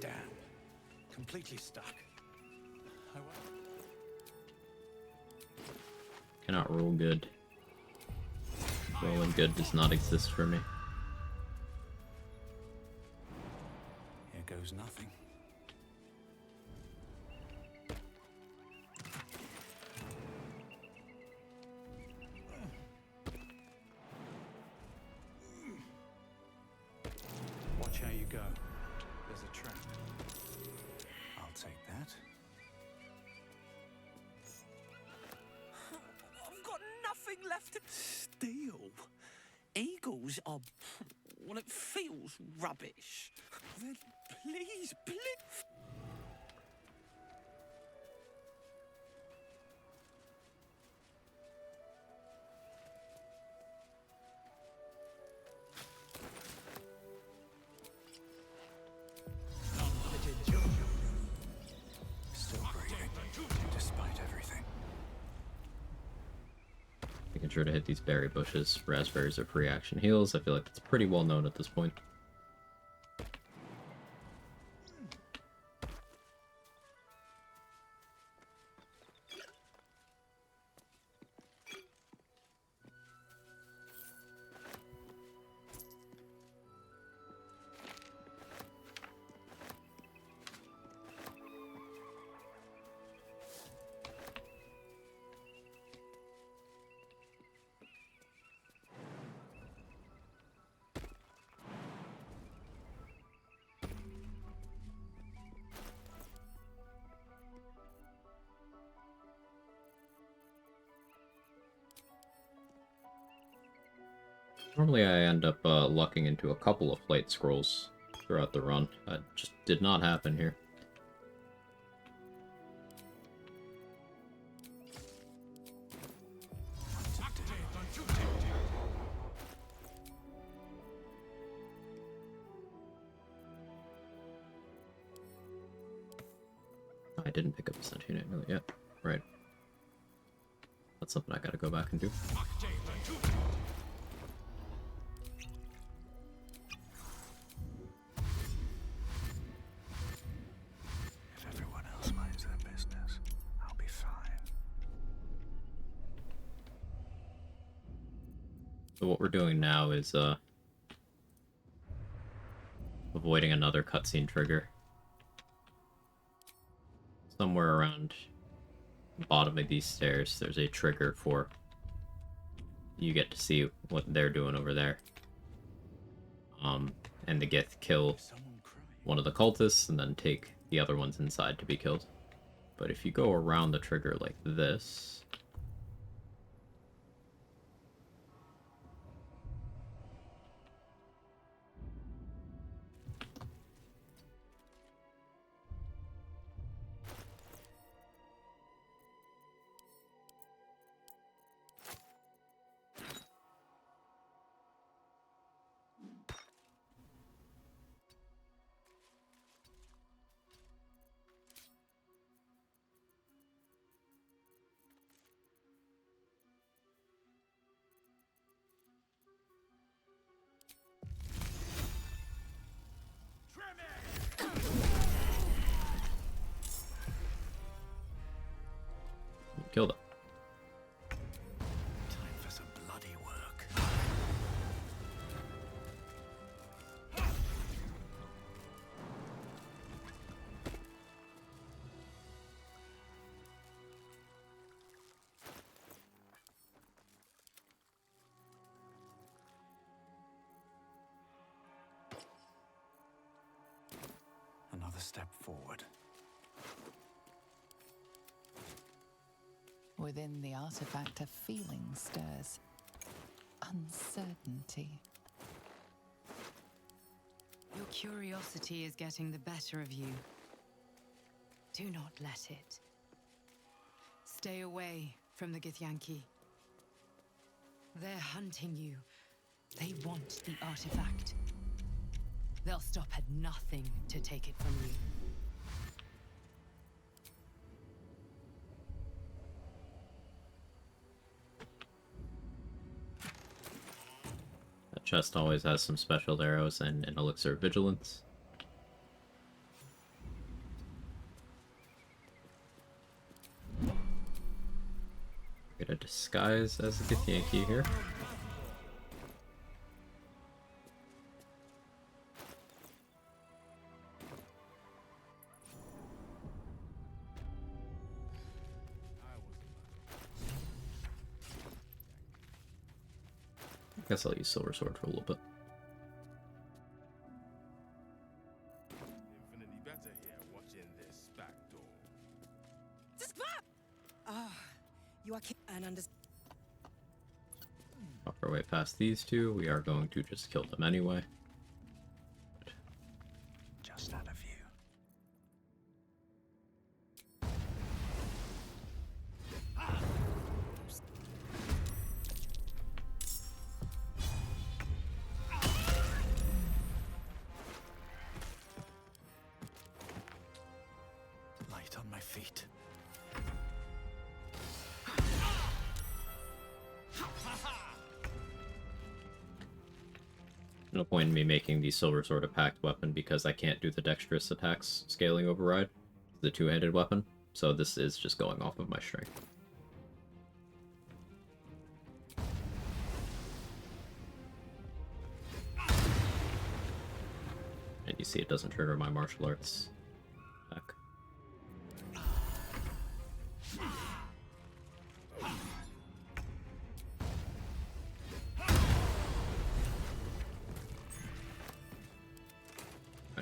Speaker 18: Damn. Completely stuck.
Speaker 1: Cannot roll good. Rolling good does not exist for me.
Speaker 18: Here goes nothing. Watch how you go. There's a trap. I'll take that.
Speaker 4: I've got nothing left to steal. Eagles are... well, it feels rubbish. Then please, please...
Speaker 18: Still breathing, despite everything.
Speaker 1: Making sure to hit these berry bushes. Raspberries are free action heals. I feel like it's pretty well known at this point. Normally I end up lucking into a couple of flight scrolls throughout the run. That just did not happen here. I didn't pick up a sentient amulet yet. Right. That's something I gotta go back and do.
Speaker 18: If everyone else minds their business, I'll be fine.
Speaker 1: So what we're doing now is avoiding another cutscene trigger. Somewhere around the bottom of these stairs, there's a trigger for you get to see what they're doing over there. And the Gith kill one of the cultists and then take the other ones inside to be killed. But if you go around the trigger like this, Killed it.
Speaker 18: Time for some bloody work. Another step forward.
Speaker 13: Within the artifact, a feeling stirs. Uncertainty.
Speaker 21: Your curiosity is getting the better of you. Do not let it. Stay away from the Githyanki. They're hunting you. They want the artifact. They'll stop at nothing to take it from you.
Speaker 1: That chest always has some special arrows and an elixir of vigilance. Get a disguise as a Githyanki here. I guess I'll use Silver Sword for a little bit.
Speaker 16: Infinitely better here watching this back door.
Speaker 20: You are and under.
Speaker 1: Off our way past these two, we are going to just kill them anyway.
Speaker 18: Just out of view. Light on my feet.
Speaker 1: No point in me making the Silver Sword a packed weapon because I can't do the dexterous attacks scaling override, the two-handed weapon, so this is just going off of my strength. And you see it doesn't trigger my martial arts attack.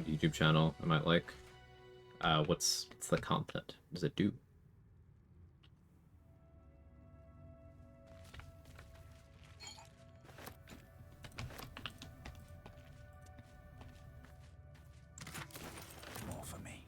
Speaker 1: YouTube channel I might like. What's the content? What does it do?
Speaker 18: More for me.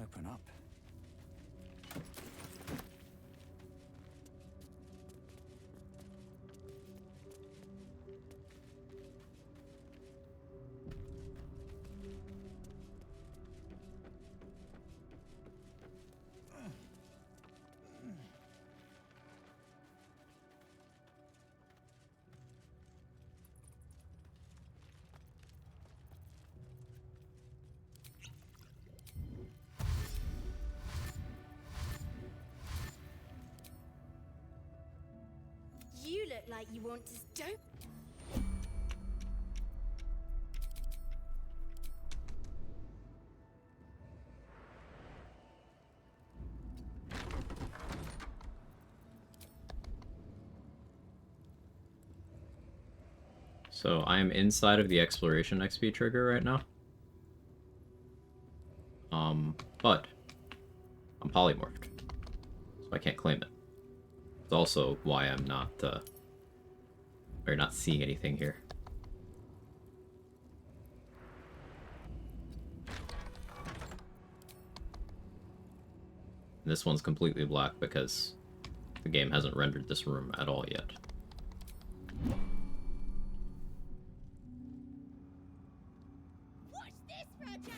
Speaker 18: Open up.
Speaker 5: You look like you want to don't.
Speaker 1: So I am inside of the exploration XP trigger right now. But I'm polymorphed, so I can't claim it. It's also why I'm not, or not seeing anything here. And this one's completely black because the game hasn't rendered this room at all yet.
Speaker 5: Watch this, Roger!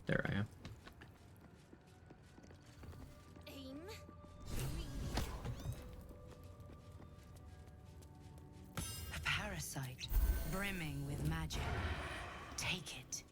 Speaker 1: There I am.
Speaker 5: Aim.
Speaker 21: A parasite brimming with magic. Take it.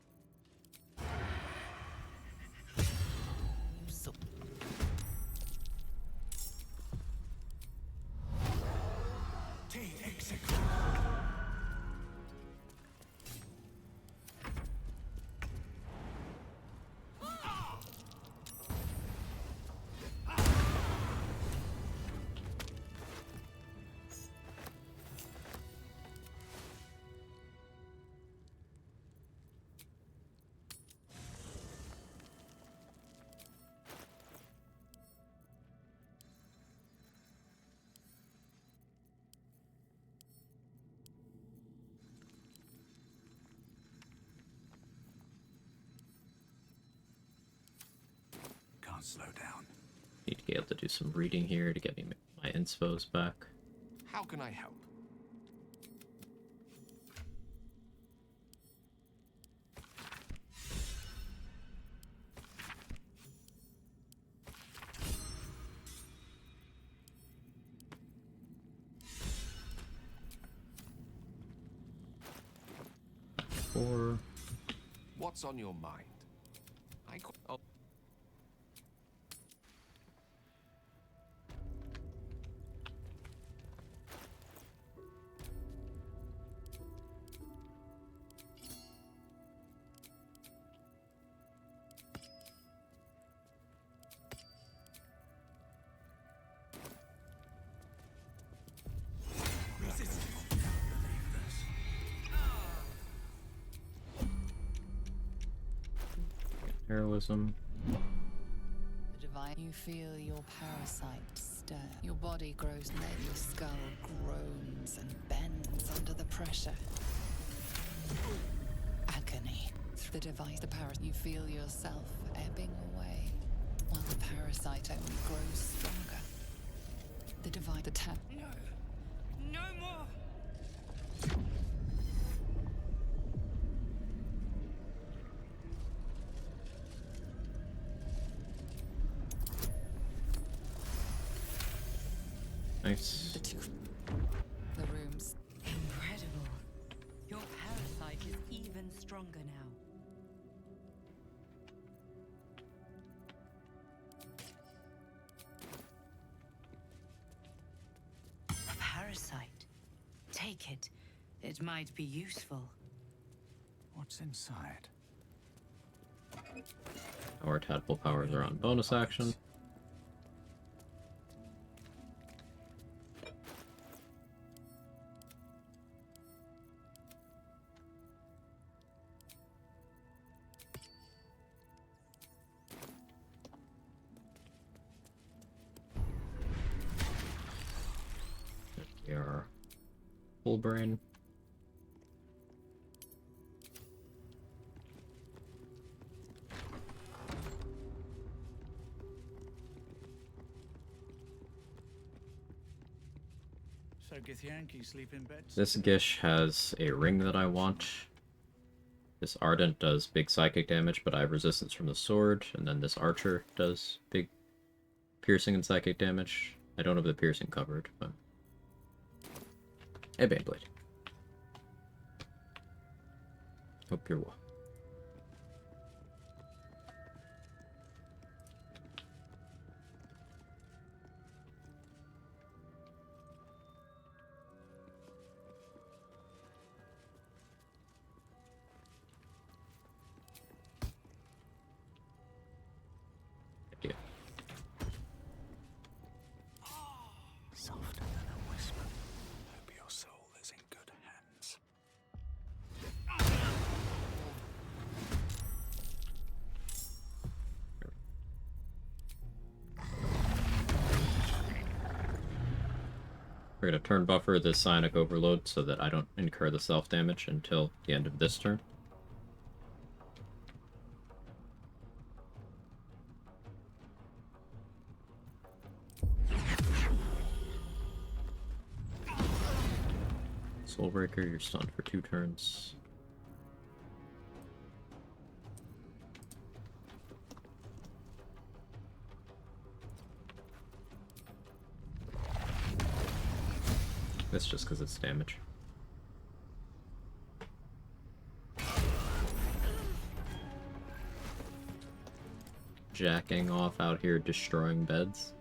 Speaker 18: Can't slow down.
Speaker 1: Need to be able to do some reading here to get me my inspos back.
Speaker 7: How can I help?
Speaker 1: Or
Speaker 7: What's on your mind? Oh.
Speaker 1: heroism.
Speaker 13: The divine. You feel your parasite stir. Your body grows red. Your skull groans and bends under the pressure. Agony. The device, the parasite. You feel yourself ebbing away, while the parasite only grows stronger. The divine. The tap.
Speaker 20: No. No more.
Speaker 1: Nice.
Speaker 13: The rooms.
Speaker 21: Incredible. Your parasite is even stronger now. A parasite. Take it. It might be useful.
Speaker 18: What's inside?
Speaker 1: Our tadpole powers are on bonus action. We are full brain.
Speaker 18: So Githyanki sleep in bed?
Speaker 1: This Gish has a ring that I want. This Ardent does big psychic damage, but I have resistance from the sword, and then this Archer does big piercing and psychic damage. I don't have the piercing covered, but... Hey, Beyblade. Hope you're well.
Speaker 18: Softer than a whisper. Hope your soul is in good hands.
Speaker 1: We're going to turn buffer this Psionic Overload so that I don't incur the self-damage until the end of this turn. Soulbreaker, you're stunned for 2 turns. That's just because it's damage. Jacking off out here destroying beds.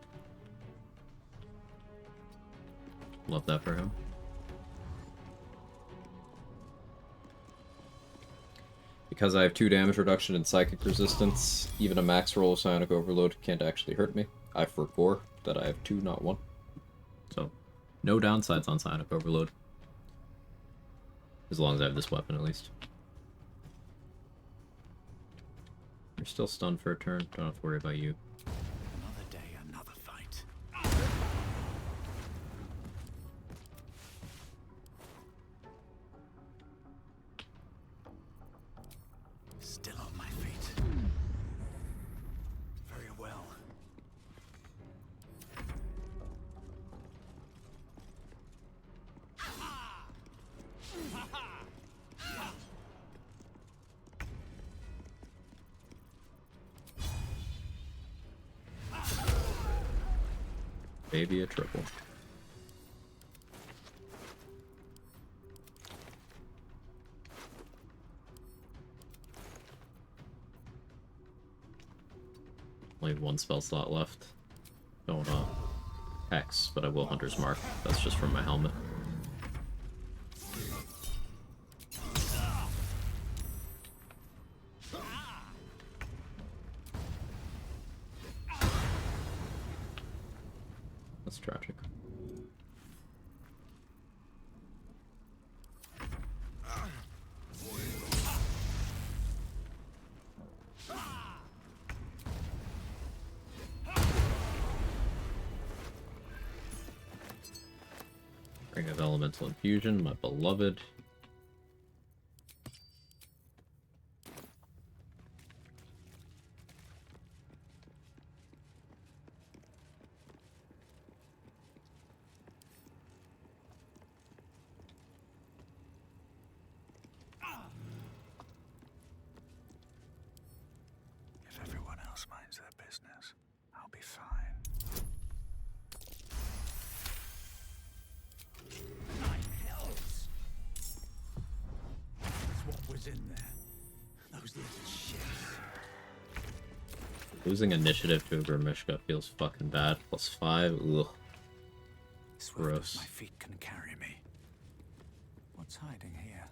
Speaker 1: Love that for him. Because I have 2 damage reduction and psychic resistance, even a max roll of Psionic Overload can't actually hurt me. I forebore that I have 2, not 1. So, no downsides on Psionic Overload. As long as I have this weapon, at least. You're still stunned for a turn, don't have to worry about you.
Speaker 18: Another day, another fight. Still on my feet. Very well.
Speaker 1: Maybe a triple. Only 1 spell slot left. Don't Hex, but I will Hunter's Mark. That's just from my helmet. That's tragic. Ring of Elemental Infusion, my beloved.
Speaker 18: If everyone else minds their business, I'll be fine. Nine hells! That's what was in there. Those little shits.
Speaker 1: Losing initiative to a Grimishka feels fucking bad. +5, ugh. Gross.
Speaker 18: My feet can carry me. What's hiding here?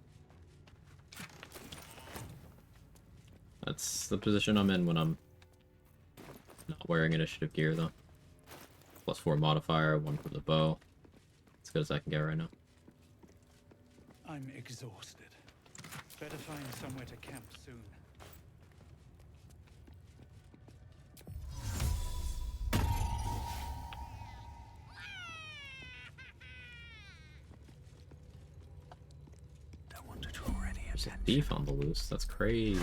Speaker 1: That's the position I'm in when I'm not wearing initiative gear, though. +4 modifier, 1 from the bow. As good as I can get right now.
Speaker 18: I'm exhausted. Better find somewhere to camp soon. Don't want to draw any
Speaker 1: There's a
Speaker 18: attention.
Speaker 1: thief on the loose. That's crazy.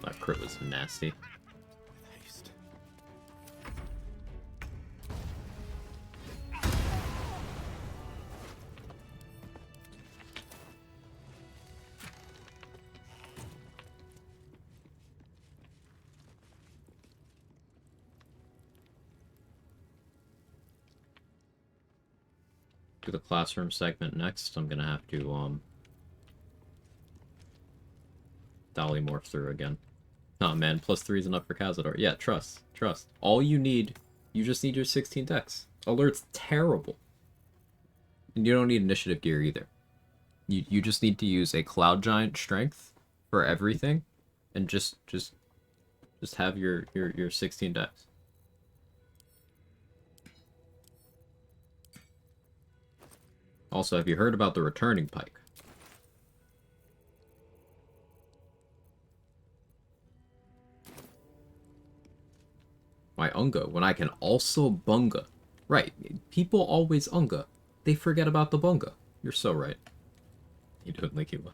Speaker 1: That crit was nasty.
Speaker 18: Haste.
Speaker 1: Do the classroom segment next. I'm gonna have to Dolly morph through again. Oh man, +3 is enough for Cazador. Yeah, trust. All you need, you just need your 16 dex. Alert's terrible. And you don't need initiative gear either. You just need to use a Cloud Giant strength for everything, and just have your 16 dex. Also, have you heard about the returning pike? Why Unga when I can also Bunga? Right, people always Unga. They forget about the Bunga. You're so right. You doing, Likiwa?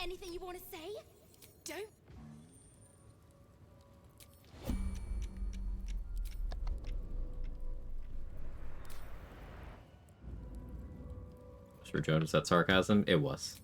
Speaker 14: Anything you want to say? Don't.
Speaker 1: Sir Joe, is that sarcasm? It was.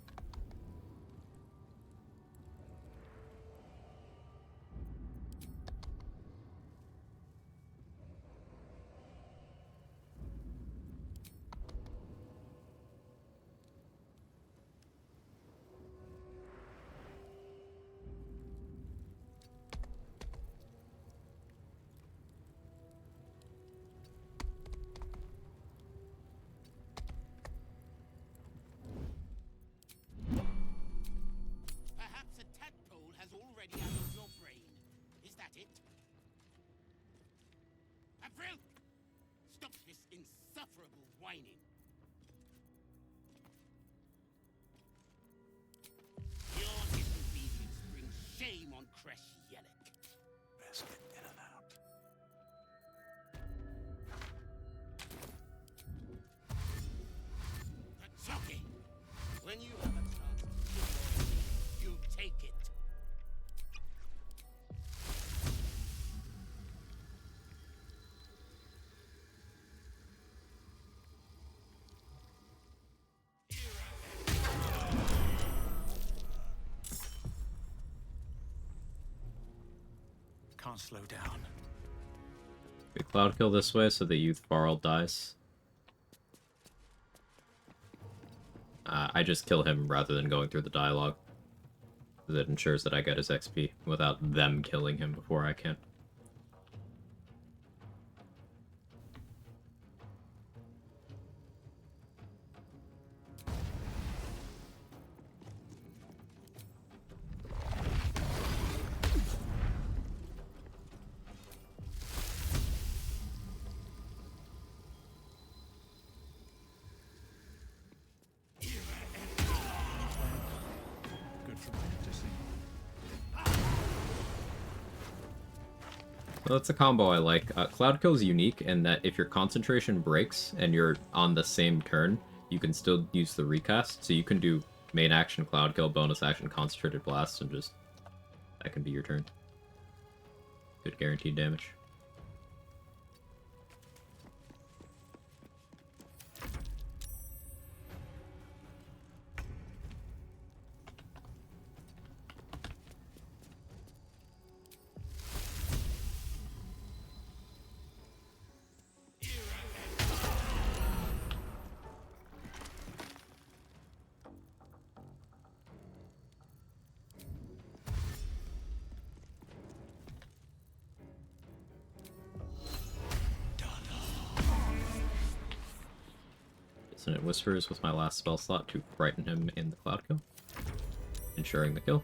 Speaker 11: Perhaps a tadpole has already addled your brain. Is that it? April! Stop this insufferable whining. Your disobedience brings shame on Kresh Yelek.
Speaker 18: Best get in and out.
Speaker 11: Jockey! When you have a chance to kill your enemy, you take it.
Speaker 18: Can't slow down.
Speaker 1: We cloud kill this way so the youth Varl dies. I just kill him rather than going through the dialogue. That ensures that I get his XP without them killing him before I can.
Speaker 18: Good for practicing.
Speaker 1: Well, that's a combo I like. Cloud Kill is unique in that if your concentration breaks and you're on the same turn, you can still use the recast. So you can do main action Cloud Kill, bonus action Concentrated Blast, and just... that can be your turn. Good guaranteed damage. Dissonant Whispers with my last spell slot to frighten him in the Cloud Kill, ensuring the kill.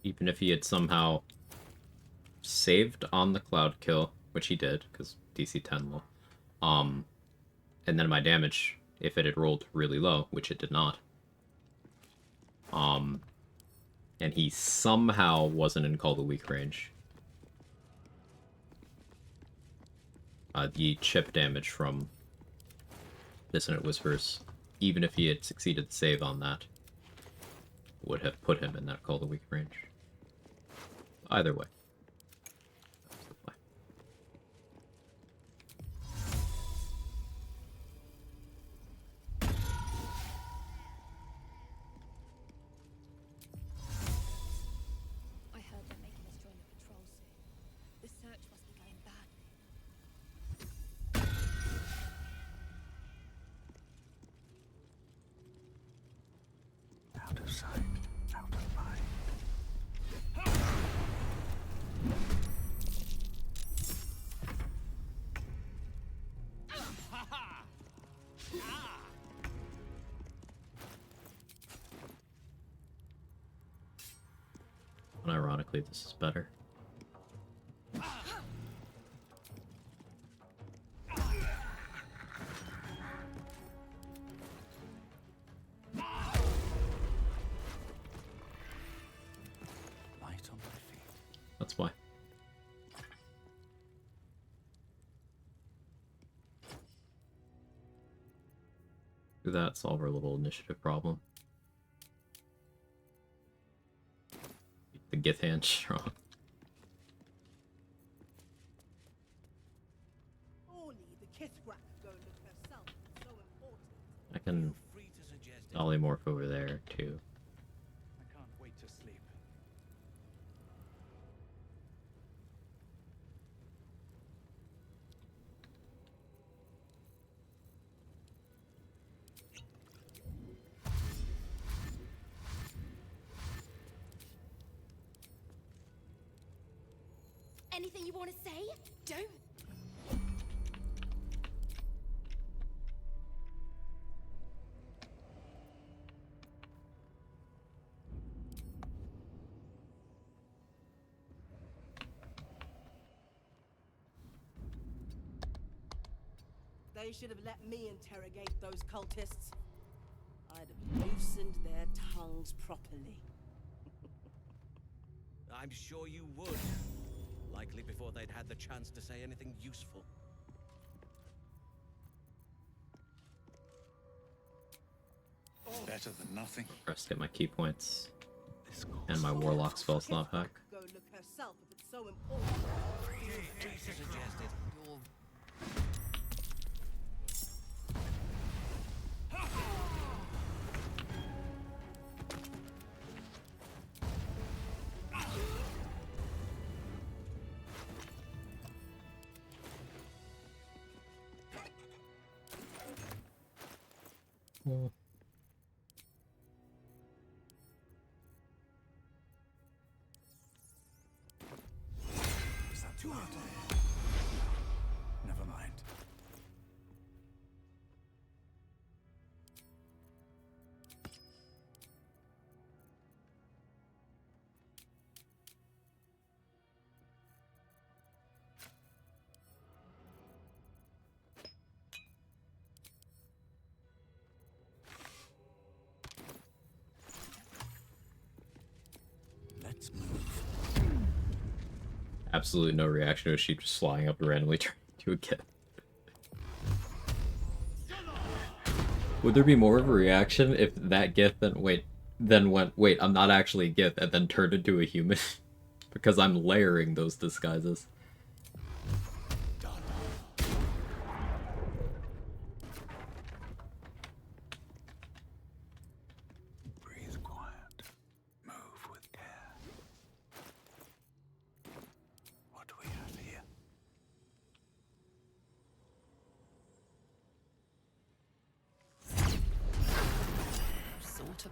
Speaker 1: Even if he had somehow saved on the Cloud Kill, which he did, because DC 10 low, and then my damage, if it had rolled really low, which it did not, and he somehow wasn't in Call the Weak range, the chip damage from Dissonant Whispers, even if he had succeeded to save on that, would have put him in that Call the Weak range. Either way. That's the play.
Speaker 14: I heard they're making us join the patrol soon. The search must be going badly.
Speaker 18: Out of sight, out of mind.
Speaker 1: Unironically, this is better. That's why. Do that, solve our little initiative problem. Keep the Gith hand strong. I can polymorph over there too.
Speaker 18: I can't wait to sleep.
Speaker 14: Anything you want to say? Don't.
Speaker 6: They should have let me interrogate those cultists. I'd have loosened their tongues properly.
Speaker 11: I'm sure you would. Likely before they'd had the chance to say anything useful.
Speaker 18: Better than nothing.
Speaker 1: Press to get my key points. And my warlock spell slot back.
Speaker 6: Go look herself if it's so important.
Speaker 11: Suggested.
Speaker 18: Is that too hard? Never mind. Let's move.
Speaker 1: Absolutely no reaction to a sheep just flying up and randomly turning into a Gith. Would there be more of a reaction if that Gith then went, wait, I'm not actually a Gith, and then turned into a human? Because I'm layering those disguises.
Speaker 18: Breathe quiet. Move with care. What do we have here?
Speaker 13: Sort of.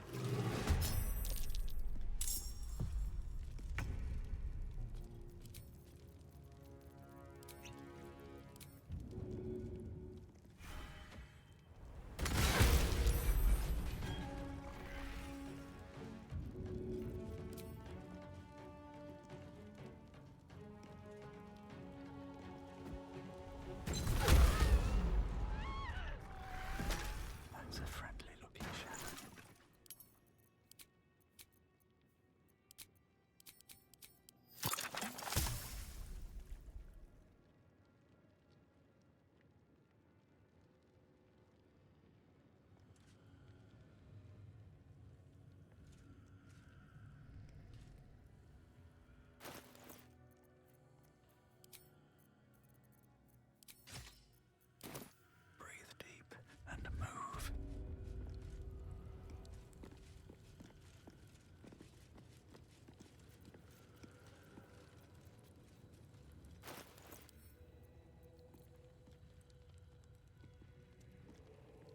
Speaker 18: That's a friendly looking shadow. Breathe deep and move.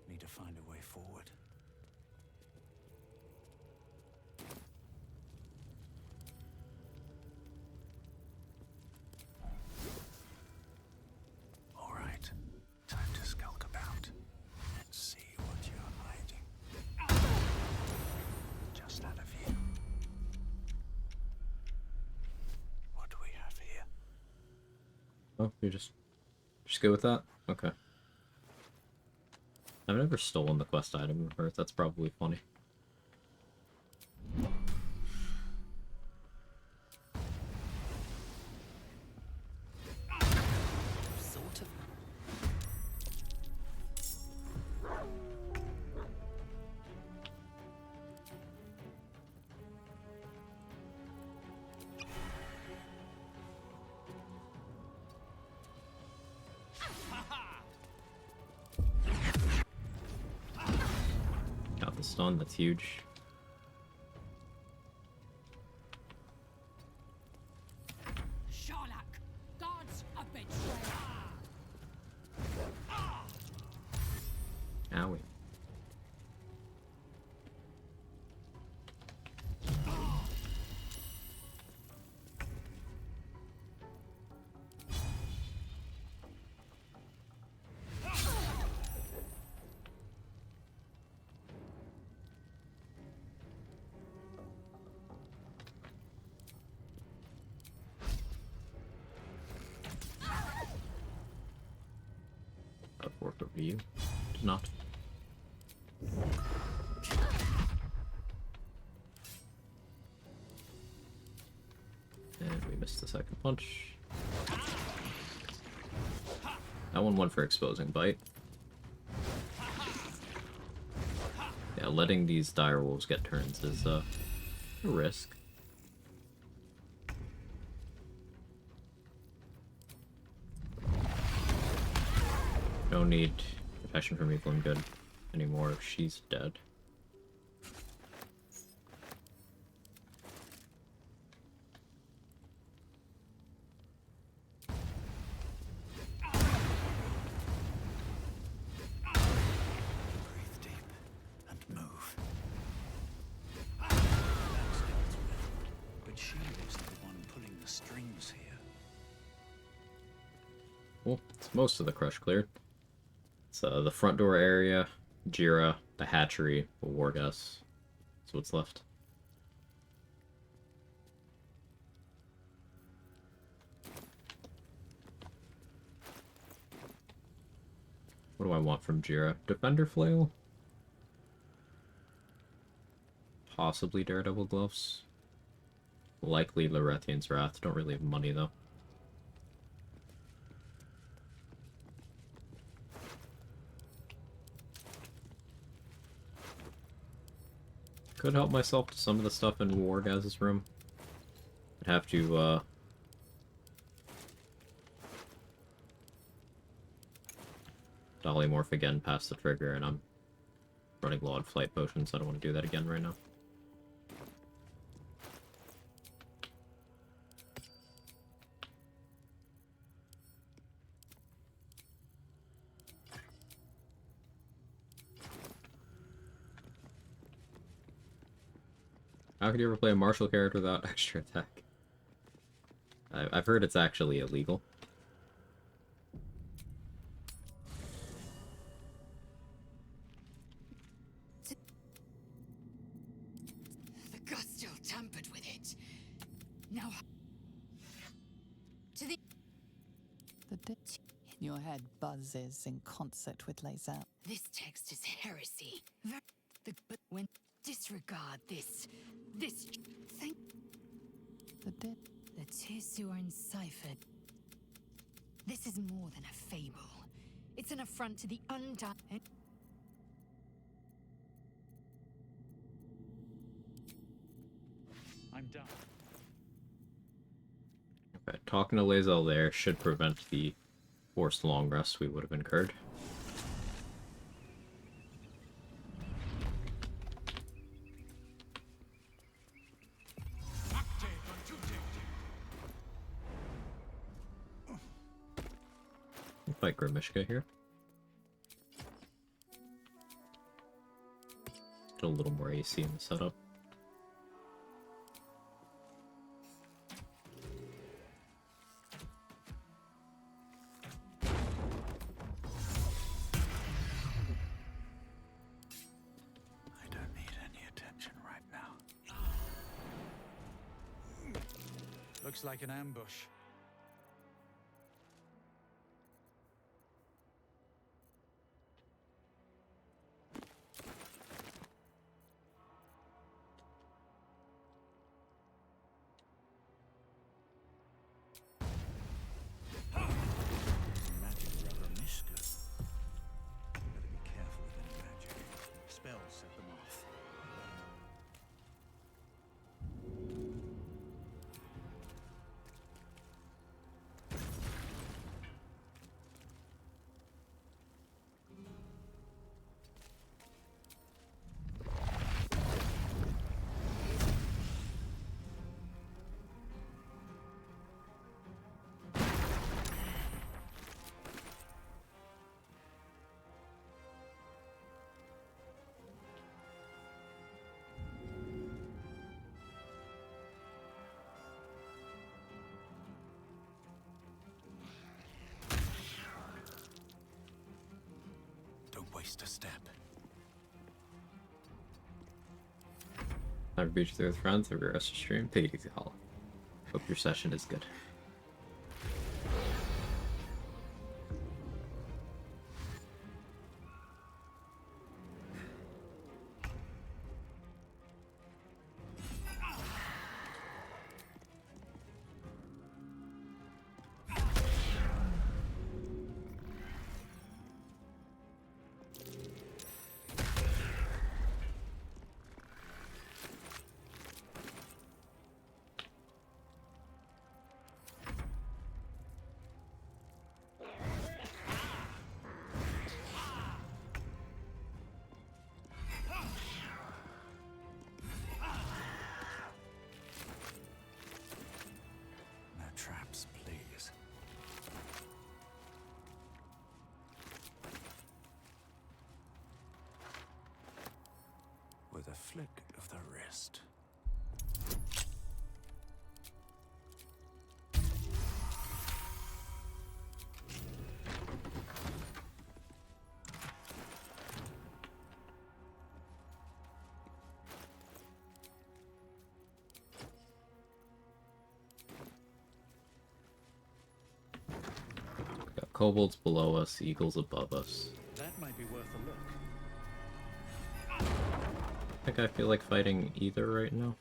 Speaker 18: Need to find a way forward. All right, time to skulk about and see what you're hiding. Just out of view. What do we have here?
Speaker 1: Oh, you just go with that? Okay. I've never stolen the quest item on Earth, that's probably funny. stun, that's huge.
Speaker 20: Sharlak, gods of betrayal.
Speaker 1: Owie. That worked over you. Did not. And we missed the second punch. That one went for exposing bite. Yeah, letting these dire wolves get turns is a risk. Don't need protection from evil and good anymore if she's dead.
Speaker 18: Breathe deep and move. But she is the one pulling the strings here.
Speaker 1: Well, it's most of the crush cleared. It's the front door area, Jira, the hatchery, the Wargas. That's what's left. What do I want from Jira? Defender Flail? Possibly Daredevil Gloves. Likely Lorethian's Wrath. Don't really have money though. Could help myself to some of the stuff in Wargaz's room. I'd have to, Dolly-morph again past the trigger, and I'm running low on flight potions, so I don't want to do that again right now. How could you ever play a martial character without extra attack? I've heard it's actually illegal.
Speaker 13: The Gustil tampered with it. Now, to the ditch in your head buzzes in concert with Lae'zel. This text is heresy. But when disregard this thing, the Tirsu are enciphered. This is more than a fable. It's an affront to the undone.
Speaker 18: I'm done.
Speaker 1: Okay, talking to Lae'zel there should prevent the forced long rest we would have incurred. We'll fight Grimishka here. Get a little more AC in the setup.
Speaker 18: I don't need any attention right now. Looks like an ambush. Magic rubber Miska. Better be careful with any magic. Spells set them off.
Speaker 17: waste a step.
Speaker 1: Never beat you through with friends over your rest of stream. Take it easy, Hollow. Hope your session is good.
Speaker 2: No traps, please. With a flick of the wrist.
Speaker 1: Got kobolds below us, eagles above us.
Speaker 2: That might be worth a look.
Speaker 1: I think I feel like fighting either right now.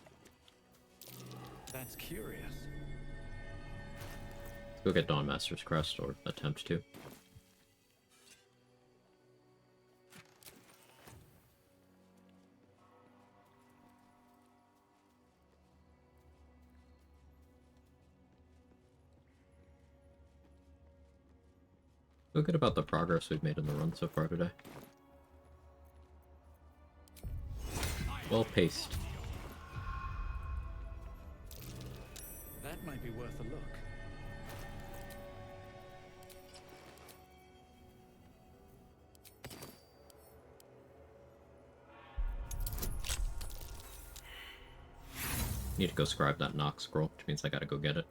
Speaker 2: That's curious.
Speaker 1: Let's go get Dawnmaster's Crest, or attempt to. Feel good about the progress we've made in the run so far today. Well paced.
Speaker 2: That might be worth a look.
Speaker 1: Need to go scribe that knock scroll, which means I gotta go get it.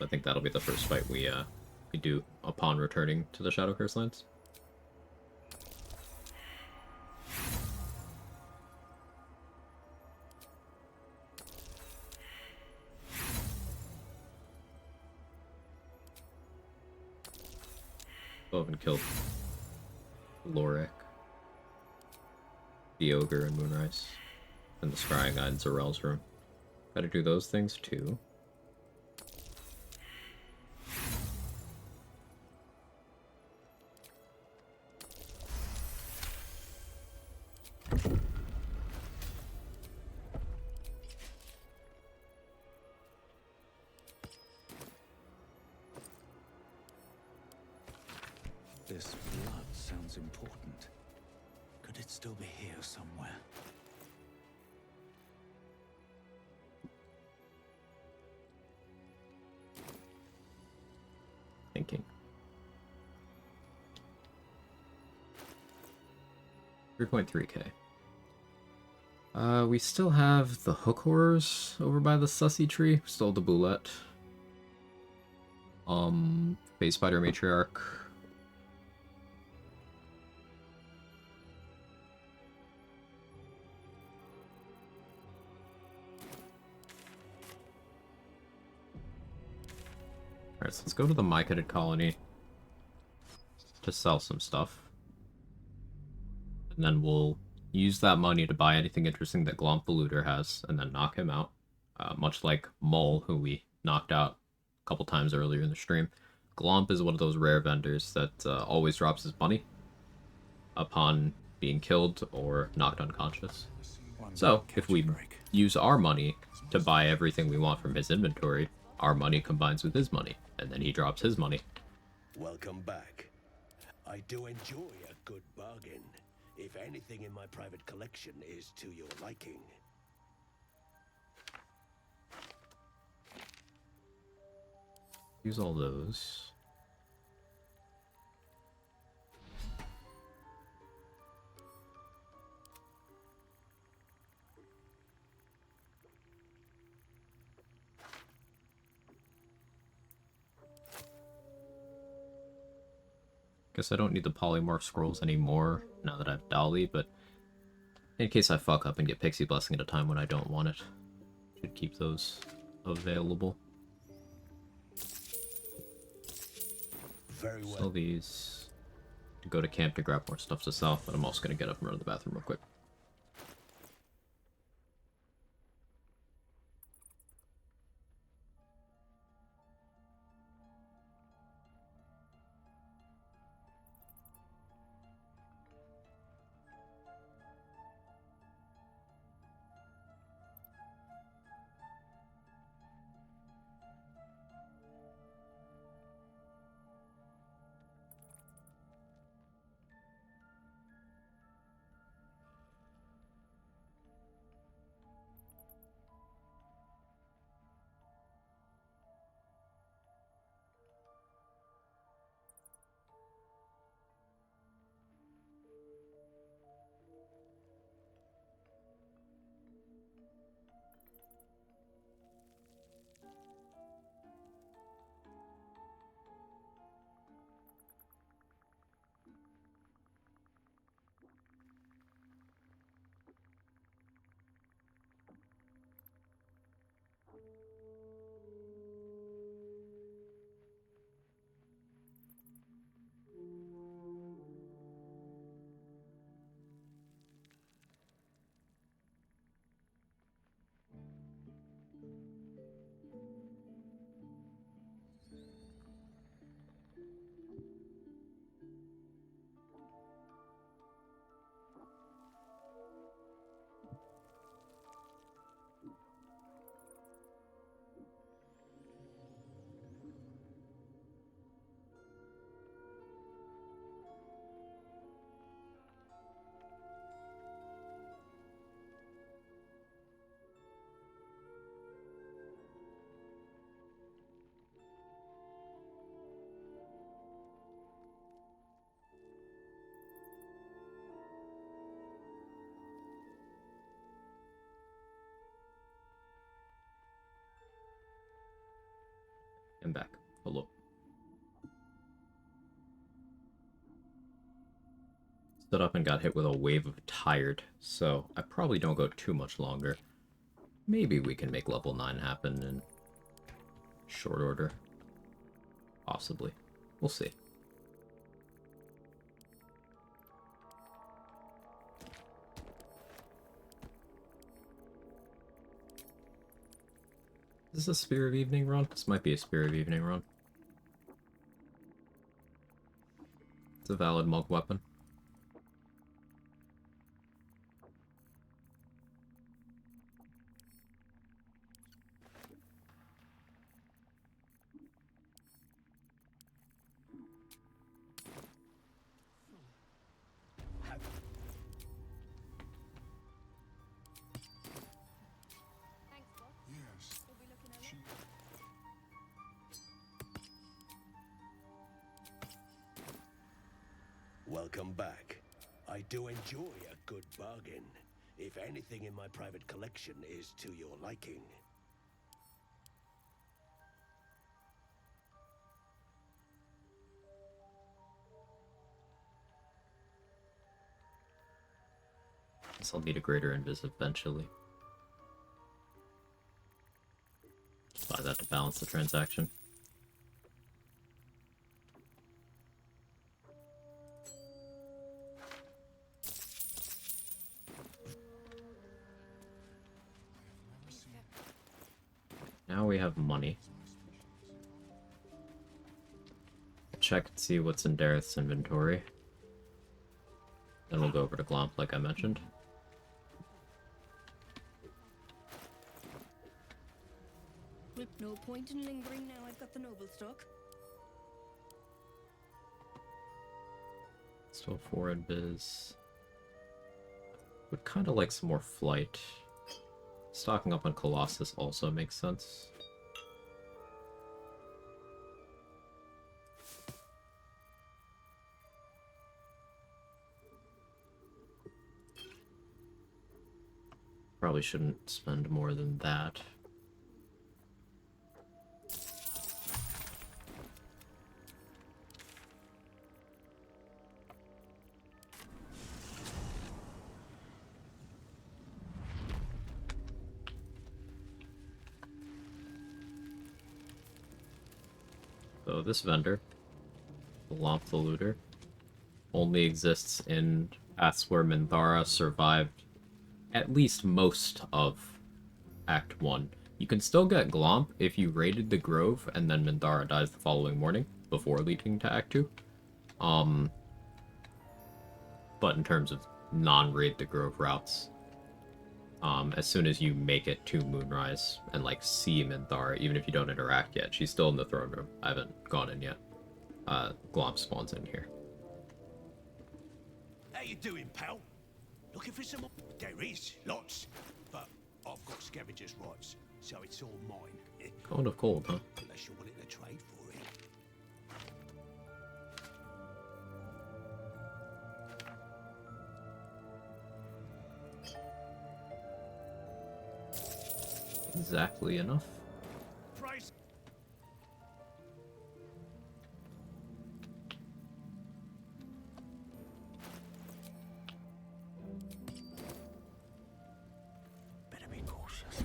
Speaker 1: I think that'll be the first fight we do upon returning to the Shadow Curse lands. Go and killed Lorik, the Ogre, and Moonrise, and the Scrying Eye in Zarel's room. Gotta do those things too.
Speaker 2: This blood sounds important. Could it still be here somewhere?
Speaker 1: Thinking. 3.3k. We still have the hook horrors over by the sussy tree. Still the boulette. Phase Spider Matriarch. Alright, so let's go to the Mycotid colony to sell some stuff. And then we'll use that money to buy anything interesting that Glomp the Looter has, and then knock him out. Much like Mole, who we knocked out a couple times earlier in the stream. Glomp is one of those rare vendors that always drops his money upon being killed or knocked unconscious. So, if we use our money to buy everything we want from his inventory, our money combines with his money, and then he drops his money.
Speaker 15: Welcome back. I do enjoy a good bargain, if anything in my private collection is to your liking.
Speaker 1: Use all those. Guess I don't need the polymorph scrolls anymore now that I have Dolly, but in case I fuck up and get Pixie Blessing at a time when I don't want it, should keep those available.
Speaker 15: Very well.
Speaker 1: Sell these to go to camp to grab more stuff to sell, but I'm also going to get up and run to the bathroom real quick. I'm back. Hello. Stood up and got hit with a wave of tired, so I probably don't go too much longer. Maybe we can make level 9 happen in short order. Possibly. We'll see. Is this a Spear of Evening run? This might be a Spear of Evening run. It's a valid monk weapon.
Speaker 15: Welcome back. I do enjoy a good bargain, if anything in my private collection is to your liking.
Speaker 1: Guess I'll need a greater invis eventually. Buy that to balance the transaction. Now we have money. Check and see what's in Dareth's inventory. Then we'll go over to Glomp like I mentioned.
Speaker 5: No point in lingering now I've got the noble stock.
Speaker 1: Still 4 in biz. Would kind of like some more flight. Stocking up on Colossus also makes sense. Probably shouldn't spend more than that. So this vendor, the Lomp the Looter, only exists in paths where Minthara survived at least most of Act 1. You can still get Glomp if you raided the Grove and then Minthara dies the following morning before leading to Act 2. But in terms of non-raid the Grove routes, as soon as you make it to Moonrise and, like, see Minthara, even if you don't interact yet, she's still in the throne room. I haven't gone in yet. Glomp spawns in here.
Speaker 15: How you doing, pal? Looking for some more? There is, lots. But I've got scavenger's rights, so it's all mine.
Speaker 1: Kind of cold, huh?
Speaker 15: Unless you're willing to trade for it.
Speaker 1: Exactly enough.
Speaker 15: Price.
Speaker 18: Better be cautious.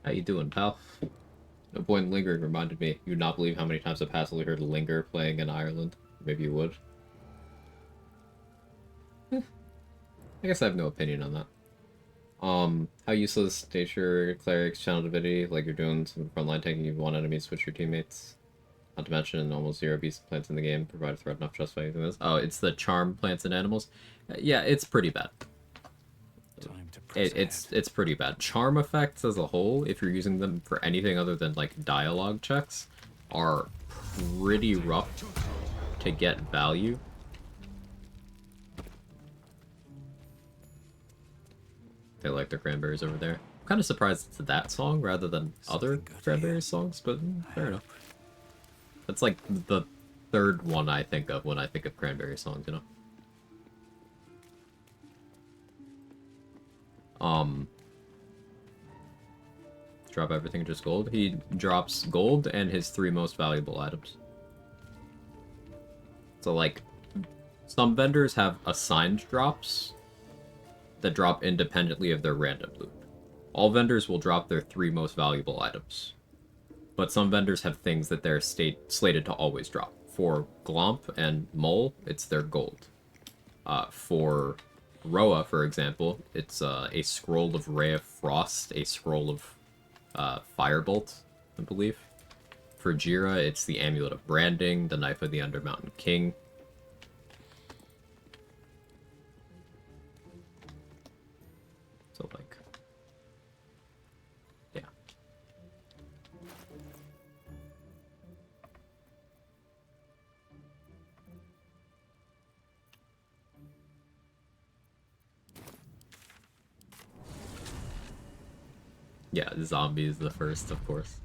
Speaker 1: How you doing, pal? No point in lingering reminded me. You'd not believe how many times I've passively heard Linger playing in Ireland. Maybe you would. I guess I have no opinion on that. How useless nature clerics channel divinity, like you're doing some frontline tanking, you want enemies switch your teammates. Not to mention almost zero beast plants in the game, provide a threat enough to justify anything this. Oh, it's the charm plants and animals? Yeah, it's pretty bad. It's pretty bad. Charm effects as a whole, if you're using them for anything other than like dialogue checks, are pretty rough to get value. They like their cranberries over there. I'm kind of surprised it's that song rather than other cranberry songs, but fair enough. That's like the third one I think of when I think of cranberry songs, you know? Drop everything, just gold. He drops gold and his 3 most valuable items. So, like, some vendors have assigned drops that drop independently of their random loot. All vendors will drop their 3 most valuable items. But some vendors have things that they're slated to always drop. For Glomp and Mole, it's their gold. For Roa, for example, it's a scroll of Ray of Frost, a scroll of Firebolt, I believe. For Jira, it's the Amulet of Branding, the Knife of the Undermountain King. So, like, yeah. Yeah, zombie is the first, of course.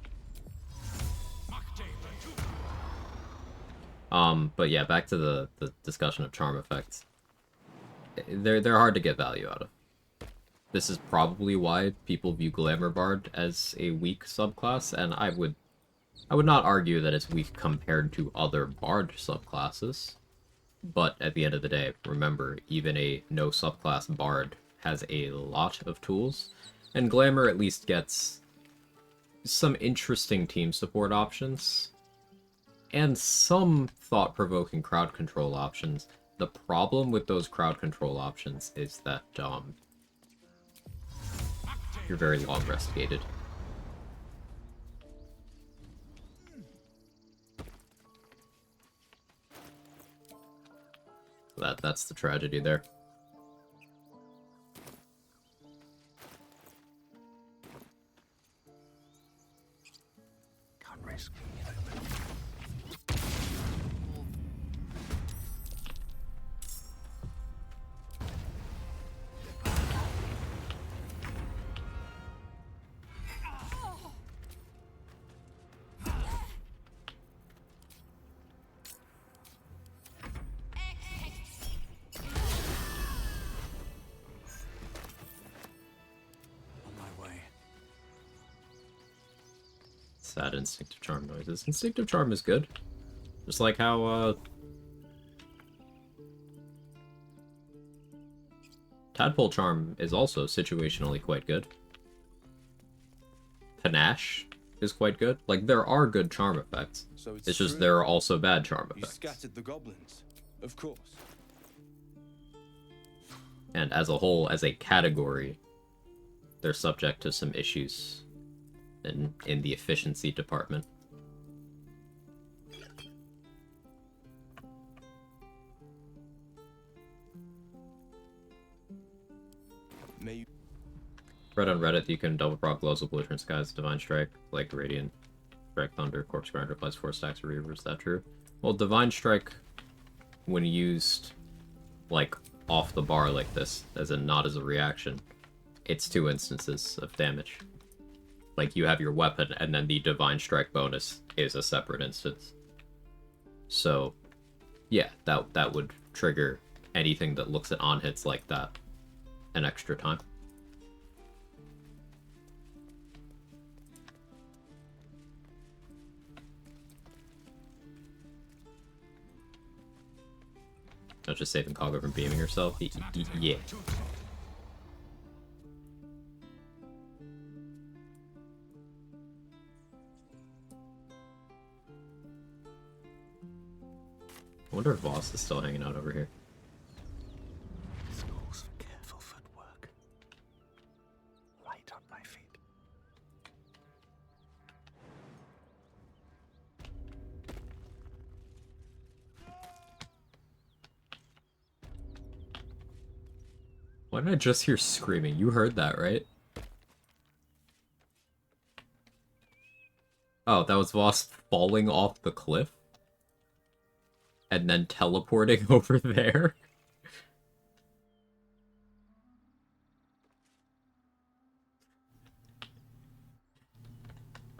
Speaker 1: But yeah, back to the discussion of charm effects. They're hard to get value out of. This is probably why people view Glamour Bard as a weak subclass, and I would not argue that it's weak compared to other Bard subclasses. But at the end of the day, remember, even a no subclass Bard has a lot of tools, and Glamour at least gets some interesting team support options, and some thought-provoking crowd control options. The problem with those crowd control options is that, you're very long rest gated. That's the tragedy there.
Speaker 18: Can't risk it.
Speaker 1: Sad instinctive charm noises. Instinctive charm is good. Just like how, Tadpole charm is also situationally quite good. Panache is quite good. Like, there are good charm effects.
Speaker 9: So
Speaker 1: it's just
Speaker 9: true.
Speaker 1: there are also bad charm
Speaker 9: You
Speaker 1: effects.
Speaker 9: scattered the goblins, of course.
Speaker 1: And as a whole, as a category, they're subject to some issues in the efficiency department.
Speaker 9: May
Speaker 1: Read on Reddit, you can double proc glows of belligerent skies, divine strike, like radiant strike, thunder, corpse grinder, applies 4 stacks of reaver. Is that true? Well, divine strike, when used like off the bar like this, as in not as a reaction, it's 2 instances of damage. Like, you have your weapon, and then the divine strike bonus is a separate instance. So, yeah, that would trigger anything that looks at on hits like that an extra time. Not just saving Quag from beaming herself. Yeah. I wonder if Voss is still hanging out over here.
Speaker 18: This calls for careful footwork. Light on my feet.
Speaker 1: Why did I just hear screaming? You heard that, right? Oh, that was Voss falling off the cliff? And then teleporting over there?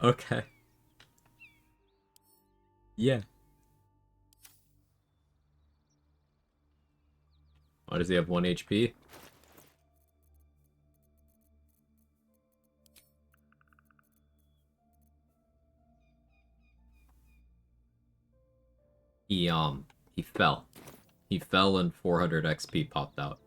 Speaker 1: Okay. Yeah. Why does he have 1 HP? He fell. He fell and 400 XP popped out.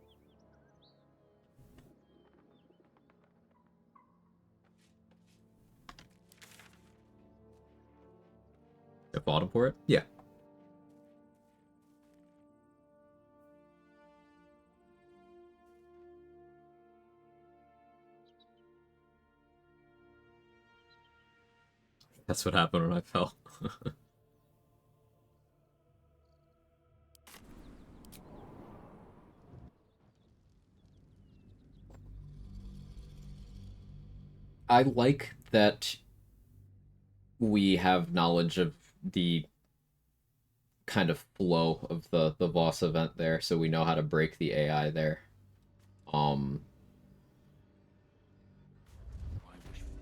Speaker 1: If auto for it? Yeah. That's what happened when I fell. I like that we have knowledge of the kind of flow of the Voss event there, so we know how to break the AI there.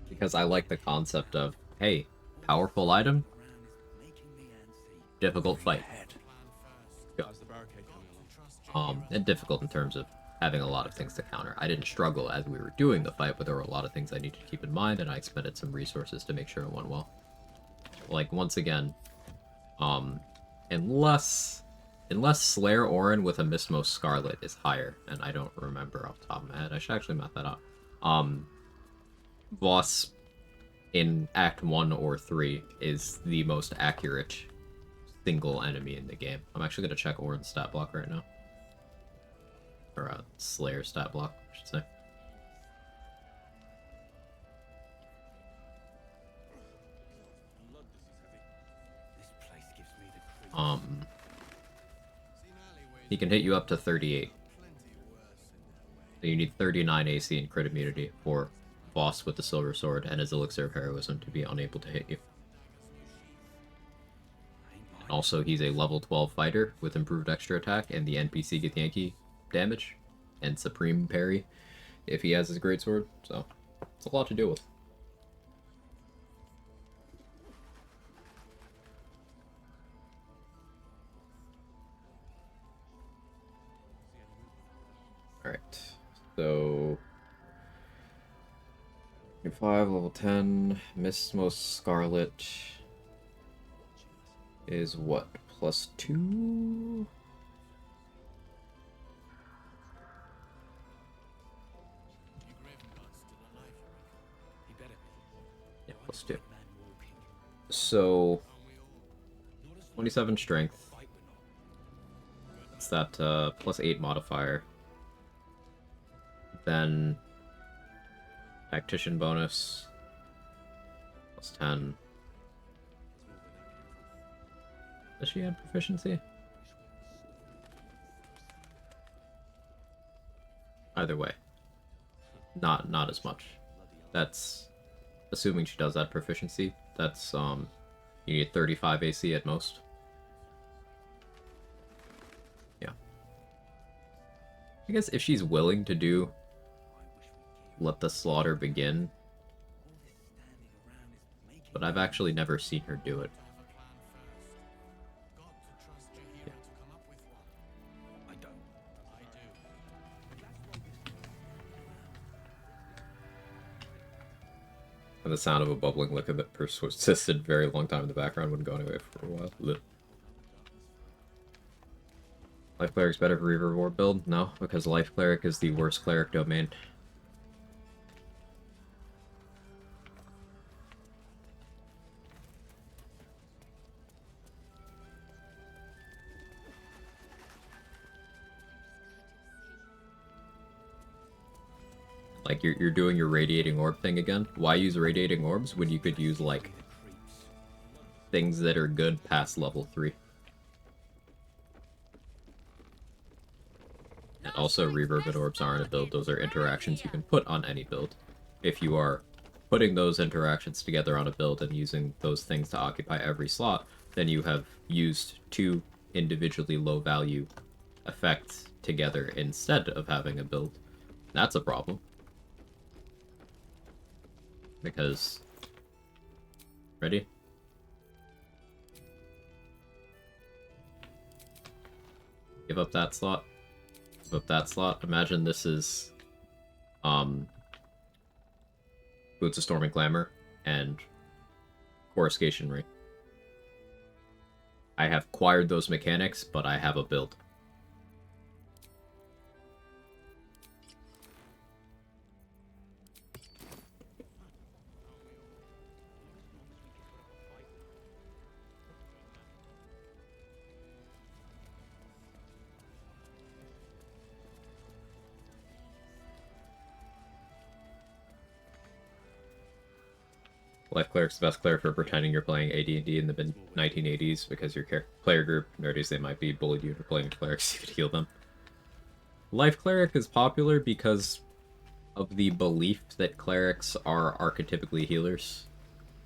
Speaker 1: Because I like the concept of, hey, powerful item, difficult fight. Go. And difficult in terms of having a lot of things to counter. I didn't struggle as we were doing the fight, but there were a lot of things I needed to keep in mind, and I expended some resources to make sure it went well. Like, once again, unless Slayer Orin with a Mismo Scarlet is higher, and I don't remember off the top of my head. I should actually map that out. Voss in Act 1 or 3 is the most accurate single enemy in the game. I'm actually going to check Orin's stat block right now. Or Slayer stat block, I should say. He can hit you up to 38. So you need 39 AC and crit immunity for Voss with the Silver Sword and his Elixir of Heroism to be unable to hit you. Also, he's a level 12 fighter with improved extra attack and the NPC Githyanki damage and Supreme Parry if he has his Greatsword, so it's a lot to deal with. Alright, so You're 5, level 10. Mist Most Scarlet is what? +2? Yeah, +2. So, 27 strength. It's that +8 modifier. Then tactician bonus +10. Does she add proficiency? Either way, not as much. That's assuming she does add proficiency. That's you need 35 AC at most. Yeah. I guess if she's willing to do let the slaughter begin, but I've actually never seen her do it. Yeah. And the sound of a bubbling liquid that persisted very long time in the background wouldn't go away for a while. Ugh. Life Cleric's better for Reaver War build? No, because Life Cleric is the worst cleric domain. Like, you're doing your Radiating Orb thing again? Why use Radiating Orbs when you could use, like, things that are good past level 3? And also, Reverb Orbs aren't a build, those are interactions you can put on any build. If you are putting those interactions together on a build and using those things to occupy every slot, then you have used 2 individually low-value effects together instead of having a build. That's a problem. Because... Ready? Give up that slot. Give up that slot. Imagine this is... Boots of Storm and Glamour and Coruscation Ring. I have acquired those mechanics, but I have a build. Life Cleric's the best cleric for pretending you're playing AD&D in the mid-1980s because your player group, nerdy as they might be, bullied you for playing clerics. You could heal them. Life Cleric is popular because of the belief that clerics are archetypically healers,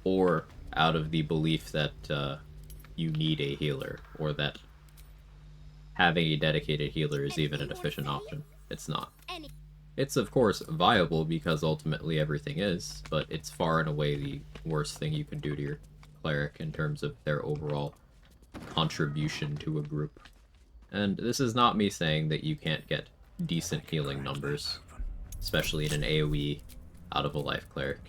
Speaker 1: or out of the belief that you need a healer, or that having a dedicated healer is even an efficient option. It's not. It's, of course, viable because ultimately everything is, but it's far and away the worst thing you can do to your cleric in terms of their overall contribution to a group. And this is not me saying that you can't get decent healing numbers, especially in an AoE out of a life cleric.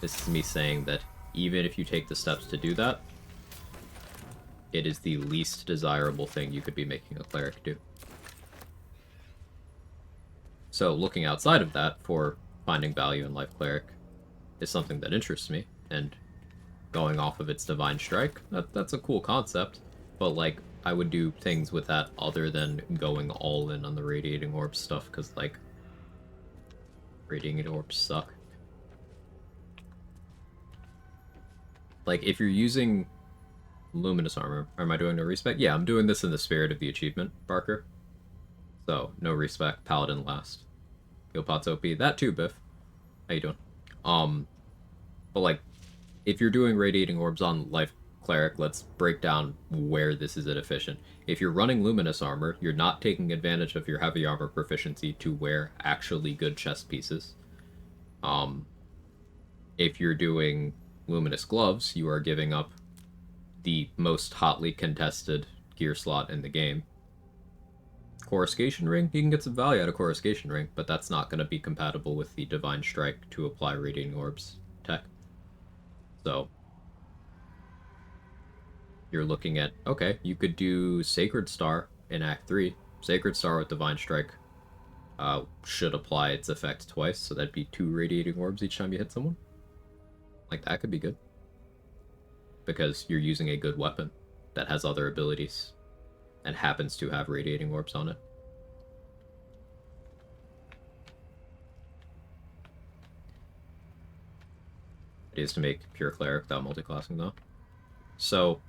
Speaker 1: This is me saying that even if you take the steps to do that, it is the least desirable thing you could be making a cleric do. So looking outside of that for finding value in Life Cleric is something that interests me, and going off of its Divine Strike, that's a cool concept, but like, I would do things with that other than going all in on the Radiating Orb stuff, because like, Radiating Orbs suck. Like, if you're using Luminous Armor, am I doing no respec? Yeah, I'm doing this in the spirit of the achievement, Barker. So, no respec, Paladin last. Heal Pot's OP. That too, Biff. How you doing? But like, if you're doing Radiating Orbs on Life Cleric, let's break down where this is inefficient. If you're running Luminous Armor, you're not taking advantage of your Heavy Armor proficiency to wear actually good chest pieces. If you're doing Luminous Gloves, you are giving up the most hotly contested gear slot in the game. Coruscation Ring, you can get some value out of Coruscation Ring, but that's not going to be compatible with the Divine Strike to apply Radiating Orbs tech. So, you're looking at, okay, you could do Sacred Star in Act 3. Sacred Star with Divine Strike should apply its effect twice, so that'd be 2 Radiating Orbs each time you hit someone. Like, that could be good. Because you're using a good weapon that has other abilities and happens to have Radiating Orbs on it. It is to make Pure Cleric without multiclassing, though. So,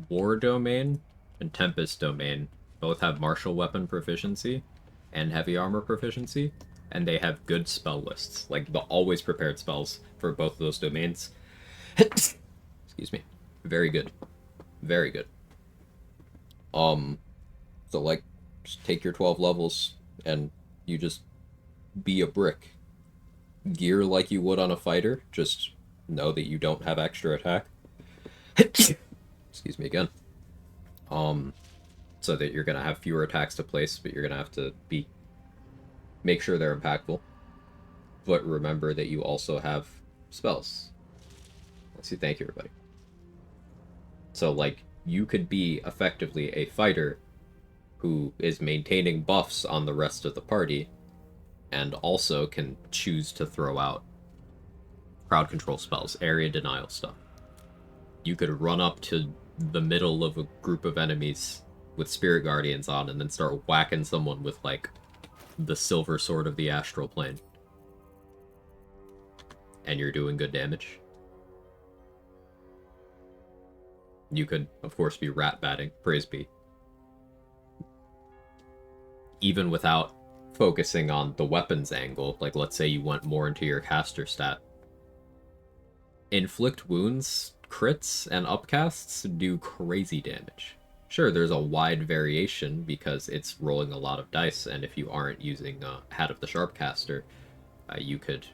Speaker 1: War Domain and Tempest Domain both have martial weapon proficiency and heavy armor proficiency, and they have good spell lists, like the always prepared spells for both of those domains. Excuse me. Very good. Very good. So like, just take your 12 levels and you just be a brick. Gear like you would on a fighter, just know that you don't have extra attack. Excuse me again. So that you're gonna have fewer attacks to place, but you're gonna have to make sure they're impactful. But remember that you also have spells. Let's see, thank you everybody. So like, you could be effectively a fighter who is maintaining buffs on the rest of the party, and also can choose to throw out crowd control spells, area denial stuff. You could run up to the middle of a group of enemies with Spirit Guardians on and then start whacking someone with, like, the Silver Sword of the Astral Plane. And you're doing good damage. You could, of course, be rat batting, praise be. Even without focusing on the weapons angle, like let's say you went more into your caster stat. Inflict wounds, crits, and upcasts do crazy damage. Sure, there's a wide variation because it's rolling a lot of dice, and if you aren't using Hat of the Sharpcaster, you could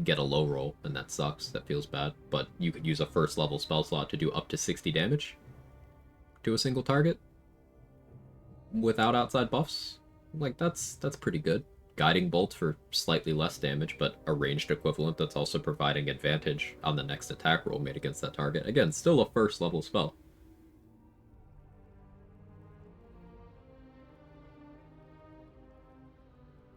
Speaker 1: get a low roll, and that sucks, that feels bad, but you could use a first level spell slot to do up to 60 damage to a single target without outside buffs. Like, that's pretty good. Guiding Bolt for slightly less damage, but a ranged equivalent that's also providing advantage on the next attack roll made against that target. Again, still a first level spell.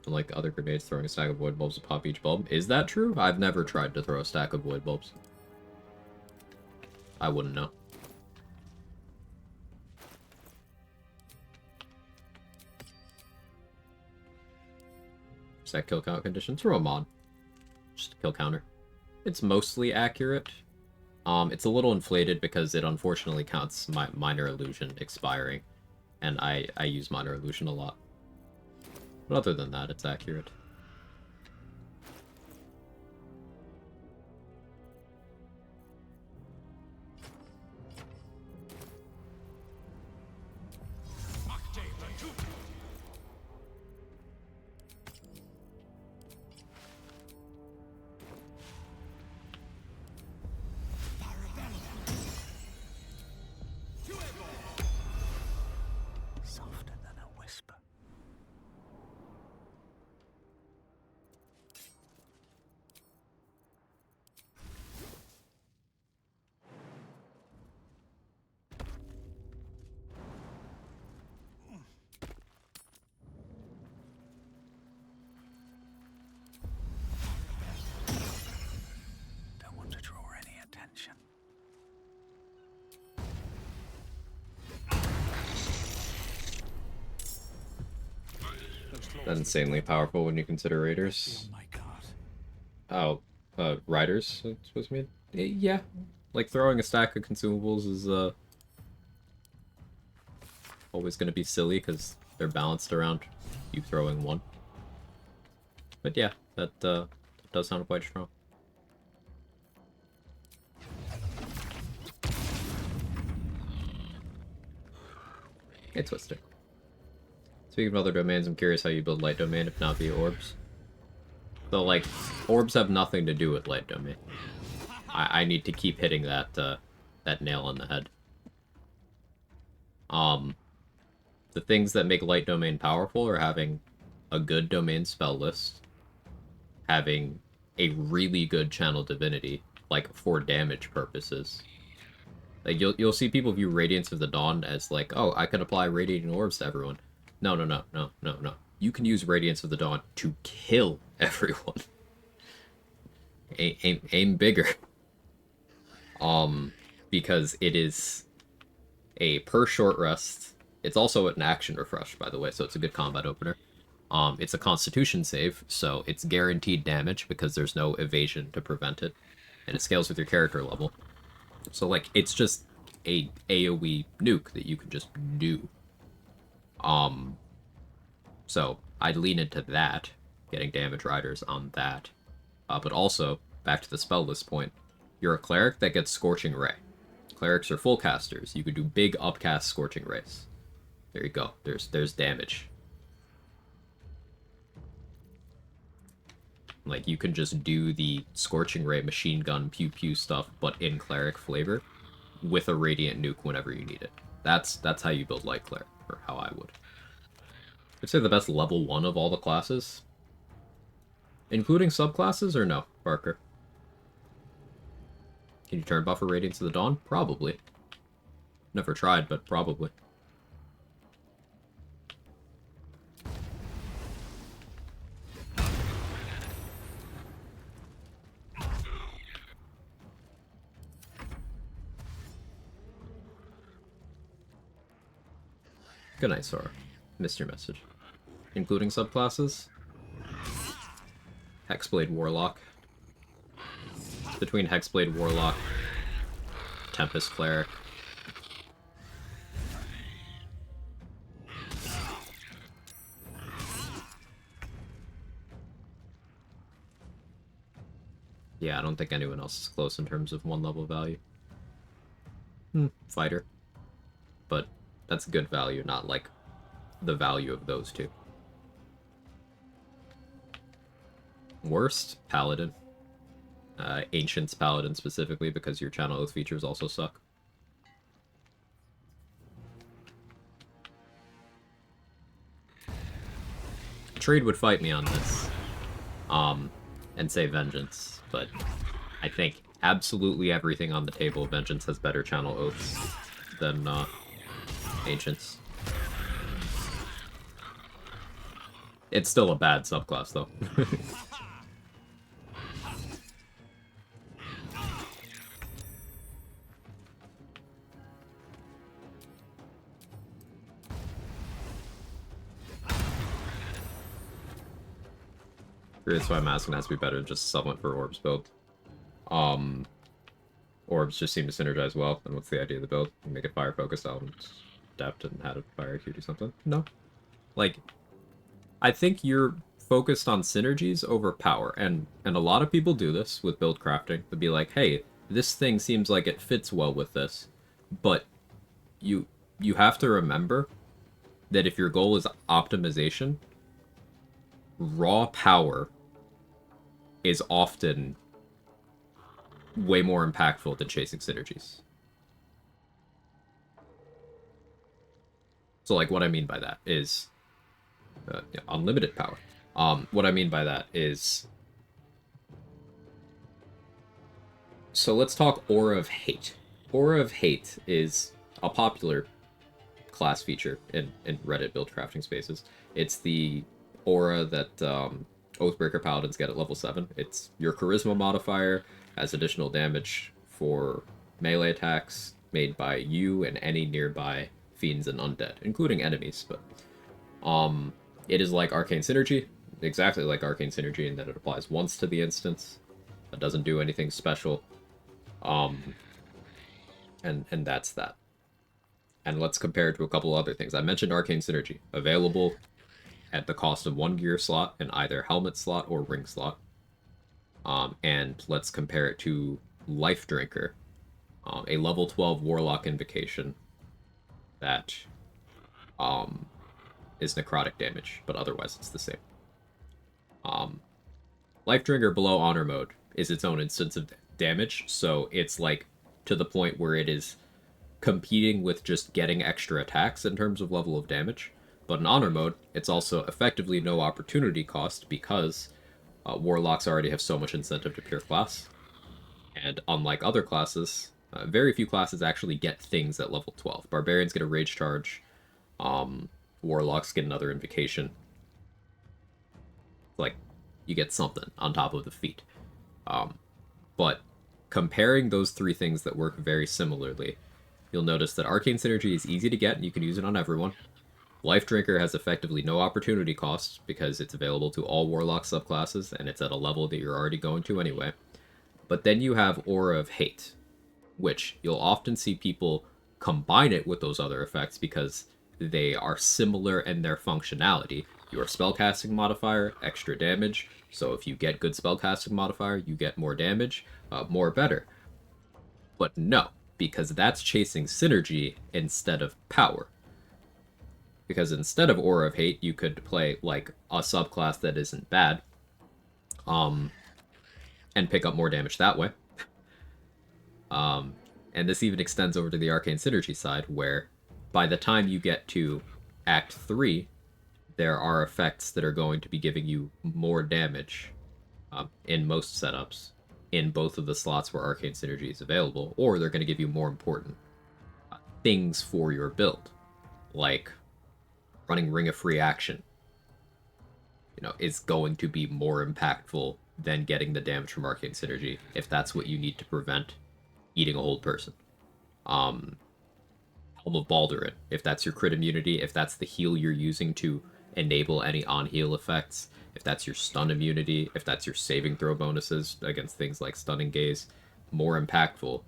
Speaker 1: Unlike other grenades, throwing a stack of void bulbs to pop each bulb. Is that true? I've never tried to throw a stack of void bulbs. I wouldn't know. Set kill count condition. Throw a mod. Just a kill counter. It's mostly accurate. It's a little inflated because it unfortunately counts my Minor Illusion expiring. And I use Minor Illusion a lot. But other than that, it's accurate.
Speaker 18: Softer than a whisper. Don't want to draw any attention.
Speaker 1: That's insanely powerful when you consider raiders. Oh, riders, it's supposed to mean? Yeah. Like, throwing a stack of consumables is, always gonna be silly, because they're balanced around you throwing one. But yeah, that, does sound quite strong. Hey, Twister. Speaking of other domains, I'm curious how you build light domain, if not via orbs. So, like, orbs have nothing to do with light domain. I need to keep hitting that, that nail on the head. The things that make light domain powerful are having a good domain spell list, having a really good channel divinity, like for damage purposes. Like you'll see people view Radiance of the Dawn as like, oh, I can apply radiating orbs to everyone. No, no, no, no, no, no. You can use Radiance of the Dawn to kill everyone. Aim bigger. Because it is a per short rest. It's also an action refresh, by the way, so it's a good combat opener. It's a Constitution save, so it's guaranteed damage because there's no evasion to prevent it, and it scales with your character level. So, like, it's just a AoE nuke that you can just do. So I'd lean into that, getting damage riders on that. But also, back to the spell list point, you're a cleric that gets Scorching Ray. Clerics are full casters. You could do big upcast Scorching Rays. There you go. There's damage. Like, you can just do the Scorching Ray machine gun pew pew stuff, but in cleric flavor, with a Radiant Nuke whenever you need it. That's how you build Light Cleric, or how I would. I'd say the best level 1 of all the classes. Including subclasses, or no, Parker? Can you turn buff for Radiance of the Dawn? Probably. Never tried, but probably. Good night, Sora. Missed your message. Including subclasses? Hexblade Warlock. Between Hexblade Warlock, Tempest Cleric. Yeah, I don't think anyone else is close in terms of 1 level value. Fighter. But that's good value, not like the value of those two. Worst? Paladin. Ancient's Paladin specifically, because your Channel Oath features also suck. Trade would fight me on this. And say Vengeance, but I think absolutely everything on the table, Vengeance has better Channel Oaths than Ancients. It's still a bad subclass, though. That's why I'm asking, it has to be better than just Summon for Orbs build. Orbs just seem to synergize well, and what's the idea of the build? Make it fire focused out and depth and had a fire Q do something? No. Like, I think you're focused on synergies over power, and a lot of people do this with build crafting. To be like, hey, this thing seems like it fits well with this, but you have to remember that if your goal is optimization, raw power is often way more impactful than chasing synergies. So, like, what I mean by that is unlimited power. What I mean by that is, so let's talk Aura of Hate. Aura of Hate is a popular class feature in Reddit build crafting spaces. It's the aura that Oathbreaker Paladins get at level 7. It's your Charisma modifier, has additional damage for melee attacks made by you and any nearby fiends and undead, including enemies, but it is like Arcane Synergy, exactly like Arcane Synergy in that it applies once to the instance. It doesn't do anything special. And that's that. And let's compare it to a couple other things. I mentioned Arcane Synergy, available at the cost of 1 gear slot in either helmet slot or ring slot. And let's compare it to Life Drinker, a level 12 Warlock Invocation that is necrotic damage, but otherwise it's the same. Life Drinker below Honor Mode is its own instance of damage, so it's like to the point where it is competing with just getting extra attacks in terms of level of damage. But in Honor mode, it's also effectively no opportunity cost because Warlocks already have so much incentive to pure class. And unlike other classes, very few classes actually get things at level 12. Barbarians get a Rage Charge, Warlocks get another Invocation. Like, you get something on top of the feat. But comparing those three things that work very similarly, you'll notice that Arcane Synergy is easy to get and you can use it on everyone. Life Drinker has effectively no opportunity cost because it's available to all Warlock subclasses and it's at a level that you're already going to anyway. But then you have Aura of Hate, which you'll often see people combine it with those other effects because they are similar in their functionality. Your spellcasting modifier, extra damage, so if you get good spellcasting modifier, you get more damage, more better. But no, because that's chasing synergy instead of power. Because instead of Aura of Hate, you could play like a subclass that isn't bad, and pick up more damage that way. And this even extends over to the Arcane Synergy side, where by the time you get to Act 3, there are effects that are going to be giving you more damage in most setups in both of the slots where Arcane Synergy is available, or they're going to give you more important things for your build, like running Ring of Free Action, is going to be more impactful than getting the damage from Arcane Synergy if that's what you need to prevent eating a whole person. Helm of Baldurin, if that's your crit immunity, if that's the heal you're using to enable any on-heal effects, if that's your stun immunity, if that's your saving throw bonuses against things like Stunning Gaze, more impactful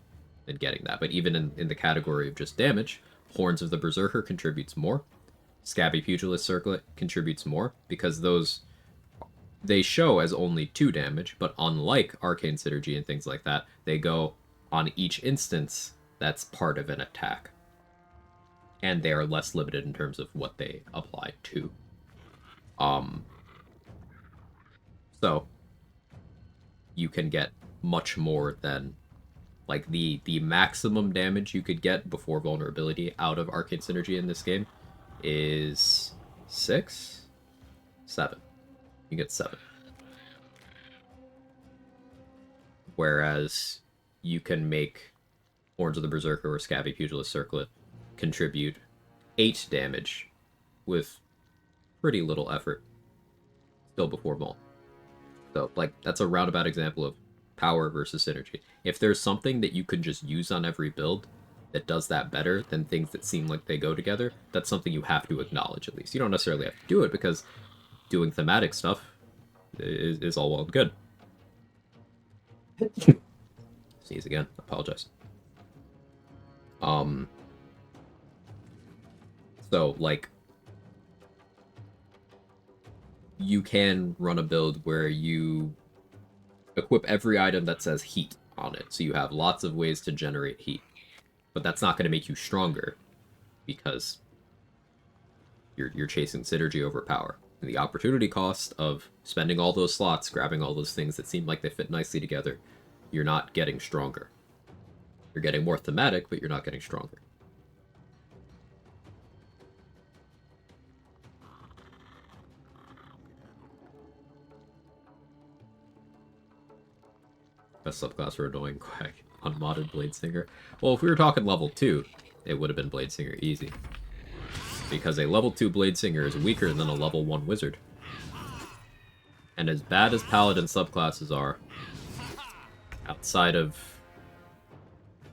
Speaker 1: than getting that. But even in the category of just damage, Horns of the Berserker contributes more. Scabby Pugilist Circlet contributes more, because they show as only 2 damage, but unlike Arcane Synergy and things like that, they go on each instance that's part of an attack. And they are less limited in terms of what they apply to. So you can get much more than, like, the maximum damage you could get before vulnerability out of Arcane Synergy in this game is 6? 7. You get 7. Whereas you can make Horns of the Berserker or Scabby Pugilist Circlet contribute 8 damage with pretty little effort still before Maul. So, like, that's a roundabout example of power versus synergy. If there's something that you can just use on every build that does that better than things that seem like they go together, that's something you have to acknowledge at least. You don't necessarily have to do it, because doing thematic stuff is all well and good. Sneeze again. Apologize. So, like, you can run a build where you equip every item that says heat on it, so you have lots of ways to generate heat. But that's not going to make you stronger, because you're chasing synergy over power. And the opportunity cost of spending all those slots, grabbing all those things that seem like they fit nicely together, you're not getting stronger. You're getting more thematic, but you're not getting stronger. Best subclass for annoying Quag. Unmodded Bladesinger. Well, if we were talking level 2, it would have been Bladesinger easy. Because a level 2 Bladesinger is weaker than a level 1 Wizard. And as bad as Paladin subclasses are, outside of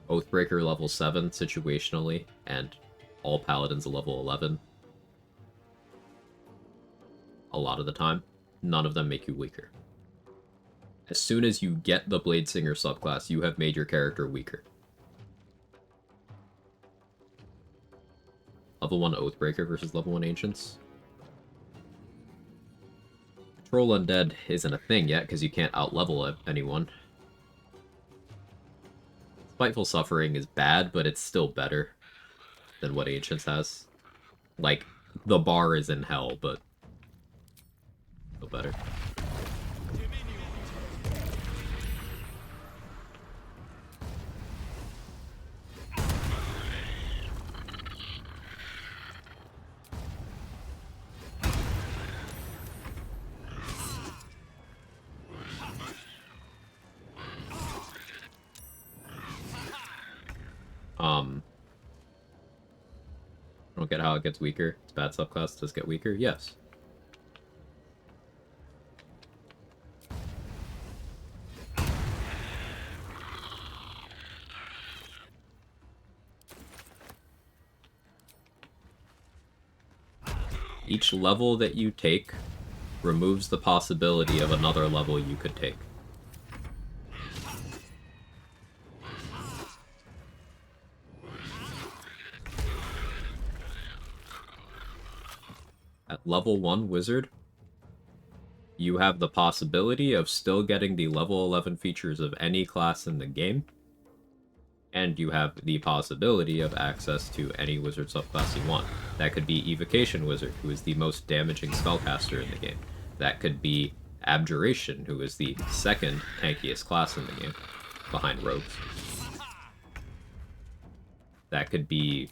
Speaker 1: Oathbreaker level 7 situationally, and all Paladins level 11, a lot of the time, none of them make you weaker. As soon as you get the Bladesinger subclass, you have made your character weaker. Level 1 Oathbreaker versus level 1 Ancients. Troll Undead isn't a thing yet, because you can't outlevel anyone. Spiteful Suffering is bad, but it's still better than what Ancients has. Like, the bar is in hell, but still better. don't get how it gets weaker. It's bad subclass. Does it get weaker? Yes. Each level that you take removes the possibility of another level you could take. At level 1 wizard, you have the possibility of still getting the level 11 features of any class in the game, and you have the possibility of access to any wizard subclass you want. That could be Evocation Wizard, who is the most damaging spellcaster in the game. That could be Abjuration, who is the second tankiest class in the game, behind Rogues. That could be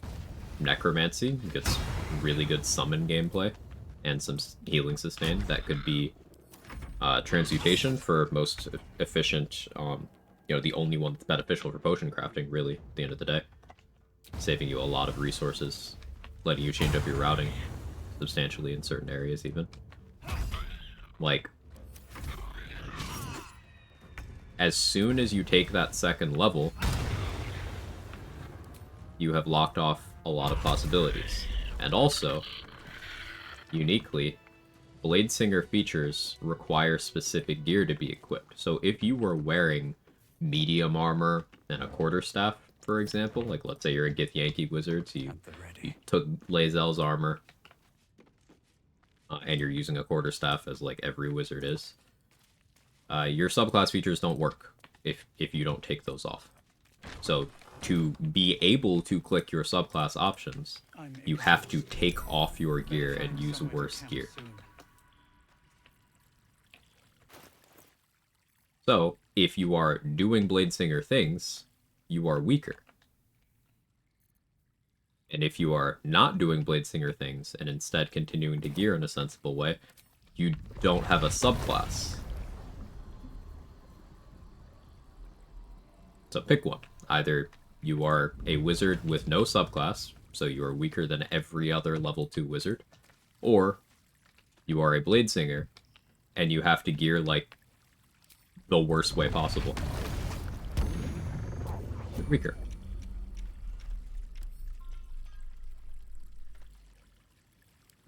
Speaker 1: Necromancy, who gets really good summon gameplay, and some healing sustain. That could be Transmutation for most efficient, the only one that's beneficial for potion crafting, really, at the end of the day. Saving you a lot of resources, letting you change up your routing substantially in certain areas, even. Like, as soon as you take that second level, you have locked off a lot of possibilities. And also, uniquely, Bladesinger features require specific gear to be equipped. So if you were wearing medium armor and a quarterstaff, for example, like let's say you're a Githyanki wizard, so you took Lae'zel's armor, and you're using a quarterstaff as like every wizard is, your subclass features don't work if you don't take those off. So to be able to click your subclass options, you have to take off your gear and use worse gear. So, if you are doing Bladesinger things, you are weaker. And if you are not doing Bladesinger things, and instead continuing to gear in a sensible way, you don't have a subclass. So pick one. Either you are a wizard with no subclass, so you are weaker than every other level 2 wizard, or you are a Bladesinger, and you have to gear like the worst way possible. Weaker.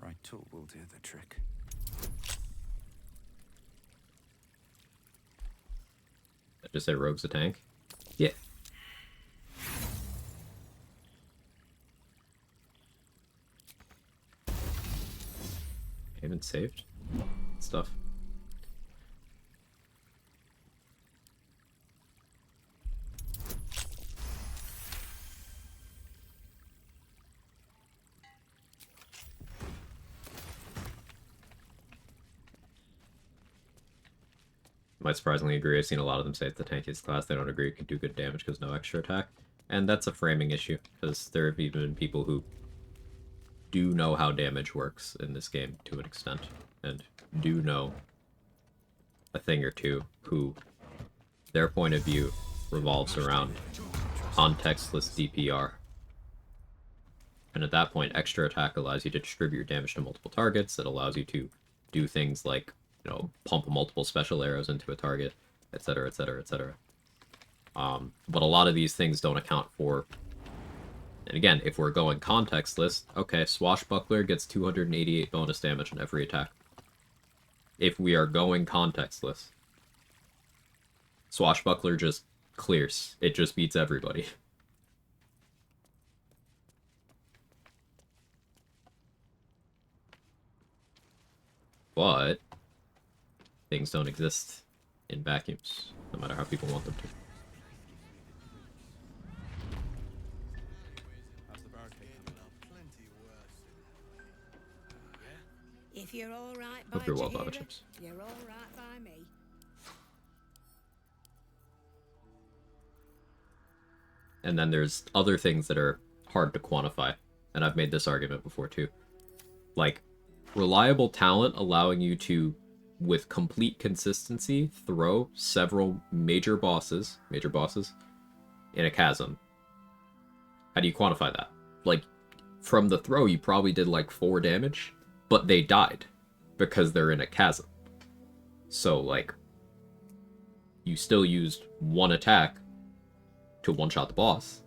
Speaker 18: Right tool will do the trick.
Speaker 1: I just say Rogue's a tank? Yeah. Haven't saved stuff. Might surprisingly agree. I've seen a lot of them say it's the tankiest class. They don't agree it can do good damage because no extra attack. And that's a framing issue, because there have even been people who do know how damage works in this game to an extent, and do know a thing or two, who their point of view revolves around contextless DPR. And at that point, extra attack allows you to distribute your damage to multiple targets. It allows you to do things like, pump multiple special arrows into a target, etc., etc., etc. But a lot of these things don't account for... And again, if we're going contextless, okay, Swashbuckler gets 288 bonus damage on every attack. If we are going contextless, Swashbuckler just clears. It just beats everybody. But things don't exist in vacuums, no matter how people want them to.
Speaker 5: If you're all right by
Speaker 1: Hope you're well,
Speaker 5: Jahira,
Speaker 1: Baba Chips.
Speaker 5: you're all right by me.
Speaker 1: And then there's other things that are hard to quantify, and I've made this argument before too. Like, reliable talent allowing you to, with complete consistency, throw several major bosses in a chasm. How do you quantify that? Like, from the throw, you probably did like 4 damage, but they died because they're in a chasm. So, like, you still used 1 attack to one-shot the boss.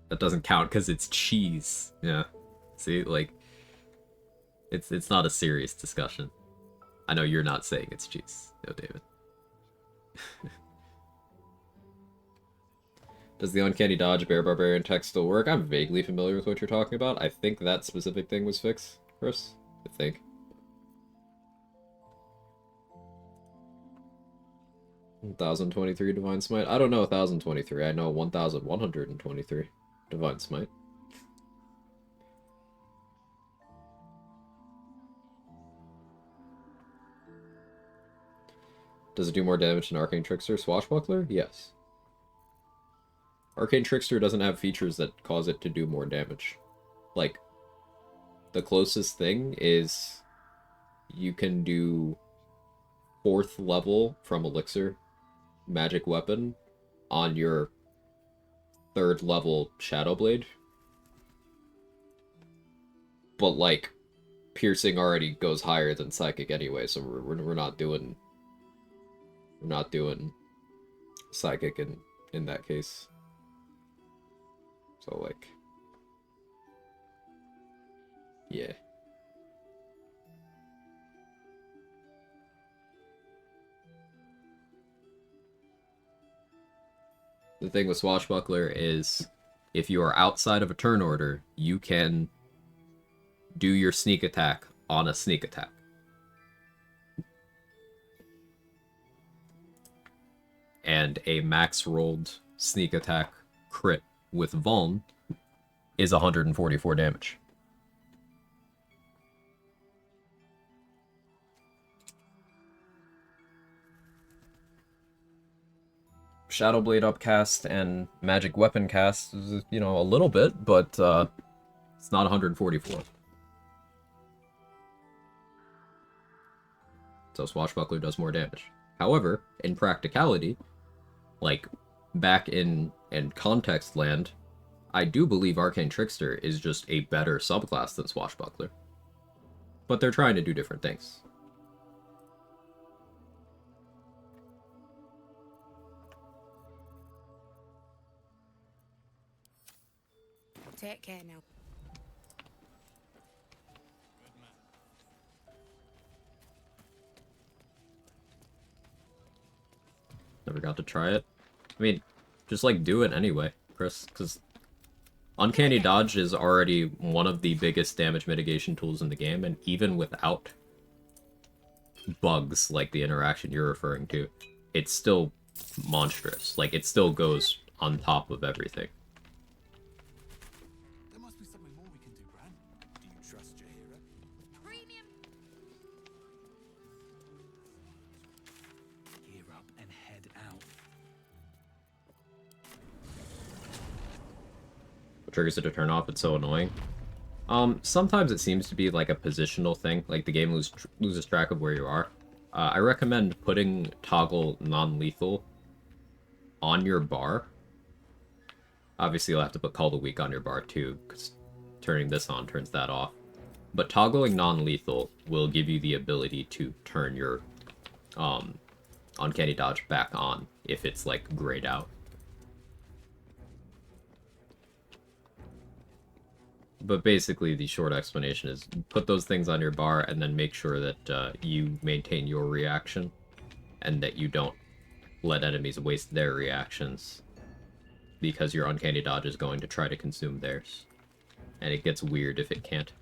Speaker 1: That doesn't count because it's cheese. Yeah. See, like, it's not a serious discussion. I know you're not saying it's cheese, though, David. Does the uncanny dodge bear barbarian tech still work? I'm vaguely familiar with what you're talking about. I think that specific thing was fixed, Chris. I think. $1,023 Divine Smite? I don't know 1,023. I know 1,123 Divine Smite. Does it do more damage than Arcane Trickster? Swashbuckler? Yes. Arcane Trickster doesn't have features that cause it to do more damage. Like, the closest thing is you can do 4th level from Elixir magic weapon on your 3rd level Shadow Blade. But, like, piercing already goes higher than psychic anyway, so we're not doing psychic in that case. So, like, yeah. The thing with Swashbuckler is, if you are outside of a turn order, you can do your sneak attack on a sneak attack. And a max rolled sneak attack crit with Vuln is 144 damage. Shadow Blade upcast and Magic Weapon cast is, you know, a little bit, but it's not 144. So Swashbuckler does more damage. However, in practicality, like back in context land, I do believe Arcane Trickster is just a better subclass than Swashbuckler. But they're trying to do different things.
Speaker 14: Take care now.
Speaker 1: Never got to try it. I mean, just like do it anyway, Chris, because Uncanny Dodge is already one of the biggest damage mitigation tools in the game, and even without bugs like the interaction you're referring to, it's still monstrous. Like, it still goes on top of everything.
Speaker 2: There must be something more we can do, Bran. Do you trust your hero?
Speaker 14: Premium.
Speaker 2: Gear up and head out.
Speaker 1: What triggers it to turn off? It's so annoying. Sometimes it seems to be like a positional thing, like the game loses track of where you are. I recommend putting toggle non-lethal on your bar. Obviously, you'll have to put Call the Weak on your bar too, because turning this on turns that off. But toggling non-lethal will give you the ability to turn your Uncanny Dodge back on if it's like grayed out. But basically, the short explanation is put those things on your bar and then make sure that you maintain your reaction and that you don't let enemies waste their reactions because your Uncanny Dodge is going to try to consume theirs. And it gets weird if it can't.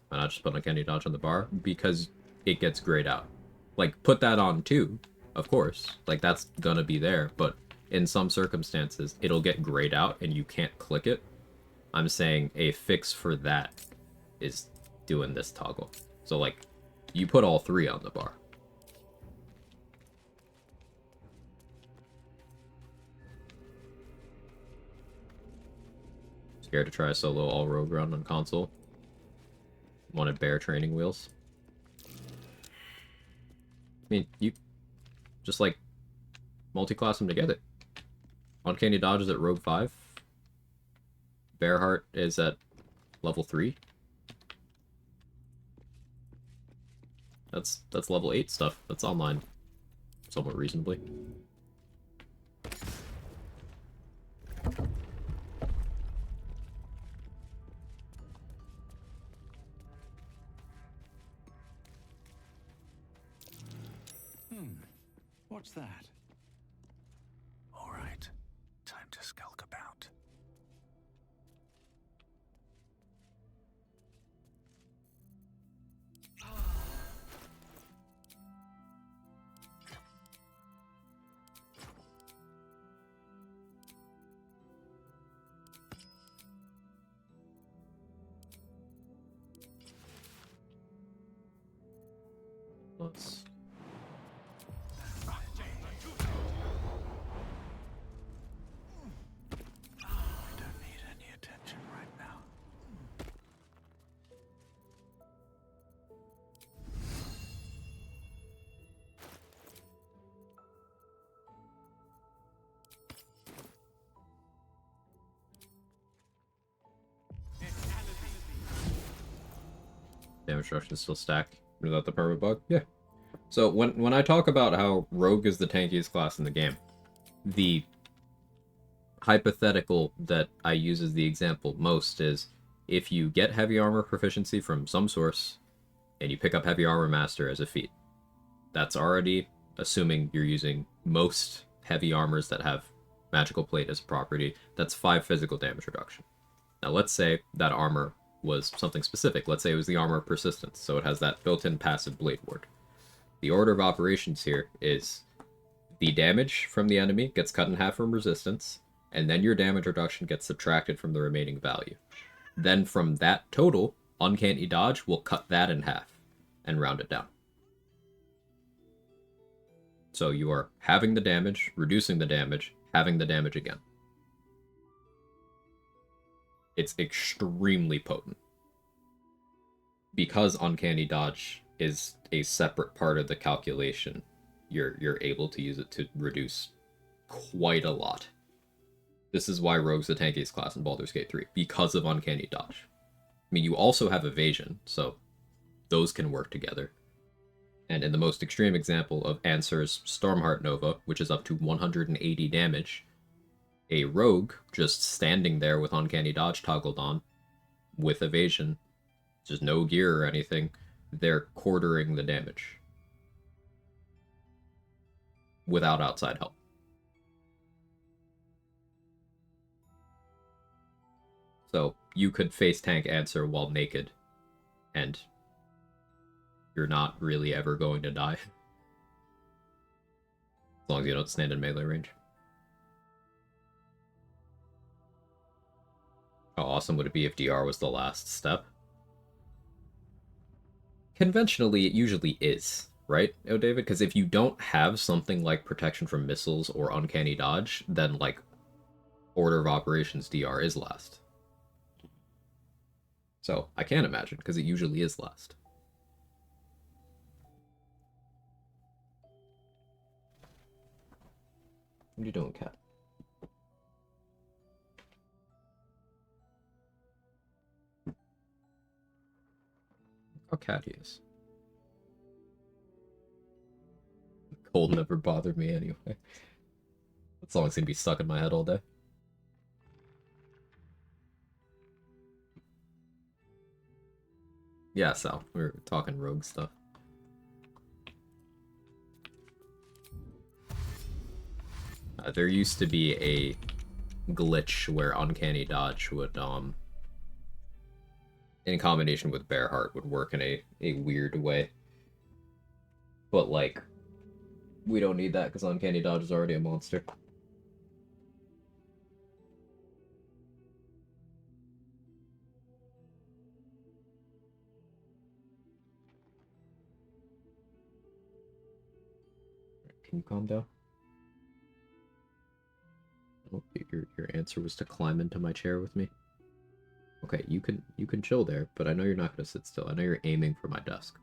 Speaker 1: Why not just put Uncanny Dodge on the bar? Because it gets grayed out. Like, put that on too, of course. Like, that's gonna be there, but in some circumstances, it'll get grayed out and you can't click it. I'm saying a fix for that is doing this toggle. So, like, you put all 3 on the bar. Scared to try a solo all-rogue run on console? Wanted bear training wheels? mean, you just, like, multi-class them together. Uncanny Dodge is at Rogue 5. Bearheart is at level 3. That's level 8 stuff. That's online somewhat reasonably.
Speaker 18: What's that? All right, time to skulk about.
Speaker 1: Let's...
Speaker 18: I don't need any attention right now.
Speaker 1: Damage reduction is still stack. Is that the perma bug? Yeah. So when I talk about how Rogue is the tankiest class in the game, the hypothetical that I use as the example most is if you get heavy armor proficiency from some source and you pick up heavy armor master as a feat, that's already assuming you're using most heavy armors that have magical plate as a property. That's 5 physical damage reduction. Now let's say that armor was something specific. Let's say it was the armor of persistence, so it has that built-in passive blade ward. The order of operations here is the damage from the enemy gets cut in half from resistance, and then your damage reduction gets subtracted from the remaining value. Then from that total, Uncanny Dodge will cut that in half and round it down. So you are having the damage, reducing the damage, having the damage again. It's extremely potent. Because Uncanny Dodge is a separate part of the calculation, you're able to use it to reduce quite a lot. This is why Rogue's the tankiest class in Baldur's Gate 3, because of Uncanny Dodge. I mean, you also have evasion, so those can work together. And in the most extreme example of Answer's Stormheart Nova, which is up to 180 damage, a rogue just standing there with Uncanny Dodge toggled on, with evasion, just no gear or anything, they're quartering the damage. Without outside help. So you could face tank Answer while naked, and you're not really ever going to die. As long as you don't stand in melee range. How awesome would it be if DR was the last step? Conventionally, it usually is, right, Oh David? Because if you don't have something like protection from missiles or Uncanny Dodge, then, like, order of operations DR is last. So, I can't imagine, because it usually is last. What are you doing, cat? How cat he is. Cold never bothered me anyway. That song's gonna be stuck in my head all day. Yeah, Sal, we were talking rogue stuff. There used to be a glitch where Uncanny Dodge would, in combination with Bearheart, would work in a weird way. But, like, we don't need that because Uncanny Dodge is already a monster. Can you calm down? Oh, your answer was to climb into my chair with me. Okay, you can chill there, but I know you're not gonna sit still. I know you're aiming for my desk.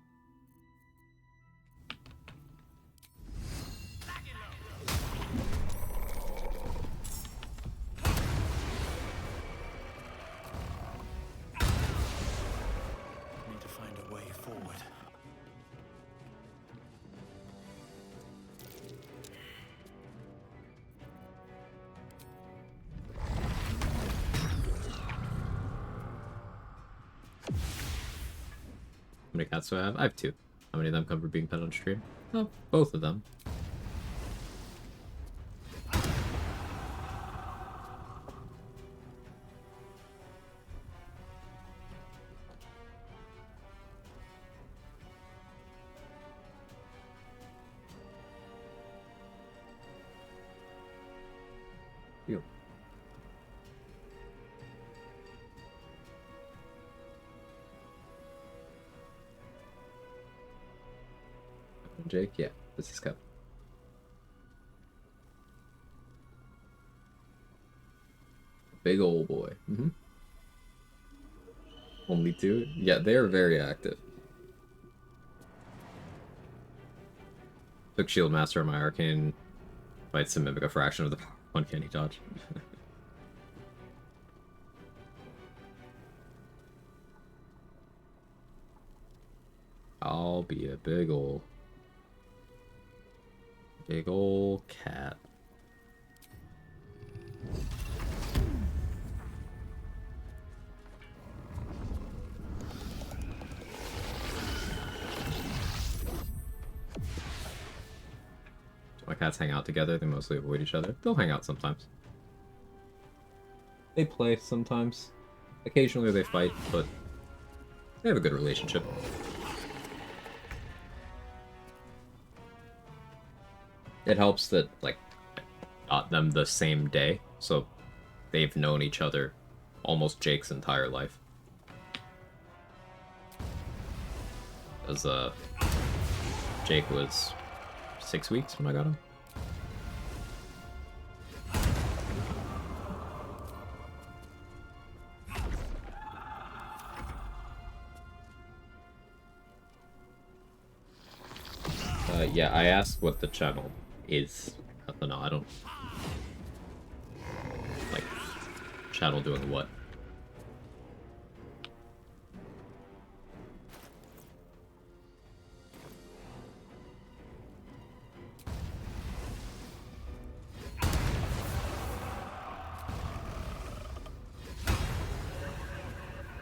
Speaker 1: many cats do I have? I have 2. How many of them come from being pet on stream? Oh, both of them. You. Jake, yeah, this is Cup. Big old boy. Only 2? Yeah, they are very active. Took Shield Master on my Arcane fights to mimic a fraction of the power of Uncanny Dodge. I'll be a big ol' cat. My cats hang out together, they mostly avoid each other. They'll hang out sometimes. They play sometimes. Occasionally they fight, but they have a good relationship. It helps that, like, I got them the same day, so they've known each other almost Jake's entire life. Because, Jake was 6 weeks when I got him. Yeah, I asked what the channel is. No, I don't... Like, channel doing what?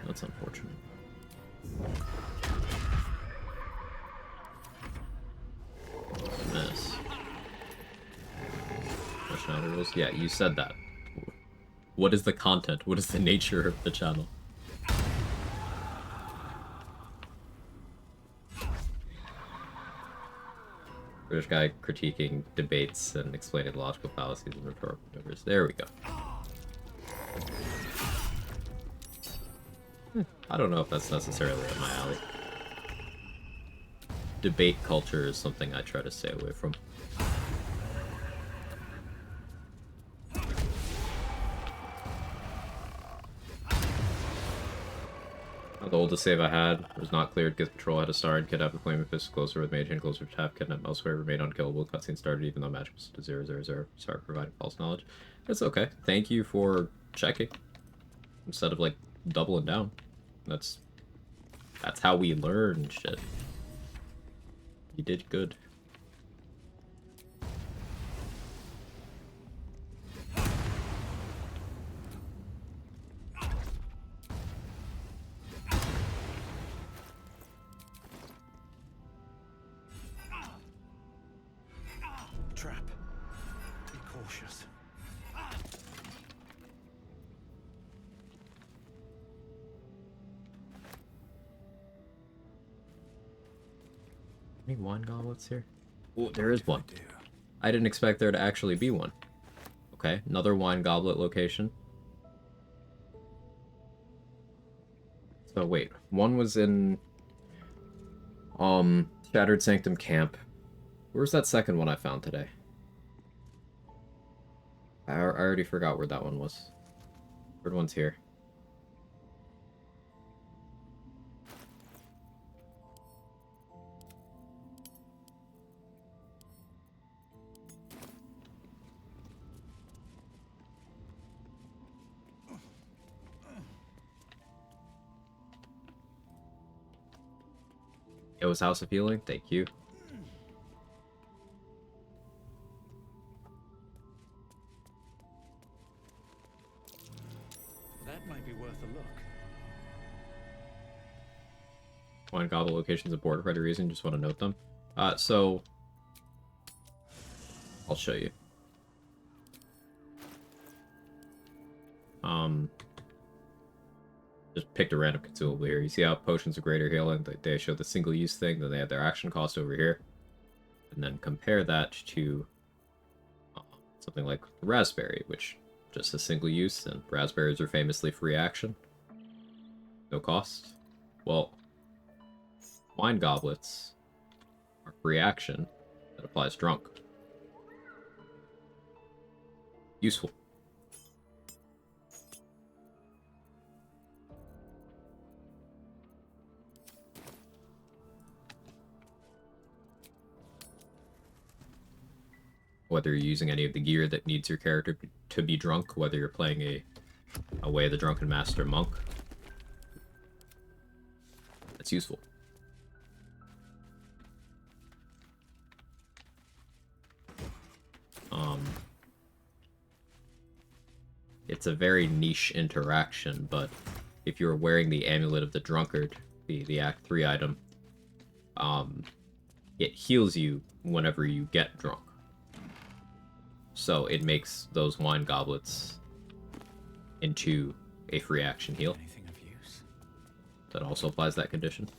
Speaker 1: That's unfortunate. Miss. Functionality rules? Yeah, you said that. What is the content? What is the nature of the channel? British guy critiquing debates and explaining logical fallacies and rhetorical maneuvers. There we go. I don't know if that's necessarily up my alley. Debate culture is something I try to stay away from. The oldest save I had was not cleared. Gith Patrol had a star and kidnapped a flaming fist closer with mage and closer to tap. Kidnapped elsewhere remained unkillable. Cutscene started even though magic was to 000. Sorry for providing false knowledge. It's okay. Thank you for checking. Instead of like doubling down. That's how we learn shit. You did good.
Speaker 2: Trap. Be cautious.
Speaker 1: Any wine goblets here? Oh, there is one. I didn't expect there to actually be one. Okay, another wine goblet location. So wait, one was in Shattered Sanctum Camp. Where's that second one I found today? I already forgot where that one was. Third one's here. It was House of Healing, thank you.
Speaker 2: That might be worth a look.
Speaker 1: Wine wine goblet locations important for any reason. Just want to note them. So I'll show you. Just picked a random consumable here. You see how potions of greater healing, they show the single-use thing, then they have their action cost over here. And then compare that to something like raspberry, which just a single use, and raspberries are famously free action. No cost. Well, wine goblets are free action that applies drunk. Useful. Whether you're using any of the gear that needs your character to be drunk, whether you're playing a Way of the Drunken Master monk, it's useful. It's a very niche interaction, but if you're wearing the Amulet of the Drunkard, the Act 3 item, it heals you whenever you get drunk. So it makes those wine goblets into a free action heal.
Speaker 2: Anything of use?
Speaker 1: That also applies that condition.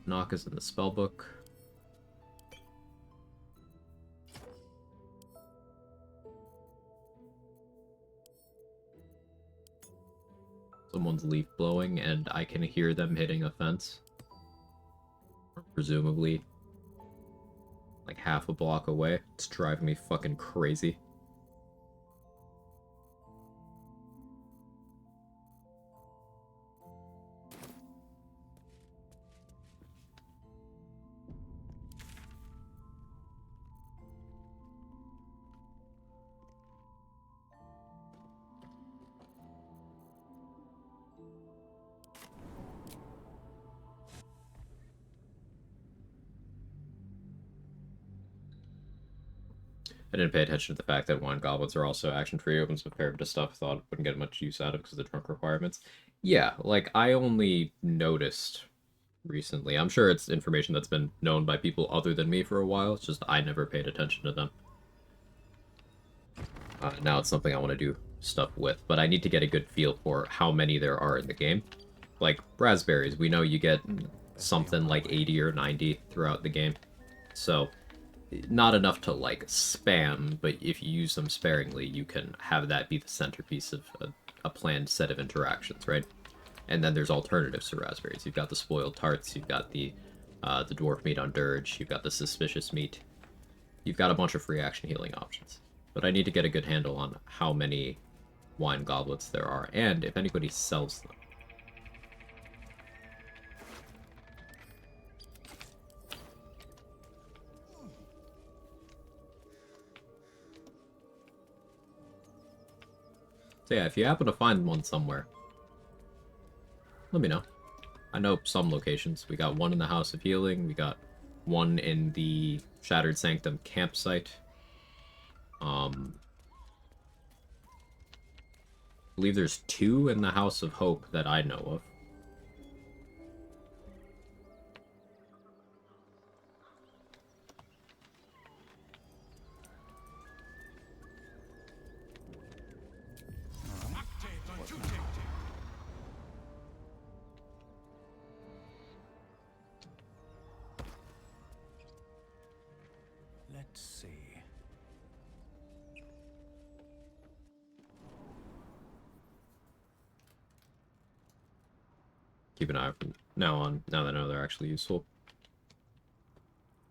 Speaker 1: Knock is in the spellbook. Someone's leaf blowing, and I can hear them hitting a fence. Presumably, like half a block away. It's driving me fucking crazy. I didn't pay attention to the fact that wine goblets are also action-free, opens with pair of stuff. Thought wouldn't get much use out of because of the drunk requirements. Yeah, like, I only noticed recently. I'm sure it's information that's been known by people other than me for a while. It's just I never paid attention to them. Now it's something I want to do stuff with, but I need to get a good feel for how many there are in the game. Like, raspberries, we know you get something like 80 or 90 throughout the game. So, not enough to, like, spam, but if you use them sparingly, you can have that be the centerpiece of a planned set of interactions, right? And then there's alternatives to raspberries. You've got the spoiled tarts, you've got the dwarf meat on dirge, you've got the suspicious meat. You've got a bunch of free action healing options. But I need to get a good handle on how many wine goblets there are, and if anybody sells them. So yeah, if you happen to find one somewhere, let me know. I know some locations. We got one in the House of Healing, we got one in the Shattered Sanctum campsite. I believe there's 2 in the House of Hope that I know of.
Speaker 2: Let's see.
Speaker 1: Keep an eye from now on, now that I know they're actually useful.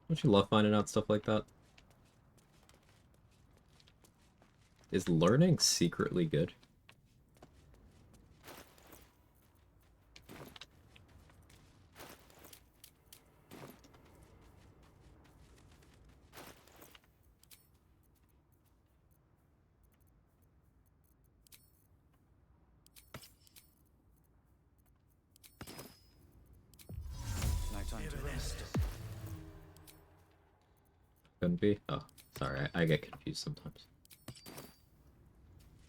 Speaker 1: Don't you love finding out stuff like that? Is learning secretly good?
Speaker 2: No time to rest.
Speaker 1: couldn't be? Oh, sorry, I get confused sometimes.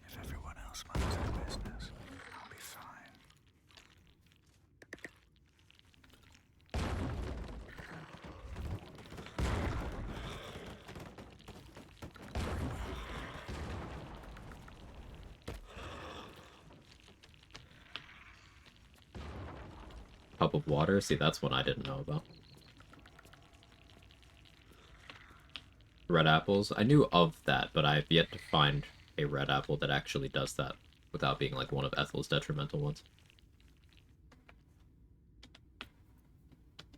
Speaker 18: If everyone else minds their business, I'll be fine.
Speaker 1: Cup of water? See, that's one I didn't know about. Red apples? I knew of that, but I've yet to find a red apple that actually does that without being like one of Ethel's detrimental ones.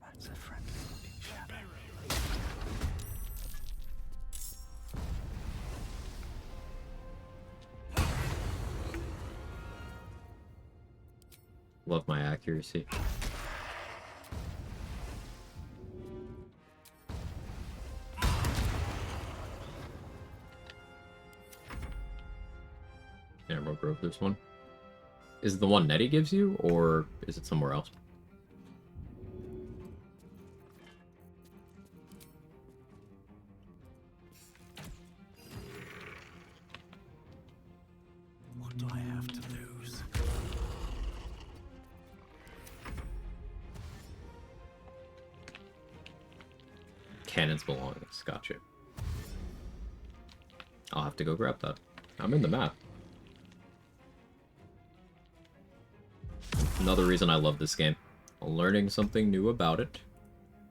Speaker 18: That's a friendly looking shadow.
Speaker 1: Love my accuracy. Emerald Grove, there's one. Is it the one Nettie gives you, or is it somewhere else?
Speaker 18: What do I have to lose?
Speaker 1: Cannon's belongings, gotcha. I'll have to go grab that. I'm in the map. Another reason I love this game. Learning something new about it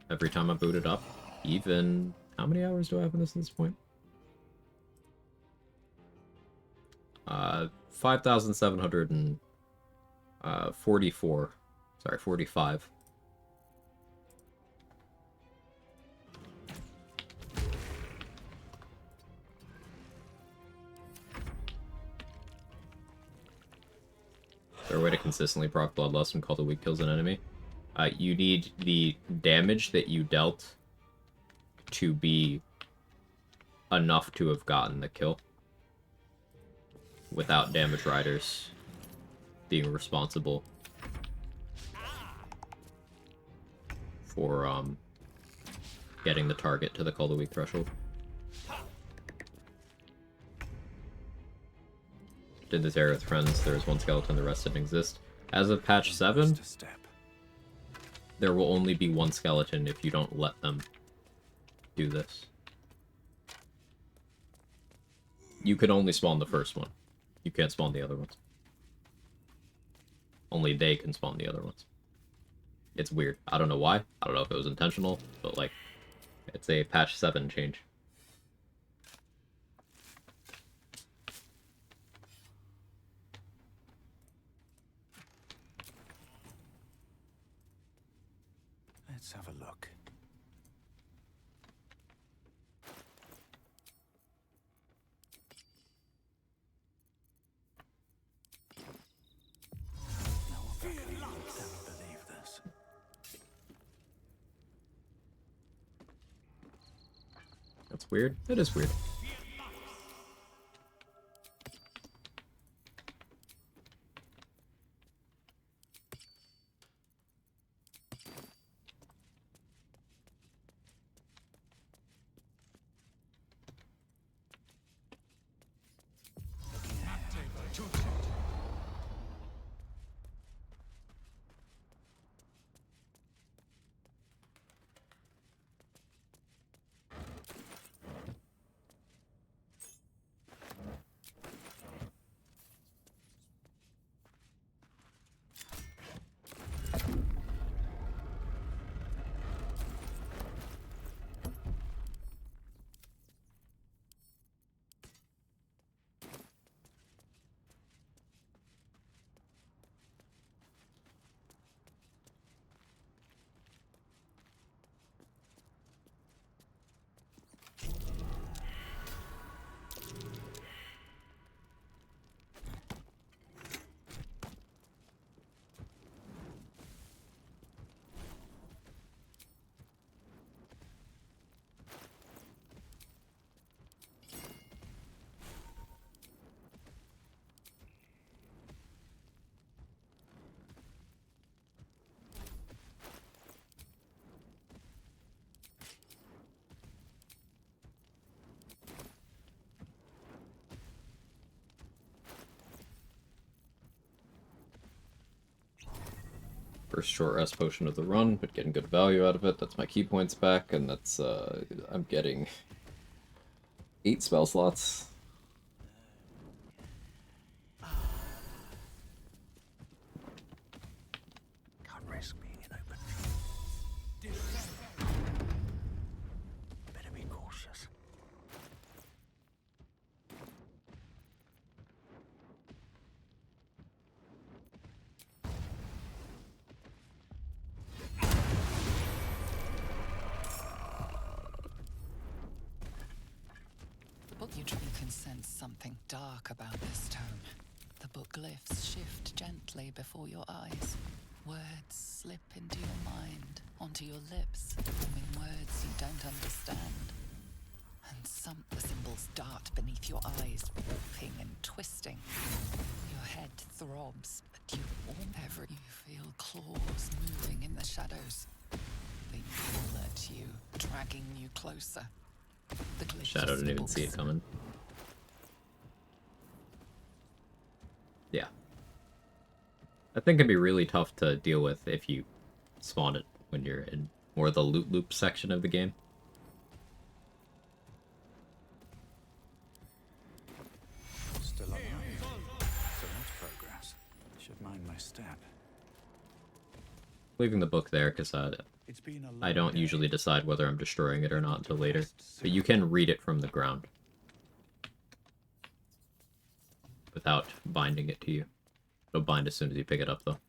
Speaker 1: every time I boot it up. Even... how many hours do I have in this at this point? 5,744. Sorry, 45. Is there a way to consistently proc Bloodlust and Call to Weak kills an enemy? You need the damage that you dealt to be enough to have gotten the kill. Without damage riders being responsible for getting the target to the Call to Weak threshold. Did this area with friends, there was one skeleton, the rest didn't exist. As of patch 7, there will only be one skeleton if you don't let them do this. You can only spawn the first one. You can't spawn the other ones. Only they can spawn the other ones. It's weird. I don't know why. I don't know if it was intentional, but like, it's a patch 7 change.
Speaker 18: Let's have a look. No one back in the East ever believe this.
Speaker 1: That's weird. It is weird. First short rest potion of the run, but getting good value out of it. That's my key points back, and that's, I'm getting 8 spell slots.
Speaker 18: Can't risk being in open. Better be cautious.
Speaker 13: You can sense something dark about this tome. The book glyphs shift gently before your eyes. Words slip into your mind, onto your lips, forming words you don't understand. And the symbols dart beneath your eyes, warping and twisting. Your head throbs, but you feel claws moving in the shadows. They pull at you, dragging you closer.
Speaker 1: Shadow didn't even see it coming. Yeah. That thing can be really tough to deal with if you spawn it when you're in more the loot loop section of the game.
Speaker 18: Still alive. So that's progress. Should mind my step.
Speaker 1: Leaving the book there because I don't usually decide whether I'm destroying it or not until later. But you can read it from the ground without binding it to you. It'll bind as soon as you pick it up, though.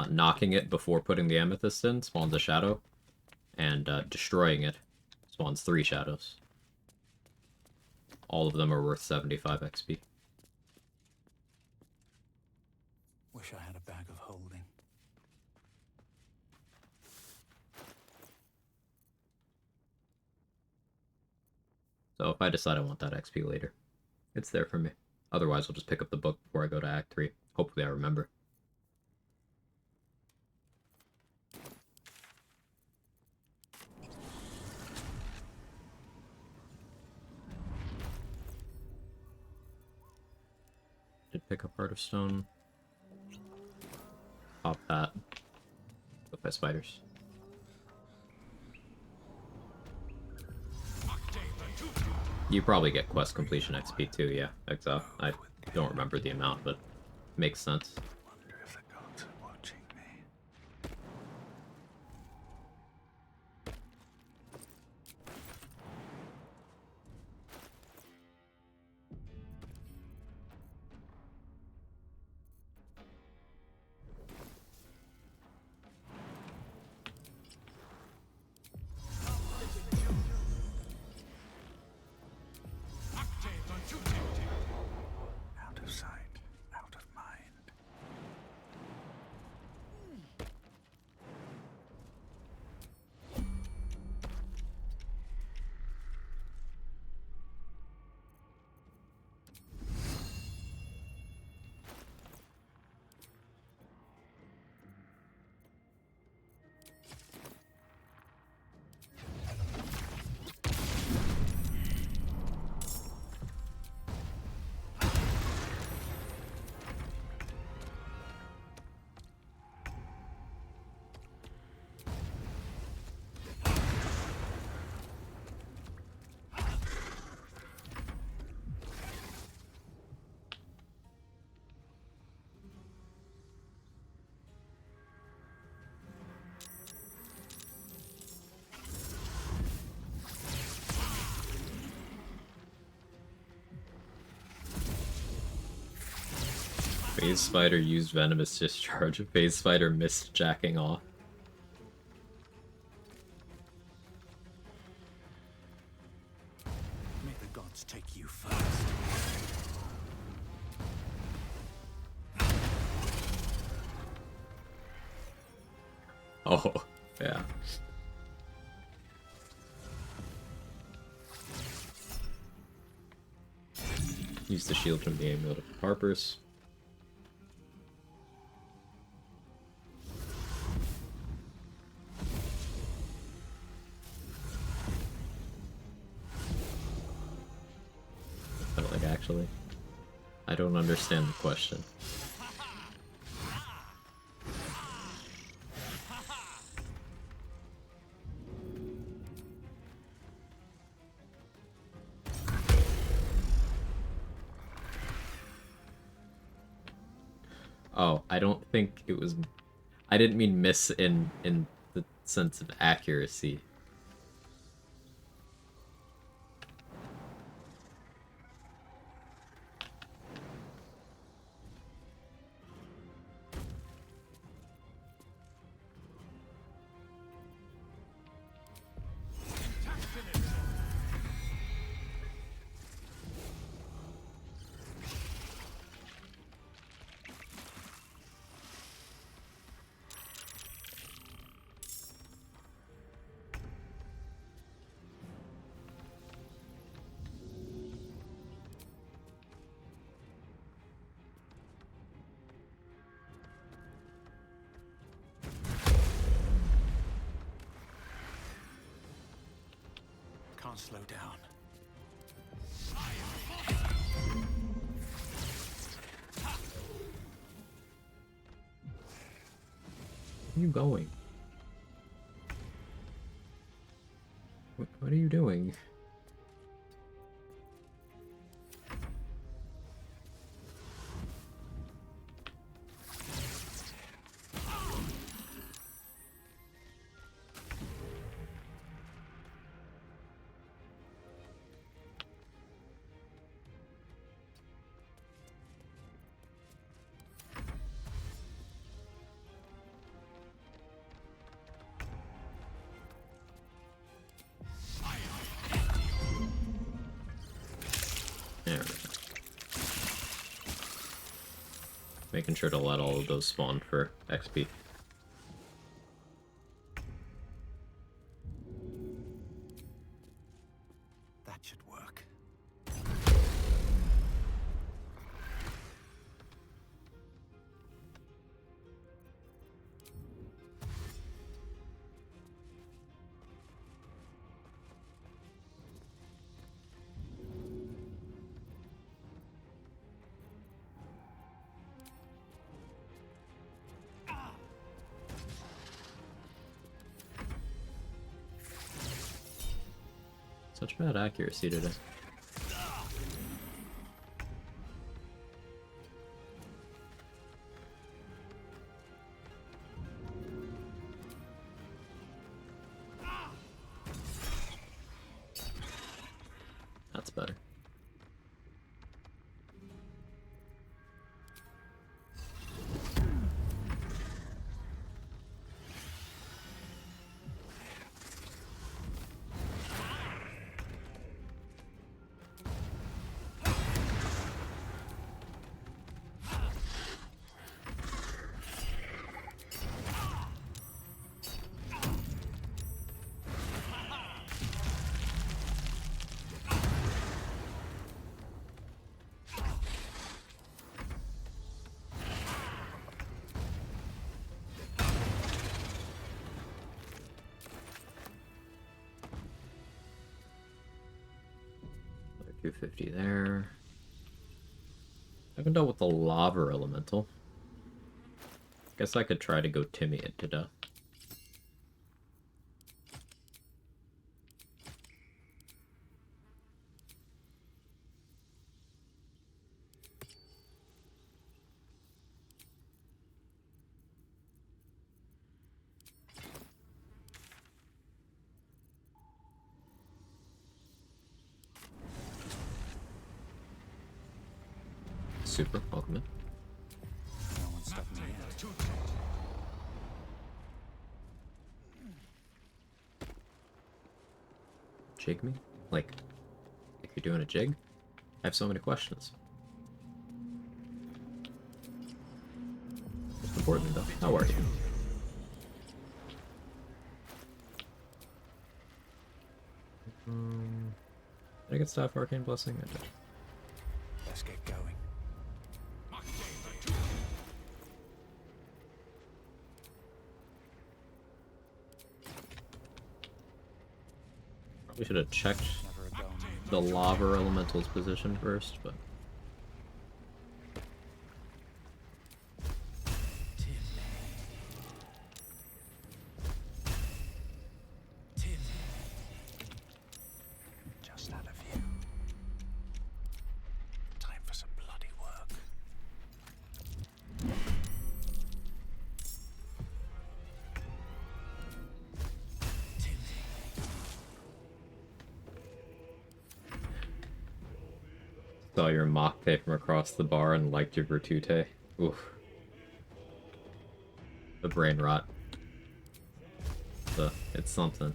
Speaker 1: Knocking it before putting the amethyst in spawns a shadow, and destroying it spawns 3 shadows. All of them are worth 75 XP.
Speaker 18: Wish I had a bag of holding.
Speaker 1: So if I decide I want that XP later, it's there for me. Otherwise, I'll just pick up the book before I go to Act 3. Hopefully I remember. Did pick up Heart of Stone. Pop that. Go by spiders. You probably get quest completion XP too, yeah, Exile. I don't remember the amount, but makes sense.
Speaker 18: Wonder if the gods are watching me. Out of sight, out of mind.
Speaker 1: Phase Spider used Venomous Discharge. Phase Spider missed jacking off.
Speaker 18: May the gods take you first.
Speaker 1: Oh, yeah. Use the shield from the amulet of Harper's. But like, actually, I don't understand the question. Oh, I don't think it was... I didn't mean miss in the sense of accuracy.
Speaker 18: Can't slow down.
Speaker 1: Where are you going? What are you doing? There we go. Making sure to let all of those spawn for XP.
Speaker 18: That should work.
Speaker 1: Such bad accuracy today. That's better. Another 250 there. I haven't dealt with the lava elemental. Guess I could try to go Timmy it to death. Super, welcome in.
Speaker 18: No one's stopped me yet.
Speaker 1: Jig me? Like you're doing a jig? I have so many questions. Most importantly though, how are you? Did I get Staff Arcane Blessing? I did.
Speaker 18: Let's get going.
Speaker 1: We should have checked the lava elemental's position first, but...
Speaker 18: Just had a view. Time for some bloody work.
Speaker 1: saw your mocktail from across the bar and liked your virtute. Oof. The brain rot. It's something.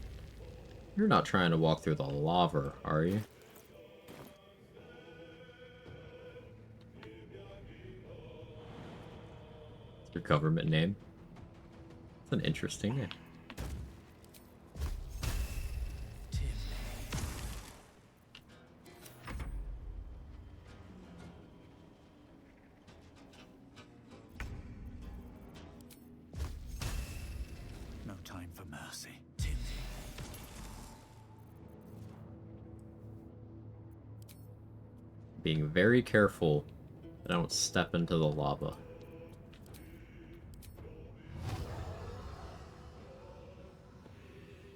Speaker 1: You're not trying to walk through the lava, are you? It's your government name. It's an interesting name.
Speaker 18: No time for mercy.
Speaker 1: Being very careful that I don't step into the lava.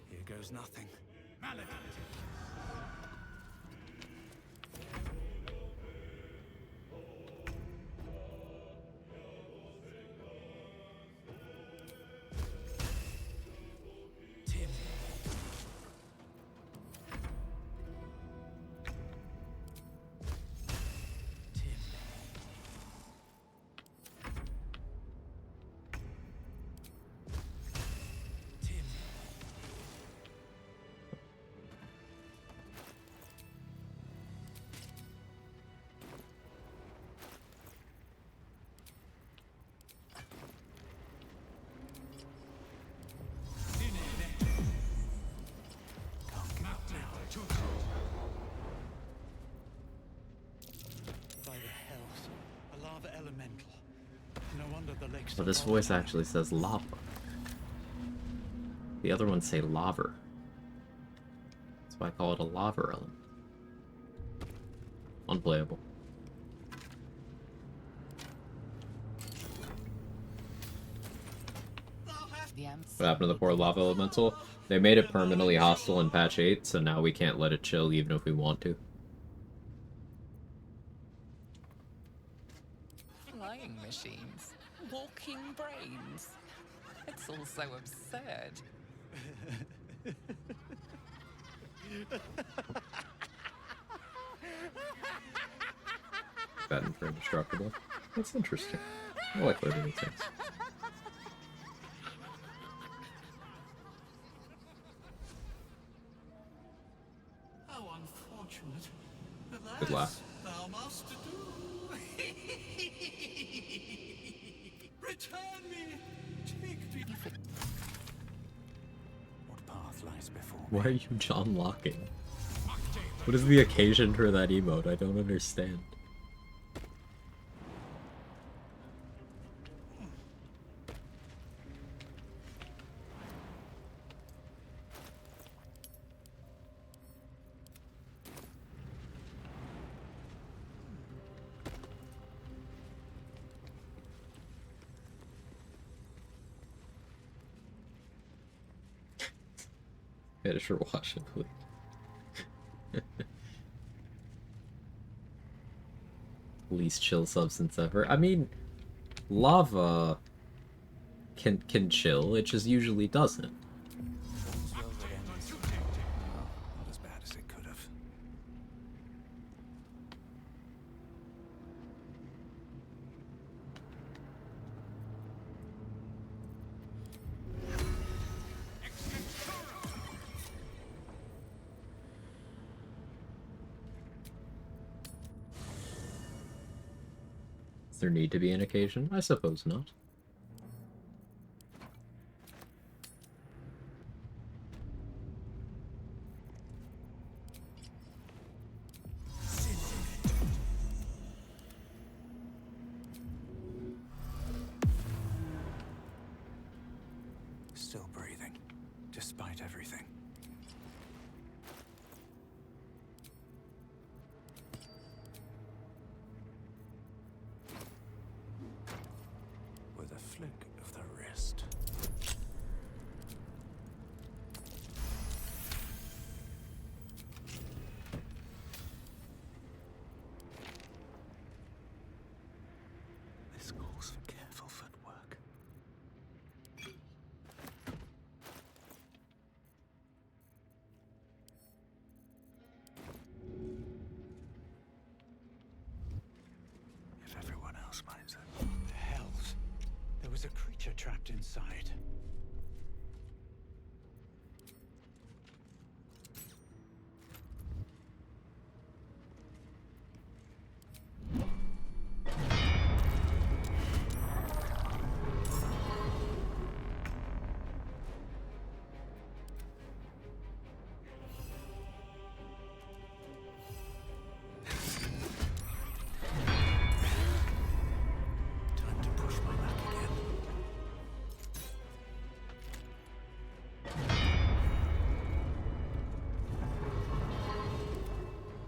Speaker 18: Here goes nothing. Malady.
Speaker 2: By the hells, a lava elemental. No wonder the lake's
Speaker 1: But this voice actually says lava. The other ones say laver. That's why I call it a lava element. Unplayable. What happened to the poor lava elemental? They made it permanently hostile in patch 8, so now we can't let it chill even if we want to.
Speaker 8: Flying machines, walking brains. It's all so absurd.
Speaker 1: Patent for indestructible. That's interesting. I like learning things.
Speaker 2: How unfortunate.
Speaker 1: Good laugh.
Speaker 2: Thou must do. Return me. Take me. What path lies before me?
Speaker 1: Why are you John Locking? What is the occasion for that emote? I don't understand. Finish or wash it, please. Least chill substance ever. I mean, lava can chill, it just usually doesn't.
Speaker 18: Not as bad as it could have.
Speaker 1: Does there need to be an occasion? I suppose not.
Speaker 18: Still breathing, despite everything. With You're trapped inside. Time to push my luck again.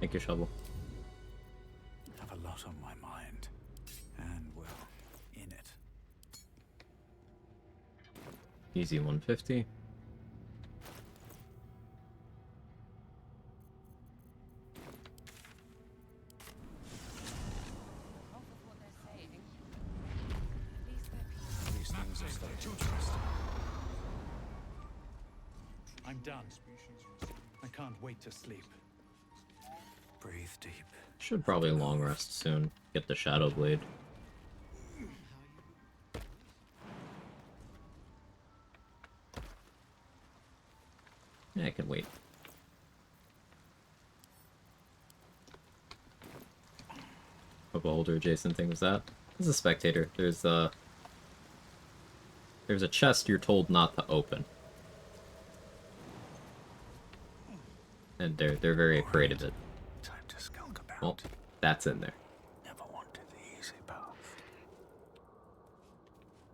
Speaker 1: Take your shovel.
Speaker 18: Have a lot on my mind. And, well, in it.
Speaker 1: Easy 150.
Speaker 18: These things are starting to trust. I'm done. I can't wait to sleep. Breathe deep.
Speaker 1: Should probably long rest soon. Get the Shadow Blade. Yeah, I can wait. What beholder adjacent thing was that? This is a spectator. There's a chest you're told not to open. And they're very afraid of it.
Speaker 18: Time to skulk about.
Speaker 1: Well, that's in there.
Speaker 18: Never wanted the easy path.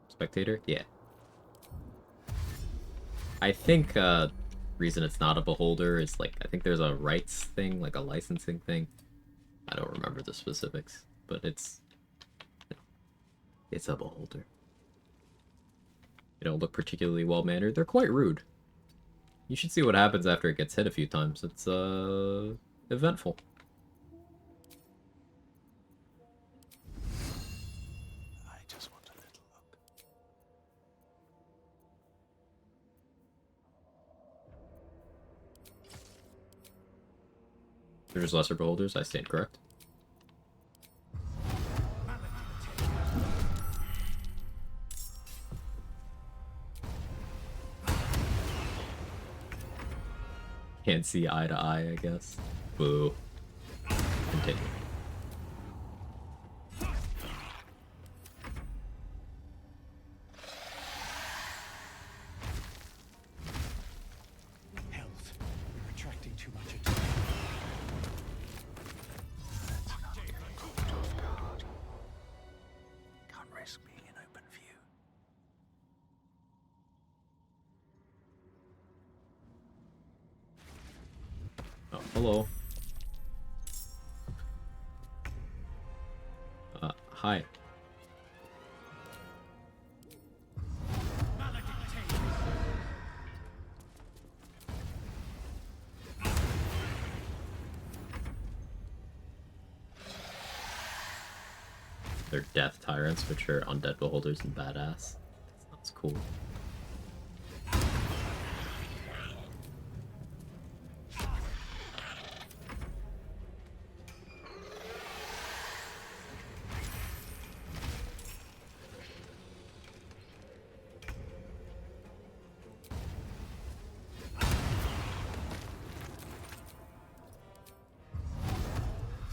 Speaker 1: Spectator? Yeah. I think reason it's not a beholder is like I think there's a rights thing, like a licensing thing. I don't remember the specifics, but it's a beholder. They don't look particularly well mannered. They're quite rude. You should see what happens after it gets hit a few times. It's eventful.
Speaker 18: I just want a little look.
Speaker 1: There's lesser beholders, I stand correct. Can't see eye to eye, I guess. Boo. Continue.
Speaker 18: Health. You're attracting too much attention. Let's not get caught off guard. Can't risk being in open view.
Speaker 1: Oh, hello. Hi. They're death tyrants, which are undead beholders and badass. That's cool.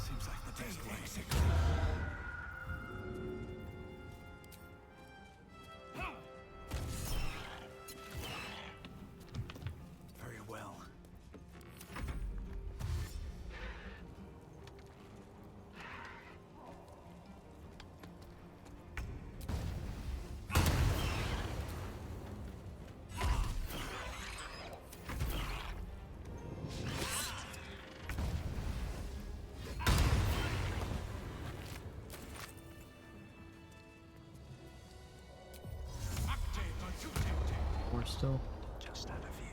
Speaker 18: Seems like the best way to Very well.
Speaker 1: More still.
Speaker 18: Just out of view.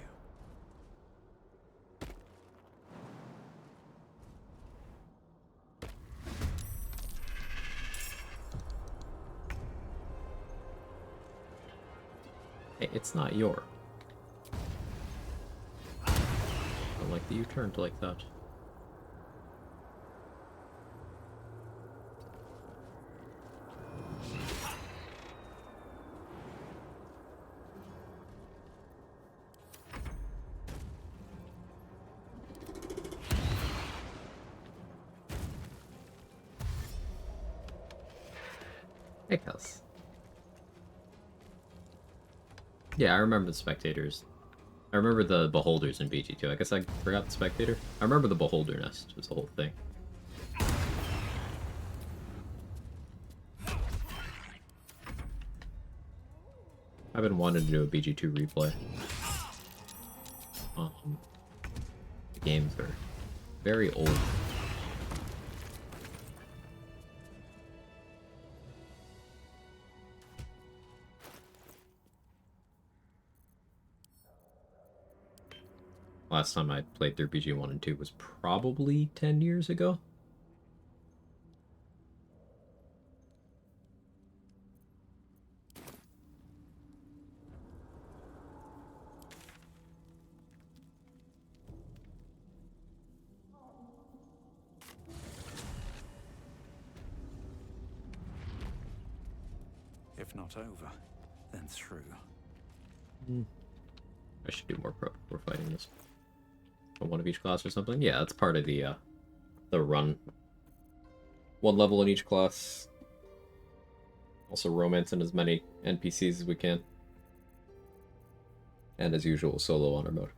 Speaker 1: Hey, it's not your. I like that you turned like that. Echoes. Yeah, I remember the spectators. I remember the beholders in BG2. I guess I forgot the spectator. I remember the beholder nest was the whole thing. I've been wanting to do a BG2 replay. The games are very old. Last time I played through BG1 and 2 was probably 10 years ago.
Speaker 2: If not over, then through.
Speaker 1: I should do more prep before fighting this. One of each class or something? Yeah, that's part of the run. One level in each class. Also romancing as many NPCs as we can. And as usual, solo honor mode.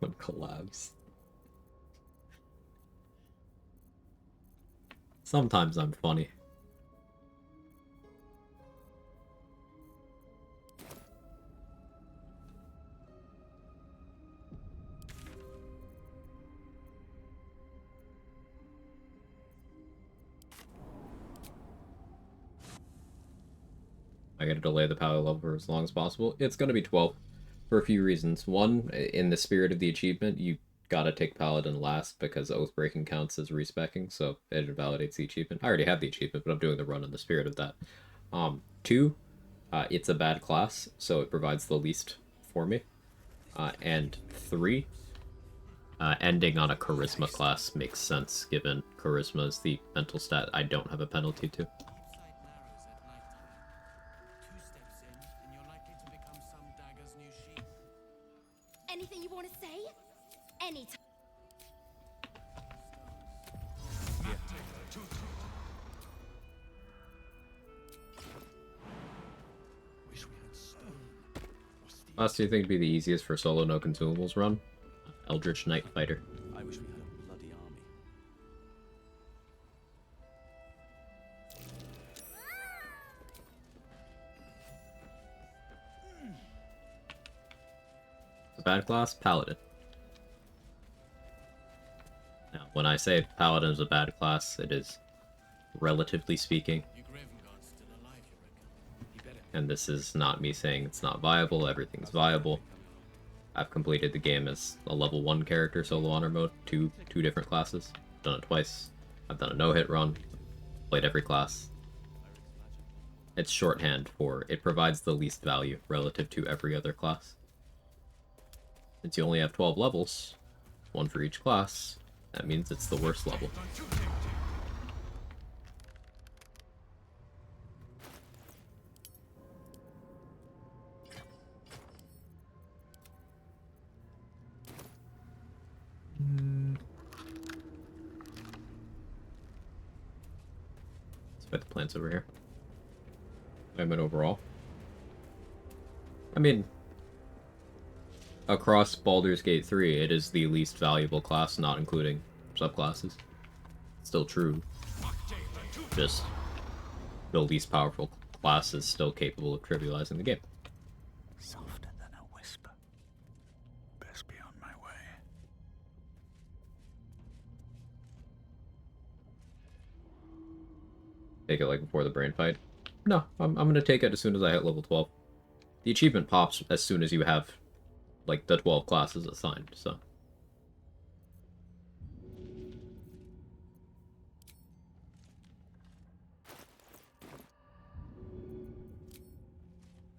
Speaker 1: When collabs. Sometimes I'm funny. I gotta delay the power level for as long as possible. It's gonna be 12 for a few reasons. One, in the spirit of the achievement, you gotta take Paladin last because Oathbreaking counts as respecking, so it invalidates the achievement. I already have the achievement, but I'm doing the run in the spirit of that. Two, it's a bad class, so it provides the least for me. And three, ending on a Charisma class makes sense, given Charisma is the mental stat I don't have a penalty to.
Speaker 14: Anything you want to say? Anytime.
Speaker 1: Last, do you think would be the easiest for solo no consumables run? Eldritch Knight Fighter.
Speaker 4: I wish we had a bloody army.
Speaker 1: The bad class? Paladin. Now, when I say Paladin is a bad class, it is relatively speaking. And this is not me saying it's not viable, everything's viable. I've completed the game as a level 1 character, solo honor mode, two different classes. Done it twice. I've done a no-hit run. Played every class. It's shorthand for it provides the least value relative to every other class. Since you only have 12 levels, one for each class, that means it's the worst level. Let's fight the plants over here. I mean, overall. I mean, across Baldur's Gate 3, it is the least valuable class, not including subclasses. Still true. Just the least powerful class is still capable of trivializing the game.
Speaker 18: Softer than a whisper. Best be on my way.
Speaker 1: Take it like before the brain fight? No, I'm gonna take it as soon as I hit level 12. The achievement pops as soon as you have, like, the 12 classes assigned, so.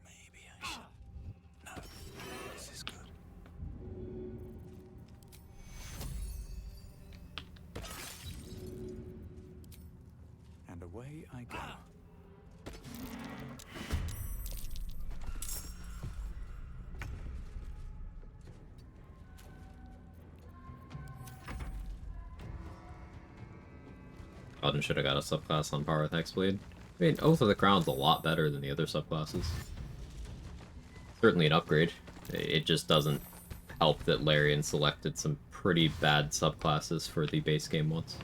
Speaker 18: Maybe I shall. No, this is good.
Speaker 2: And away I go.
Speaker 1: Paladin should have got a subclass on par with Hexblade. I mean, Oath of the Crown's a lot better than the other subclasses. Certainly an upgrade. It just doesn't help that Larian selected some pretty bad subclasses for the base game once.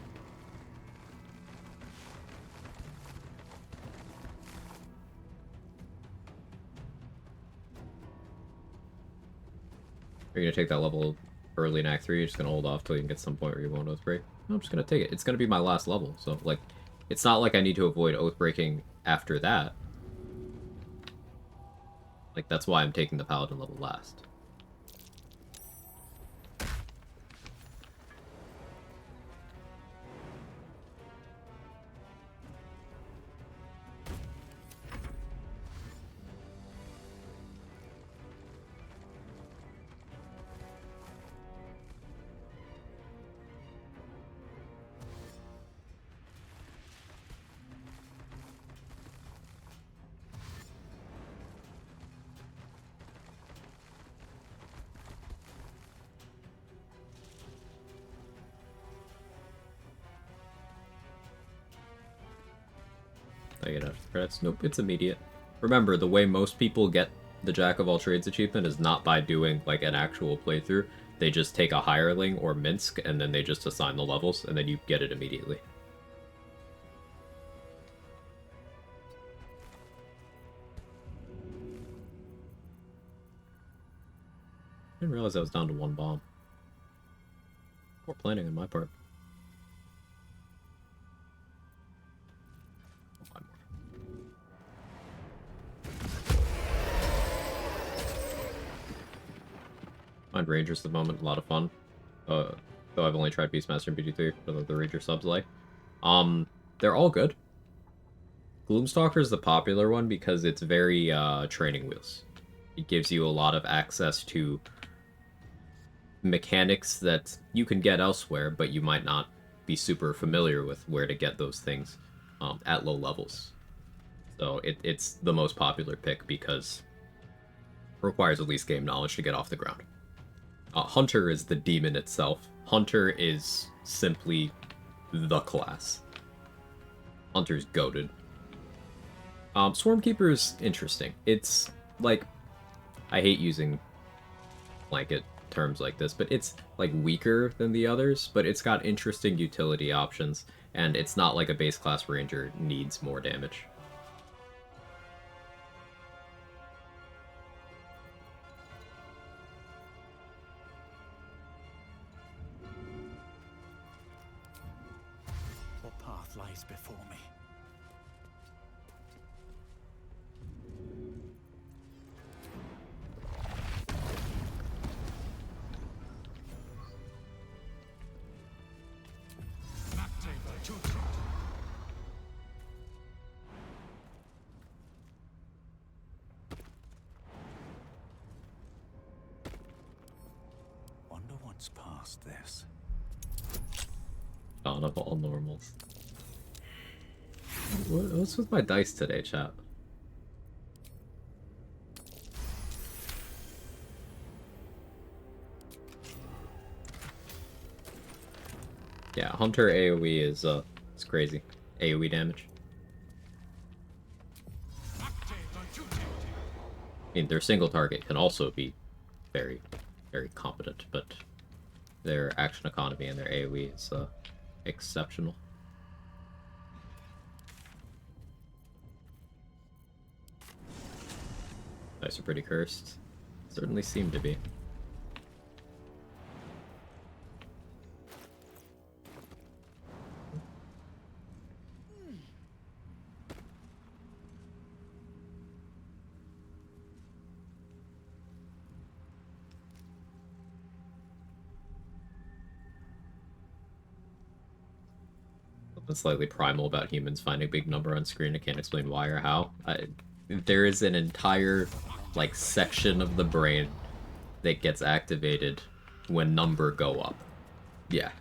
Speaker 1: Are you gonna take that level early in Act 3? You're just gonna hold off till you can get some point where you won't Oathbreak? No, I'm just gonna take it. It's gonna be my last level, so, like, it's not like I need to avoid Oathbreaking after that. Like, that's why I'm taking the Paladin level last. I get after credits. Nope, it's immediate. Remember, the way most people get the Jack of all trades achievement is not by doing like an actual playthrough. They just take a hireling or Minsk and then they just assign the levels and then you get it immediately. I didn't realize I was down to 1 bomb. Poor planning on my part. Find Rangers at the moment, a lot of fun. Though I've only tried Beastmaster and BG3 for the Ranger subs like. They're all good. Gloomstalker is the popular one because it's very training wheels. It gives you a lot of access to mechanics that you can get elsewhere, but you might not be super familiar with where to get those things at low levels. So it's the most popular pick because it requires at least game knowledge to get off the ground. Hunter is the demon itself. Hunter is simply the class. Hunter's goated. Swarmkeeper is interesting. It's like, I hate using blanket terms like this, but it's like weaker than the others, but it's got interesting utility options, and it's not like a base class ranger needs more damage.
Speaker 18: What path lies before me? Wonder what's past this.
Speaker 1: Dawn of all normals. What's with my dice today, chat? Yeah, Hunter AoE is it's crazy. AoE damage. I mean, their single target can also be very, very competent, but their action economy and their AoE is exceptional. Dice are pretty cursed. Certainly seem to be. Something slightly primal about humans finding a big number on screen. I can't explain why or how. There is an entire, like, section of the brain that gets activated when number go up. Yeah.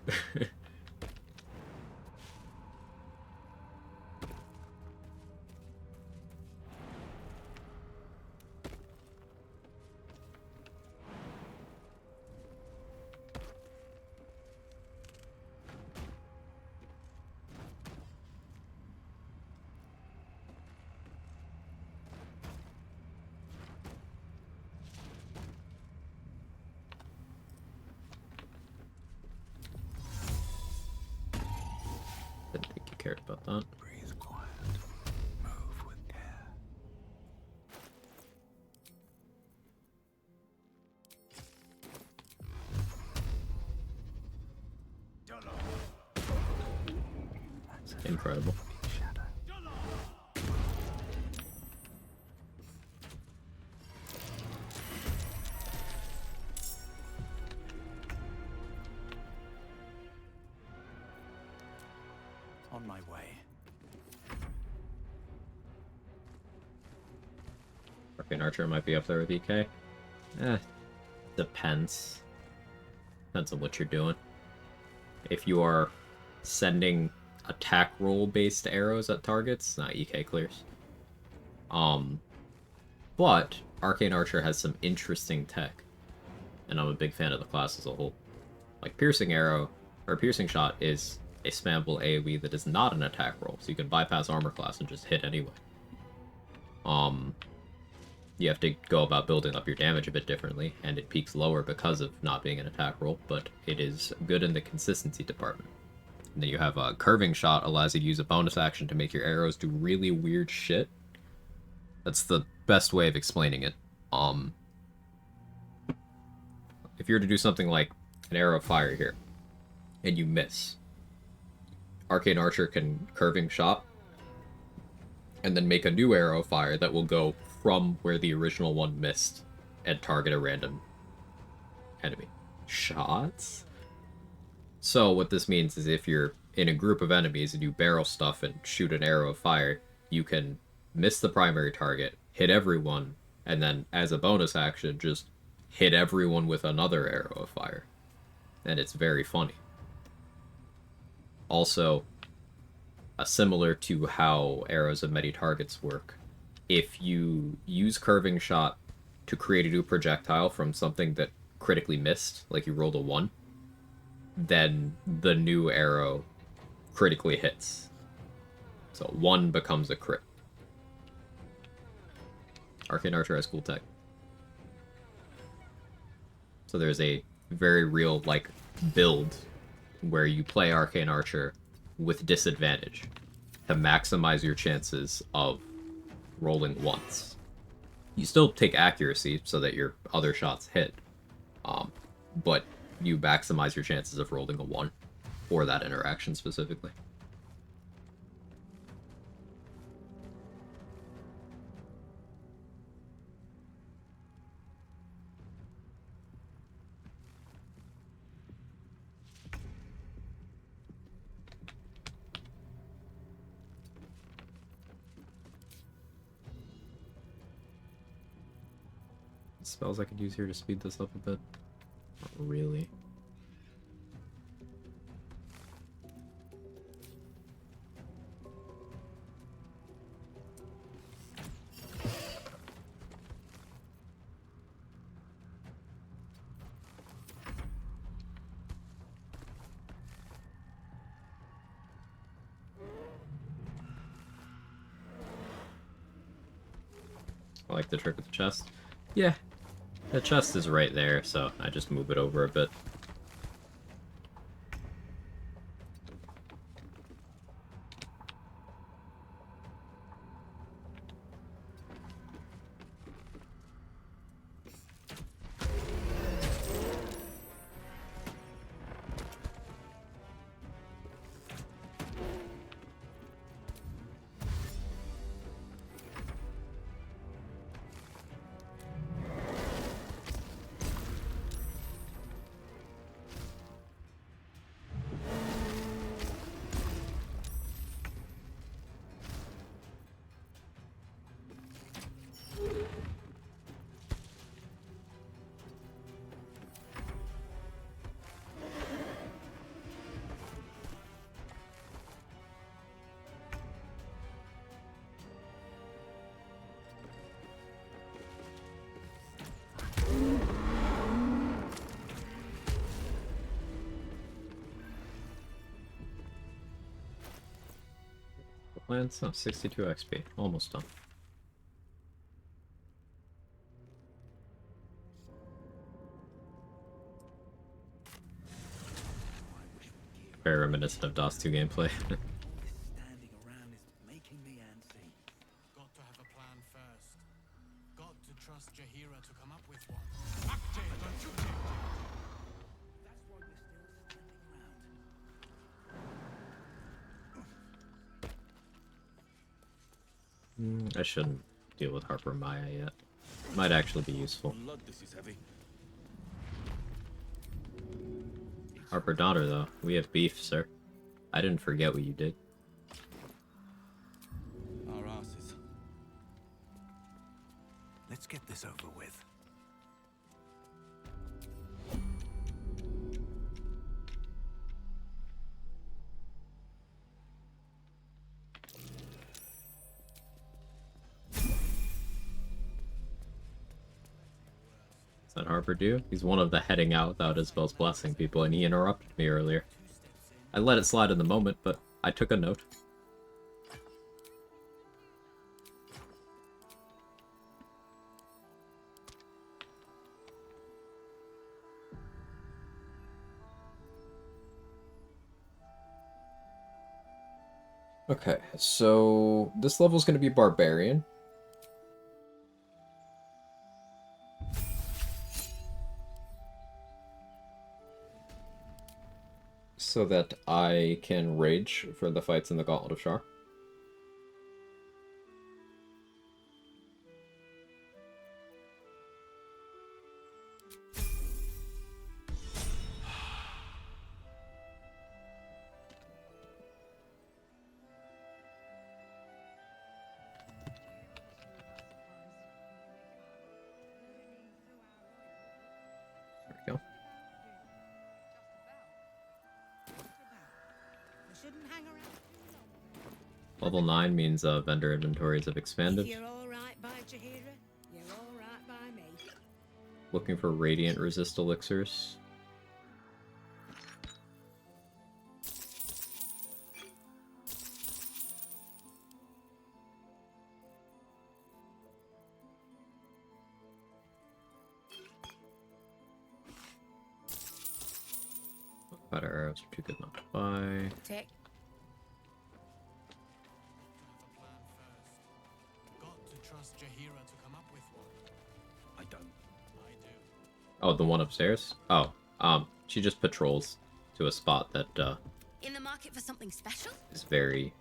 Speaker 1: that.
Speaker 18: Breathe quiet. Move with care.
Speaker 1: Incredible.
Speaker 18: On my way.
Speaker 1: Arcane Archer might be up there with EK. Depends. Depends on what you're doing. If you are sending attack roll based arrows at targets, not EK clears. But Arcane Archer has some interesting tech, and I'm a big fan of the class as a whole. Like Piercing Arrow, or Piercing Shot is a spammable AoE that is not an attack roll, so you can bypass armor class and just hit anyway. You have to go about building up your damage a bit differently, and it peaks lower because of not being an attack roll, but it is good in the consistency department. And then you have a Curving Shot, allows you to use a bonus action to make your arrows do really weird shit. That's the best way of explaining it. If you were to do something like an arrow of fire here, and you miss, Arcane Archer can Curving Shot, and then make a new arrow of fire that will go from where the original one missed and target a random enemy. Shots? So what this means is if you're in a group of enemies and you barrel stuff and shoot an arrow of fire, you can miss the primary target, hit everyone, and then as a bonus action just hit everyone with another arrow of fire. And it's very funny. Also, similar to how arrows of many targets work, if you use Curving Shot to create a new projectile from something that critically missed, like you rolled a 1, then the new arrow critically hits. So 1 becomes a crit. Arcane Archer has cool tech. So there's a very real, like, build where you play Arcane Archer with disadvantage to maximize your chances of rolling once. You still take accuracy so that your other shots hit, but you maximize your chances of rolling a 1 for that interaction specifically. Spells I could use here to speed this up a bit? Not really. I like the trick with the chest. Yeah, the chest is right there, so I just move it over a bit. Lance, no, 62 XP. Almost done. Very reminiscent of DOS 2 gameplay.
Speaker 2: trust Jahira to come up with one. Active on duty.
Speaker 18: That's why we're still standing around.
Speaker 1: I shouldn't deal with Harper Maya yet. Might actually be useful.
Speaker 9: Blood, this is heavy.
Speaker 1: Harper daughter, though. We have beef, sir. I didn't forget what you did.
Speaker 9: Our asses.
Speaker 18: Let's get this over with.
Speaker 1: Is that Harper do? He's one of the heading out without Isabel's blessing people, and he interrupted me earlier. I let it slide in the moment, but I took a note. Okay, so this level's going to be Barbarian. So that I can rage for the fights in the Gauntlet of Shar. There we go. Level 9 means vendor inventories have expanded.
Speaker 5: If you're all right by Jahira, you're all right by me.
Speaker 1: Looking for radiant resist elixirs. Better arrows are too good not to buy.
Speaker 5: Take.
Speaker 2: Trust Jahira to come up with one.
Speaker 9: I don't.
Speaker 2: I do.
Speaker 1: Oh, the one upstairs? Oh, she just patrols to a spot that,
Speaker 5: In the market for something special?
Speaker 1: is very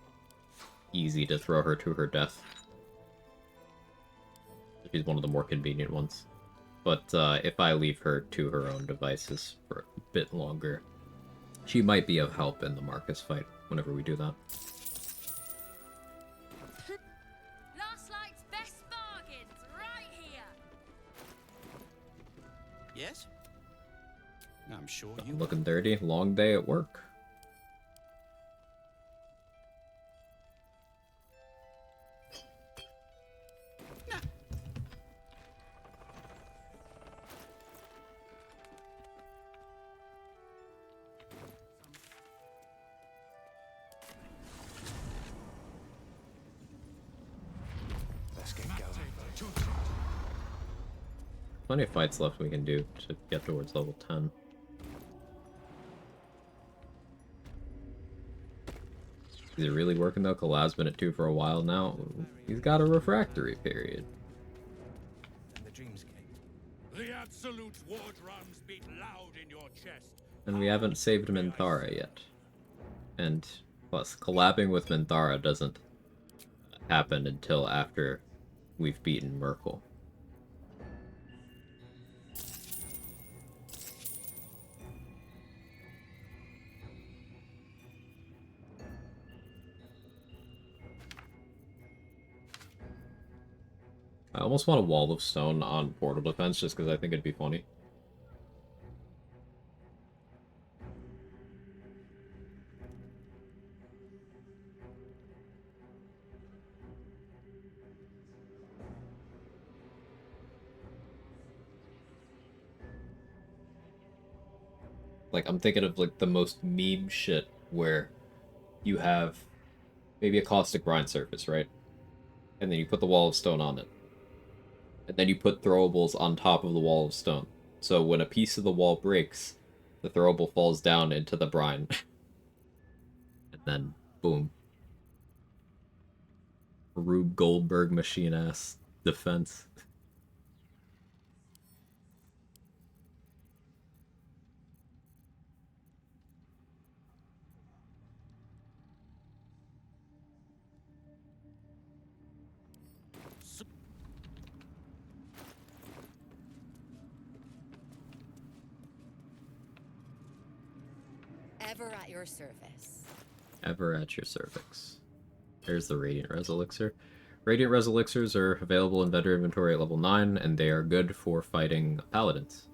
Speaker 1: easy to throw her to her death. She's one of the more convenient ones. But, if I leave her to her own devices for a bit longer, she might be of help in the Marcus fight whenever we do that.
Speaker 5: Last night's best bargains, right here.
Speaker 4: Yes? I'm sure you...
Speaker 1: Looking dirty, long day at work.
Speaker 18: Let's get going.
Speaker 1: Plenty of fights left we can do to get towards level 10. Is it really working though? Kalaz's been at 2 for a while now. He's got a refractory period.
Speaker 18: And the dreamscape.
Speaker 17: The absolute war drums beat loud in your chest.
Speaker 1: And we haven't saved Minthara yet. And plus, collabing with Minthara doesn't happen until after we've beaten Merkel. I almost want a wall of stone on portal defense just because I think it'd be funny. Like, I'm thinking of, like, the most meme shit where you have maybe a caustic brine surface, right? And then you put the wall of stone on it. And then you put throwables on top of the wall of stone. So when a piece of the wall breaks, the throwable falls down into the brine. And then, boom. Rube Goldberg machine-ass defense.
Speaker 12: Ever at your service.
Speaker 1: Ever at your cervix. There's the Radiant Res Elixir. Radiant Res Elixirs are available in vendor inventory at level 9, and they are good for fighting paladins.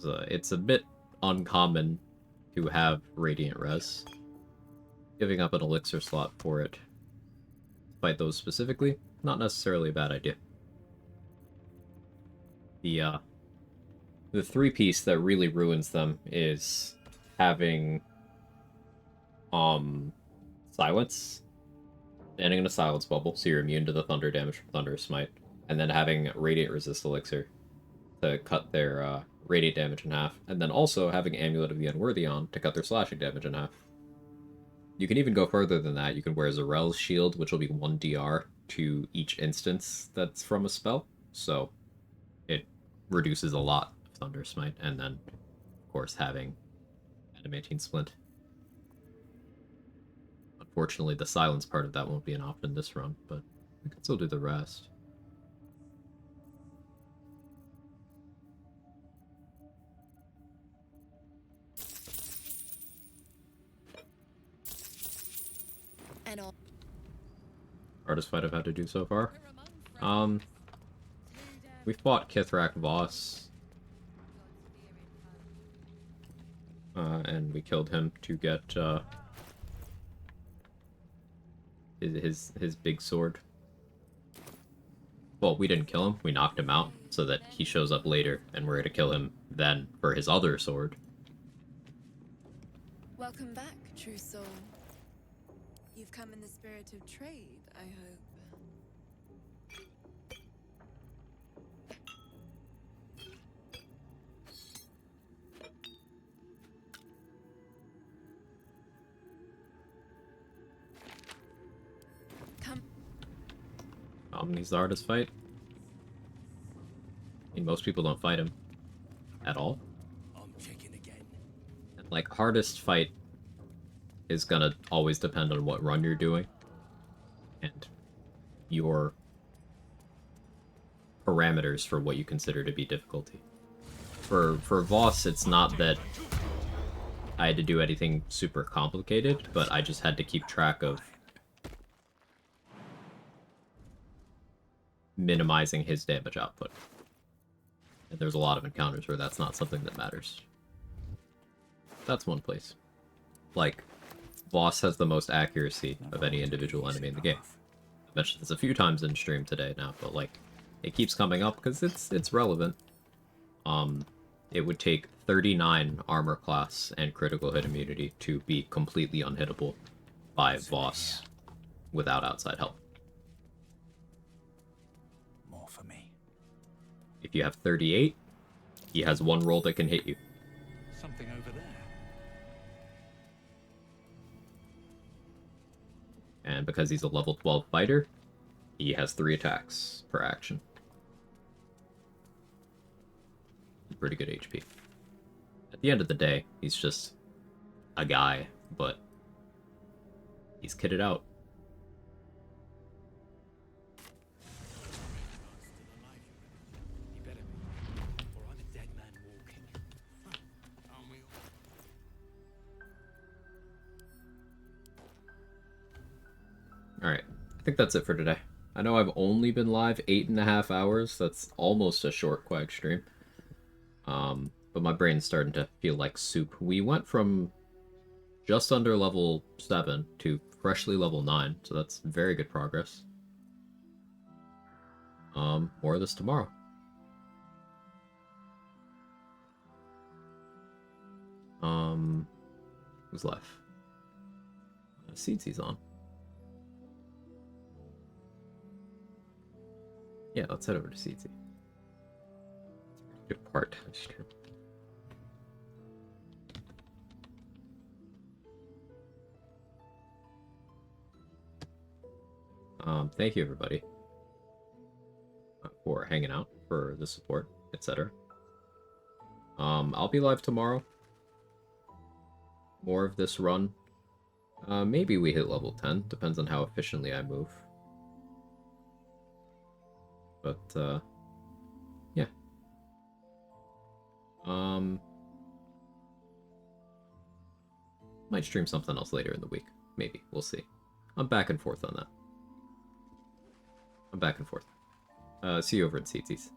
Speaker 1: It's a bit uncommon to have Radiant Res. Giving up an elixir slot for it to fight those specifically, not necessarily a bad idea. The 3-piece that really ruins them is having silence, standing in a silence bubble, so you're immune to the thunder damage from Thunderous Smite, and then having Radiant Resist Elixir to cut their radiant damage in half, and then also having Amulet of the Unworthy on to cut their slashing damage in half. You can even go further than that. You can wear Zarel's Shield, which will be 1 DR to each instance that's from a spell, so it reduces a lot of Thunder Smite, and then, of course, having Adamantine Splint. Unfortunately, the silence part of that won't be an option this run, but we can still do the rest. Hardest fight I've had to do so far. We fought Kithrak Voss. And we killed him to get his big sword. Well, we didn't kill him, we knocked him out, so that he shows up later, and we're gonna kill him then for his other sword.
Speaker 22: Welcome back, true soul. You've come in the spirit of trade, I hope.
Speaker 1: He's the hardest fight. I mean, most people don't fight him at all.
Speaker 15: I'm checking again.
Speaker 1: And, like, hardest fight is gonna always depend on what run you're doing and your parameters for what you consider to be difficulty. For Voss, it's not that I had to do anything super complicated, but I just had to keep track of minimizing his damage output. And there's a lot of encounters where that's not something that matters. That's one place. Like, Voss has the most accuracy of any individual enemy in the game. I mentioned this a few times in stream today now, but like, it keeps coming up because it's relevant. It would take 39 armor class and critical hit immunity to be completely unhittable by Voss without outside help.
Speaker 18: More for me.
Speaker 1: If you have 38, he has one roll that can hit you.
Speaker 18: Something over there.
Speaker 1: And because he's a level 12 fighter, he has 3 attacks per action. Pretty good HP. At the end of the day, he's just a guy, but he's kitted out. Alright, I think that's it for today. I know I've only been live 8.5 hours. That's almost a short Quag stream. But my brain's starting to feel like soup. We went from just under level 7 to freshly level 9, so that's very good progress. More of this tomorrow. Who's left? Seedsy's on. Yeah, let's head over to Seedsy. Good part. Thank you everybody for hanging out, for the support, etc. I'll be live tomorrow. More of this run. Maybe we hit level 10, depends on how efficiently I move. But, yeah. Might stream something else later in the week. Maybe. We'll see. I'm back and forth on that. I'm back and forth. See you over at CT's.